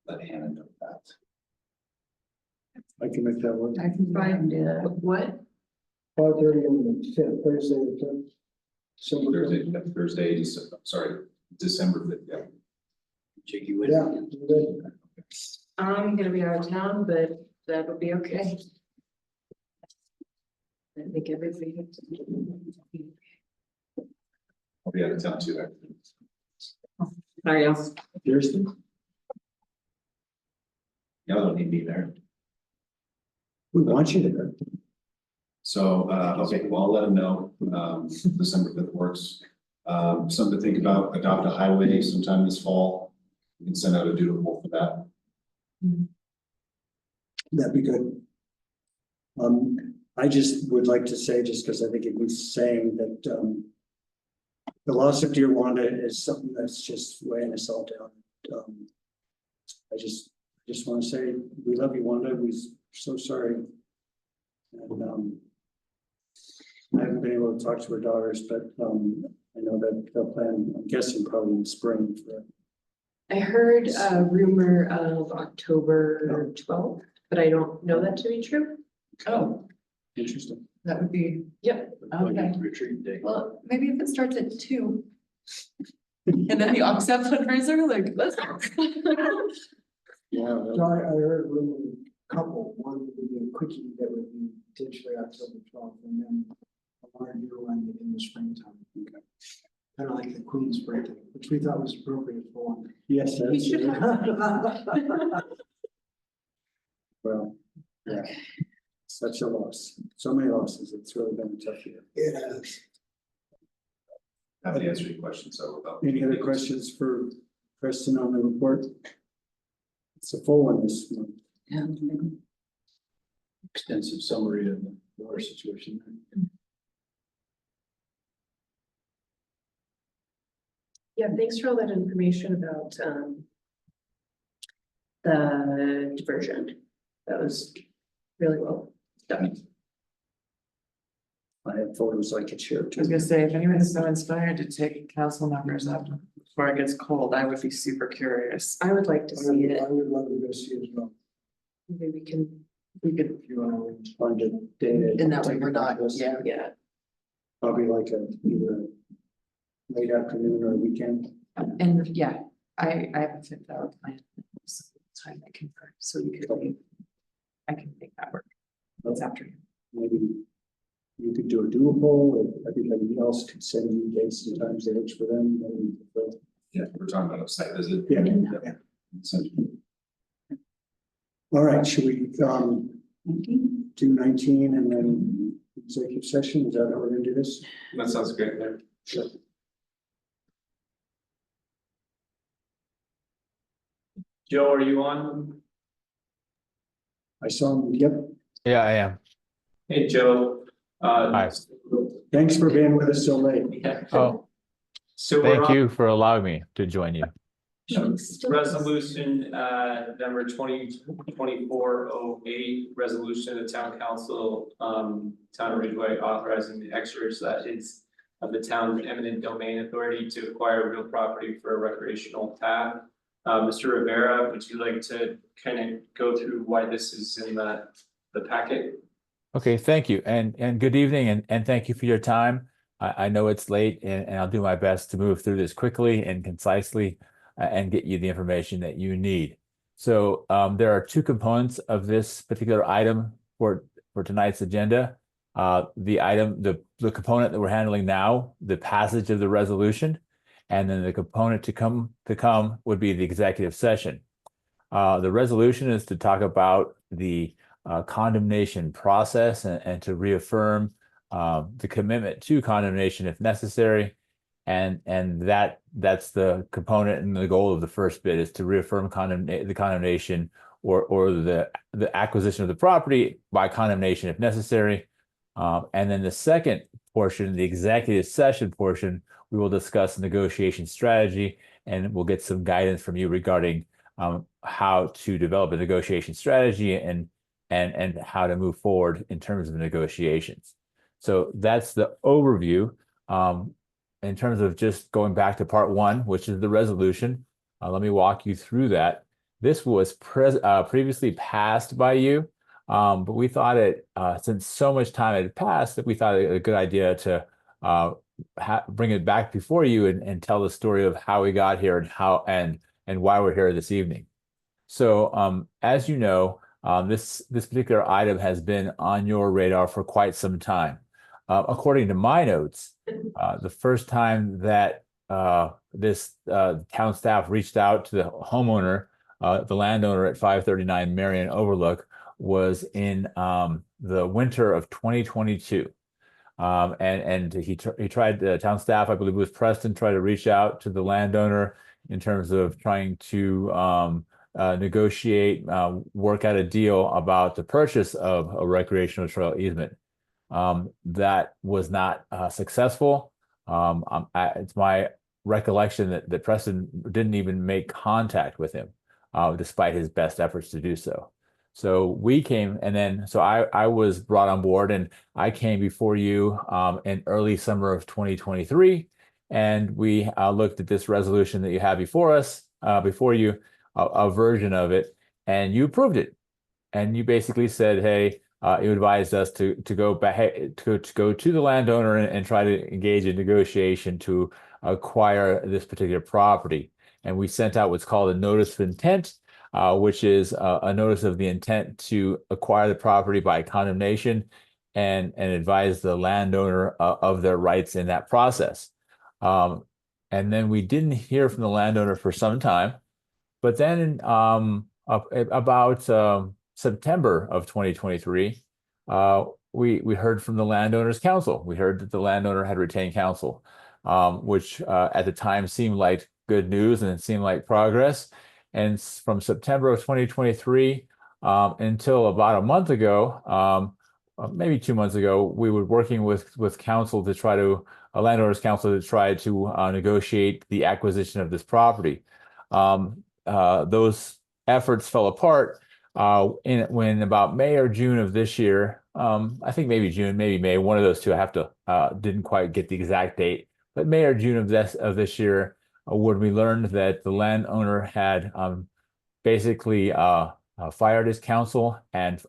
let Hannah know that. I can make that work. I can find, what? 5:30 on the 5th, Thursday, the 5th. Thursday, December 5th, yeah. Jake, you Yeah, good. I'm gonna be out of town, but that would be okay. I think everybody. I'll be out of town too. Actually. Sorry, Seriously? Y'all don't need me there. We want you there. So, okay, well, I'll let them know, December 5th works. Something to think about, adopt a highway sometime this fall. We can send out a doodle for that. That'd be good. I just would like to say, just because I think it needs saying that, the loss of dear Wanda is something that's just weighing us all down. I just want to say, we love you, Wanda. We're so sorry. And, I haven't been able to talk to her daughters, but, I know that they'll plan, I'm guessing probably in spring for. I heard a rumor of October 12th, but I don't know that to be true. Oh, Interesting. that would be, Yep. okay. Retreat day. Well, maybe if it starts at 2. And then the offset fundraiser, like, let's go. Yeah. So I heard a rumor, couple, one would be a quickie that would be potentially October 12th, and then a larger one in the springtime. Kind of like the Queen's birthday, which we thought was appropriate for one. Yes, We that's should it. have. Well, yeah. Such a loss. So many losses. It's really been a tough year. Yeah. Happy to answer any questions so about. Any other questions for Preston on the report? It's a full one this month. Yeah. Extensive summary of the water situation. Yeah, thanks for all that information about the diversion. That was really well done. I have photos I could share I was too. gonna say, if anyone's so inspired to take council members up before it gets cold, I would be super curious. I would like to see it. I would love to go see it as well. Maybe we could, If you want to. Find a day. And that way we're not, yeah. yeah. Probably like either late afternoon or weekend. And yeah, I have a 5th-hour plan. So time I can, so you could leave. I can make that work. This afternoon. Maybe you could do a dual poll, or everybody else could send you dates and times that works for them. Yeah, we're talking about a site visit. Yeah. Essentially. All right, should we do 19 and then executive session? Is that how we're gonna do this? That sounds great there. Sure. Joe, are you on? I saw him, yep. Yeah, I am. Hey, Joe. Hi. Thanks for being with us so late. Yeah. Oh, So we're Thank on you for allowing me to join you. resolution, number 2024-08, resolution of the town council, town of Ridgway authorizing the exercise of the town's eminent domain authority to acquire real property for a recreational path. Mr. Rivera, would you like to kind of go through why this is in the packet? Okay, thank you. And good evening and thank you for your time. I know it's late and I'll do my best to move through this quickly and concisely and get you the information that you need. So there are two components of this particular item for tonight's agenda. The component that we're handling now, the passage of the resolution, and then the component to come would be the executive session. The resolution is to talk about the condemnation process and to reaffirm the commitment to condemnation if necessary. And that's the component and the goal of the first bit is to reaffirm the condemnation or the acquisition of the property by condemnation if necessary. And then the second portion, the executive session portion, we will discuss negotiation strategy and we'll get some guidance from you regarding how to develop a negotiation strategy and how to move forward in terms of negotiations. So that's the overview. In terms of just going back to part one, which is the resolution, let me walk you through that. This was previously passed by you, but we thought since so much time had passed that we thought it a good idea to bring it back before you and tell the story of how we got here and why we're here this evening. So as you know, this particular item has been on your radar for quite some time. According to my notes, the first time that this town staff reached out to the homeowner, the landowner at 539 Marion Overlook, was in the winter of 2022. And he tried, the town staff, I believe it was Preston, tried to reach out to the landowner in terms of trying to negotiate, work out a deal about the purchase of a recreational trail easement. That was not successful. It's my recollection that Preston didn't even make contact with him, despite his best efforts to do so. So we came, and then so I was brought on board, and I came before you in early summer of 2023, and we looked at this resolution that you have before us, before you, a version of it, and you approved it, and you basically said, hey. You advised us to go back to go to the landowner and try to engage in negotiation to acquire this particular property. And we sent out what's called a notice of intent, which is a notice of the intent to acquire the property by condemnation and advise the landowner of their rights in that process. And then we didn't hear from the landowner for some time, but then about September of 2023, we heard from the landowners council. We heard that the landowner had retained counsel, which at the time seemed like good news and it seemed like progress. And from September of 2023 until about a month ago, maybe 2 months ago, we were working with council to try to, a landowners council to try to negotiate the acquisition of this property. Those efforts fell apart when about May or June of this year, I think maybe June, maybe May, one of those two, I have to, didn't quite get the exact date, but May or June of this year, when we learned that the landowner had basically fired his counsel and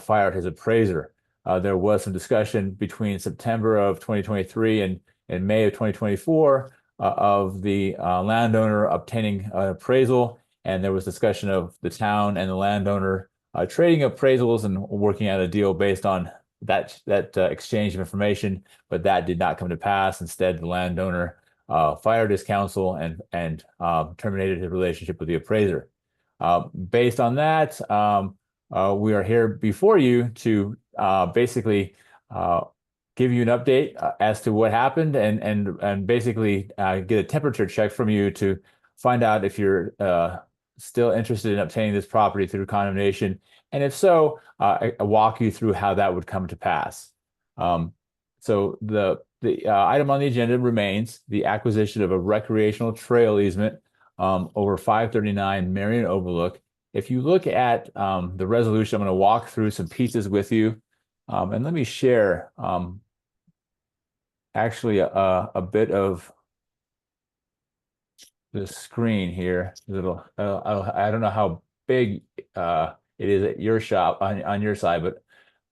fired his appraiser. There was some discussion between September of 2023 and May of 2024 of the landowner obtaining an appraisal. And there was discussion of the town and the landowner trading appraisals and working out a deal based on that exchange of information, but that did not come to pass. Instead, the landowner fired his counsel and terminated his relationship with the appraiser. Based on that, we are here before you to basically give you an update as to what happened and basically get a temperature check from you to find out if you're still interested in obtaining this property through condemnation, and if so, I walk you through how that would come to pass. So the the item on the agenda remains the acquisition of a recreational trail easement over 539 Marion Overlook. If you look at the resolution, I'm going to walk through some pieces with you. And let me share actually a bit of the screen here. Little, I don't know how big it is at your shop on your side, but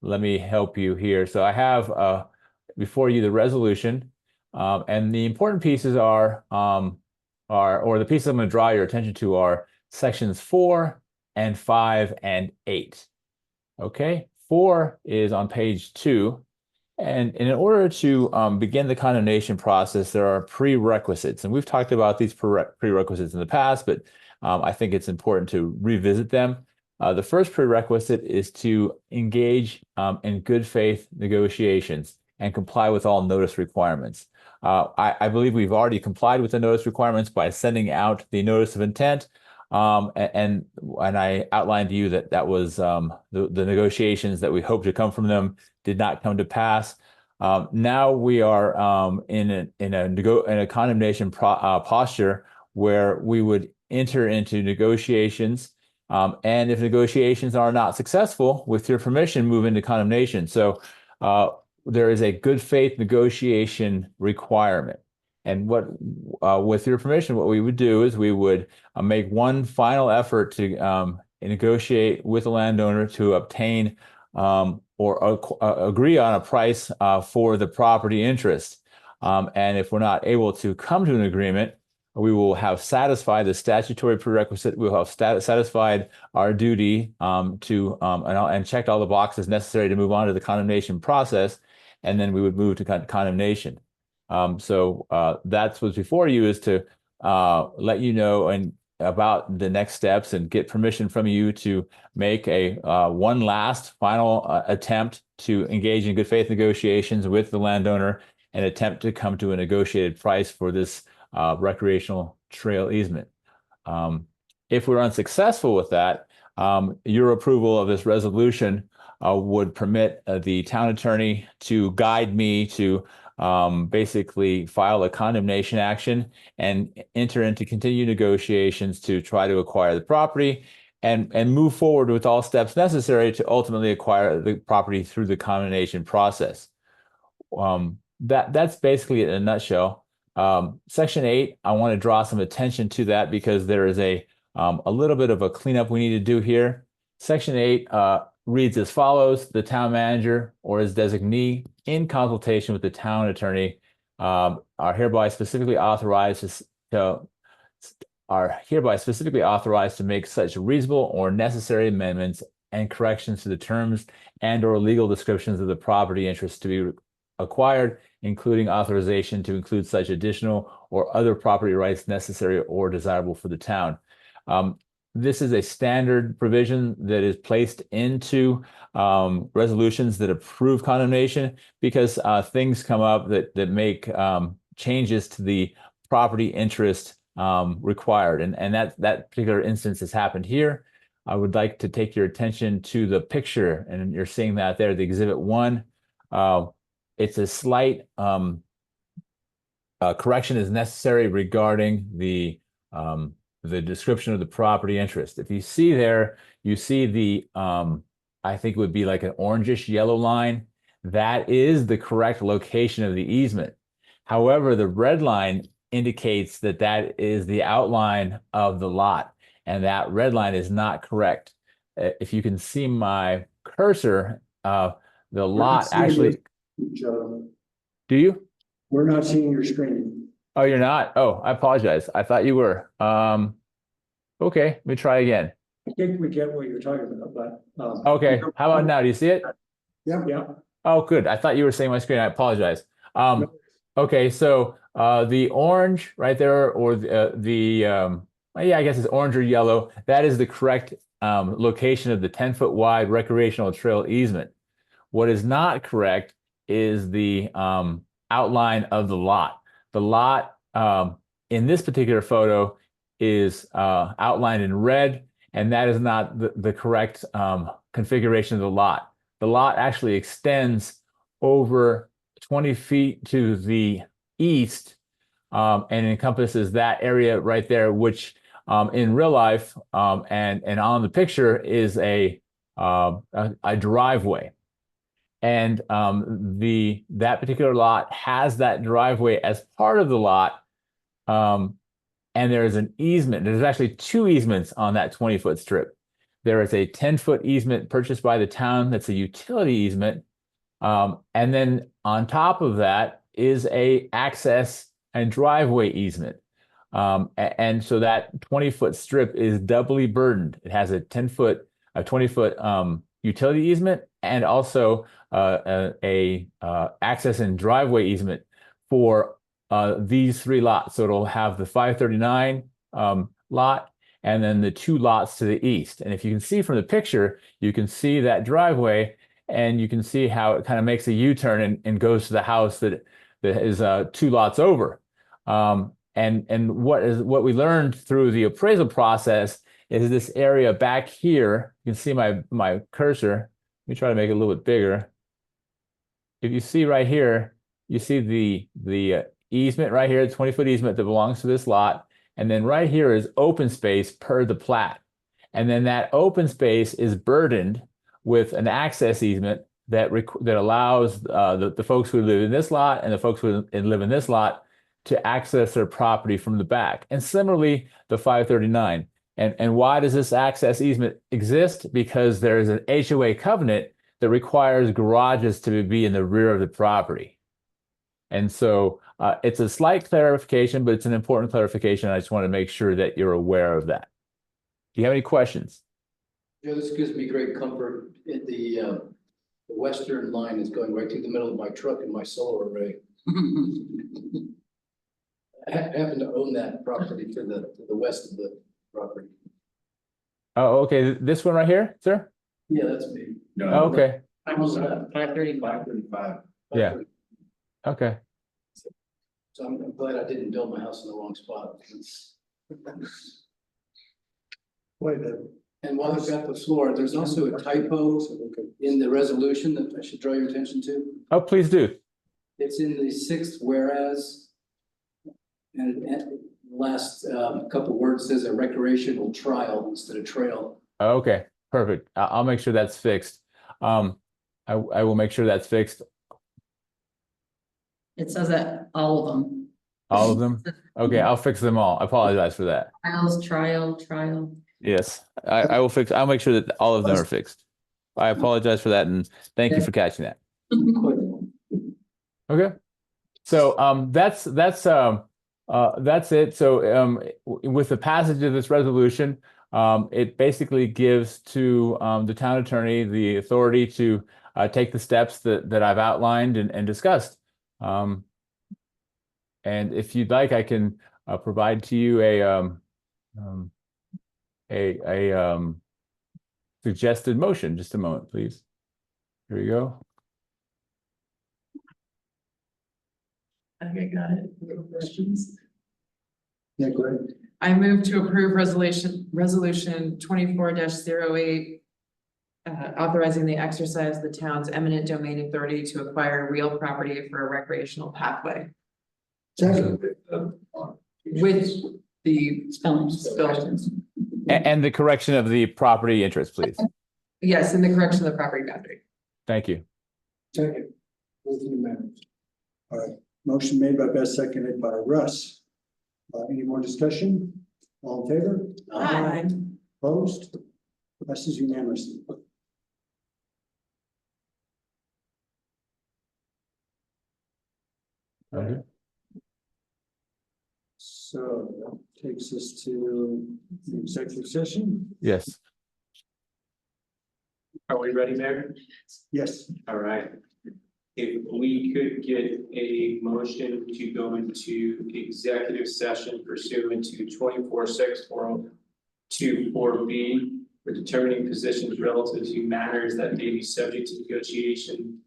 let me help you here. So I have before you the resolution, and the important pieces or the pieces I'm going to draw your attention to are sections 4 and 5 and 8. Okay, 4 is on page 2. And in order to begin the condemnation process, there are prerequisites. And we've talked about these prerequisites in the past, but I think it's important to revisit them. The first prerequisite is to engage in good faith negotiations and comply with all notice requirements. I believe we've already complied with the notice requirements by sending out the notice of intent. And I outlined to you that that was the negotiations that we hope to come from them did not come to pass. Now we are in a condemnation posture where we would enter into negotiations, and if negotiations are not successful, with your permission, move into condemnation. So there is a good faith negotiation requirement. And with your permission, what we would do is we would make one final effort to negotiate with the landowner to obtain or agree on a price for the property interest. And if we're not able to come to an agreement, we will have satisfied the statutory prerequisite. We'll have satisfied our duty and checked all the boxes necessary to move on to the condemnation process. And then we would move to condemnation. So that's what's before you, is to let you know about the next steps and get permission from you to make a one last final attempt to engage in good faith negotiations with the landowner and attempt to come to a negotiated price for this recreational trail easement. If we're unsuccessful with that, your approval of this resolution would permit the town attorney to guide me to basically file a condemnation action and enter into continued negotiations to try to acquire the property and move forward with all steps necessary to ultimately acquire the property through the condemnation process. That's basically it in a nutshell. Section 8, I want to draw some attention to that because there is a little bit of a cleanup we need to do here. Section 8 reads as follows: the town manager or his designee, in consultation with the town attorney, are hereby specifically authorized to make such reasonable or necessary amendments and corrections to the terms and or legal descriptions of the property interest to be acquired, including authorization to include such additional or other property rights necessary or desirable for the town. This is a standard provision that is placed into resolutions that approve condemnation because things come up that make changes to the property interest required. And that particular instance has happened here. I would like to take your attention to the picture, and you're seeing that there, the Exhibit 1. It's a slight correction is necessary regarding the description of the property interest. If you see there, you see the, I think it would be like an orangish yellow line. That is the correct location of the easement. However, the red line indicates that that is the outline of the lot, and that red line is not correct. If you can see my cursor, the lot actually. Joe, Do you? we're not seeing your screen. Oh, you're not? Oh, I apologize. I thought you were. Okay, let me try again. I think we get what you're talking about, but. Okay, how about now? Do you see it? Yeah. Oh, good. I thought you were saying my screen. I apologize. Okay, so the orange right there, or yeah, I guess it's orange or yellow. That is the correct location of the 10-foot wide recreational trail easement. What is not correct is the outline of the lot. The lot in this particular photo is outlined in red, and that is not the correct configuration of the lot. The lot actually extends over 20 feet to the east, and encompasses that area right there, which in real life and on the picture is a driveway. And that particular lot has that driveway as part of the lot. And there is an easement. There's actually two easements on that 20-foot strip. There is a 10-foot easement purchased by the town that's a utility easement. And then on top of that is a access and driveway easement. And so that 20-foot strip is doubly burdened. It has a 20-foot utility easement and also a access and driveway easement for these three lots. So it'll have the 539 lot and then the two lots to the east. And if you can see from the picture, you can see that driveway and you can see how it kind of makes a U-turn and goes to the house that is two lots over. And what we learned through the appraisal process is this area back here. You can see my cursor. Let me try to make it a little bit bigger. If you see right here, you see the easement right here, the 20-foot easement that belongs to this lot. And then right here is open space per the plat. And then that open space is burdened with an access easement that allows the folks who live in this lot and the folks who live in this lot to access their property from the back. And similarly, the 539. And why does this access easement exist? Because there is an HOA covenant that requires garages to be in the rear of the property. And so it's a slight clarification, but it's an important clarification. I just want to make sure that you're aware of that. Do you have any questions? Yeah, this gives me great comfort. The western line is going right through the middle of my truck and my solar array. I happen to own that property to the west of the property. Oh, okay. This one right here, sir? Yeah, that's me. No. Oh, okay. I'm on 535. 535. Yeah. Okay. So I'm glad I didn't build my house in the wrong spot. And while I've got the floor, there's also a typo in the resolution that I should draw your attention to. Oh, please do. It's in the sixth whereas. And the last couple words says a recreational trial instead of trail. Okay, perfect. I'll make sure that's fixed. I will make sure that's fixed. It says that all of them. All of them? Okay, I'll fix them all. I apologize for that. Trial. Yes, I will fix. I'll make sure that all of them are fixed. I apologize for that, and thank you for catching that. Okay, so that's it. So with the passage of this resolution, it basically gives to the town attorney the authority to take the steps that I've outlined and discussed. And if you'd like, I can provide to you a suggested motion. Just a moment, please. Here we go. I think I got it. Any questions? Yeah, go ahead. I move to approve resolution 24-08, authorizing the exercise of the town's eminent domain authority to acquire real property for a recreational pathway. Second. With the Spellings. And the correction of the property interest, please. Yes, and the correction of the property boundary. Thank you. Second. With the amendment. All right, motion made by Beth, seconded by Russ. Any more discussion? All in favor? Aye. Opposed? Passes unanimously. Okay. So that takes us to the executive session. Yes. Are we ready, Mayor? Yes. All right. If we could get a motion to go into executive session pursuant to 24-6-4024B for determining positions relative to matters that may be subject to negotiation,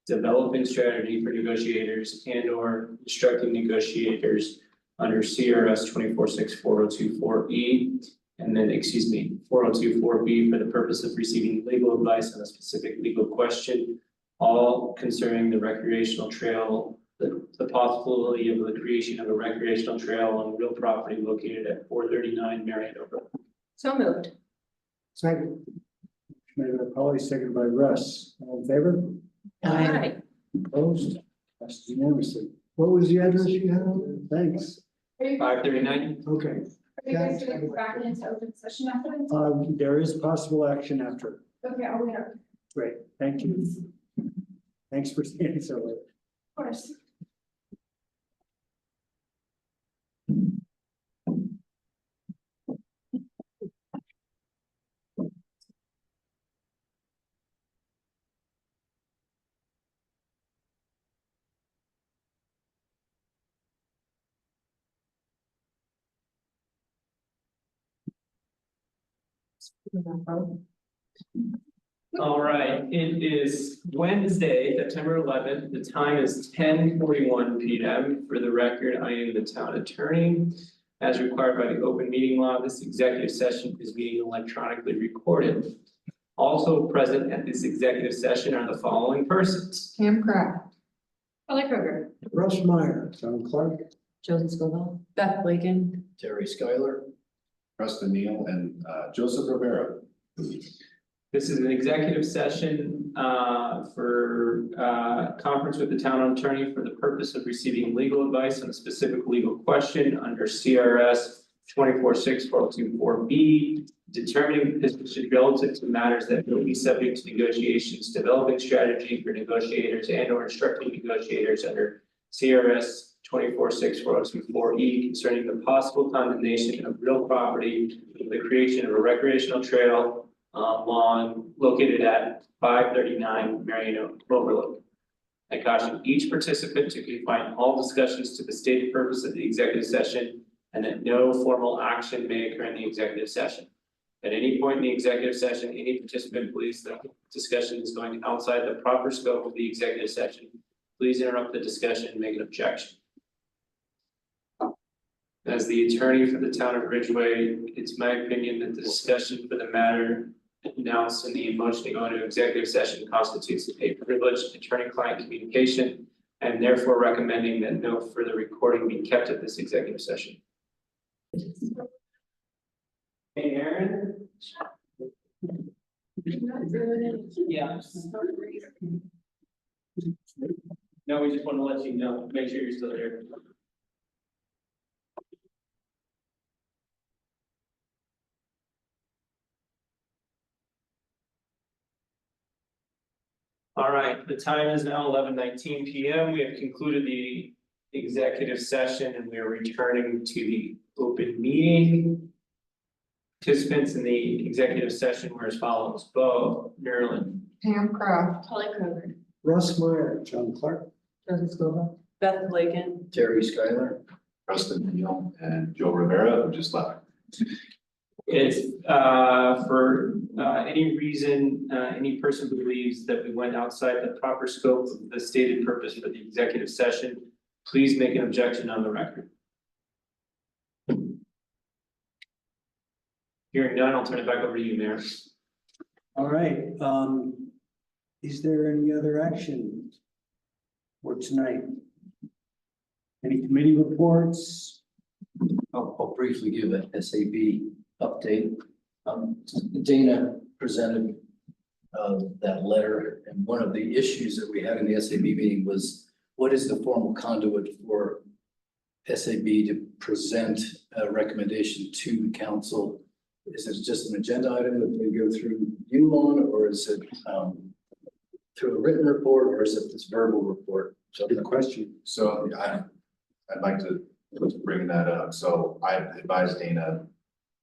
developing strategy for negotiators and or instructing negotiators under CRS 24-6-4024E, and then, 4024B for the purpose of receiving legal advice on a specific legal question all concerning the recreational trail, the possibility of the creation of a recreational trail on real property located at 439 Marion Road. So moved. Second. Made by Polly, seconded by Russ. All in favor? Aye. Opposed? Passes unanimously. What was the address you had? Thanks. 539. Okay. Are you guys doing back into open session after this? There is possible action after. Okay, I'll wait up. Great, thank you. Thanks for staying so late. Of course. All right, it is Wednesday, September 11th. The time is 10:41 p.m. For the record, I am the town attorney. As required by the open meeting law, this executive session is being electronically recorded. Also present at this executive session are the following persons. Pam Craft, Kelly Kroger. Russ Meyer, John Clark. Joseph Scoville, Beth Lakin, Terry Skyler. Preston Neal and Joseph Rivera. This is an executive session for conference with the town attorney for the purpose of receiving legal advice on a specific legal question under CRS 246424B, determining position relative to matters that will be subject to negotiations, developing strategy for negotiators and or instructing negotiators under CRS 246424E concerning the possible condemnation of real property, the creation of a recreational trail lawn located at 539 Marion Overlook. I caution each participant to confine all discussions to the stated purpose of the executive session and that no formal action may occur in the executive session. At any point in the executive session, any participant believes that the discussion is going outside the proper scope of the executive session, please interrupt the discussion and make an objection. As the attorney for the town of Ridgway, it's my opinion that the discussion for the matter announced in the motion to go into executive session constitutes a privileged attorney-client communication and therefore recommending that no further recording be kept at this executive session. Hey, Aaron? Yeah. No, we just want to let you know, make sure you're still here. All right, the time is now 11:19 p.m. We have concluded the executive session and we are returning to the open meeting. Participants in the executive session were as follows: Bo Nerlin, Pam Craft, Kelly Kroger. Russ Meyer, John Clark. Joseph Scoville, Beth Lakin, Terry Skyler. Preston Neal and Joe Rivera, who just left. if for any reason, any person believes that we went outside the proper scope of the stated purpose for the executive session, please make an objection on the record. Hearing none, I'll turn it back over to you, Mayor. All right, is there any other action for tonight? Any committee reports? I'll briefly give a SAB update. Dana presented that letter, and one of the issues that we had in the SAB meeting was what is the formal conduit for SAB to present a recommendation to the council? Is it just an agenda item that we go through you on, or is it through a written report, or is it this verbal report? So Good question. So I'd like to bring that up. So I've advised Dana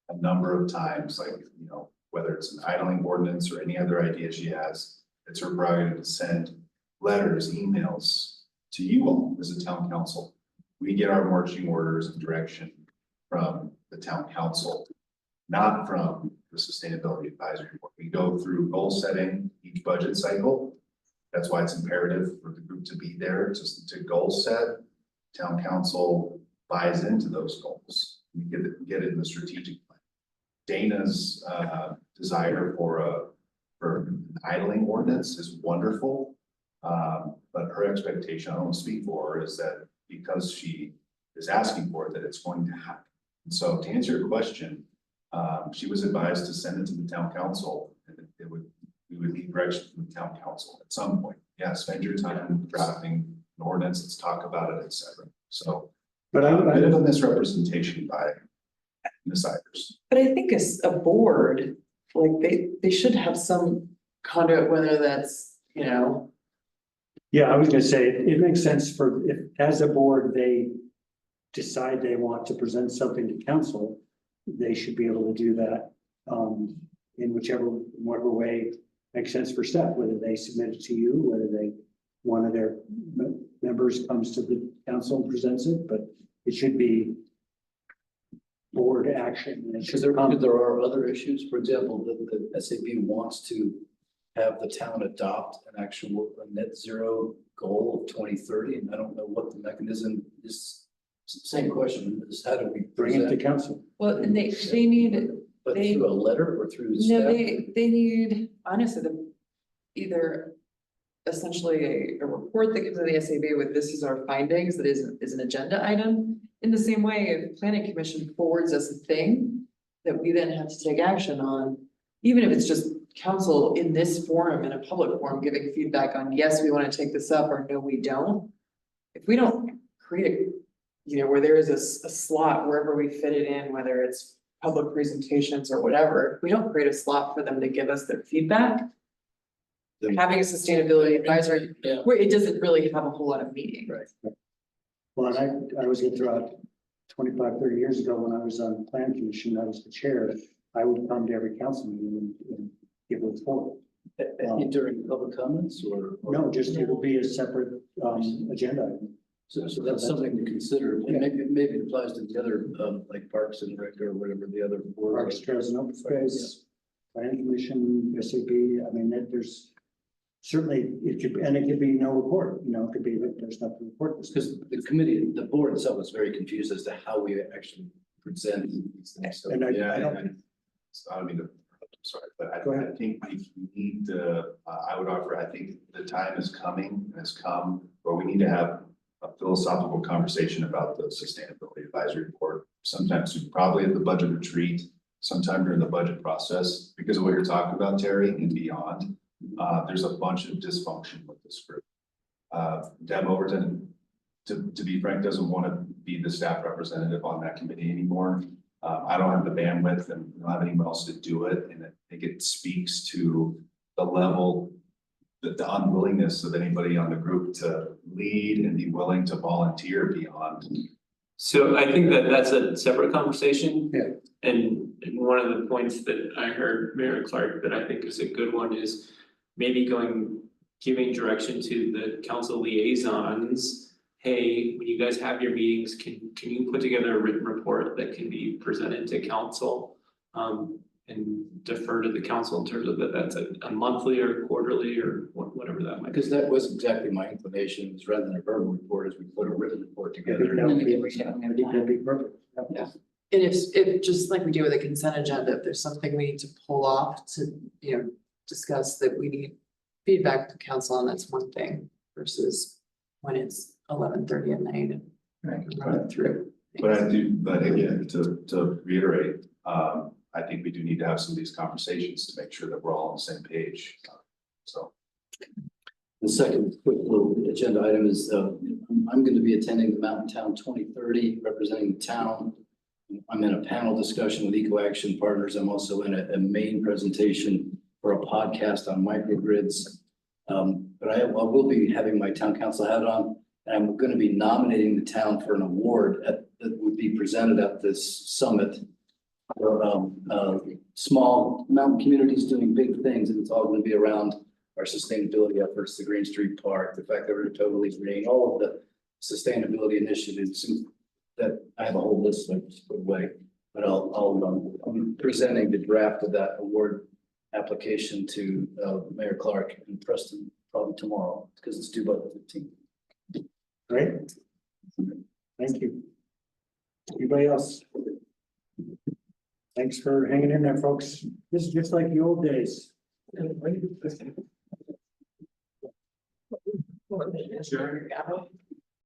a number of times, like, you know, whether it's an idling ordinance or any other idea she has, it's her prerogative to send letters, emails to you all as a town council. We get our marching orders and direction from the town council, not from the Sustainability Advisory Board. We go through goal setting each budget cycle. That's why it's imperative for the group to be there to goal set. Town council buys into those goals. We get it in the strategic plan. Dana's desire for an idling ordinance is wonderful. But her expectation, I don't want to speak for her, is that because she is asking for it, that it's going to happen. And so to answer your question, she was advised to send it to the town council, and we would need direction from the town council at some point. Yeah, spend your time drafting an ordinance, let's talk about it, etc. So, But a bit of a misrepresentation by Ms. Ivers. But I think as a board, like they should have some conduit, whether that's, you know. Yeah, I was gonna say, it makes sense for, if, as a board, they decide they want to present something to council, they should be able to do that, in whatever way makes sense for staff, whether they submit it to you, whether one of their members comes to the council and presents it, but it should be board action. And it Because should come. there are other issues, for example, the SAB wants to have the town adopt an actual net zero goal of 2030, and I don't know what the mechanism is. Same question, is how do we Bring it to present, council. Well, and they need, but they- through a letter or through no, staff? they need, honestly, either essentially a report that comes to the SAB with this is our findings, that is an agenda item. In the same way, if planning commission forwards us a thing that we then have to take action on, even if it's just council in this forum, in a public forum, giving feedback on, yes, we want to take this up, or no, we don't. If we don't create, where there is a slot wherever we fit it in, whether it's public presentations or whatever, if we don't create a slot for them to give us their feedback, having a sustainability advisory, Yeah. where it doesn't really have a whole lot of meaning. Right. Well, and I was gonna throw out 25, 30 years ago when I was on the plan commission, I was the chair. I would come to every council meeting and give a report. During public comments or? No, just it will be a separate agenda item. So that's something to consider, and maybe it applies to the other, like Parks and Rec or whatever the other. boards Parks, are. Trails and Open Space, Plan Commission, SAB, I mean, there's certainly, it could be no report, it could be that there's nothing to report. Because the committee, the board itself is very confused as to how we actually present these things. So, And I Yeah, don't, I don't mean to, I'm sorry, but Go I ahead. think we need to, I would offer, I think the time is coming, and has come, where we need to have a philosophical conversation about the sustainability advisory report. Sometimes probably at the budget retreat, sometime during the budget process, because of what you're talking about, Terry, and beyond. There's a bunch of dysfunction with this group. Deb Overton, to be frank, doesn't want to be the staff representative on that committee anymore. I don't have the bandwidth and don't have anyone else to do it, and I think it speaks to the level, the unwillingness of anybody on the group to lead and be willing to volunteer beyond. So I think that that's a separate conversation. Yeah. And one of the points that I heard Mayor Clark that I think is a good one is maybe giving direction to the council liaisons. Hey, when you guys have your meetings, can you put together a written report that can be presented to council? And defer to the council in terms of that's a monthly or quarterly or whatever that might be. Because that was exactly my inclination, is rather than a verbal report, is we put a written report together. That would be- And that'd be perfect. Yeah. And if just like we do with a consent agenda, if there's something we need to pull off to, discuss that we need feedback to council on, that's one thing versus when it's 11:30 at night and run it through. But again, to reiterate, I think we do need to have some of these conversations to make sure that we're all on the same page. So. The second quick little agenda item is, I'm going to be attending the Mountain Town 2030, representing the town. I'm in a panel discussion with Eco Action Partners. I'm also in a main presentation for a podcast on microgrids. But I will be having my town council hat on, and I'm going to be nominating the town for an award that would be presented at this summit. For small mountain communities doing big things, and it's all going to be around our sustainability efforts, the Green Street Park, the fact that we're totally green, all of the sustainability initiatives that I have a whole list of put away. But I'm presenting the draft of that award application to Mayor Clark and Preston probably tomorrow, because it's due by the 15th. Great. Thank you. Anybody else? Thanks for hanging in there, folks. This is just like the old days. Sure.